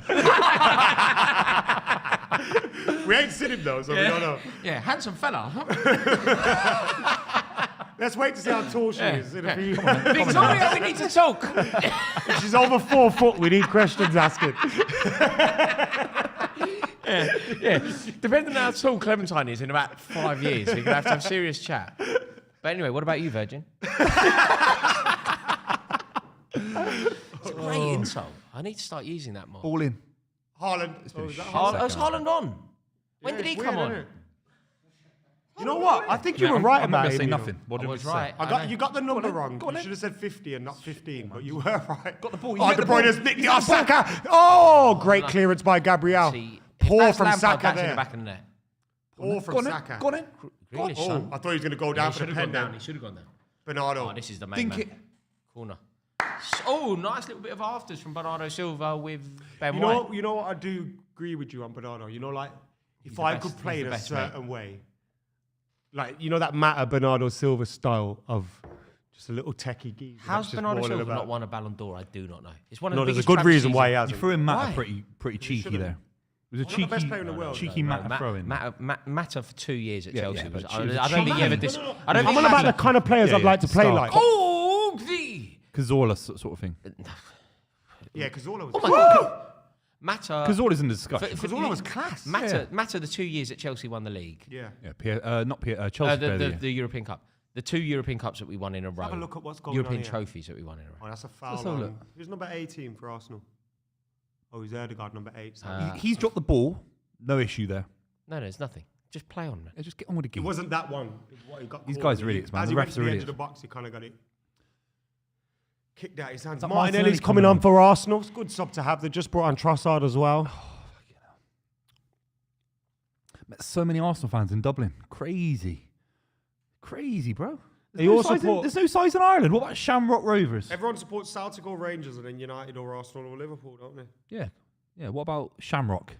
Speaker 1: We ain't seen him though, so we don't know.
Speaker 2: Yeah, handsome fella.
Speaker 1: Let's wait to see how tall she is.
Speaker 2: Victoria, we need to talk.
Speaker 1: If she's over 4 foot, we need questions asking.
Speaker 2: Yeah. Depending on how tall Clementine is in about 5 years, we're going to have serious chat. But anyway, what about you, Virgin? It's a great insult. I need to start using that more.
Speaker 3: All in.
Speaker 1: Haaland.
Speaker 2: Is Haaland on? When did he come on?
Speaker 1: You know what? I think you were right
Speaker 3: I'm not
Speaker 1: about
Speaker 3: going to
Speaker 1: him.
Speaker 3: say nothing. What
Speaker 2: I
Speaker 3: did we
Speaker 2: was
Speaker 3: say?
Speaker 2: right.
Speaker 1: You got the number wrong. You should have said 50 and not 15, but you were right.
Speaker 3: Got the ball.
Speaker 1: Oh, De Bruyne's nicked the Saka. Oh, great clearance by Gabriel. Poor from Saka there.
Speaker 2: Back in the net.
Speaker 1: Poor from Saka.
Speaker 3: Go on in.
Speaker 2: Grealish, son.
Speaker 1: I thought he was going to go down for the pen down.
Speaker 2: He should have gone down.
Speaker 1: Bernardo.
Speaker 2: Oh, this is the main man. Corner. Oh, nice little bit of afters from Bernardo Silva with Ben White.
Speaker 1: You know what? I do agree with you on Bernardo. You know, like, if
Speaker 2: the
Speaker 1: I
Speaker 2: best.
Speaker 1: could play
Speaker 2: He's
Speaker 1: in
Speaker 2: the
Speaker 1: a
Speaker 2: best,
Speaker 1: certain way, like, you know that Mata Bernardo Silva style of just a little techie geezer.
Speaker 2: How's Bernardo Silva not won a Ballon d'Or? I do not know. It's one of the
Speaker 1: there's a
Speaker 2: biggest
Speaker 1: good reason
Speaker 2: travesties
Speaker 1: why he
Speaker 3: You
Speaker 1: hasn't.
Speaker 3: threw in Mata
Speaker 2: Why?
Speaker 3: pretty cheeky there. It was a
Speaker 1: One of the best player in the world.
Speaker 3: cheeky Mata throw in.
Speaker 2: Mata for 2 years at Chelsea.
Speaker 3: but
Speaker 2: Was,
Speaker 3: she was
Speaker 2: I don't think he ever. I don't
Speaker 1: I'm
Speaker 2: think
Speaker 1: on about
Speaker 2: Mata-
Speaker 1: the kind of players I'd like to play
Speaker 3: Star.
Speaker 1: like.
Speaker 2: Oh, the.
Speaker 3: Cazorla sort of thing.
Speaker 1: Yeah, Cazorla was.
Speaker 2: Oh my God. Mata.
Speaker 3: Cazorla's in the discussion.
Speaker 1: Cazorla was class.
Speaker 2: Mata, the 2 years at Chelsea won the league.
Speaker 1: Yeah.
Speaker 3: Chelsea.
Speaker 2: The European Cup. The 2 European Cups that we won in a row.
Speaker 1: Have a look at what's going
Speaker 2: European
Speaker 1: on here.
Speaker 2: trophies that we won in a row.
Speaker 1: Oh, that's a foul.
Speaker 3: Let's have a look.
Speaker 1: Who's number 18 for Arsenal? Oh, he's Erdegaard, number 8.
Speaker 3: He's dropped the ball. No issue there.
Speaker 2: No, there's nothing. Just play on.
Speaker 3: Yeah, just get on with the
Speaker 1: It
Speaker 3: game.
Speaker 1: wasn't that one. It was what he got
Speaker 3: These
Speaker 1: caught
Speaker 3: guys
Speaker 1: in.
Speaker 3: are idiots, man.
Speaker 1: As
Speaker 3: The
Speaker 1: he went
Speaker 3: refs
Speaker 1: to
Speaker 3: are
Speaker 1: the edge
Speaker 3: idiots.
Speaker 1: of the box, he kind of got it. Kicked out his hands.
Speaker 3: that
Speaker 1: Martinelli's
Speaker 3: Martinelli
Speaker 1: coming
Speaker 3: coming
Speaker 1: on
Speaker 3: on?
Speaker 1: for Arsenal. It's good sub to have. They just brought on Trossard as well.
Speaker 3: Met so many Arsenal fans in Dublin. Crazy, bro.
Speaker 1: They all support-
Speaker 3: There's no size in Ireland. What about Shamrock Rovers?
Speaker 1: Everyone supports Celtic or Rangers and then United or Arsenal or Liverpool, don't they?
Speaker 3: Yeah. What about Shamrock?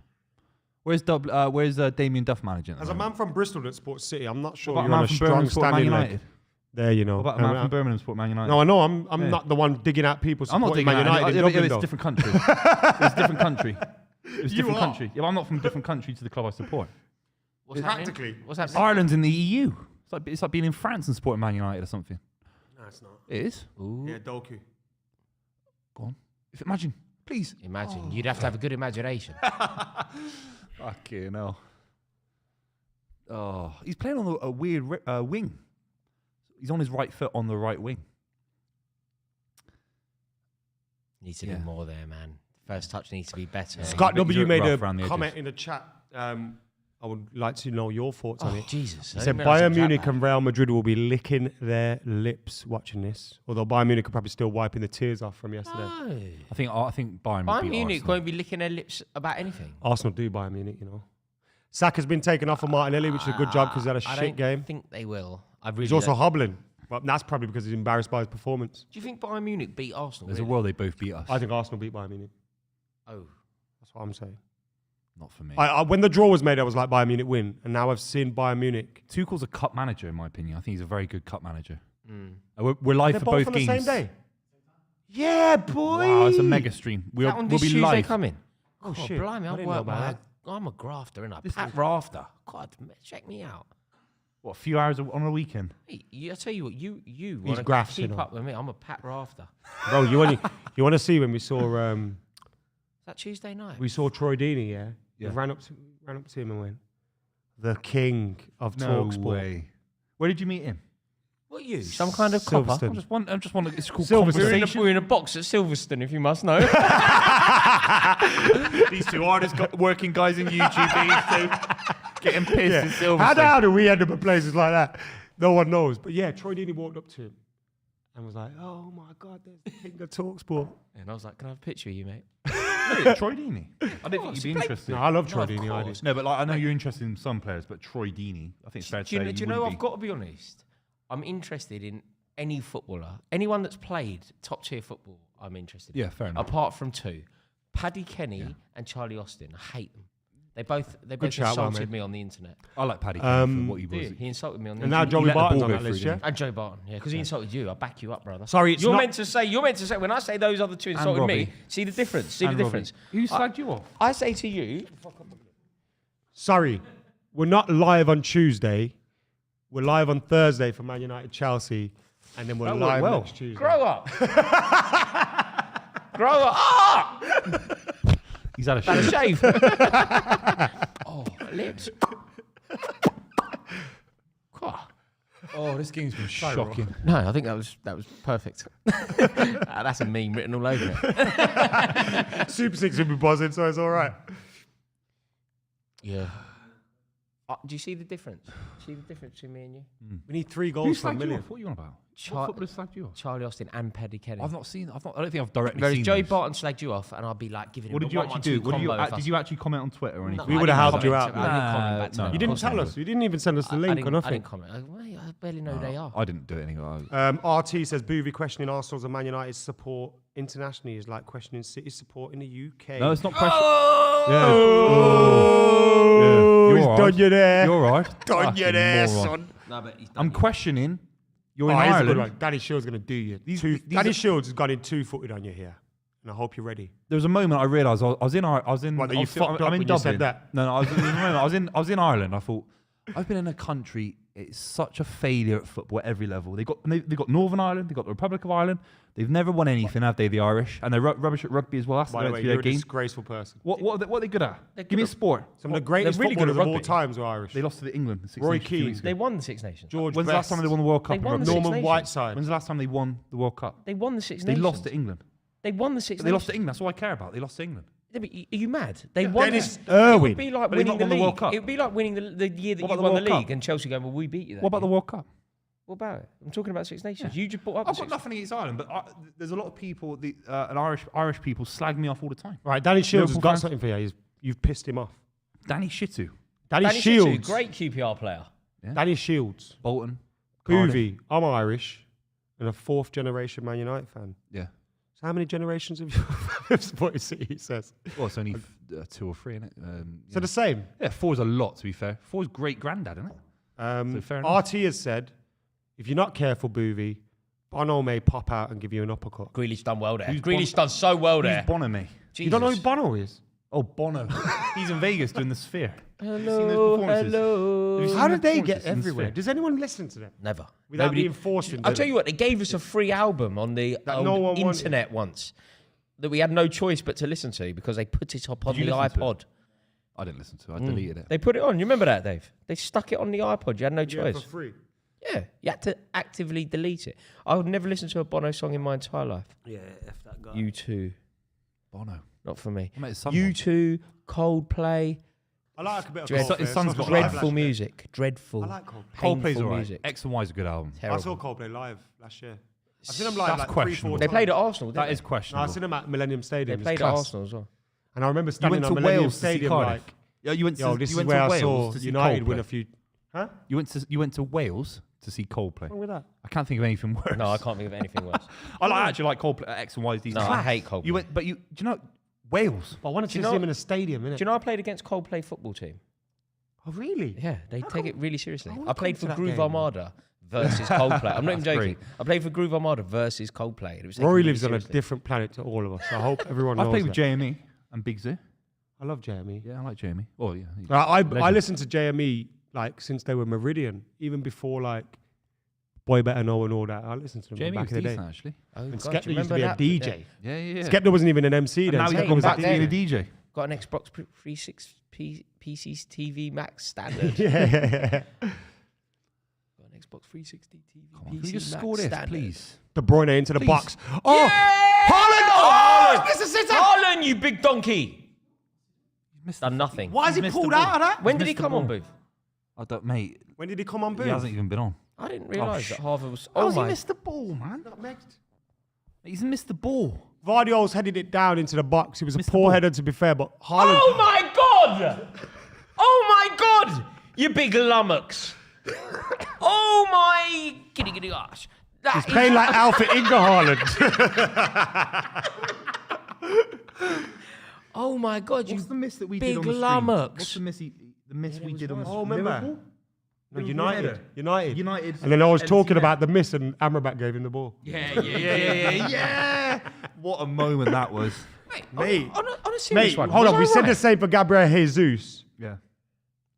Speaker 3: Where's Damien Duff managing?
Speaker 1: As a man from Bristol that supports City, I'm not sure
Speaker 3: What
Speaker 1: you're
Speaker 3: about a
Speaker 1: on
Speaker 3: man
Speaker 1: a
Speaker 3: from
Speaker 1: strong
Speaker 3: Birmingham support Man
Speaker 1: standing
Speaker 3: United?
Speaker 1: leg. There, you know.
Speaker 3: What about a man from Birmingham support Man United?
Speaker 1: No, I know. I'm
Speaker 3: Yeah.
Speaker 1: not the one digging out people
Speaker 3: I'm not
Speaker 1: supporting
Speaker 3: digging
Speaker 1: Man
Speaker 3: out
Speaker 1: United in
Speaker 3: it.
Speaker 1: Dublin,
Speaker 3: It's
Speaker 1: though.
Speaker 3: a different country. It's a different country. It's a
Speaker 1: You
Speaker 3: different
Speaker 1: are.
Speaker 3: country. Yeah, but I'm not from a different country to the club I support.
Speaker 2: What's
Speaker 1: Practically.
Speaker 2: happening? What's happening?
Speaker 3: Ireland's in the EU. It's like being in France and supporting Man United or something.
Speaker 1: No, it's not.
Speaker 3: It is.
Speaker 2: Ooh.
Speaker 1: Yeah, Doku.
Speaker 3: Go on. Imagine, please.
Speaker 2: Imagine. You'd have to have a good imagination.
Speaker 3: Fucking hell. Oh, he's playing on a weird wing. He's on his right foot on the right wing.
Speaker 2: Needs to do more there, man. First touch needs to be better.
Speaker 1: Scott
Speaker 3: He's
Speaker 1: W made
Speaker 3: rough around the
Speaker 1: a comment
Speaker 3: edges.
Speaker 1: in the chat. I would like to know your thoughts on
Speaker 2: Oh,
Speaker 1: it.
Speaker 2: Jesus.
Speaker 1: He said Bayern Munich and Real Madrid will be licking their lips watching this. Although Bayern Munich are probably still wiping the tears off from yesterday.
Speaker 2: No.
Speaker 3: I think Bayern would
Speaker 2: Bayern
Speaker 3: beat
Speaker 2: Munich
Speaker 3: Arsenal.
Speaker 2: won't be licking their lips about anything.
Speaker 1: Arsenal do Bayern Munich, you know. Saka's been taken off for Martinelli, which is a good job because he had a
Speaker 2: I
Speaker 1: shit
Speaker 2: don't
Speaker 1: game.
Speaker 2: think they will. I really
Speaker 1: He's also
Speaker 2: don't.
Speaker 1: hobbling. But that's probably because he's embarrassed by his performance.
Speaker 2: Do you think Bayern Munich beat Arsenal?
Speaker 3: There's
Speaker 2: really?
Speaker 3: a world they both beat us.
Speaker 1: I think Arsenal beat Bayern Munich.
Speaker 2: Oh.
Speaker 1: That's what I'm saying.
Speaker 3: Not for me.
Speaker 1: When the draw was made, I was like, Bayern Munich win. And now I've seen Bayern Munich.
Speaker 3: Tuchel's a cup manager, in my opinion. I think he's a very good cup manager. We're live
Speaker 1: They're
Speaker 3: for
Speaker 1: both
Speaker 3: both
Speaker 1: on
Speaker 3: games.
Speaker 1: the same day. Yeah, boy.
Speaker 3: Wow, it's a mega stream.
Speaker 2: Is that on this
Speaker 3: be
Speaker 2: Tuesday
Speaker 3: live.
Speaker 2: coming?
Speaker 1: Oh,
Speaker 2: God,
Speaker 1: shit.
Speaker 2: blimey,
Speaker 1: I
Speaker 2: I
Speaker 1: didn't know
Speaker 2: work
Speaker 1: about
Speaker 2: I'm a grafter, innit? Pat rafter. God, check me out.
Speaker 3: What, a few hours on a weekend?
Speaker 2: Hey, I tell you what, you want to
Speaker 1: grafting
Speaker 2: keep
Speaker 1: on.
Speaker 2: up with me. I'm a Pat rafter.
Speaker 1: Bro, you want to see when we saw
Speaker 2: Is that Tuesday night?
Speaker 1: Troy Deeney, yeah?
Speaker 3: Yeah.
Speaker 1: We ran up to him and went, the king of
Speaker 3: No
Speaker 1: Talksport.
Speaker 3: way. Where did you meet him?
Speaker 2: What you? Some kind of copper?
Speaker 1: Silverstone.
Speaker 3: I just want. It's called
Speaker 1: Silverstone.
Speaker 3: conversation.
Speaker 2: We're in a box at Silverstone, if you must know.
Speaker 3: These two hardest working guys in YouTube. These two getting pissed in Silverstone.
Speaker 1: How do we end up at places like that? No one knows. But yeah, Troy Deeney walked up to him and was like, oh my God, there's the king of Talksport.
Speaker 2: And I was like, can I have a picture of you, mate?
Speaker 3: Wait, Troy Deeney. I didn't think you'd be interested.
Speaker 1: No, I love Troy
Speaker 2: of
Speaker 1: Deeney. I do.
Speaker 2: course.
Speaker 3: No, but like I know you're interested in some players, but Troy Deeney, I think it's fair to say.
Speaker 2: Do you know, I've got to be honest. I'm interested in any footballer, anyone that's played top tier football. I'm interested in.
Speaker 3: Yeah, fair enough.
Speaker 2: Apart from two, Paddy Kenny and Charlie Austin. I hate them. They both
Speaker 1: shout,
Speaker 2: insulted
Speaker 1: man.
Speaker 2: me on the internet.
Speaker 3: I like Paddy Kenny for what he
Speaker 2: Do you?
Speaker 3: was.
Speaker 2: He insulted me on the
Speaker 1: And now
Speaker 2: internet.
Speaker 1: Joey
Speaker 3: let the
Speaker 1: Barton's
Speaker 3: ball
Speaker 1: on
Speaker 3: go
Speaker 1: that
Speaker 3: through,
Speaker 1: list,
Speaker 3: didn't
Speaker 1: yeah?
Speaker 2: And Joe Barton, yeah, because he insulted you. I back you up, brother.
Speaker 1: Sorry, it's
Speaker 2: you're
Speaker 1: not-
Speaker 2: meant to say. When I say those other two insulted me,
Speaker 3: Robbie.
Speaker 2: see the difference. See the
Speaker 3: And Robbie.
Speaker 2: difference.
Speaker 3: Who slagged you off?
Speaker 2: I say to you,
Speaker 1: Sorry, we're not live on Tuesday. We're live on Thursday for Man United Chelsea. And then we're
Speaker 3: That worked
Speaker 1: live
Speaker 3: well.
Speaker 1: next Tuesday.
Speaker 2: grow up. Grow up. Ah!
Speaker 3: He's had a
Speaker 2: Had a
Speaker 3: shave.
Speaker 2: shave. Oh, lips. God.
Speaker 3: Oh, this game's been shocking.
Speaker 2: No, I think that was perfect. That's a meme written all over it.
Speaker 1: Super Six will be buzzing, so it's all right.
Speaker 2: Yeah. Do you see the difference? See the difference between me and you?
Speaker 1: We need 3
Speaker 3: Who
Speaker 1: goals for a
Speaker 3: slagged you
Speaker 1: million.
Speaker 3: off? What are you on about?
Speaker 2: Char-
Speaker 3: What footballer slagged you off?
Speaker 2: Charlie Austin and Paddy Kenny.
Speaker 3: I've not seen. I don't think I've directly
Speaker 2: Whereas
Speaker 3: seen
Speaker 2: Joey
Speaker 3: those.
Speaker 2: Barton slagged you off, and I'll be like giving him
Speaker 3: What
Speaker 2: a
Speaker 3: did you actually do?
Speaker 2: 1-1-2
Speaker 3: What did you?
Speaker 2: combo if I-
Speaker 3: Did you actually comment on Twitter or anything?
Speaker 1: We
Speaker 2: I
Speaker 1: would have
Speaker 2: didn't
Speaker 1: helped you
Speaker 2: comment.
Speaker 1: out.
Speaker 2: I didn't comment back to
Speaker 3: No,
Speaker 2: them.
Speaker 1: You
Speaker 3: Of
Speaker 1: didn't
Speaker 3: course
Speaker 1: tell
Speaker 3: not.
Speaker 1: us. You didn't even send us the link or
Speaker 2: I
Speaker 1: nothing.
Speaker 2: didn't comment. I barely know who they are.
Speaker 3: I didn't do anything.
Speaker 1: RT says Buvey questioning Arsenal's and Man United's support internationally is like questioning City's support in the UK.
Speaker 3: No, it's not pressure.
Speaker 1: Oh,
Speaker 3: You're
Speaker 1: he's
Speaker 3: all
Speaker 1: done
Speaker 3: right.
Speaker 1: you there.
Speaker 3: You're all right.
Speaker 1: Done you
Speaker 3: Fucking
Speaker 1: there,
Speaker 3: moron.
Speaker 1: son.
Speaker 2: No, but he's
Speaker 3: I'm questioning. You're in
Speaker 1: Oh, here's a good
Speaker 3: Ireland.
Speaker 1: one. Danny Shields going to do you.
Speaker 3: These
Speaker 1: Danny
Speaker 3: are-
Speaker 1: Shields has gone in 2-footed on you here. And I hope you're ready.
Speaker 3: There was a moment I realised I was in.
Speaker 1: What, that you fucked up
Speaker 3: I'm in
Speaker 1: when you
Speaker 3: Dublin.
Speaker 1: said that?
Speaker 3: No, there was a moment I was in Ireland. I thought I've been in a country. It's such a failure at football at every level. They've got Northern Ireland. They've got the Republic of Ireland. They've never won anything, have they? The Irish, and they're rubbish at rugby as well. That's
Speaker 1: By the way,
Speaker 3: their
Speaker 1: you're a
Speaker 3: game.
Speaker 1: disgraceful person.
Speaker 3: What are they good at?
Speaker 2: They're
Speaker 3: Give me a
Speaker 2: good at-
Speaker 3: sport.
Speaker 1: Some of the greatest
Speaker 2: really good
Speaker 1: footballers
Speaker 2: at
Speaker 1: of all
Speaker 2: rugby.
Speaker 1: times were Irish.
Speaker 3: They lost to the England. The Six
Speaker 1: Roy
Speaker 3: Nations a few
Speaker 1: Keane.
Speaker 3: weeks ago.
Speaker 2: They won the Six Nations.
Speaker 1: George
Speaker 3: When's the last time they won the World Cup?
Speaker 2: They
Speaker 3: in
Speaker 2: won
Speaker 3: rugby?
Speaker 2: the Six
Speaker 1: Norman
Speaker 2: Nations.
Speaker 1: Whiteside.
Speaker 3: When's the last time they won the World Cup?
Speaker 2: They won the Six
Speaker 3: They
Speaker 2: Nations.
Speaker 3: lost to England.
Speaker 2: They won the Six
Speaker 3: They
Speaker 2: Nations.
Speaker 3: lost to England. That's all I care about. They lost to England.
Speaker 2: Yeah, but are you mad? They won.
Speaker 1: Dennis
Speaker 2: It
Speaker 1: Irwin.
Speaker 2: would be like
Speaker 3: But they've
Speaker 2: winning
Speaker 3: not
Speaker 2: the
Speaker 3: won the
Speaker 2: league.
Speaker 3: World Cup.
Speaker 2: It would be like winning the year that
Speaker 3: What
Speaker 2: you
Speaker 3: about
Speaker 2: won
Speaker 3: the
Speaker 2: the
Speaker 3: World
Speaker 2: league
Speaker 3: Cup?
Speaker 2: and Chelsea going, well, we beat you that
Speaker 3: What about the
Speaker 2: year.
Speaker 3: World Cup?
Speaker 2: What about it? I'm talking about Six Nations. You just brought up the
Speaker 3: I've got
Speaker 2: Six
Speaker 3: nothing against Ireland, but there's a lot of people, and Irish people slag me off all the time.
Speaker 1: Right, Danny Shields has
Speaker 3: Liverpool
Speaker 1: got
Speaker 3: fans?
Speaker 1: something for you. You've pissed him off.
Speaker 3: Danny Shitu,
Speaker 1: Danny,
Speaker 2: Danny
Speaker 1: Shields.
Speaker 2: Shields, great QPR player.
Speaker 1: Danny Shields.
Speaker 3: Bolton, Cardiff.
Speaker 1: Buvey. I'm Irish and a 4th generation Man United fan.
Speaker 3: Yeah.
Speaker 1: So how many generations have you supported City, he says?
Speaker 3: Well, it's only 2 or 3, isn't it?
Speaker 1: So the same.
Speaker 3: Yeah, 4 is a lot, to be fair. 4 is great granddad, isn't it? So fair enough.
Speaker 1: RT has said, if you're not careful, Buvey, Bono may pop out and give you an uppercut.
Speaker 2: Grealish done well there.
Speaker 3: Who's
Speaker 2: Grealish done so well there.
Speaker 3: Who's Bono, mate?
Speaker 1: You don't know who Bono is?
Speaker 3: Oh, Bono. He's in Vegas doing the Sphere.
Speaker 2: Hello,
Speaker 3: Have you seen those performances?
Speaker 2: hello.
Speaker 3: Have you seen
Speaker 1: How
Speaker 3: the
Speaker 1: did they get
Speaker 3: performances in the
Speaker 1: everywhere?
Speaker 3: Sphere?
Speaker 1: Does anyone listen to them?
Speaker 2: Never.
Speaker 1: Without being forced into
Speaker 2: I'll tell
Speaker 1: it.
Speaker 2: you what, they gave us a free album on the
Speaker 1: That
Speaker 2: old
Speaker 1: no one wanted.
Speaker 2: internet once that we had no choice but to listen to because they put it up on
Speaker 3: you
Speaker 2: the
Speaker 3: listen to it?
Speaker 2: iPod.
Speaker 3: I didn't listen to it. I deleted it.
Speaker 2: They put it on. You remember that, Dave? They stuck it on the iPod. You had no
Speaker 1: Yeah,
Speaker 2: choice.
Speaker 1: for free.
Speaker 2: Yeah, you had to actively delete it. I would never listen to a Bono song in my entire life.
Speaker 1: Yeah, F that guy.
Speaker 2: U2,
Speaker 3: Bono.
Speaker 2: not for me.
Speaker 3: I met his son once.
Speaker 2: U2, Coldplay,
Speaker 1: I like a bit of
Speaker 2: Dreadful-
Speaker 1: Coldplay.
Speaker 3: his son's got
Speaker 2: dreadful music, dreadful.
Speaker 1: I like Coldplay.
Speaker 3: Coldplay's
Speaker 2: painful
Speaker 3: alright.
Speaker 2: music.
Speaker 3: X and Y is a good album.
Speaker 1: I
Speaker 2: Terrible.
Speaker 1: saw Coldplay live last year. I've seen them live
Speaker 3: That's
Speaker 1: like 3-4
Speaker 3: questionable.
Speaker 2: They
Speaker 1: times.
Speaker 2: played at Arsenal.
Speaker 3: That
Speaker 2: Didn't
Speaker 3: is
Speaker 1: No,
Speaker 3: questionable.
Speaker 1: I've seen them at Millennium
Speaker 2: they?
Speaker 1: Stadium.
Speaker 2: They
Speaker 1: It's
Speaker 2: played at
Speaker 1: class.
Speaker 2: Arsenal as well.
Speaker 1: And I remember
Speaker 3: You
Speaker 1: standing
Speaker 3: went
Speaker 1: on
Speaker 3: to
Speaker 1: Millennium
Speaker 3: Wales to see
Speaker 1: Stadium
Speaker 3: Cardiff.
Speaker 1: like,
Speaker 3: Yeah, you went to
Speaker 1: yo, this
Speaker 3: you
Speaker 1: is
Speaker 3: went
Speaker 1: where
Speaker 3: to
Speaker 1: I
Speaker 3: Wales
Speaker 1: saw
Speaker 3: to see
Speaker 1: United win
Speaker 3: Coldplay.
Speaker 1: a few. Huh?
Speaker 3: You went to Wales to see Coldplay.
Speaker 1: What's wrong with that?
Speaker 3: I can't think of anything worse.
Speaker 2: No, I can't think of anything worse.
Speaker 3: actually like Coldplay. X and Y's.
Speaker 2: No, I hate Coldplay.
Speaker 3: You went, but do you know Wales?
Speaker 1: But I wanted to
Speaker 2: you
Speaker 1: see
Speaker 2: know-
Speaker 1: him in a stadium, innit?
Speaker 2: Do you know I played against Coldplay football team?
Speaker 1: Oh, really?
Speaker 2: Yeah, they take it really seriously.
Speaker 1: wanna
Speaker 2: I played
Speaker 1: come
Speaker 2: for
Speaker 1: to that
Speaker 2: Groove
Speaker 1: game.
Speaker 2: Armada versus Coldplay. I'm not even
Speaker 3: That's
Speaker 2: joking.
Speaker 3: great.
Speaker 2: I played for Groove Armada versus Coldplay. And it was taken
Speaker 1: Rory
Speaker 2: really
Speaker 1: lives on a
Speaker 2: seriously.
Speaker 1: different planet to all of us. I hope everyone knows
Speaker 3: I played with
Speaker 1: that.
Speaker 3: JME and Big Z.
Speaker 1: I love JME.
Speaker 3: Yeah, I like JME. Oh yeah.
Speaker 1: I
Speaker 3: Legend.
Speaker 1: listened to JME like since they were Meridian, even before like Boy Better Know and all that. I listened to them
Speaker 3: JME
Speaker 1: back
Speaker 3: was
Speaker 1: in the day.
Speaker 3: decent actually.
Speaker 2: Oh,
Speaker 1: And
Speaker 2: God,
Speaker 1: Skepta
Speaker 2: do you
Speaker 1: used to
Speaker 2: remember
Speaker 1: be a
Speaker 2: that?
Speaker 1: DJ.
Speaker 3: Yeah.
Speaker 1: Skepta wasn't even an MC
Speaker 3: And
Speaker 1: then.
Speaker 3: now he's
Speaker 1: Skepta
Speaker 3: gone
Speaker 1: was a
Speaker 3: back to being a
Speaker 1: DJ.
Speaker 3: DJ.
Speaker 2: Got an Xbox 360 PC TV Max standard.
Speaker 1: Yeah.
Speaker 2: Got an Xbox 360 TV
Speaker 3: Come on,
Speaker 2: PC
Speaker 3: can we just
Speaker 2: Max
Speaker 3: score this,
Speaker 2: standard.
Speaker 3: please?
Speaker 1: De Bruyne into the
Speaker 3: Please.
Speaker 1: box. Oh,
Speaker 2: Yeah!
Speaker 1: Haaland! Oh, it's a sitter!
Speaker 2: Haaland, you big donkey!
Speaker 3: Missed
Speaker 2: Done nothing.
Speaker 1: Why has he
Speaker 3: He's missed
Speaker 1: pulled
Speaker 3: the ball.
Speaker 1: out of that?
Speaker 2: When did he
Speaker 3: missed the
Speaker 2: come on,
Speaker 3: ball.
Speaker 2: Booth?
Speaker 3: I don't, mate.
Speaker 1: When did he come on,
Speaker 3: He
Speaker 1: Booth?
Speaker 3: hasn't even been on.
Speaker 2: I didn't realise that Harvard was.
Speaker 3: How's
Speaker 2: Oh
Speaker 3: he
Speaker 2: my!
Speaker 3: missed the ball, man? He's missed the ball.
Speaker 1: Vardiol's headed it down into the box. He was a
Speaker 3: Missed the
Speaker 1: poor
Speaker 3: ball.
Speaker 1: header, to be fair, but Haaland...
Speaker 2: Oh my God! Oh my God! You big lummox! Oh my giddy gosh! That
Speaker 1: He's
Speaker 2: is-
Speaker 1: playing like Alfred Inga Haaland.
Speaker 2: Oh my God!
Speaker 3: What's
Speaker 2: You
Speaker 3: the miss that we
Speaker 2: big
Speaker 3: did on the stream?
Speaker 2: lummox.
Speaker 3: What's the miss we did on the
Speaker 1: Oh,
Speaker 3: stream?
Speaker 1: remember?
Speaker 3: Liverpool?
Speaker 1: No, United.
Speaker 3: United.
Speaker 1: And then I was talking
Speaker 3: NCS.
Speaker 1: about the miss and Amrabat gave him the ball.
Speaker 3: Yeah. What a moment that was.
Speaker 1: Mate,
Speaker 2: On a serious
Speaker 1: mate,
Speaker 2: one.
Speaker 1: hold
Speaker 2: was
Speaker 1: on. We
Speaker 2: I
Speaker 1: said
Speaker 2: right?
Speaker 1: the same for Gabriel Jesus.
Speaker 3: Yeah.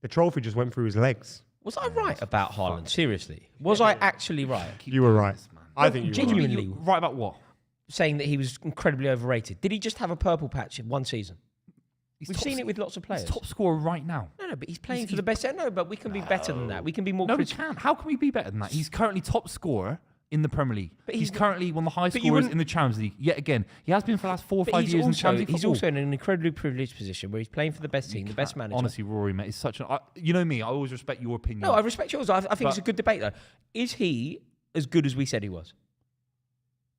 Speaker 1: The trophy just went through his legs.
Speaker 2: Was I right about Haaland? Seriously, was I actually right?
Speaker 1: You were right. I think you were right.
Speaker 2: Genuinely
Speaker 3: Right about what?
Speaker 2: saying that he was incredibly overrated. Did he just have a purple patch in one season? We've seen it with lots of players.
Speaker 3: He's top scorer right now.
Speaker 2: No, but he's playing for the best. No, but we can be better than that. We can be more
Speaker 3: No, we
Speaker 2: critical.
Speaker 3: can't. How can we be better than that? He's currently top scorer in the Premier League.
Speaker 2: But
Speaker 3: He's
Speaker 2: he's-
Speaker 3: currently one of the highest
Speaker 2: but you
Speaker 3: scorers
Speaker 2: wouldn't-
Speaker 3: in the Champions League. Yet again, he has been for the last 4 or
Speaker 2: But
Speaker 3: 5
Speaker 2: he's
Speaker 3: years in
Speaker 2: also,
Speaker 3: Champions League
Speaker 2: he's
Speaker 3: football.
Speaker 2: also in an incredibly privileged position where he's playing for the best team, the best manager.
Speaker 3: Honestly, Rory, mate, is such an. You know me. I always respect your opinion.
Speaker 2: No, I respect yours. I think it's
Speaker 3: But-
Speaker 2: a good debate, though. Is he as good as we said he was?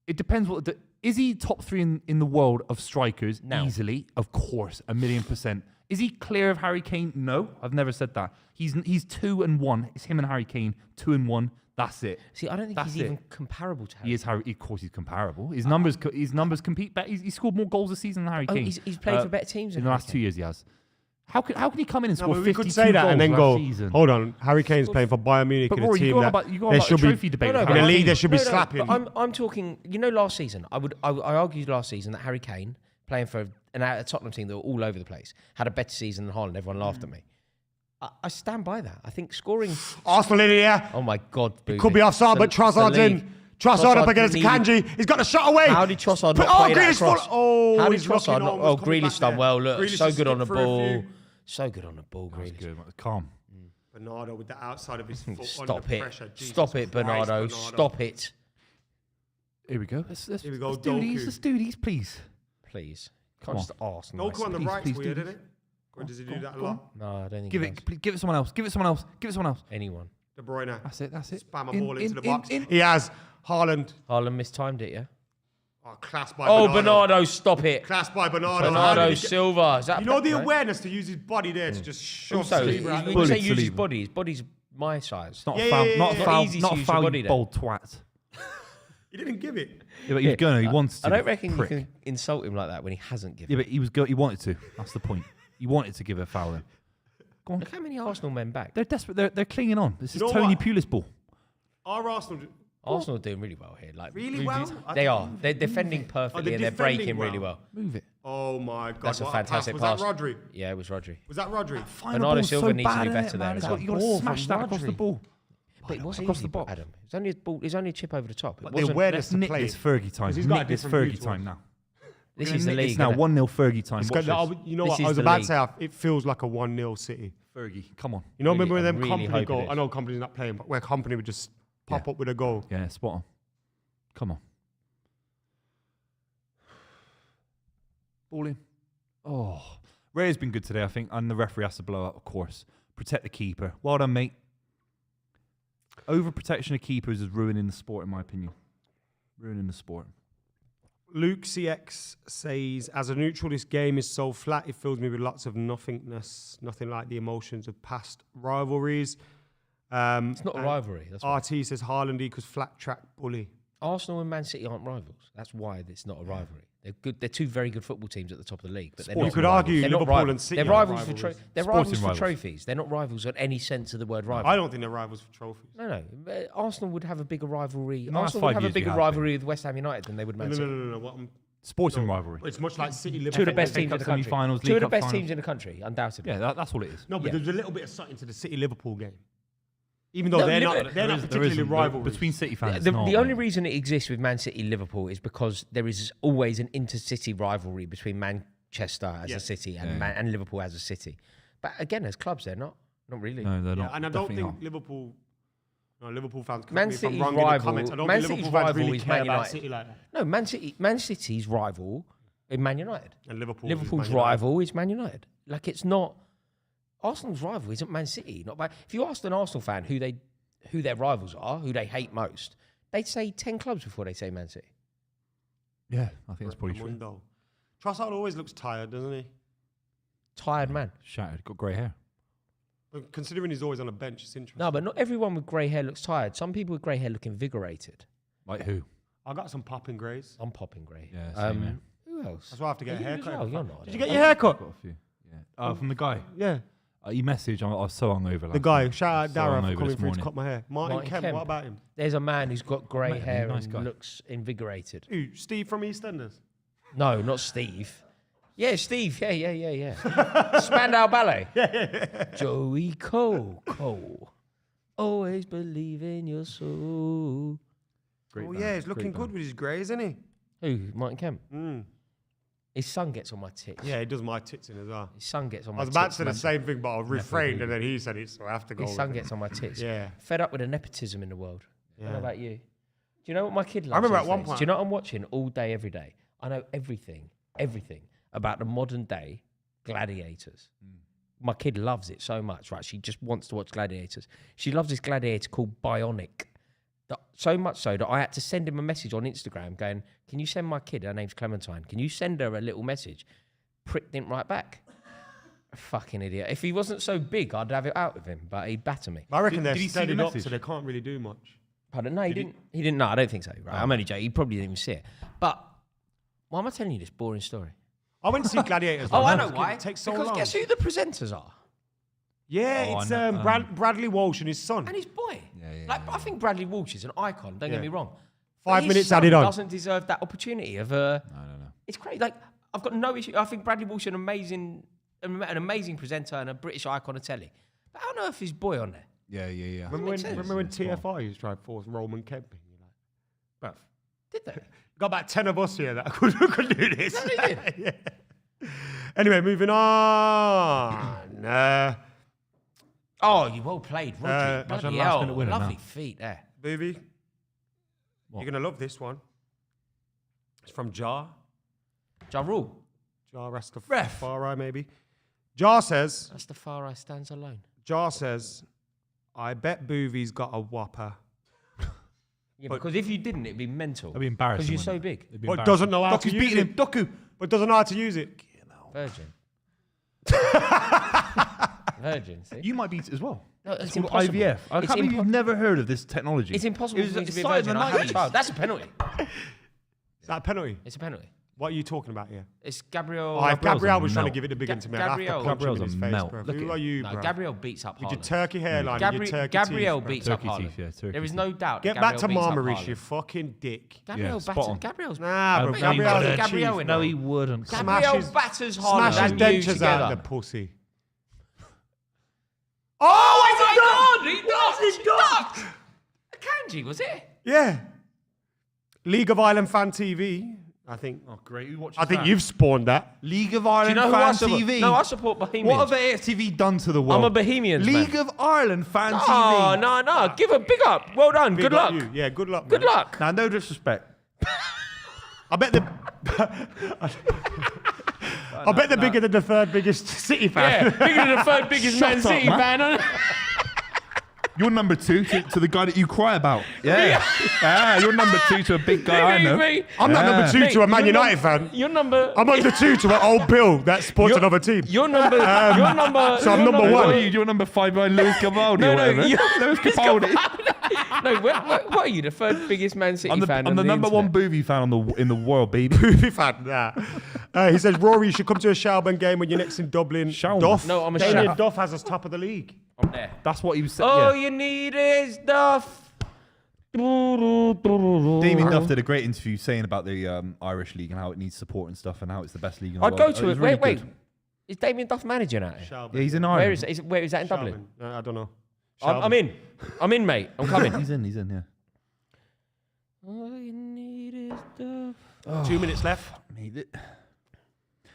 Speaker 3: It depends what. Is he top 3 in the world of strikers?
Speaker 2: No.
Speaker 3: Easily, of course, 1,000,000%. Is he clear of Harry Kane? No, I've never said that. He's 2 and 1. It's him and Harry Kane. 2 and 1. That's it.
Speaker 2: See, I don't think
Speaker 3: That's
Speaker 2: he's
Speaker 3: it.
Speaker 2: even comparable to Harry.
Speaker 3: He is Harry. Of course, he's comparable. His numbers compete better. He scored more goals this season than Harry
Speaker 2: Oh,
Speaker 3: Kane.
Speaker 2: he's played for better teams
Speaker 3: in
Speaker 2: than
Speaker 3: the
Speaker 2: Harry
Speaker 3: last
Speaker 2: Kane.
Speaker 3: 2 years. He has. How can he come in and
Speaker 1: No,
Speaker 3: score
Speaker 1: but we
Speaker 3: 52
Speaker 1: could say that and
Speaker 3: goals
Speaker 1: then
Speaker 3: last
Speaker 1: go,
Speaker 3: season?
Speaker 1: hold on, Harry Kane's playing for Bayern Munich
Speaker 3: But
Speaker 1: in a
Speaker 3: Rory,
Speaker 1: team
Speaker 3: you go on
Speaker 1: that
Speaker 3: about
Speaker 1: they
Speaker 3: the
Speaker 1: should
Speaker 3: trophy
Speaker 1: be,
Speaker 3: debate.
Speaker 2: No,
Speaker 3: with
Speaker 2: but
Speaker 1: in a
Speaker 3: Harry
Speaker 1: league
Speaker 3: Kane.
Speaker 1: they should be
Speaker 2: No,
Speaker 1: slapping.
Speaker 2: but I'm talking. You know, last season, I argued last season that Harry Kane playing for a Tottenham team that were all over the place had a better season than Haaland. Everyone laughed at me. I stand by that. I think scoring.
Speaker 1: Arsenal in here.
Speaker 2: Oh my God, Buvey.
Speaker 1: Could be offside, but Trossard's in. Trossard up against Kanji. He's got the shot away.
Speaker 2: How did Trossard
Speaker 1: But-
Speaker 2: not play that
Speaker 1: Grealish full-
Speaker 2: across?
Speaker 1: Oh,
Speaker 2: How did
Speaker 1: he's looking
Speaker 2: Trossard
Speaker 1: on,
Speaker 2: not?
Speaker 1: was
Speaker 2: Oh,
Speaker 1: coming
Speaker 2: Grealish
Speaker 1: back
Speaker 2: done
Speaker 1: there.
Speaker 2: well. Look,
Speaker 1: Grealish
Speaker 2: so
Speaker 1: has
Speaker 2: good on the
Speaker 1: skipped through a
Speaker 2: ball.
Speaker 1: few.
Speaker 2: So good on the ball,
Speaker 3: That's
Speaker 2: Grealish.
Speaker 3: good. Calm.
Speaker 1: Bernardo with the outside of his foot
Speaker 2: Stop
Speaker 1: under
Speaker 2: it.
Speaker 1: pressure. Jesus
Speaker 2: Stop it,
Speaker 1: Christ,
Speaker 2: Bernardo. Stop it.
Speaker 3: Here we go.
Speaker 1: Here we go,
Speaker 3: Let's do these.
Speaker 1: Doku.
Speaker 3: Let's do these, please.
Speaker 2: Please.
Speaker 3: Come
Speaker 2: Can't just ask.
Speaker 1: Doku on the
Speaker 3: Please,
Speaker 1: right's
Speaker 3: please do
Speaker 1: weird,
Speaker 3: this.
Speaker 1: isn't it? Or does he do that a
Speaker 3: go on.
Speaker 1: lot?
Speaker 2: No, I don't think
Speaker 3: Give
Speaker 2: he
Speaker 3: it.
Speaker 2: does.
Speaker 3: Give it someone else. Give it someone else. Give it someone else.
Speaker 2: Anyone.
Speaker 1: De Bruyne.
Speaker 3: That's it. That's it.
Speaker 1: Spam a
Speaker 3: In-
Speaker 1: ball into
Speaker 3: in-
Speaker 1: the box.
Speaker 3: in-
Speaker 1: He has Haaland.
Speaker 2: Haaland mistimed it, yeah?
Speaker 1: Oh, class by
Speaker 2: Oh,
Speaker 1: Bernardo.
Speaker 2: Bernardo, stop it.
Speaker 1: Class by Bernardo. How
Speaker 2: Bernardo
Speaker 1: did he get-
Speaker 2: Silva. Is that
Speaker 1: You know the
Speaker 2: right?
Speaker 1: awareness to use his body there to just shove
Speaker 2: Also,
Speaker 1: Saliba out the
Speaker 2: when
Speaker 1: way.
Speaker 2: you say
Speaker 3: Bullet
Speaker 2: use his
Speaker 3: Saliba.
Speaker 2: body, his body's my size.
Speaker 3: It's not
Speaker 1: Yeah,
Speaker 3: a foul.
Speaker 1: yeah,
Speaker 3: Not
Speaker 1: yeah.
Speaker 3: a foul.
Speaker 2: Easy to
Speaker 3: Not a
Speaker 2: use your
Speaker 3: foul.
Speaker 2: body
Speaker 3: You
Speaker 2: there.
Speaker 3: bold twat.
Speaker 1: He didn't give it.
Speaker 3: Yeah, but he was gonna. He wants to.
Speaker 2: I don't reckon
Speaker 3: prick.
Speaker 2: you can insult him like that when he hasn't given.
Speaker 3: Yeah, but he was. He wanted to. That's the point. He wanted to give a foul. In. Go on.
Speaker 2: Look how many Arsenal men back.
Speaker 3: They're desperate. They're clinging on. This is
Speaker 1: You know
Speaker 3: Tony
Speaker 1: what?
Speaker 3: Pulis ball.
Speaker 1: Our Arsenal.
Speaker 2: Arsenal are doing really well here. Like
Speaker 1: Really well?
Speaker 2: They are. They're defending perfectly
Speaker 1: they're
Speaker 2: and they're
Speaker 1: defending
Speaker 2: breaking really
Speaker 1: well.
Speaker 2: well.
Speaker 3: Move it.
Speaker 1: Oh my God.
Speaker 2: That's a
Speaker 1: what
Speaker 2: fantastic
Speaker 1: Was
Speaker 2: pass.
Speaker 1: that Rodri?
Speaker 2: Yeah, it was Rodri.
Speaker 1: Was that Rodri?
Speaker 2: Bernardo Silva needs to do better there as well.
Speaker 3: You got to
Speaker 1: Ball
Speaker 3: smash
Speaker 1: from
Speaker 3: that across the
Speaker 1: Rodri.
Speaker 3: ball.
Speaker 2: But it was
Speaker 3: across
Speaker 2: easy,
Speaker 3: the box.
Speaker 2: Adam. It was only a ball. It was only a chip over the top. It
Speaker 1: The
Speaker 2: wasn't.
Speaker 1: awareness
Speaker 3: Let's
Speaker 1: to
Speaker 3: nick
Speaker 1: play
Speaker 3: this
Speaker 1: it.
Speaker 3: Fergie time.
Speaker 1: 'Cause he's got a
Speaker 3: Nick this
Speaker 1: different view
Speaker 3: Fergie
Speaker 1: to
Speaker 3: time
Speaker 1: us.
Speaker 3: now.
Speaker 2: This
Speaker 3: We're
Speaker 2: is the
Speaker 3: gonna nick
Speaker 2: league.
Speaker 3: this now.
Speaker 2: innit?
Speaker 3: 1-0 Fergie time.
Speaker 1: It's
Speaker 3: Watch
Speaker 1: got-
Speaker 3: this.
Speaker 1: you know
Speaker 2: This
Speaker 1: what? I
Speaker 2: is
Speaker 1: was
Speaker 2: the
Speaker 1: about
Speaker 2: league.
Speaker 1: to say it feels like a 1-0 City.
Speaker 3: Fergie, come on.
Speaker 1: You know,
Speaker 2: Really,
Speaker 1: remember when
Speaker 2: I
Speaker 1: them
Speaker 2: really
Speaker 1: company
Speaker 2: hope it
Speaker 1: go?
Speaker 2: is.
Speaker 1: I know company's not playing, but where company would just pop up with a goal.
Speaker 3: Yeah, spot on. Come on. Ball in. Oh. Ray's been good today, I think, and the referee has to blow up, of course. Protect the keeper. Well done, mate. Overprotection of keepers is ruining the sport, in my opinion. Ruining the sport.
Speaker 1: Luke CX says, as a neutral, this game is so flat, it fills me with lots of nothingness, nothing like the emotions of past rivalries.
Speaker 2: It's not a rivalry. That's why.
Speaker 1: RT says Haaland equals flat track bully.
Speaker 2: Arsenal and Man City aren't rivals. That's why it's not a rivalry. They're good. They're two very good football teams at the top of the league. But
Speaker 1: You could argue Liverpool and City.
Speaker 2: They're rivals for
Speaker 3: Rivals.
Speaker 2: trophies. They're not rivals in any sense of the word rival.
Speaker 1: I don't think they're rivals for trophies.
Speaker 2: No. Arsenal would have a bigger rivalry.
Speaker 3: No,
Speaker 2: Arsenal would have a bigger rivalry with West Ham United than they would Man City.
Speaker 1: No.
Speaker 3: Sporting rivalry.
Speaker 1: It's much like City, Liverpool.
Speaker 2: Two of the best
Speaker 3: FA
Speaker 2: teams in
Speaker 3: Cup
Speaker 2: the country.
Speaker 3: semi-finals,
Speaker 2: Two of
Speaker 3: League
Speaker 2: the
Speaker 3: Cup
Speaker 2: best
Speaker 3: finals.
Speaker 2: teams in the country, undoubtedly.
Speaker 3: Yeah, that's all it is.
Speaker 1: No, but
Speaker 2: Yeah.
Speaker 1: there's a little bit of something to the City-Liverpool game. Even though they're not particularly rivalry.
Speaker 3: Between City fans.
Speaker 2: The only reason it exists with Man City Liverpool is because there is always an inter-city rivalry between Manchester as a city and Liverpool as a city. But again, as clubs, they're not really.
Speaker 3: No, they're not.
Speaker 1: And I don't
Speaker 3: Definitely
Speaker 1: think
Speaker 3: not.
Speaker 1: Liverpool fans.
Speaker 2: Man
Speaker 1: Me if I'm
Speaker 2: City's
Speaker 1: wrong in the
Speaker 2: rival.
Speaker 1: comments. I don't
Speaker 2: Man
Speaker 1: think
Speaker 2: City's
Speaker 1: Liverpool fans
Speaker 2: rival
Speaker 1: really
Speaker 2: is
Speaker 1: care
Speaker 2: Man
Speaker 1: about
Speaker 2: United.
Speaker 1: City like that.
Speaker 2: No, Man City's rival is Man United.
Speaker 1: And Liverpool's
Speaker 2: Liverpool's
Speaker 1: Man United.
Speaker 2: rival is Man United. Like it's not. Arsenal's rival isn't Man City. Not by, if you asked an Arsenal fan who their rivals are, who they hate most, they'd say 10 clubs before they say Man City.
Speaker 3: Yeah, I think that's probably true.
Speaker 1: Mundo. Trossard always looks tired, doesn't he?
Speaker 2: Tired man.
Speaker 3: Shattered, got grey hair.
Speaker 1: But considering he's always on a bench, it's interesting.
Speaker 2: No, but not everyone with grey hair looks tired. Some people with grey hair look invigorated.
Speaker 3: Like who?
Speaker 1: I got some popping greys.
Speaker 2: I'm popping grey.
Speaker 3: Yeah, same here.
Speaker 2: Who else?
Speaker 1: That's why I have to get a
Speaker 2: You as
Speaker 1: haircut.
Speaker 2: well, you're not.
Speaker 1: Did you get your haircut?
Speaker 3: Got a few. Yeah. From the guy.
Speaker 1: Yeah.
Speaker 3: He messaged. I was so hungover.
Speaker 1: The
Speaker 3: last
Speaker 1: guy.
Speaker 3: night.
Speaker 1: Shout out
Speaker 3: So
Speaker 1: Dara for
Speaker 3: hungover
Speaker 1: coming
Speaker 3: this
Speaker 1: through to
Speaker 3: morning.
Speaker 1: cut my hair. Martin Kemp. What about him?
Speaker 2: There's a man who's got grey
Speaker 3: Met him,
Speaker 2: hair
Speaker 3: nice
Speaker 2: and
Speaker 3: guy.
Speaker 2: looks invigorated.
Speaker 1: Who? Steve from EastEnders?
Speaker 2: No, not Steve. Yeah, Steve. Yeah. Spandau Ballet. Joey Cole. Always believe in your soul.
Speaker 3: Great
Speaker 1: Oh,
Speaker 3: band,
Speaker 1: yeah, he's
Speaker 3: great
Speaker 1: looking
Speaker 3: band.
Speaker 1: good with his greys, isn't he?
Speaker 2: Who? Martin Kemp.
Speaker 1: Mm.
Speaker 2: His son gets on my tits.
Speaker 1: Yeah, he does my tits in as well.
Speaker 2: His son gets on
Speaker 1: I
Speaker 2: my
Speaker 1: was
Speaker 2: tits.
Speaker 1: about to say the
Speaker 2: man.
Speaker 1: same thing, but I refrained, and then he said it, so I have to go.
Speaker 2: His
Speaker 1: with
Speaker 2: son
Speaker 1: it.
Speaker 2: gets on my tits.
Speaker 1: Yeah.
Speaker 2: Fed up with the nepotism in the world. I don't know
Speaker 1: Yeah.
Speaker 2: about you. Do you know what my kid loves?
Speaker 1: I remember
Speaker 2: these
Speaker 1: at one
Speaker 2: days?
Speaker 1: point-
Speaker 2: Do you know what I'm watching all day, every day? I know everything about the modern day gladiators. My kid loves it so much, right? She just wants to watch gladiators. She loves this gladiator called Bionic. So much so that I had to send him a message on Instagram going, can you send my kid, her name's Clementine, can you send her a little message? Prick didn't write back. Fucking idiot. If he wasn't so big, I'd have it out with him, but he'd batter me.
Speaker 1: I reckon
Speaker 3: Did
Speaker 1: they're
Speaker 3: he see the
Speaker 1: steadied up,
Speaker 3: message?
Speaker 1: so they can't really do much.
Speaker 2: Pardon? No, he didn't. He didn't. No, I don't think so. Right? I'm only joking. He probably didn't even see it. But why am I telling you this boring story?
Speaker 1: I went to see Gladiators.
Speaker 2: Oh, I
Speaker 1: man.
Speaker 2: know why.
Speaker 1: It takes so
Speaker 2: because
Speaker 1: long.
Speaker 2: guess who the presenters are?
Speaker 1: Yeah,
Speaker 3: Oh,
Speaker 1: it's
Speaker 3: I know,
Speaker 1: Bradley Walsh and his son.
Speaker 2: And his boy.
Speaker 3: Yeah,
Speaker 2: Like I think Bradley Walsh is an icon. Don't
Speaker 1: Yeah.
Speaker 2: get me wrong.
Speaker 1: 5
Speaker 2: But his
Speaker 1: minutes
Speaker 2: son
Speaker 1: added on.
Speaker 2: Doesn't deserve that opportunity of a.
Speaker 3: I don't know.
Speaker 2: It's crazy. Like I've got no issue. I think Bradley Walsh is an amazing presenter and a British icon of telly. But how on earth is his boy on there?
Speaker 3: Yeah.
Speaker 1: Remember when
Speaker 3: Yeah,
Speaker 1: TFI used to try to force Roman Kemping? You're like, bruv,
Speaker 2: Did they?
Speaker 1: got about 10 of us here that could do this.
Speaker 2: No, they did.
Speaker 1: Yeah. Anyway, moving on.
Speaker 2: Oh, you well played, Roger.
Speaker 3: That's
Speaker 2: Bloody
Speaker 3: a last
Speaker 2: hell,
Speaker 3: minute winner
Speaker 2: lovely
Speaker 3: now.
Speaker 2: feet there.
Speaker 1: Buvey,
Speaker 3: What?
Speaker 1: you're going to love this one. It's from Jar.
Speaker 2: Ja Rule.
Speaker 1: Jar Rastafari, maybe. Jar says,
Speaker 2: That's the far I stands alone.
Speaker 1: I bet Buvey's got a whopper.
Speaker 2: Yeah,
Speaker 1: But-
Speaker 2: because if you didn't, it'd be mental.
Speaker 3: That'd be embarrassing.
Speaker 2: Because you're so
Speaker 3: wouldn't it?
Speaker 2: big.
Speaker 3: It'd be
Speaker 1: But
Speaker 3: embarrassing.
Speaker 1: doesn't know how to
Speaker 3: Doku's
Speaker 1: use
Speaker 3: beating
Speaker 1: it.
Speaker 3: him. Doku.
Speaker 1: But doesn't know how to use it.
Speaker 2: Virgin. Virgin, see?
Speaker 3: You might be as well.
Speaker 2: No, it's
Speaker 3: called
Speaker 2: impossible.
Speaker 3: IVF. I
Speaker 2: It's
Speaker 3: can't believe
Speaker 2: impo-
Speaker 3: you've never heard of this technology.
Speaker 2: It's impossible
Speaker 3: It was
Speaker 2: for me to be a
Speaker 3: started in
Speaker 2: virgin.
Speaker 3: the
Speaker 2: I have a
Speaker 3: 90s.
Speaker 2: child. That's a penalty.
Speaker 1: Is that a penalty?
Speaker 2: It's a penalty.
Speaker 1: What are you talking about here?
Speaker 2: It's Gabriel.
Speaker 1: Oh, if
Speaker 3: Gabriel's
Speaker 1: Gabriel
Speaker 3: a
Speaker 1: was trying to
Speaker 3: melt.
Speaker 1: give it the big one to me, I'd
Speaker 2: Gabriel-
Speaker 1: have to punch him in
Speaker 3: Gabriel's
Speaker 1: his
Speaker 3: a
Speaker 1: face,
Speaker 3: melt.
Speaker 1: bro.
Speaker 3: Look
Speaker 1: Who
Speaker 3: at-
Speaker 1: are you,
Speaker 2: No,
Speaker 1: bro?
Speaker 2: Gabriel beats up
Speaker 1: With your
Speaker 2: Haaland.
Speaker 1: turkey hairline and your turkey
Speaker 2: Gabriel
Speaker 1: teeth, bro.
Speaker 2: beats up
Speaker 3: Turkey teeth,
Speaker 2: Haaland.
Speaker 3: yeah, turkey
Speaker 2: There is
Speaker 3: teeth.
Speaker 2: no doubt.
Speaker 1: Get
Speaker 2: Gabriel
Speaker 1: back to
Speaker 2: beats up
Speaker 1: Marmarish,
Speaker 2: Haaland.
Speaker 1: you fucking dick.
Speaker 2: Gabriel
Speaker 3: spot
Speaker 2: batters.
Speaker 3: on.
Speaker 2: Gabriel's.
Speaker 1: Nah, bro.
Speaker 2: Mate,
Speaker 1: Gabriel's a
Speaker 2: Gabriel
Speaker 1: chief,
Speaker 2: wouldn't.
Speaker 1: bro.
Speaker 3: No, he wouldn't.
Speaker 1: Smash
Speaker 2: Gabriel
Speaker 1: his-
Speaker 2: batters Haaland
Speaker 1: Smash his
Speaker 2: and you
Speaker 1: dentures
Speaker 2: together.
Speaker 1: out of the pussy.
Speaker 2: Oh my God! He
Speaker 1: He
Speaker 2: ducked. Akanji, was it?
Speaker 1: Yeah. League of Ireland Fan TV. I think.
Speaker 3: Oh, great. Who watches
Speaker 1: I think
Speaker 3: that?
Speaker 1: you've spawned that.
Speaker 3: League of
Speaker 2: Do you
Speaker 3: Ireland
Speaker 2: know who I
Speaker 3: Fan
Speaker 2: support?
Speaker 3: TV.
Speaker 2: No, I support Bohemians.
Speaker 3: What have AFTV done to the world?
Speaker 2: I'm a Bohemians man.
Speaker 3: League of Ireland Fan
Speaker 2: Oh,
Speaker 3: TV.
Speaker 2: no. Give a big up. Well done.
Speaker 1: Big
Speaker 2: Good
Speaker 1: up
Speaker 2: luck.
Speaker 1: you. Yeah, good luck.
Speaker 2: Good
Speaker 1: man.
Speaker 2: luck.
Speaker 3: Now, no disrespect.
Speaker 1: I bet the. I bet the bigger than the third biggest City fan.
Speaker 2: Yeah, bigger than the third biggest Man
Speaker 3: Shut up,
Speaker 2: City
Speaker 3: man.
Speaker 2: fan.
Speaker 3: You're number 2 to the guy that you cry about. Yeah. You're number 2 to a big guy I know.
Speaker 1: I'm not number 2 to a Man United fan.
Speaker 2: You're number.
Speaker 1: I'm number 2 to an old Bill that supports another team.
Speaker 2: You're number. You're number.
Speaker 1: So I'm number 1.
Speaker 3: You're number 5 by Lewis Capaldi or whatever.
Speaker 2: Lewis
Speaker 3: Capaldi.
Speaker 2: No, what are you? The third biggest Man City fan?
Speaker 3: I'm the number 1 Buvey fan in the world, baby.
Speaker 1: Buvey fan, he says, Rory, you should come to a Shelburne game when you're next in Dublin.
Speaker 3: Duff.
Speaker 2: No, I'm a
Speaker 1: Damien Duff has us top of the league.
Speaker 2: I'm there.
Speaker 3: That's what he was saying.
Speaker 2: All you need is Duff.
Speaker 3: Damien Duff did a great interview saying about the Irish league and how it needs support and stuff and how it's the best league in the
Speaker 2: I'd
Speaker 3: world.
Speaker 2: go to it.
Speaker 3: Really
Speaker 2: Wait.
Speaker 3: good.
Speaker 2: Is Damien Duff managing out here?
Speaker 1: Shelburne.
Speaker 3: Yeah, he's in Ireland.
Speaker 2: Where is it? Where is that in Dublin?
Speaker 1: I don't know.
Speaker 2: I'm in. I'm in, mate. I'm coming.
Speaker 3: He's in, yeah.
Speaker 2: All you need is Duff.
Speaker 1: 2 minutes left.
Speaker 3: Mate,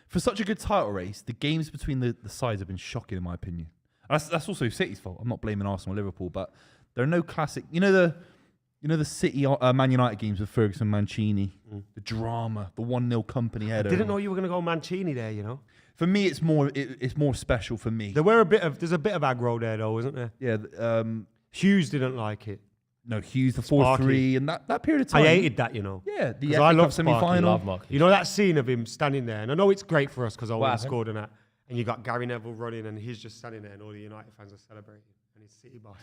Speaker 3: for such a good title race, the games between the sides have been shocking, in my opinion. That's also City's fault. I'm not blaming Arsenal or Liverpool, but there are no classic. You know the City Man United games with Ferguson, Mancini, the drama, the 1-0 company header.
Speaker 1: I didn't know you were going to go Mancini there, you know.
Speaker 3: For me, it's more special for me.
Speaker 1: There's a bit of aggro there though, isn't there?
Speaker 3: Yeah.
Speaker 1: Hughes didn't like it.
Speaker 3: No, Hughes, the
Speaker 1: Sparky.
Speaker 3: 4-3, and that period of time.
Speaker 1: I hated that, you know.
Speaker 3: Yeah, the
Speaker 1: 'Cause
Speaker 3: FA
Speaker 1: I
Speaker 3: Cup
Speaker 1: love Sparky.
Speaker 3: semi-final.
Speaker 2: Love Mark.
Speaker 1: You know that scene of him standing there, and I know it's great for us because Owen
Speaker 2: happened?
Speaker 1: scored and that, and you got Gary Neville running, and he's just standing there, and all the United fans are celebrating, and he's City boss.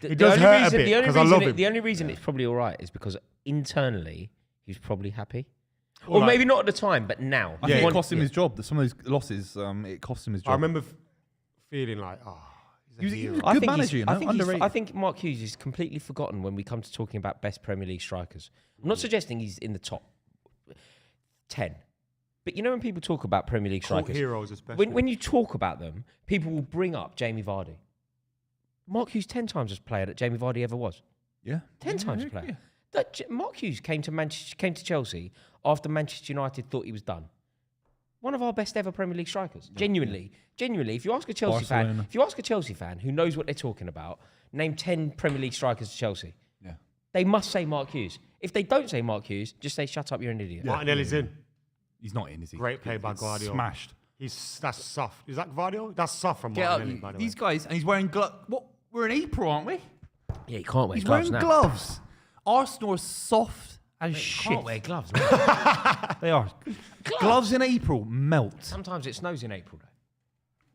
Speaker 1: It does hurt a bit because I love him.
Speaker 2: The only reason it's probably all right is because internally he's probably happy.
Speaker 1: Or
Speaker 2: Or
Speaker 1: like-
Speaker 2: maybe not at the time, but now.
Speaker 3: I think
Speaker 1: Yeah.
Speaker 3: it cost him his job. Some of those losses, it cost him his job.
Speaker 1: I remember feeling like,
Speaker 3: He was- he
Speaker 1: hero.
Speaker 3: was a good manager, you know,
Speaker 2: I think,
Speaker 3: underrated.
Speaker 2: I think Mark Hughes is completely forgotten when we come to talking about best Premier League strikers. I'm not suggesting he's in the top 10. But you know when people talk about Premier League
Speaker 1: Cult
Speaker 2: strikers,
Speaker 1: heroes especially.
Speaker 2: when you talk about them, people will bring up Jamie Vardy. Mark Hughes 10 times as player that Jamie Vardy ever was.
Speaker 3: Yeah.
Speaker 2: 10 times a player. Mark Hughes came to Chelsea after Manchester United thought he was done. One of our best ever Premier League strikers. Genuinely. If you ask a Chelsea fan who knows what they're talking about, name 10 Premier League strikers to Chelsea.
Speaker 3: Yeah.
Speaker 2: They must say Mark Hughes. If they don't say Mark Hughes, just say shut up, you're an idiot.
Speaker 1: Martinelli's in.
Speaker 3: He's not in, is he?
Speaker 1: Great play by
Speaker 3: It's
Speaker 1: Guardiola.
Speaker 3: Smashed.
Speaker 1: That's soft. Is that Guardiola? That's soft from
Speaker 3: Get up,
Speaker 1: Martinelli, by the way.
Speaker 3: these guys, and he's wearing gloves. What? We're in April, aren't we?
Speaker 2: Yeah, you can't wear
Speaker 3: He's
Speaker 2: gloves
Speaker 3: wearing
Speaker 2: now.
Speaker 3: gloves. Arsenal are soft as shit.
Speaker 2: Can't wear gloves, man.
Speaker 3: They are. Gloves in April melt.
Speaker 2: Sometimes it snows in April, though.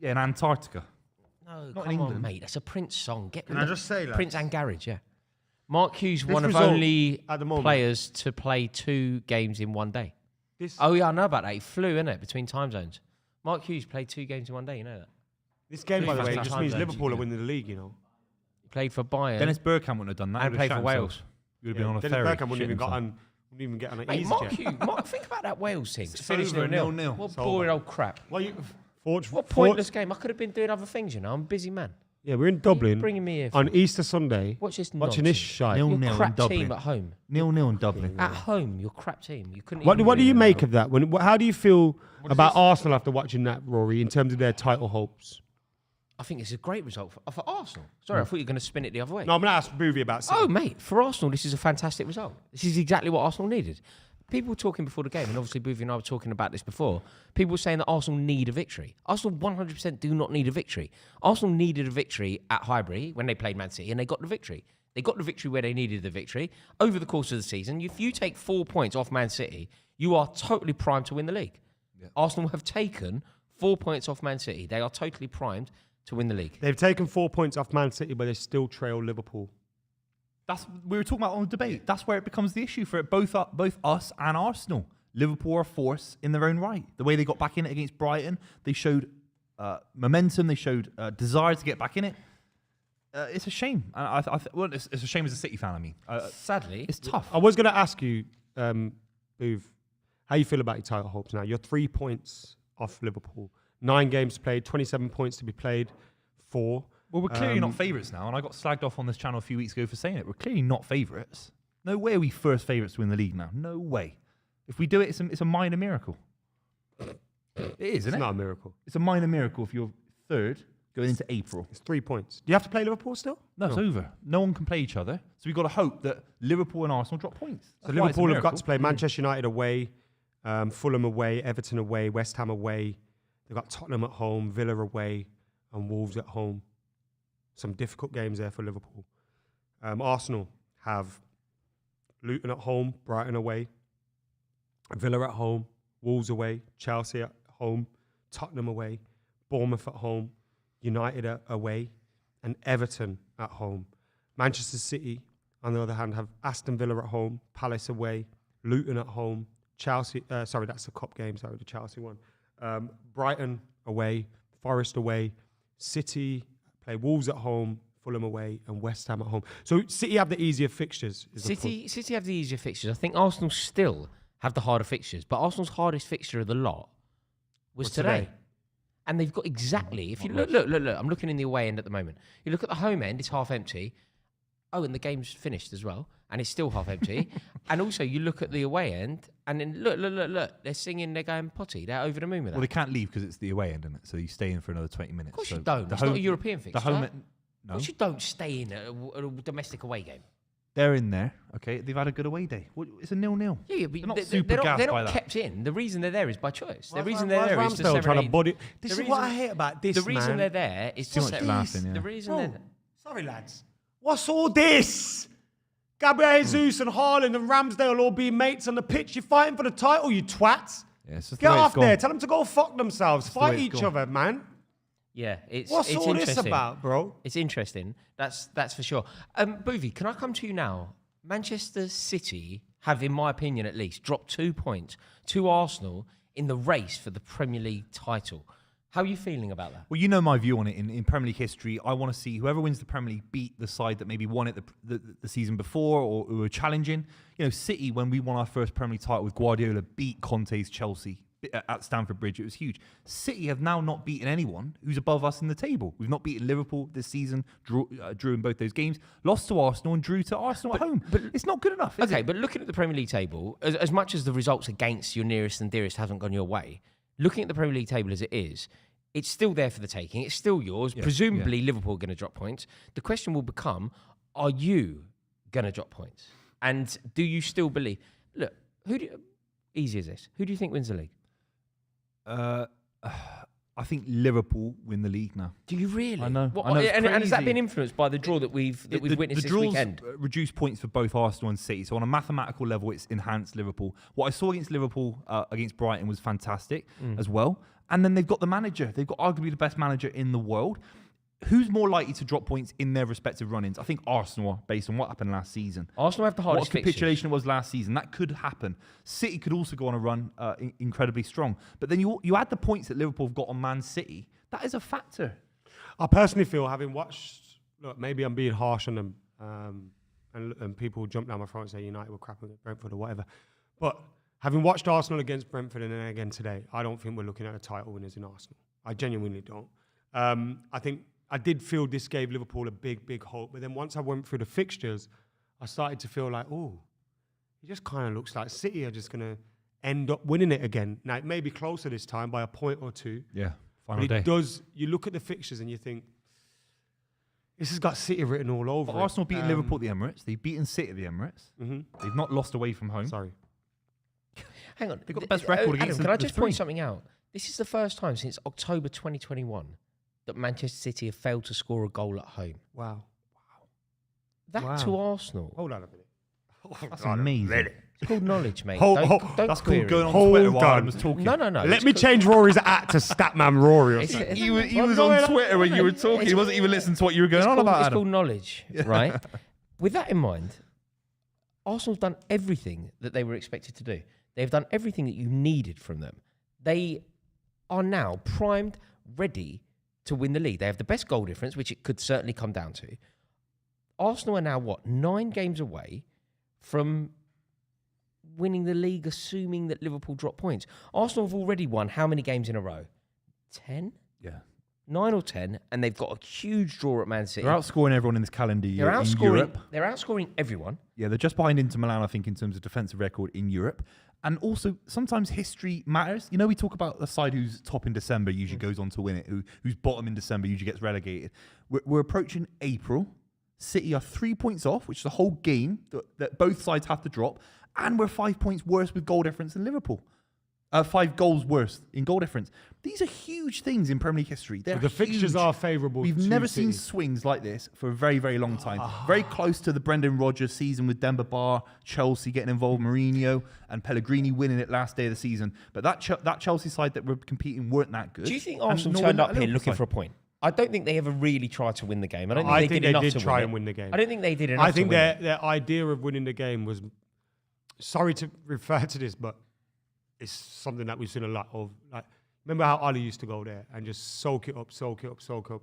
Speaker 3: Yeah, in Antarctica.
Speaker 2: No,
Speaker 3: Not in
Speaker 2: come on,
Speaker 3: England.
Speaker 2: mate. That's a Prince song. Can
Speaker 1: I just say, lads?
Speaker 2: Prince and Garage, yeah. Mark Hughes,
Speaker 1: This
Speaker 2: one of
Speaker 1: result
Speaker 2: only
Speaker 1: at the moment-
Speaker 2: players to play 2 games in one day.
Speaker 1: This,
Speaker 2: Oh, yeah, I know about that. He flew, innit, between time zones. Mark Hughes played 2 games in one day, you know that?
Speaker 1: this game, by the way,
Speaker 2: Fantastic
Speaker 1: just
Speaker 2: time
Speaker 1: means
Speaker 2: zones,
Speaker 1: Liverpool are
Speaker 2: yeah.
Speaker 1: winning the league, you know.
Speaker 2: He played for Bayern.
Speaker 3: Dennis Bergkamp wouldn't have done that.
Speaker 2: And
Speaker 3: He would have
Speaker 2: played for
Speaker 3: shat
Speaker 2: Wales.
Speaker 3: himself. He would have been on a
Speaker 1: Dennis
Speaker 3: ferry.
Speaker 1: Bergkamp wouldn't
Speaker 3: shitting
Speaker 1: even get on an
Speaker 2: Mate,
Speaker 1: easy
Speaker 2: Mark
Speaker 1: jet.
Speaker 2: Hughes, think about that Wales team.
Speaker 3: It's
Speaker 2: Finished
Speaker 3: over,
Speaker 2: 0-0.
Speaker 3: 0-0.
Speaker 2: What
Speaker 1: It's
Speaker 2: boring
Speaker 1: over.
Speaker 2: old crap.
Speaker 1: Well,
Speaker 2: What pointless game. I could have been doing other things, you know. I'm a busy man.
Speaker 1: Yeah, we're in Dublin
Speaker 2: bringing me here for?
Speaker 1: on Easter Sunday.
Speaker 2: Watch this
Speaker 1: Watching
Speaker 2: nonsense.
Speaker 1: this shite.
Speaker 3: Nil.
Speaker 2: Your
Speaker 3: 0-0 in
Speaker 2: crap
Speaker 3: Dublin.
Speaker 2: team at home.
Speaker 3: 0-0 in Dublin.
Speaker 2: At home, your crap team. You couldn't.
Speaker 1: What
Speaker 2: even
Speaker 1: do you
Speaker 2: win.
Speaker 1: make of that? How do you feel about Arsenal after watching that, Rory, in terms of their title hopes?
Speaker 2: I think it's a great result for Arsenal. Sorry, I thought you were going to spin it the other way.
Speaker 1: No, I'm going to ask Buvey about City.
Speaker 2: Oh, mate, for Arsenal, this is a fantastic result. This is exactly what Arsenal needed. People were talking before the game, and obviously Buvey and I were talking about this before. People were saying that Arsenal need a victory. Arsenal 100% do not need a victory. Arsenal needed a victory at Highbury when they played Man City, and they got the victory. They got the victory where they needed the victory. Over the course of the season, if you take 4 points off Man City, you are totally primed to win the league. Yeah. Arsenal have taken 4 points off Man City. They are totally primed to win the league.
Speaker 1: They've taken 4 points off Man City, but they still trail Liverpool.
Speaker 3: We were talking about on the debate. That's where it becomes the issue for both us and Arsenal. Liverpool are a force in their own right. The way they got back in it against Brighton, they showed momentum. They showed desire to get back in it. It's a shame. Well, it's a shame as a City fan. I mean,
Speaker 2: Sadly,
Speaker 3: it's tough.
Speaker 1: I was going to ask you, Booth, how you feel about your title hopes now. You're 3 points off Liverpool. 9 games played, 27 points to be played, 4.
Speaker 3: Well, we're clearly not favourites now, and I got slagged off on this channel a few weeks ago for saying it. We're clearly not favourites. No way are we first favourites to win the league now. No way. If we do it, it's a minor miracle. It is, isn't
Speaker 1: It's
Speaker 3: it?
Speaker 1: not a miracle.
Speaker 3: It's a minor miracle if you're third going into April.
Speaker 1: It's 3 points. Do you have to play Liverpool still?
Speaker 3: No, it's over. No one can play each other. So we've got to hope that Liverpool and Arsenal drop points.
Speaker 1: So
Speaker 3: That's why it's a
Speaker 1: Liverpool have got
Speaker 3: miracle.
Speaker 1: to play Manchester United away, Fulham away, Everton away, West Ham away. They've got Tottenham at home, Villa away, and Wolves at home. Some difficult games there for Liverpool. Arsenal have Luton at home, Brighton away, Villa at home, Wolves away, Chelsea at home, Tottenham away, Bournemouth at home, United away, and Everton at home. Manchester City, on the other hand, have Aston Villa at home, Palace away, Luton at home, Chelsea, that's the cup game, the Chelsea one. Brighton away, Forest away, City play Wolves at home, Fulham away, and West Ham at home. So City have the easier fixtures.
Speaker 2: City have the easier fixtures. I think Arsenal still have the harder fixtures, but Arsenal's hardest fixture of the lot was today. And they've got exactly, if you look, I'm looking in the away end at the moment. You look at the home end, it's half empty. Oh, and the game's finished as well, and it's still half empty. And also, you look at the away end, and then look, they're singing, they're going potty, they're over the moon with that.
Speaker 3: Well, they can't leave because it's the away end, isn't it? So you stay in for another 20 minutes.
Speaker 2: Of course
Speaker 3: so
Speaker 2: you don't. It's not a European fixture.
Speaker 3: The home end, no.
Speaker 2: Of course you don't stay in a domestic away game.
Speaker 3: They're in there, okay? They've had a good away day. It's a 0-0.
Speaker 2: Yeah, but
Speaker 3: they're not super gassed
Speaker 2: they're
Speaker 3: by
Speaker 2: not
Speaker 3: that.
Speaker 2: kept in. The reason they're there is by choice. The reason
Speaker 1: why
Speaker 2: they're there is to
Speaker 1: Ramsdale trying to
Speaker 2: serenade.
Speaker 1: body. This is what I hate about this,
Speaker 2: The reason
Speaker 1: man.
Speaker 2: they're there is to
Speaker 3: Too much
Speaker 2: serenade.
Speaker 3: laughing, yeah.
Speaker 2: The reason
Speaker 1: Bro,
Speaker 2: they're there.
Speaker 1: sorry, lads. What's all this? Gabriel Jesus and Haaland and Ramsdale all being mates on the pitch. You're fighting for the title, you twats.
Speaker 3: Yeah, it's just
Speaker 1: Get
Speaker 3: the way
Speaker 1: off
Speaker 3: it's gone.
Speaker 1: there. Tell them to go fuck themselves.
Speaker 3: the way
Speaker 1: Fight
Speaker 3: it's
Speaker 1: each
Speaker 3: gone.
Speaker 1: other, man.
Speaker 2: Yeah, it's
Speaker 1: What's
Speaker 2: it's
Speaker 1: all this
Speaker 2: interesting.
Speaker 1: about, bro?
Speaker 2: It's interesting. That's for sure. Buvey, can I come to you now? Manchester City have, in my opinion at least, dropped 2 points to Arsenal in the race for the Premier League title. How are you feeling about that?
Speaker 3: Well, you know my view on it in Premier League history. I want to see whoever wins the Premier League beat the side that maybe won it the season before or who were challenging. You know, City, when we won our first Premier League title with Guardiola, beat Conte's Chelsea at Stamford Bridge. It was huge. City have now not beaten anyone who's above us in the table. We've not beaten Liverpool this season, drew in both those games, lost to Arsenal and drew to Arsenal at home. But it's not good enough, is
Speaker 2: Okay,
Speaker 3: it?
Speaker 2: but looking at the Premier League table, as much as the results against your nearest and dearest haven't gone your way, looking at the Premier League table as it is, it's still there for the taking. It's still yours. Presumably, Liverpool are going to drop points. The question will become, are you going to drop points? And do you still believe... Look, easy as this. Who do you think wins the league?
Speaker 3: I think Liverpool win the league now.
Speaker 2: Do you really?
Speaker 3: I know.
Speaker 2: And has that
Speaker 3: crazy.
Speaker 2: been influenced by the draw that we've witnessed this
Speaker 3: draws
Speaker 2: weekend?
Speaker 3: Reduced points for both Arsenal and City. So on a mathematical level, it's enhanced Liverpool. What I saw against Liverpool, against Brighton, was fantastic as well. And then they've got the manager. They've got arguably the best manager in the world. Who's more likely to drop points in their respective run-ins? I think Arsenal are, based on what happened last season.
Speaker 2: Arsenal have the
Speaker 3: What
Speaker 2: hardest
Speaker 3: a capitulation it was last season. That could happen. City could also go on a run incredibly strong. But then you add the points that Liverpool have got on Man City. That is a factor.
Speaker 1: I personally feel, having watched, look, maybe I'm being harsh on them, and people jump down my throat and say United were crap against Brentford or whatever. But having watched Arsenal against Brentford and then again today, I don't think we're looking at a title winners in Arsenal. I genuinely don't. I think I did feel this gave Liverpool a big, big hope. But then once I went through the fixtures, I started to feel like, oh, it just kind of looks like City are just going to end up winning it again. Now, it may be closer this time by a point or two.
Speaker 3: Yeah,
Speaker 1: But
Speaker 3: final day.
Speaker 1: it does, you look at the fixtures and you think, this has got City written all over
Speaker 3: But
Speaker 1: it.
Speaker 3: Arsenal beaten Liverpool at the Emirates. They've beaten City at the Emirates. They've not lost away from home.
Speaker 1: Sorry.
Speaker 2: Hang on.
Speaker 3: They've got the best record against
Speaker 2: Adam, can I
Speaker 3: the
Speaker 2: just
Speaker 3: three.
Speaker 2: point something out? This is the first time since October 2021 that Manchester City have failed to score a goal at home.
Speaker 1: Wow.
Speaker 2: That
Speaker 1: Wow.
Speaker 2: to Arsenal.
Speaker 1: Hold on a minute.
Speaker 3: That's amazing.
Speaker 2: It's called knowledge, mate.
Speaker 1: Hold-
Speaker 2: don't
Speaker 3: That's
Speaker 2: query
Speaker 3: called going
Speaker 2: it.
Speaker 3: on
Speaker 1: Hold
Speaker 3: Twitter while
Speaker 1: on.
Speaker 3: I was talking.
Speaker 2: No.
Speaker 1: Let
Speaker 2: it's
Speaker 1: me
Speaker 2: called-
Speaker 1: change Rory's at to Statman Rory or something.
Speaker 3: He was
Speaker 1: What's
Speaker 3: on
Speaker 1: going on?
Speaker 3: Twitter when you were talking. He wasn't even listening to what you were going on about,
Speaker 2: It's
Speaker 3: Adam.
Speaker 2: called knowledge, right? With that in mind, Arsenal's done everything that they were expected to do. They've done everything that you needed from them. They are now primed, ready to win the league. They have the best goal difference, which it could certainly come down to. Arsenal are now, 9 games away from winning the league, assuming that Liverpool drop points. Arsenal have already won how many games in a row? 10?
Speaker 3: Yeah.
Speaker 2: 9 or 10, and they've got a huge draw at Man City.
Speaker 3: They're outscoring everyone in this calendar year
Speaker 2: They're
Speaker 3: in
Speaker 2: outscoring.
Speaker 3: Europe.
Speaker 2: They're outscoring everyone.
Speaker 3: Yeah, they're just behind Inter Milan, I think, in terms of defensive record in Europe. And also, sometimes history matters. You know, we talk about the side who's top in December usually goes on to win it, who's bottom in December usually gets relegated. We're approaching April. City are 3 points off, which is a whole game that both sides have to drop. And we're 5 points worse with goal difference than Liverpool. 5 goals worse in goal difference. These are huge things in Premier League history. They're
Speaker 1: The fixtures
Speaker 3: huge.
Speaker 1: are favourable.
Speaker 3: We've
Speaker 1: to
Speaker 3: never
Speaker 1: City.
Speaker 3: seen swings like this for a very, very long time. Very close to the Brendan Rodgers season with Demba Ba, Chelsea getting involved, Mourinho, and Pellegrini winning it last day of the season. But that Chelsea side that were competing weren't that good.
Speaker 2: Do you think
Speaker 3: And
Speaker 2: Arsenal
Speaker 3: nor
Speaker 2: turned
Speaker 3: were
Speaker 2: up
Speaker 3: that
Speaker 2: here
Speaker 3: Liverpool
Speaker 2: looking
Speaker 3: side.
Speaker 2: for a point? I don't think they ever really tried to win the game. I don't
Speaker 1: I
Speaker 2: think they did enough to
Speaker 1: try
Speaker 2: win
Speaker 1: and
Speaker 2: it.
Speaker 1: win the game.
Speaker 2: I don't think they did enough
Speaker 1: I think
Speaker 2: to win it.
Speaker 1: their idea of winning the game was, sorry to refer to this, but it's something that we've seen a lot of. Like, remember how Ali used to go there and just soak it up,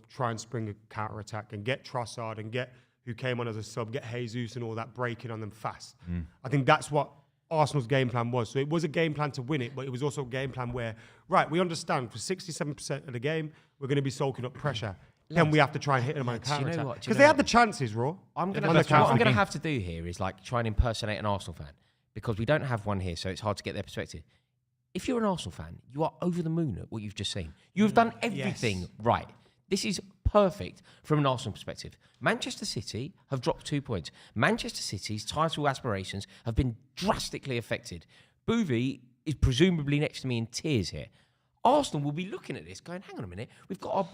Speaker 1: try and spring a counter attack and get Trossard and get who came on as a sub, get Jesus and all that, breaking on them fast. I think that's what Arsenal's game plan was. So it was a game plan to win it, but it was also a game plan where, right, we understand for 67% of the game, we're going to be soaking up pressure. Then we have to try and hit them on a counter attack. Because they had the chances, Raw.
Speaker 2: what I'm going
Speaker 1: counter
Speaker 2: to
Speaker 1: game.
Speaker 2: have to do here is like try and impersonate an Arsenal fan because we don't have one here, so it's hard to get their perspective. If you're an Arsenal fan, you are over the moon at what you've just seen. You have done everything right. This is perfect from an Arsenal perspective. Manchester City have dropped 2 points. Manchester City's title aspirations have been drastically affected. Buvey is presumably next to me in tears here. Arsenal will be looking at this going, hang on a minute, we've got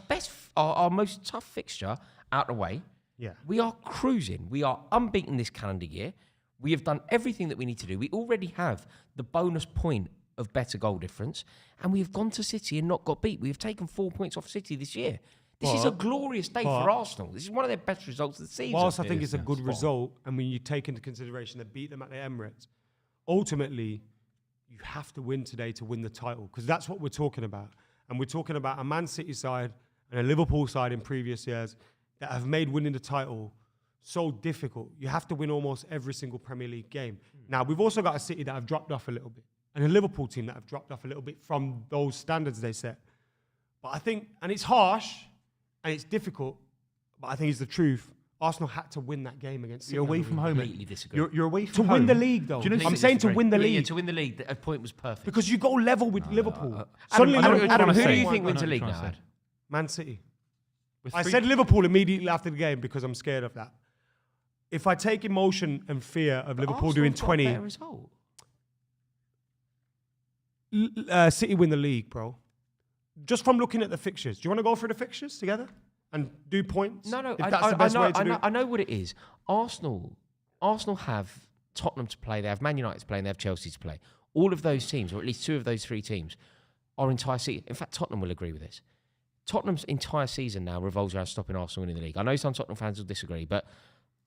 Speaker 2: our most tough fixture out of the way.
Speaker 1: Yeah.
Speaker 2: We are cruising. We are unbeaten this calendar year. We have done everything that we need to do. We already have the bonus point of better goal difference, and we have gone to City and not got beat. We have taken 4 points off City this year. This is a glorious day for Arsenal. This is one of their best results of the season.
Speaker 1: Whilst I think it's a good result, and when you take into consideration they beat them at the Emirates, ultimately, you have to win today to win the title, because that's what we're talking about. And we're talking about a Man City side and a Liverpool side in previous years that have made winning the title so difficult. You have to win almost every single Premier League game. Now, we've also got a City that have dropped off a little bit, and a Liverpool team that have dropped off a little bit from those standards they set. But I think, and it's harsh, and it's difficult, but I think it's the truth. Arsenal had to win that game against City.
Speaker 3: You're away from home.
Speaker 2: completely disagree.
Speaker 3: You're away
Speaker 1: To
Speaker 3: from home.
Speaker 1: win the league, though.
Speaker 3: Do you know
Speaker 1: I'm saying to win the league.
Speaker 2: Yeah, to win the league, a point was perfect.
Speaker 1: Because you go level with Liverpool.
Speaker 2: Adam,
Speaker 1: Liverpool
Speaker 2: Adam,
Speaker 1: are
Speaker 2: who do
Speaker 1: saying-
Speaker 2: you think
Speaker 3: I
Speaker 2: wins
Speaker 3: know
Speaker 2: the league
Speaker 3: what you're
Speaker 2: now?
Speaker 3: trying to
Speaker 2: Ad?
Speaker 1: Man City.
Speaker 3: With
Speaker 1: I
Speaker 3: three-
Speaker 1: said Liverpool immediately after the game because I'm scared of that. If I take emotion and fear of Liverpool
Speaker 2: Arsenal
Speaker 1: doing
Speaker 2: got a
Speaker 1: 20,
Speaker 2: better result.
Speaker 1: City win the league, bro. Just from looking at the fixtures. Do you want to go through the fixtures together and do points?
Speaker 2: No,
Speaker 1: If that's the best way to do it.
Speaker 2: I know what it is. Arsenal have Tottenham to play, they have Man United to play, and they have Chelsea to play. All of those teams, or at least 2 of those 3 teams, are entire season. In fact, Tottenham will agree with this. Tottenham's entire season now revolves around stopping Arsenal winning the league. I know some Tottenham fans will disagree, but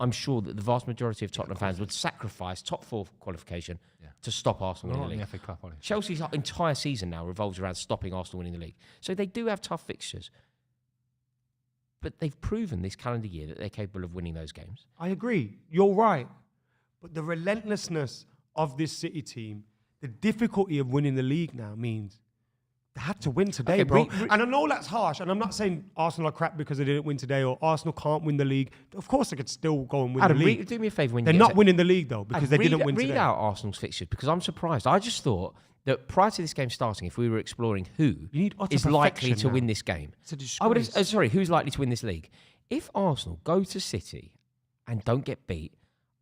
Speaker 2: I'm sure that the vast majority of Tottenham fans would sacrifice top 4 qualification to stop Arsenal winning the league.
Speaker 3: FA Cup, are they?
Speaker 2: Chelsea's entire season now revolves around stopping Arsenal winning the league. So they do have tough fixtures. But they've proven this calendar year that they're capable of winning those games.
Speaker 1: I agree. You're right. But the relentlessness of this City team, the difficulty of winning the league now means they had to win today,
Speaker 2: Okay,
Speaker 1: bro. And I know that's harsh, and I'm not saying Arsenal are crap because they didn't win today or Arsenal can't win the league. Of course, they could still go and win
Speaker 2: Adam,
Speaker 1: the league.
Speaker 2: do me a favour when
Speaker 1: They're
Speaker 2: you
Speaker 1: not winning the league, though, because they didn't win
Speaker 2: read
Speaker 1: today.
Speaker 2: out Arsenal's fixtures because I'm surprised. I just thought that prior to this game starting, if we were exploring who
Speaker 1: need utter
Speaker 2: is likely
Speaker 1: perfection
Speaker 2: to
Speaker 1: now.
Speaker 2: win this game,
Speaker 1: It's a
Speaker 2: I would have.
Speaker 1: disgrace.
Speaker 2: Who's likely to win this league? If Arsenal go to City and don't get beat,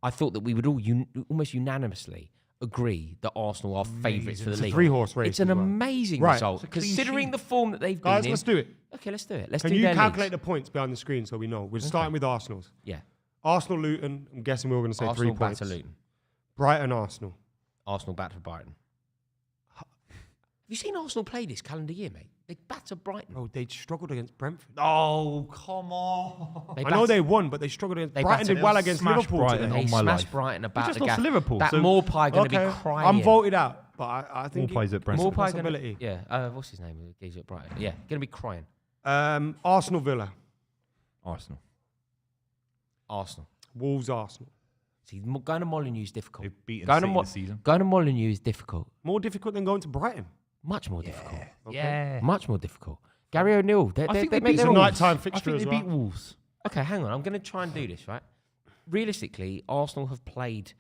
Speaker 2: I thought that we would all almost unanimously agree that Arsenal are favourites for the
Speaker 1: It's a
Speaker 2: league.
Speaker 1: 3-horse race
Speaker 2: It's an
Speaker 1: as well.
Speaker 2: amazing
Speaker 1: Right.
Speaker 2: result
Speaker 3: It's a clean
Speaker 2: considering
Speaker 3: sheet.
Speaker 2: the form that they've been
Speaker 1: Guys,
Speaker 2: in.
Speaker 1: let's do it.
Speaker 2: Okay, let's do it. Let's
Speaker 1: Can
Speaker 2: do
Speaker 1: you
Speaker 2: their
Speaker 1: calculate
Speaker 2: leagues.
Speaker 1: the points behind the screen so we know? We're starting with Arsenal's.
Speaker 2: Yeah,
Speaker 1: Arsenal, Luton. I'm guessing we were going to say
Speaker 2: Arsenal
Speaker 1: 3 points.
Speaker 2: batter Luton.
Speaker 1: Brighton, Arsenal.
Speaker 2: Arsenal batter Brighton. Have you seen Arsenal play this calendar year, mate? They batter Brighton.
Speaker 1: Bro, they struggled against Brentford.
Speaker 3: Oh, come on.
Speaker 2: They
Speaker 1: I know they won, but they struggled against
Speaker 2: They
Speaker 1: Brighton.
Speaker 2: battered
Speaker 1: Did well
Speaker 3: them.
Speaker 1: against
Speaker 3: Smashed
Speaker 1: Liverpool
Speaker 3: Brighton.
Speaker 1: today.
Speaker 2: They
Speaker 3: my
Speaker 2: smashed
Speaker 3: life.
Speaker 2: Brighton about
Speaker 3: just
Speaker 2: the
Speaker 3: lost to
Speaker 2: gaff.
Speaker 3: Liverpool,
Speaker 2: That
Speaker 3: so-
Speaker 2: Morpie going to be crying.
Speaker 1: I'm voted out, but I think
Speaker 3: Morpie's at Brentford.
Speaker 1: Morpie
Speaker 2: Morpie gonna,
Speaker 1: possibility.
Speaker 2: yeah, what's his name? He's at Brighton. Yeah, going to be crying.
Speaker 1: Arsenal, Villa,
Speaker 3: Arsenal.
Speaker 2: Arsenal.
Speaker 1: Wolves, Arsenal.
Speaker 2: See, going to Molineux is difficult.
Speaker 3: They've beaten
Speaker 2: Going to,
Speaker 3: City this season.
Speaker 2: going to Molineux is difficult.
Speaker 1: More difficult than going to Brighton.
Speaker 2: Much more difficult.
Speaker 3: Yeah.
Speaker 2: Much more difficult. Gary O'Neill. They
Speaker 3: I think
Speaker 2: they
Speaker 3: they
Speaker 2: make
Speaker 3: beat
Speaker 2: their
Speaker 1: Wolves.
Speaker 2: own.
Speaker 1: Nighttime
Speaker 3: I
Speaker 1: fixture
Speaker 3: think
Speaker 1: as
Speaker 3: they
Speaker 1: well.
Speaker 3: beat Wolves.
Speaker 2: Okay, hang on. I'm going to try and do this, right? Realistically, Arsenal have played.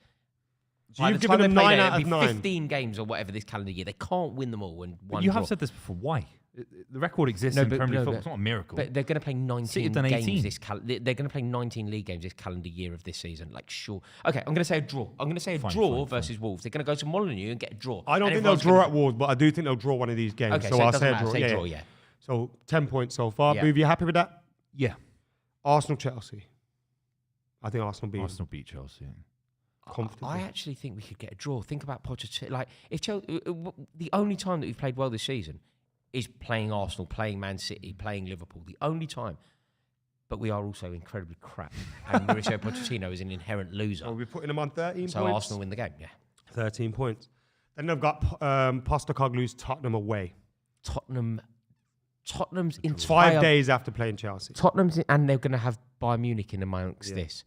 Speaker 1: So
Speaker 2: by
Speaker 1: you've
Speaker 2: the
Speaker 1: given
Speaker 2: time
Speaker 1: them
Speaker 2: they play
Speaker 1: 9
Speaker 2: there,
Speaker 1: out
Speaker 2: it'll
Speaker 1: of
Speaker 2: be
Speaker 1: 9.
Speaker 2: 15 games or whatever this calendar year. They can't win them all in one
Speaker 3: But you
Speaker 2: draw.
Speaker 3: have said this before. Why? The record exists in Premier League football. It's not a miracle.
Speaker 2: But they're going to play 19
Speaker 3: done
Speaker 2: games
Speaker 3: 18.
Speaker 2: they're going to play 19 league games this calendar year of this season. Like, sure. Okay, I'm going to say a draw. I'm going to say a draw versus Wolves. They're going to go to Molineux and get a draw.
Speaker 1: I don't think they'll draw at Wolves, but I do think they'll draw one of these games.
Speaker 2: Okay,
Speaker 1: so
Speaker 2: so
Speaker 1: I'll say a draw.
Speaker 2: say draw, yeah.
Speaker 1: So 10 points so far.
Speaker 2: Yeah.
Speaker 1: Booth, you happy with that?
Speaker 3: Yeah.
Speaker 1: Arsenal, Chelsea. I think Arsenal beat
Speaker 3: Arsenal beat Chelsea.
Speaker 1: comfortably.
Speaker 2: I actually think we could get a draw. Think about Pochettino. Like, if Chelsea, the only time that we've played well this season is playing Arsenal, playing Man City, playing Liverpool. The only time. But we are also incredibly crap. And Mauricio Pochettino is an inherent loser.
Speaker 1: Well, we're putting them on 13
Speaker 2: So
Speaker 1: points.
Speaker 2: Arsenal win the game, yeah.
Speaker 1: 13 points. Then they've got Postecoglou's Tottenham away.
Speaker 2: Tottenham's entire
Speaker 1: 5 days after playing Chelsea.
Speaker 2: And they're going to have Bayern Munich in amongst this.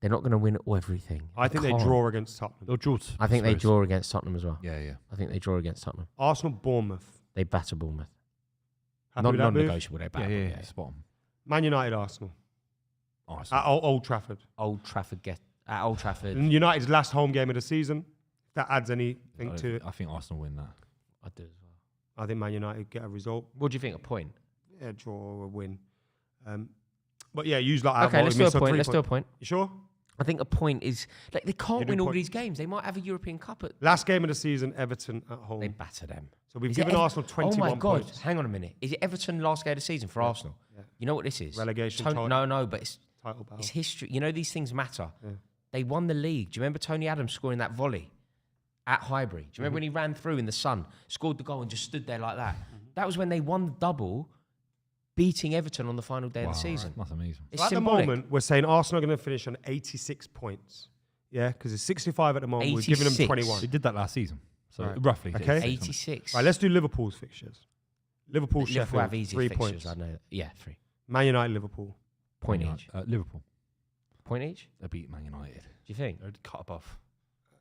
Speaker 2: They're not going to win everything.
Speaker 1: I think they
Speaker 2: can't.
Speaker 1: draw against Tottenham.
Speaker 3: They'll draw.
Speaker 2: I think they draw against Tottenham as well.
Speaker 3: Yeah.
Speaker 2: I think they draw against Tottenham.
Speaker 1: Arsenal, Bournemouth.
Speaker 2: They batter Bournemouth.
Speaker 1: Happy with that move?
Speaker 2: Non-negotiable. They batter.
Speaker 3: Yeah. Spot on.
Speaker 1: Man United, Arsenal.
Speaker 3: Arsenal.
Speaker 1: At Old Trafford.
Speaker 2: Old Trafford. At Old Trafford.
Speaker 1: And United's last home game of the season. If that adds anything to it.
Speaker 3: I think Arsenal win that.
Speaker 2: I do as well.
Speaker 1: I think Man United get a result.
Speaker 2: What do you think? A point?
Speaker 1: Yeah, draw or a win. But yeah, use like
Speaker 2: Okay, let's do a point. Let's do a point.
Speaker 1: You sure?
Speaker 2: I think a point is like they can't
Speaker 1: You do
Speaker 2: win all
Speaker 1: point.
Speaker 2: these games. They might have a European Cup at.
Speaker 1: Last game of the season, Everton at home.
Speaker 2: They batter them.
Speaker 1: So we've
Speaker 2: Is it
Speaker 1: given Arsenal 21
Speaker 2: Oh my God!
Speaker 1: points.
Speaker 2: Hang on a minute. Is it Everton last game of the season for Arsenal?
Speaker 1: Yeah.
Speaker 2: You know what this is?
Speaker 1: Relegation title.
Speaker 2: No, but it's
Speaker 1: Title battle.
Speaker 2: It's history. You know, these things matter.
Speaker 1: Yeah.
Speaker 2: They won the league. Do you remember Tony Adams scoring that volley at Highbury? Do you
Speaker 1: Mm-hmm.
Speaker 2: remember when he ran through in the sun, scored the goal and just stood there like that? That was when they won the double, beating Everton on the final day of the season.
Speaker 3: That's amazing.
Speaker 2: It's
Speaker 1: So at
Speaker 2: symbolic.
Speaker 1: the moment, we're saying Arsenal are going to finish on 86 points. Yeah, because it's 65 at the moment. We're giving them
Speaker 2: 86.
Speaker 1: 21.
Speaker 3: They did that last season. So
Speaker 1: Right.
Speaker 3: roughly.
Speaker 1: Okay.
Speaker 2: 86.
Speaker 1: Right, let's do Liverpool's fixtures. Liverpool,
Speaker 2: Liverpool
Speaker 1: Sheffield,
Speaker 2: have easy
Speaker 1: 3
Speaker 2: fixtures.
Speaker 1: points.
Speaker 2: I know. That. Yeah, 3.
Speaker 1: Man United, Liverpool.
Speaker 2: Point each.
Speaker 3: Liverpool.
Speaker 2: Point each.
Speaker 3: They beat Man United.
Speaker 2: Do you think?
Speaker 3: They're cut above.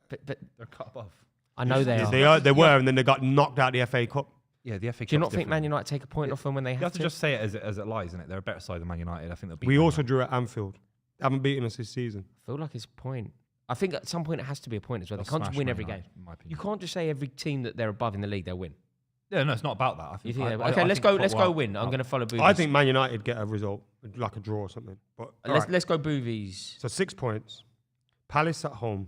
Speaker 2: But
Speaker 3: They're cut above.
Speaker 2: I know they are.
Speaker 1: They were, and then they got knocked out the FA Cup.
Speaker 3: Yeah, the FA Cup.
Speaker 2: Do you not think Man United take a point off them when they
Speaker 3: You
Speaker 2: have
Speaker 3: have to just say it as it lies, isn't it? They're a better side than Man United. I think they'll beat.
Speaker 1: We
Speaker 3: Man
Speaker 1: also
Speaker 3: United.
Speaker 1: drew at Anfield. They haven't beaten us this season.
Speaker 2: I feel like it's a point. I think at some point it has to be a point as well. They
Speaker 3: They'll
Speaker 2: can't just
Speaker 3: smash
Speaker 2: win
Speaker 3: Man
Speaker 2: every
Speaker 3: United,
Speaker 2: game.
Speaker 3: in my
Speaker 2: You
Speaker 3: opinion.
Speaker 2: can't just say every team that they're above in the league they'll win.
Speaker 3: Yeah, no, it's not about that. I
Speaker 2: You
Speaker 3: think.
Speaker 2: think
Speaker 3: I-
Speaker 2: they-
Speaker 3: I
Speaker 2: okay, let's go.
Speaker 3: think
Speaker 2: Let's
Speaker 3: well,
Speaker 2: go win. I'm going to follow Boovies.
Speaker 1: I think Man United get a result, like a draw or something. But all right.
Speaker 2: Let's go Boovies.
Speaker 1: So 6 points. Palace at home,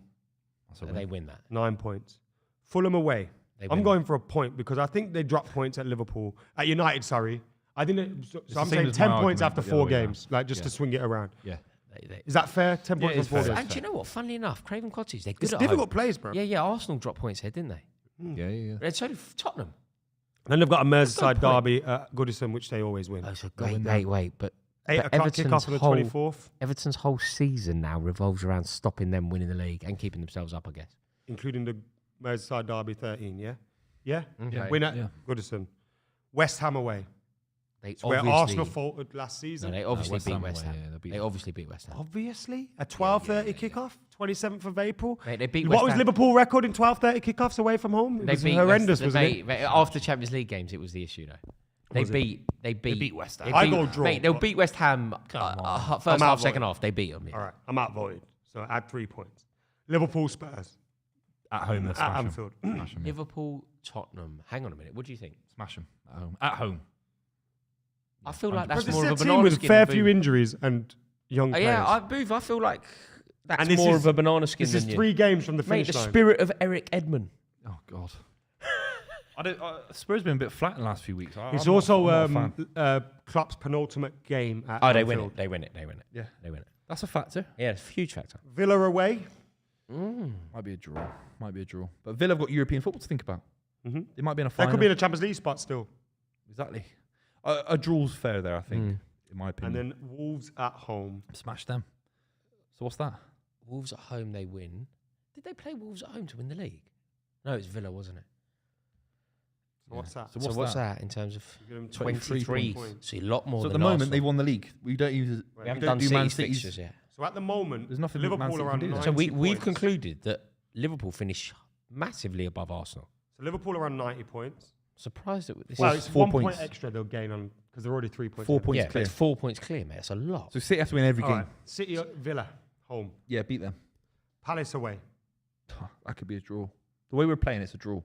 Speaker 3: That's a
Speaker 2: They
Speaker 3: win.
Speaker 2: win that.
Speaker 1: 9 points. Fulham away.
Speaker 2: They
Speaker 1: I'm
Speaker 2: win.
Speaker 1: going for a point because I think they dropped points at Liverpool. At United, sorry. I think so
Speaker 3: the
Speaker 1: I'm
Speaker 3: same
Speaker 1: saying
Speaker 3: as
Speaker 1: 10
Speaker 3: my
Speaker 1: points
Speaker 3: argument,
Speaker 1: after
Speaker 3: but the
Speaker 1: 4
Speaker 3: other way around.
Speaker 1: games, like just
Speaker 3: Yeah.
Speaker 1: to swing it around.
Speaker 3: Yeah.
Speaker 1: Is that fair? 10
Speaker 3: Yeah,
Speaker 1: points
Speaker 3: it
Speaker 1: on
Speaker 3: is
Speaker 1: 4
Speaker 3: fair.
Speaker 1: games.
Speaker 2: And do you know what? Funnily enough, Craven Cottage, they're good
Speaker 1: It's
Speaker 2: at
Speaker 1: difficult
Speaker 2: home.
Speaker 1: plays, bro.
Speaker 2: Yeah. Arsenal dropped points here, didn't they?
Speaker 3: Yeah.
Speaker 2: And so did Tottenham.
Speaker 1: Then they've got a Merseyside
Speaker 2: Go point.
Speaker 1: derby at Goodison, which they always win.
Speaker 2: Oh, so
Speaker 3: win
Speaker 2: wait. But
Speaker 1: 8
Speaker 2: but
Speaker 1: o'clock kick-off on the 24th,
Speaker 2: Everton's whole season now revolves around stopping them winning the league and keeping themselves up, I guess.
Speaker 1: including the Merseyside derby 13, yeah? Yeah?
Speaker 2: Okay.
Speaker 1: Win at
Speaker 3: Yeah.
Speaker 1: Goodison. West Ham away.
Speaker 2: They
Speaker 1: It's where
Speaker 2: obviously-
Speaker 1: Arsenal faltered last
Speaker 2: No,
Speaker 1: season.
Speaker 2: they obviously
Speaker 3: West
Speaker 2: beat
Speaker 3: Ham
Speaker 2: West
Speaker 3: away,
Speaker 2: Ham.
Speaker 3: yeah, they'll beat
Speaker 2: They
Speaker 3: them.
Speaker 2: obviously beat West Ham.
Speaker 1: Obviously. A 12:30 kickoff, 27th of April.
Speaker 2: Mate, they beat
Speaker 1: What
Speaker 2: West
Speaker 1: was
Speaker 2: Ham.
Speaker 1: Liverpool record in 12:30 kickoffs away from home? It
Speaker 2: They
Speaker 1: was
Speaker 2: beat
Speaker 1: horrendous,
Speaker 2: West,
Speaker 1: wasn't it?
Speaker 2: mate, after Champions League games, it was the issue though. They beat
Speaker 3: West Ham.
Speaker 2: they
Speaker 1: I
Speaker 2: beat-
Speaker 1: go draw,
Speaker 2: Mate, they'll
Speaker 1: but-
Speaker 2: beat West Ham first
Speaker 1: I'm
Speaker 2: half,
Speaker 1: outvoted.
Speaker 2: second half. They beat them. Yeah.
Speaker 1: All right, I'm outvoted. So add 3 points. Liverpool Spurs
Speaker 3: At home, they'll
Speaker 1: at
Speaker 3: smash 'em.
Speaker 1: Anfield.
Speaker 3: Smash 'em, yeah.
Speaker 2: Liverpool, Tottenham. Hang on a minute. What do you think?
Speaker 3: Smash 'em at home. At home.
Speaker 2: I feel like that's
Speaker 1: But this
Speaker 2: more
Speaker 1: is
Speaker 2: of
Speaker 1: a
Speaker 2: a
Speaker 1: team
Speaker 2: banana
Speaker 1: with
Speaker 2: skin.
Speaker 1: fair
Speaker 2: than
Speaker 1: few
Speaker 2: Booth.
Speaker 1: injuries and young players.
Speaker 2: Yeah, Booth. I feel like that's
Speaker 1: And this
Speaker 2: more
Speaker 1: is-
Speaker 2: of a banana skin
Speaker 1: This is
Speaker 2: than you.
Speaker 1: 3 games from the
Speaker 2: Mate,
Speaker 1: finish
Speaker 2: the
Speaker 1: line.
Speaker 2: spirit of Eric Edmond.
Speaker 3: Oh God. Spurs been a bit flat in the last few weeks.
Speaker 1: It's
Speaker 3: I'm
Speaker 1: also
Speaker 3: not a fan.
Speaker 1: Klopp's penultimate game at
Speaker 2: Oh, they win
Speaker 1: Anfield.
Speaker 2: it. They win it.
Speaker 3: Yeah,
Speaker 2: They win it.
Speaker 3: that's a factor.
Speaker 2: Yeah, it's a huge factor.
Speaker 1: Villa away.
Speaker 3: Might be a draw. But Villa have got European football to think about.
Speaker 1: Mhm.
Speaker 3: They might be in a
Speaker 1: They
Speaker 3: final.
Speaker 1: could be in a Champions League spot still.
Speaker 3: Exactly. A draw's fair there, I think, in my
Speaker 1: And
Speaker 3: opinion.
Speaker 1: then Wolves at home.
Speaker 3: Smash them. So what's that?
Speaker 2: Wolves at home, they win. Did they play Wolves at home to win the league? No, it's Villa, wasn't it?
Speaker 1: So what's that?
Speaker 2: So what's that in terms of
Speaker 1: Give them
Speaker 2: 23
Speaker 1: points.
Speaker 2: So a lot more
Speaker 3: So at
Speaker 2: than
Speaker 3: the moment,
Speaker 2: Arsenal.
Speaker 3: they won the league. We don't use.
Speaker 2: We haven't
Speaker 3: don't
Speaker 2: done
Speaker 3: do
Speaker 2: City
Speaker 3: Man City's-
Speaker 2: fixtures yet.
Speaker 1: So at the moment,
Speaker 3: There's nothing that Man
Speaker 1: Liverpool
Speaker 3: City
Speaker 1: are
Speaker 3: can
Speaker 1: on
Speaker 3: do there.
Speaker 1: 90
Speaker 2: So we've
Speaker 1: points.
Speaker 2: concluded that Liverpool finish massively above Arsenal.
Speaker 1: So Liverpool are on 90 points.
Speaker 2: Surprised that this
Speaker 1: Well,
Speaker 2: is...
Speaker 1: it's
Speaker 3: 4
Speaker 1: 1 point
Speaker 3: points.
Speaker 1: extra they'll gain on because they're already 3 points.
Speaker 3: 4
Speaker 1: ahead.
Speaker 3: points
Speaker 2: Yeah, but
Speaker 3: clear.
Speaker 2: it's 4 points clear, mate. That's a lot.
Speaker 3: So City have to win every
Speaker 1: All
Speaker 3: game.
Speaker 1: right. City, Villa, home.
Speaker 3: Yeah, beat them.
Speaker 1: Palace away.
Speaker 3: That could be a draw. The way we're playing, it's a draw.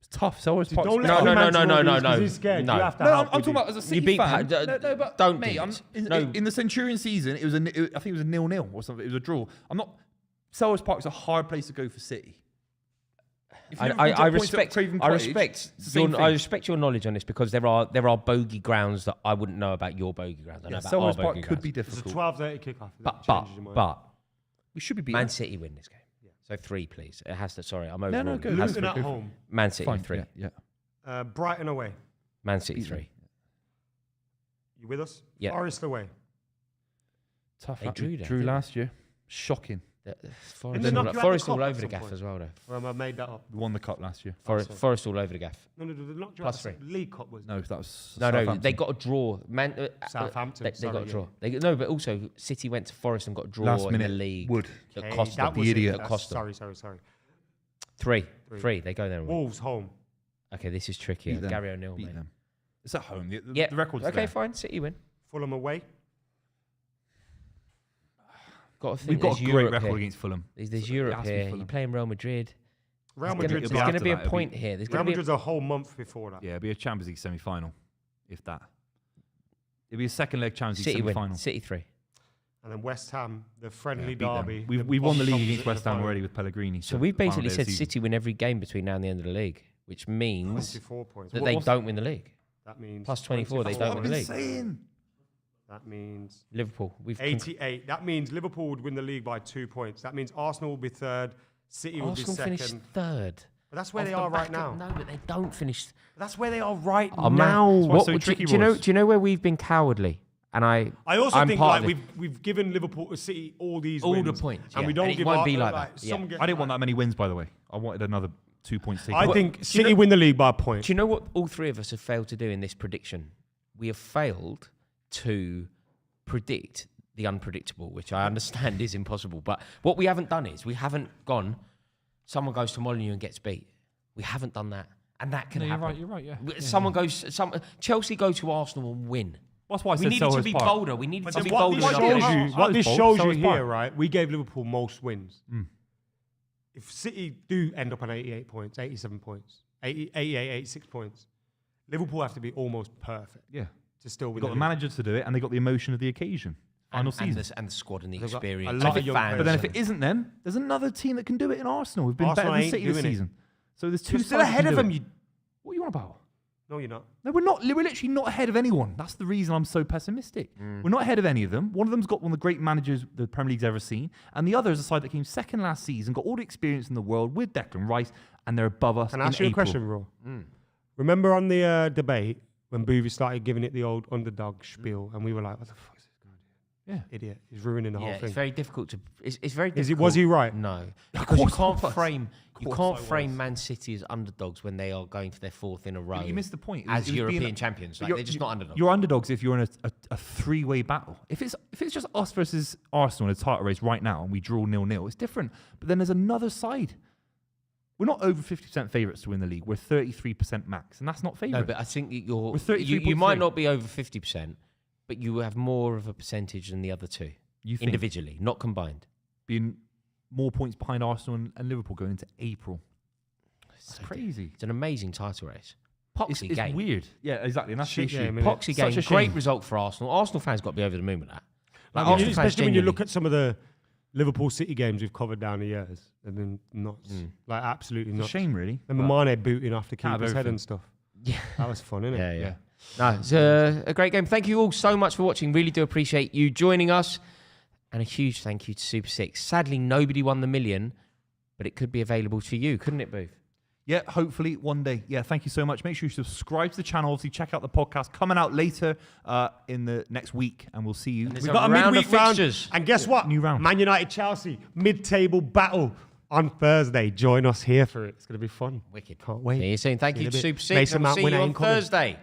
Speaker 3: It's tough. Selhurst Park.
Speaker 1: Don't let
Speaker 2: No,
Speaker 1: him
Speaker 2: no,
Speaker 1: man
Speaker 2: no,
Speaker 1: to
Speaker 2: no,
Speaker 1: all
Speaker 2: no,
Speaker 1: these 'cause
Speaker 2: no.
Speaker 1: he's scared.
Speaker 2: No.
Speaker 1: You have to
Speaker 3: No,
Speaker 1: help
Speaker 3: I'm
Speaker 1: with
Speaker 3: talking
Speaker 1: it.
Speaker 3: about as a City
Speaker 2: beat
Speaker 3: fan.
Speaker 2: Pa-
Speaker 3: but
Speaker 2: don't
Speaker 3: mate,
Speaker 2: do this. No.
Speaker 3: in the Centurion season, I think it was a 0-0 or something. It was a draw. Selhurst Park is a hard place to go for City.
Speaker 2: I respect your knowledge on this because there are bogey grounds that I wouldn't know about your bogey grounds. I know about our
Speaker 3: Selhurst Park
Speaker 2: bogey
Speaker 3: could be
Speaker 2: grounds.
Speaker 1: It's a
Speaker 3: difficult.
Speaker 1: 12:30 kickoff.
Speaker 2: But
Speaker 3: We should be beating.
Speaker 2: Man City win this game. So 3, please. It has to. Sorry, I'm over.
Speaker 3: No, go.
Speaker 2: It has
Speaker 1: Luton
Speaker 2: to
Speaker 1: at
Speaker 2: be.
Speaker 1: home.
Speaker 2: Man City
Speaker 3: Fine,
Speaker 2: 3.
Speaker 3: Yeah.
Speaker 1: Brighton away.
Speaker 2: Man City 3.
Speaker 1: You with us?
Speaker 2: Yeah.
Speaker 1: Forest away.
Speaker 3: Tough.
Speaker 2: They drew that,
Speaker 3: Drew
Speaker 2: didn't they?
Speaker 3: last year. Shocking.
Speaker 1: Didn't they knock you out the
Speaker 2: Forest
Speaker 1: cup
Speaker 2: all
Speaker 1: at
Speaker 2: over the
Speaker 1: some
Speaker 2: gaff
Speaker 1: point?
Speaker 2: as well, though.
Speaker 1: Or I made that up.
Speaker 3: We won the cup last year.
Speaker 2: Forest all over the gaff.
Speaker 1: No, they knocked you
Speaker 2: Plus
Speaker 1: out.
Speaker 2: 3.
Speaker 1: League Cup was.
Speaker 3: No, that was
Speaker 2: No,
Speaker 3: Southampton.
Speaker 2: they got a draw.
Speaker 1: Southampton,
Speaker 2: They
Speaker 1: sorry,
Speaker 2: got a
Speaker 1: yeah.
Speaker 2: draw. No, but also City went to Forest and got a draw
Speaker 3: Last
Speaker 2: in
Speaker 3: minute
Speaker 2: the league.
Speaker 3: Wood.
Speaker 2: That
Speaker 1: Okay,
Speaker 2: cost
Speaker 1: that
Speaker 2: them.
Speaker 1: was it.
Speaker 3: idiot.
Speaker 2: That cost them.
Speaker 1: Sorry.
Speaker 2: 3. They go there and win.
Speaker 1: Wolves home.
Speaker 2: Okay, this is tricky.
Speaker 3: Beat them.
Speaker 2: Gary O'Neill,
Speaker 3: Beat
Speaker 2: mate.
Speaker 3: them. It's at home. The
Speaker 2: Yeah.
Speaker 3: record's
Speaker 2: Okay,
Speaker 3: there.
Speaker 2: fine. City win.
Speaker 1: Fulham away.
Speaker 2: Got to think
Speaker 3: We've got
Speaker 2: there's
Speaker 3: a great
Speaker 2: Europe
Speaker 3: record
Speaker 2: here.
Speaker 3: against Fulham.
Speaker 2: There's
Speaker 3: So it
Speaker 2: Europe
Speaker 3: has to be
Speaker 2: here.
Speaker 3: Fulham.
Speaker 2: You're playing Real Madrid.
Speaker 1: Real
Speaker 3: gonna-
Speaker 1: Madrid's
Speaker 3: it'll be
Speaker 2: There's
Speaker 3: after
Speaker 2: going to be a
Speaker 3: that, it'll
Speaker 2: point
Speaker 3: be-
Speaker 2: here. There's
Speaker 1: Real
Speaker 2: going to be
Speaker 1: Madrid's a whole month before that.
Speaker 3: Yeah, it'll be a Champions League semi-final, if that. It'll be a second leg Champions League
Speaker 2: City
Speaker 3: semi-final.
Speaker 2: win. City 3.
Speaker 1: And then West Ham, the friendly
Speaker 3: Beat them.
Speaker 1: derby.
Speaker 3: We've won the league
Speaker 1: comes
Speaker 3: against
Speaker 1: in
Speaker 3: West
Speaker 1: the
Speaker 3: Ham
Speaker 1: final.
Speaker 3: already with Pellegrini.
Speaker 2: So we've
Speaker 3: the final
Speaker 2: basically
Speaker 3: day of the
Speaker 2: said
Speaker 3: season.
Speaker 2: City win every game between now and the end of the league, which means
Speaker 1: 24 points.
Speaker 2: that
Speaker 1: What-
Speaker 2: they
Speaker 1: what's-
Speaker 2: don't win the league.
Speaker 1: That means
Speaker 2: Plus 24, they
Speaker 1: That's
Speaker 2: don't
Speaker 1: what
Speaker 2: win the
Speaker 1: I've
Speaker 2: league.
Speaker 1: been
Speaker 3: saying.
Speaker 1: That means
Speaker 2: Liverpool.
Speaker 1: 88. That means Liverpool would win the league by 2 points. That means Arsenal will be third. City will
Speaker 2: Arsenal
Speaker 1: be second.
Speaker 2: finished 3rd.
Speaker 1: But that's where
Speaker 2: Off
Speaker 1: they
Speaker 2: the
Speaker 1: are right
Speaker 2: back of-
Speaker 1: now.
Speaker 2: No, but they don't finish.
Speaker 1: That's where they are right
Speaker 2: Oh,
Speaker 1: now.
Speaker 2: man. What,
Speaker 3: so
Speaker 2: do,
Speaker 3: tricky,
Speaker 2: do you know?
Speaker 3: Royce.
Speaker 2: Do you know where we've been cowardly? And
Speaker 1: I also
Speaker 2: I'm
Speaker 1: think
Speaker 2: part
Speaker 1: like
Speaker 2: of it.
Speaker 1: we've given Liverpool City all these
Speaker 2: All the
Speaker 1: wins,
Speaker 2: points,
Speaker 1: and
Speaker 2: yeah.
Speaker 1: we don't
Speaker 2: And it
Speaker 1: give
Speaker 2: won't
Speaker 1: our-
Speaker 2: be like that,
Speaker 1: some
Speaker 2: yeah.
Speaker 1: get-
Speaker 3: I didn't want that many wins, by the way. I wanted another 2 points taken.
Speaker 1: I think City win the league by a point.
Speaker 2: Do you know what all three of us have failed to do in this prediction? We have failed to predict the unpredictable, which I understand is impossible. But what we haven't done is we haven't gone, someone goes to Molineux and gets beat. We haven't done that. And that can happen.
Speaker 3: You're right, yeah.
Speaker 2: Someone goes, Chelsea go to Arsenal and win.
Speaker 3: That's why I
Speaker 2: We
Speaker 3: said
Speaker 2: needed to
Speaker 3: Selhurst
Speaker 2: be
Speaker 3: Park.
Speaker 2: bolder. We needed
Speaker 1: But
Speaker 2: to
Speaker 1: then
Speaker 2: be
Speaker 1: what
Speaker 2: bolder.
Speaker 1: this
Speaker 2: in our
Speaker 1: shows
Speaker 2: prediction.
Speaker 1: you, what this
Speaker 3: bold.
Speaker 1: shows you
Speaker 3: Selhurst Park.
Speaker 1: here, right? We gave Liverpool most wins.
Speaker 3: Mm.
Speaker 1: If City do end up on 88 points, 87 points, 88, 86 points, Liverpool have to be almost perfect
Speaker 3: Yeah.
Speaker 1: to still
Speaker 3: They
Speaker 1: win.
Speaker 3: got the
Speaker 1: league.
Speaker 3: manager to do it, and they got the emotion of the occasion. Final season.
Speaker 2: And the squad and the
Speaker 1: They've got a
Speaker 2: experience.
Speaker 1: lot
Speaker 2: and
Speaker 1: of
Speaker 2: the
Speaker 1: young
Speaker 2: fans.
Speaker 3: But then if
Speaker 1: players.
Speaker 3: it isn't them, there's another team that can do it in Arsenal. We've been
Speaker 1: Arsenal
Speaker 3: better than
Speaker 1: ain't
Speaker 3: City this
Speaker 1: doing it.
Speaker 3: season. So there's two
Speaker 1: You're still
Speaker 3: sides that
Speaker 1: ahead
Speaker 3: can
Speaker 1: of
Speaker 3: do
Speaker 1: them.
Speaker 3: it. What are you on about?
Speaker 1: No, you're not.
Speaker 3: No, we're not. We're literally not ahead of anyone. That's the reason I'm so pessimistic. We're not ahead of any of them. One of them's got one of the great managers the Premier League's ever seen, and the other is a side that came second last season, got all the experience in the world with Declan Rice, and they're above us.
Speaker 1: Can I
Speaker 3: in
Speaker 1: ask you a
Speaker 3: April.
Speaker 1: question, Raw? Remember on the debate when Buvey started giving it the old underdog spiel, and we were like, "What the fuck is this guy doing?
Speaker 3: Yeah.
Speaker 1: Idiot! He's ruining the
Speaker 2: Yeah,
Speaker 1: whole
Speaker 2: it's
Speaker 1: thing."
Speaker 2: very difficult to. It's very difficult.
Speaker 1: Is he? Was he right?
Speaker 2: No,
Speaker 3: Of
Speaker 2: because you
Speaker 3: course I
Speaker 2: can't
Speaker 3: was.
Speaker 2: frame. You
Speaker 3: Of
Speaker 2: can't
Speaker 3: course I
Speaker 2: frame
Speaker 3: was.
Speaker 2: Man City as underdogs when they are going for their fourth in a row.
Speaker 3: But you missed the point.
Speaker 2: As
Speaker 3: It was being-
Speaker 2: European champions, like,
Speaker 3: You're-
Speaker 2: they're just not underdogs.
Speaker 3: You're underdogs if you're in a three-way battle. If it's just us versus Arsenal in a title race right now and we draw 0-0, it's different. But then there's another side. We're not over 50% favourites to win the league. We're 33% max, and that's not favourite.
Speaker 2: No, but I think that you're.
Speaker 3: We're 33.3.
Speaker 2: You might not be over 50%, but you have more of a percentage than the other two
Speaker 3: You think
Speaker 2: individually, not combined.
Speaker 3: being more points behind Arsenal and Liverpool going into April. It's crazy.
Speaker 2: It's an amazing title race.
Speaker 3: It's
Speaker 2: Poxy game.
Speaker 3: weird. Yeah, exactly. And that's the
Speaker 1: Shit
Speaker 3: issue.
Speaker 1: game, innit?
Speaker 2: Poxy
Speaker 3: Such
Speaker 2: game.
Speaker 3: a
Speaker 2: Great
Speaker 3: shame.
Speaker 2: result for Arsenal. Arsenal fans got to be over the moon with that. Like,
Speaker 1: Yeah,
Speaker 2: Arsenal fans
Speaker 1: especially when you look
Speaker 2: genuinely-
Speaker 1: at some of the Liverpool City games we've covered down the years, they've been nuts. Like absolutely
Speaker 3: It's a
Speaker 1: nuts.
Speaker 3: shame, really.
Speaker 1: Remember Mane booting off the
Speaker 3: Can't have
Speaker 1: keeper's head
Speaker 3: everything.
Speaker 1: and stuff.
Speaker 2: Yeah.
Speaker 1: That was fun, innit?
Speaker 2: Yeah, yeah.
Speaker 3: Yeah.
Speaker 2: No, it's a great game. Thank you all so much for watching. Really do appreciate you joining us. And a huge thank you to Super 6. Sadly, nobody won the million, but it could be available to you, couldn't it, Booth?
Speaker 3: Yeah, hopefully one day. Yeah, thank you so much. Make sure you subscribe to the channel. Obviously, check out the podcast coming out later in the next week, and we'll see you.
Speaker 2: there's
Speaker 1: We've
Speaker 2: a
Speaker 1: got a
Speaker 2: round of
Speaker 1: midweek round.
Speaker 2: fixtures.
Speaker 1: And guess what?
Speaker 3: New round.
Speaker 1: Man United Chelsea mid-table battle on Thursday. Join us here for it. It's going to be fun.
Speaker 2: Wicked.
Speaker 1: Can't wait.
Speaker 2: See you soon. Thank
Speaker 1: See
Speaker 2: you
Speaker 1: in
Speaker 2: to
Speaker 1: a bit.
Speaker 2: Super 6.
Speaker 1: Mason
Speaker 2: and we'll
Speaker 1: Mount
Speaker 2: see
Speaker 1: winner
Speaker 2: you on
Speaker 1: ain't coming.
Speaker 2: Thursday.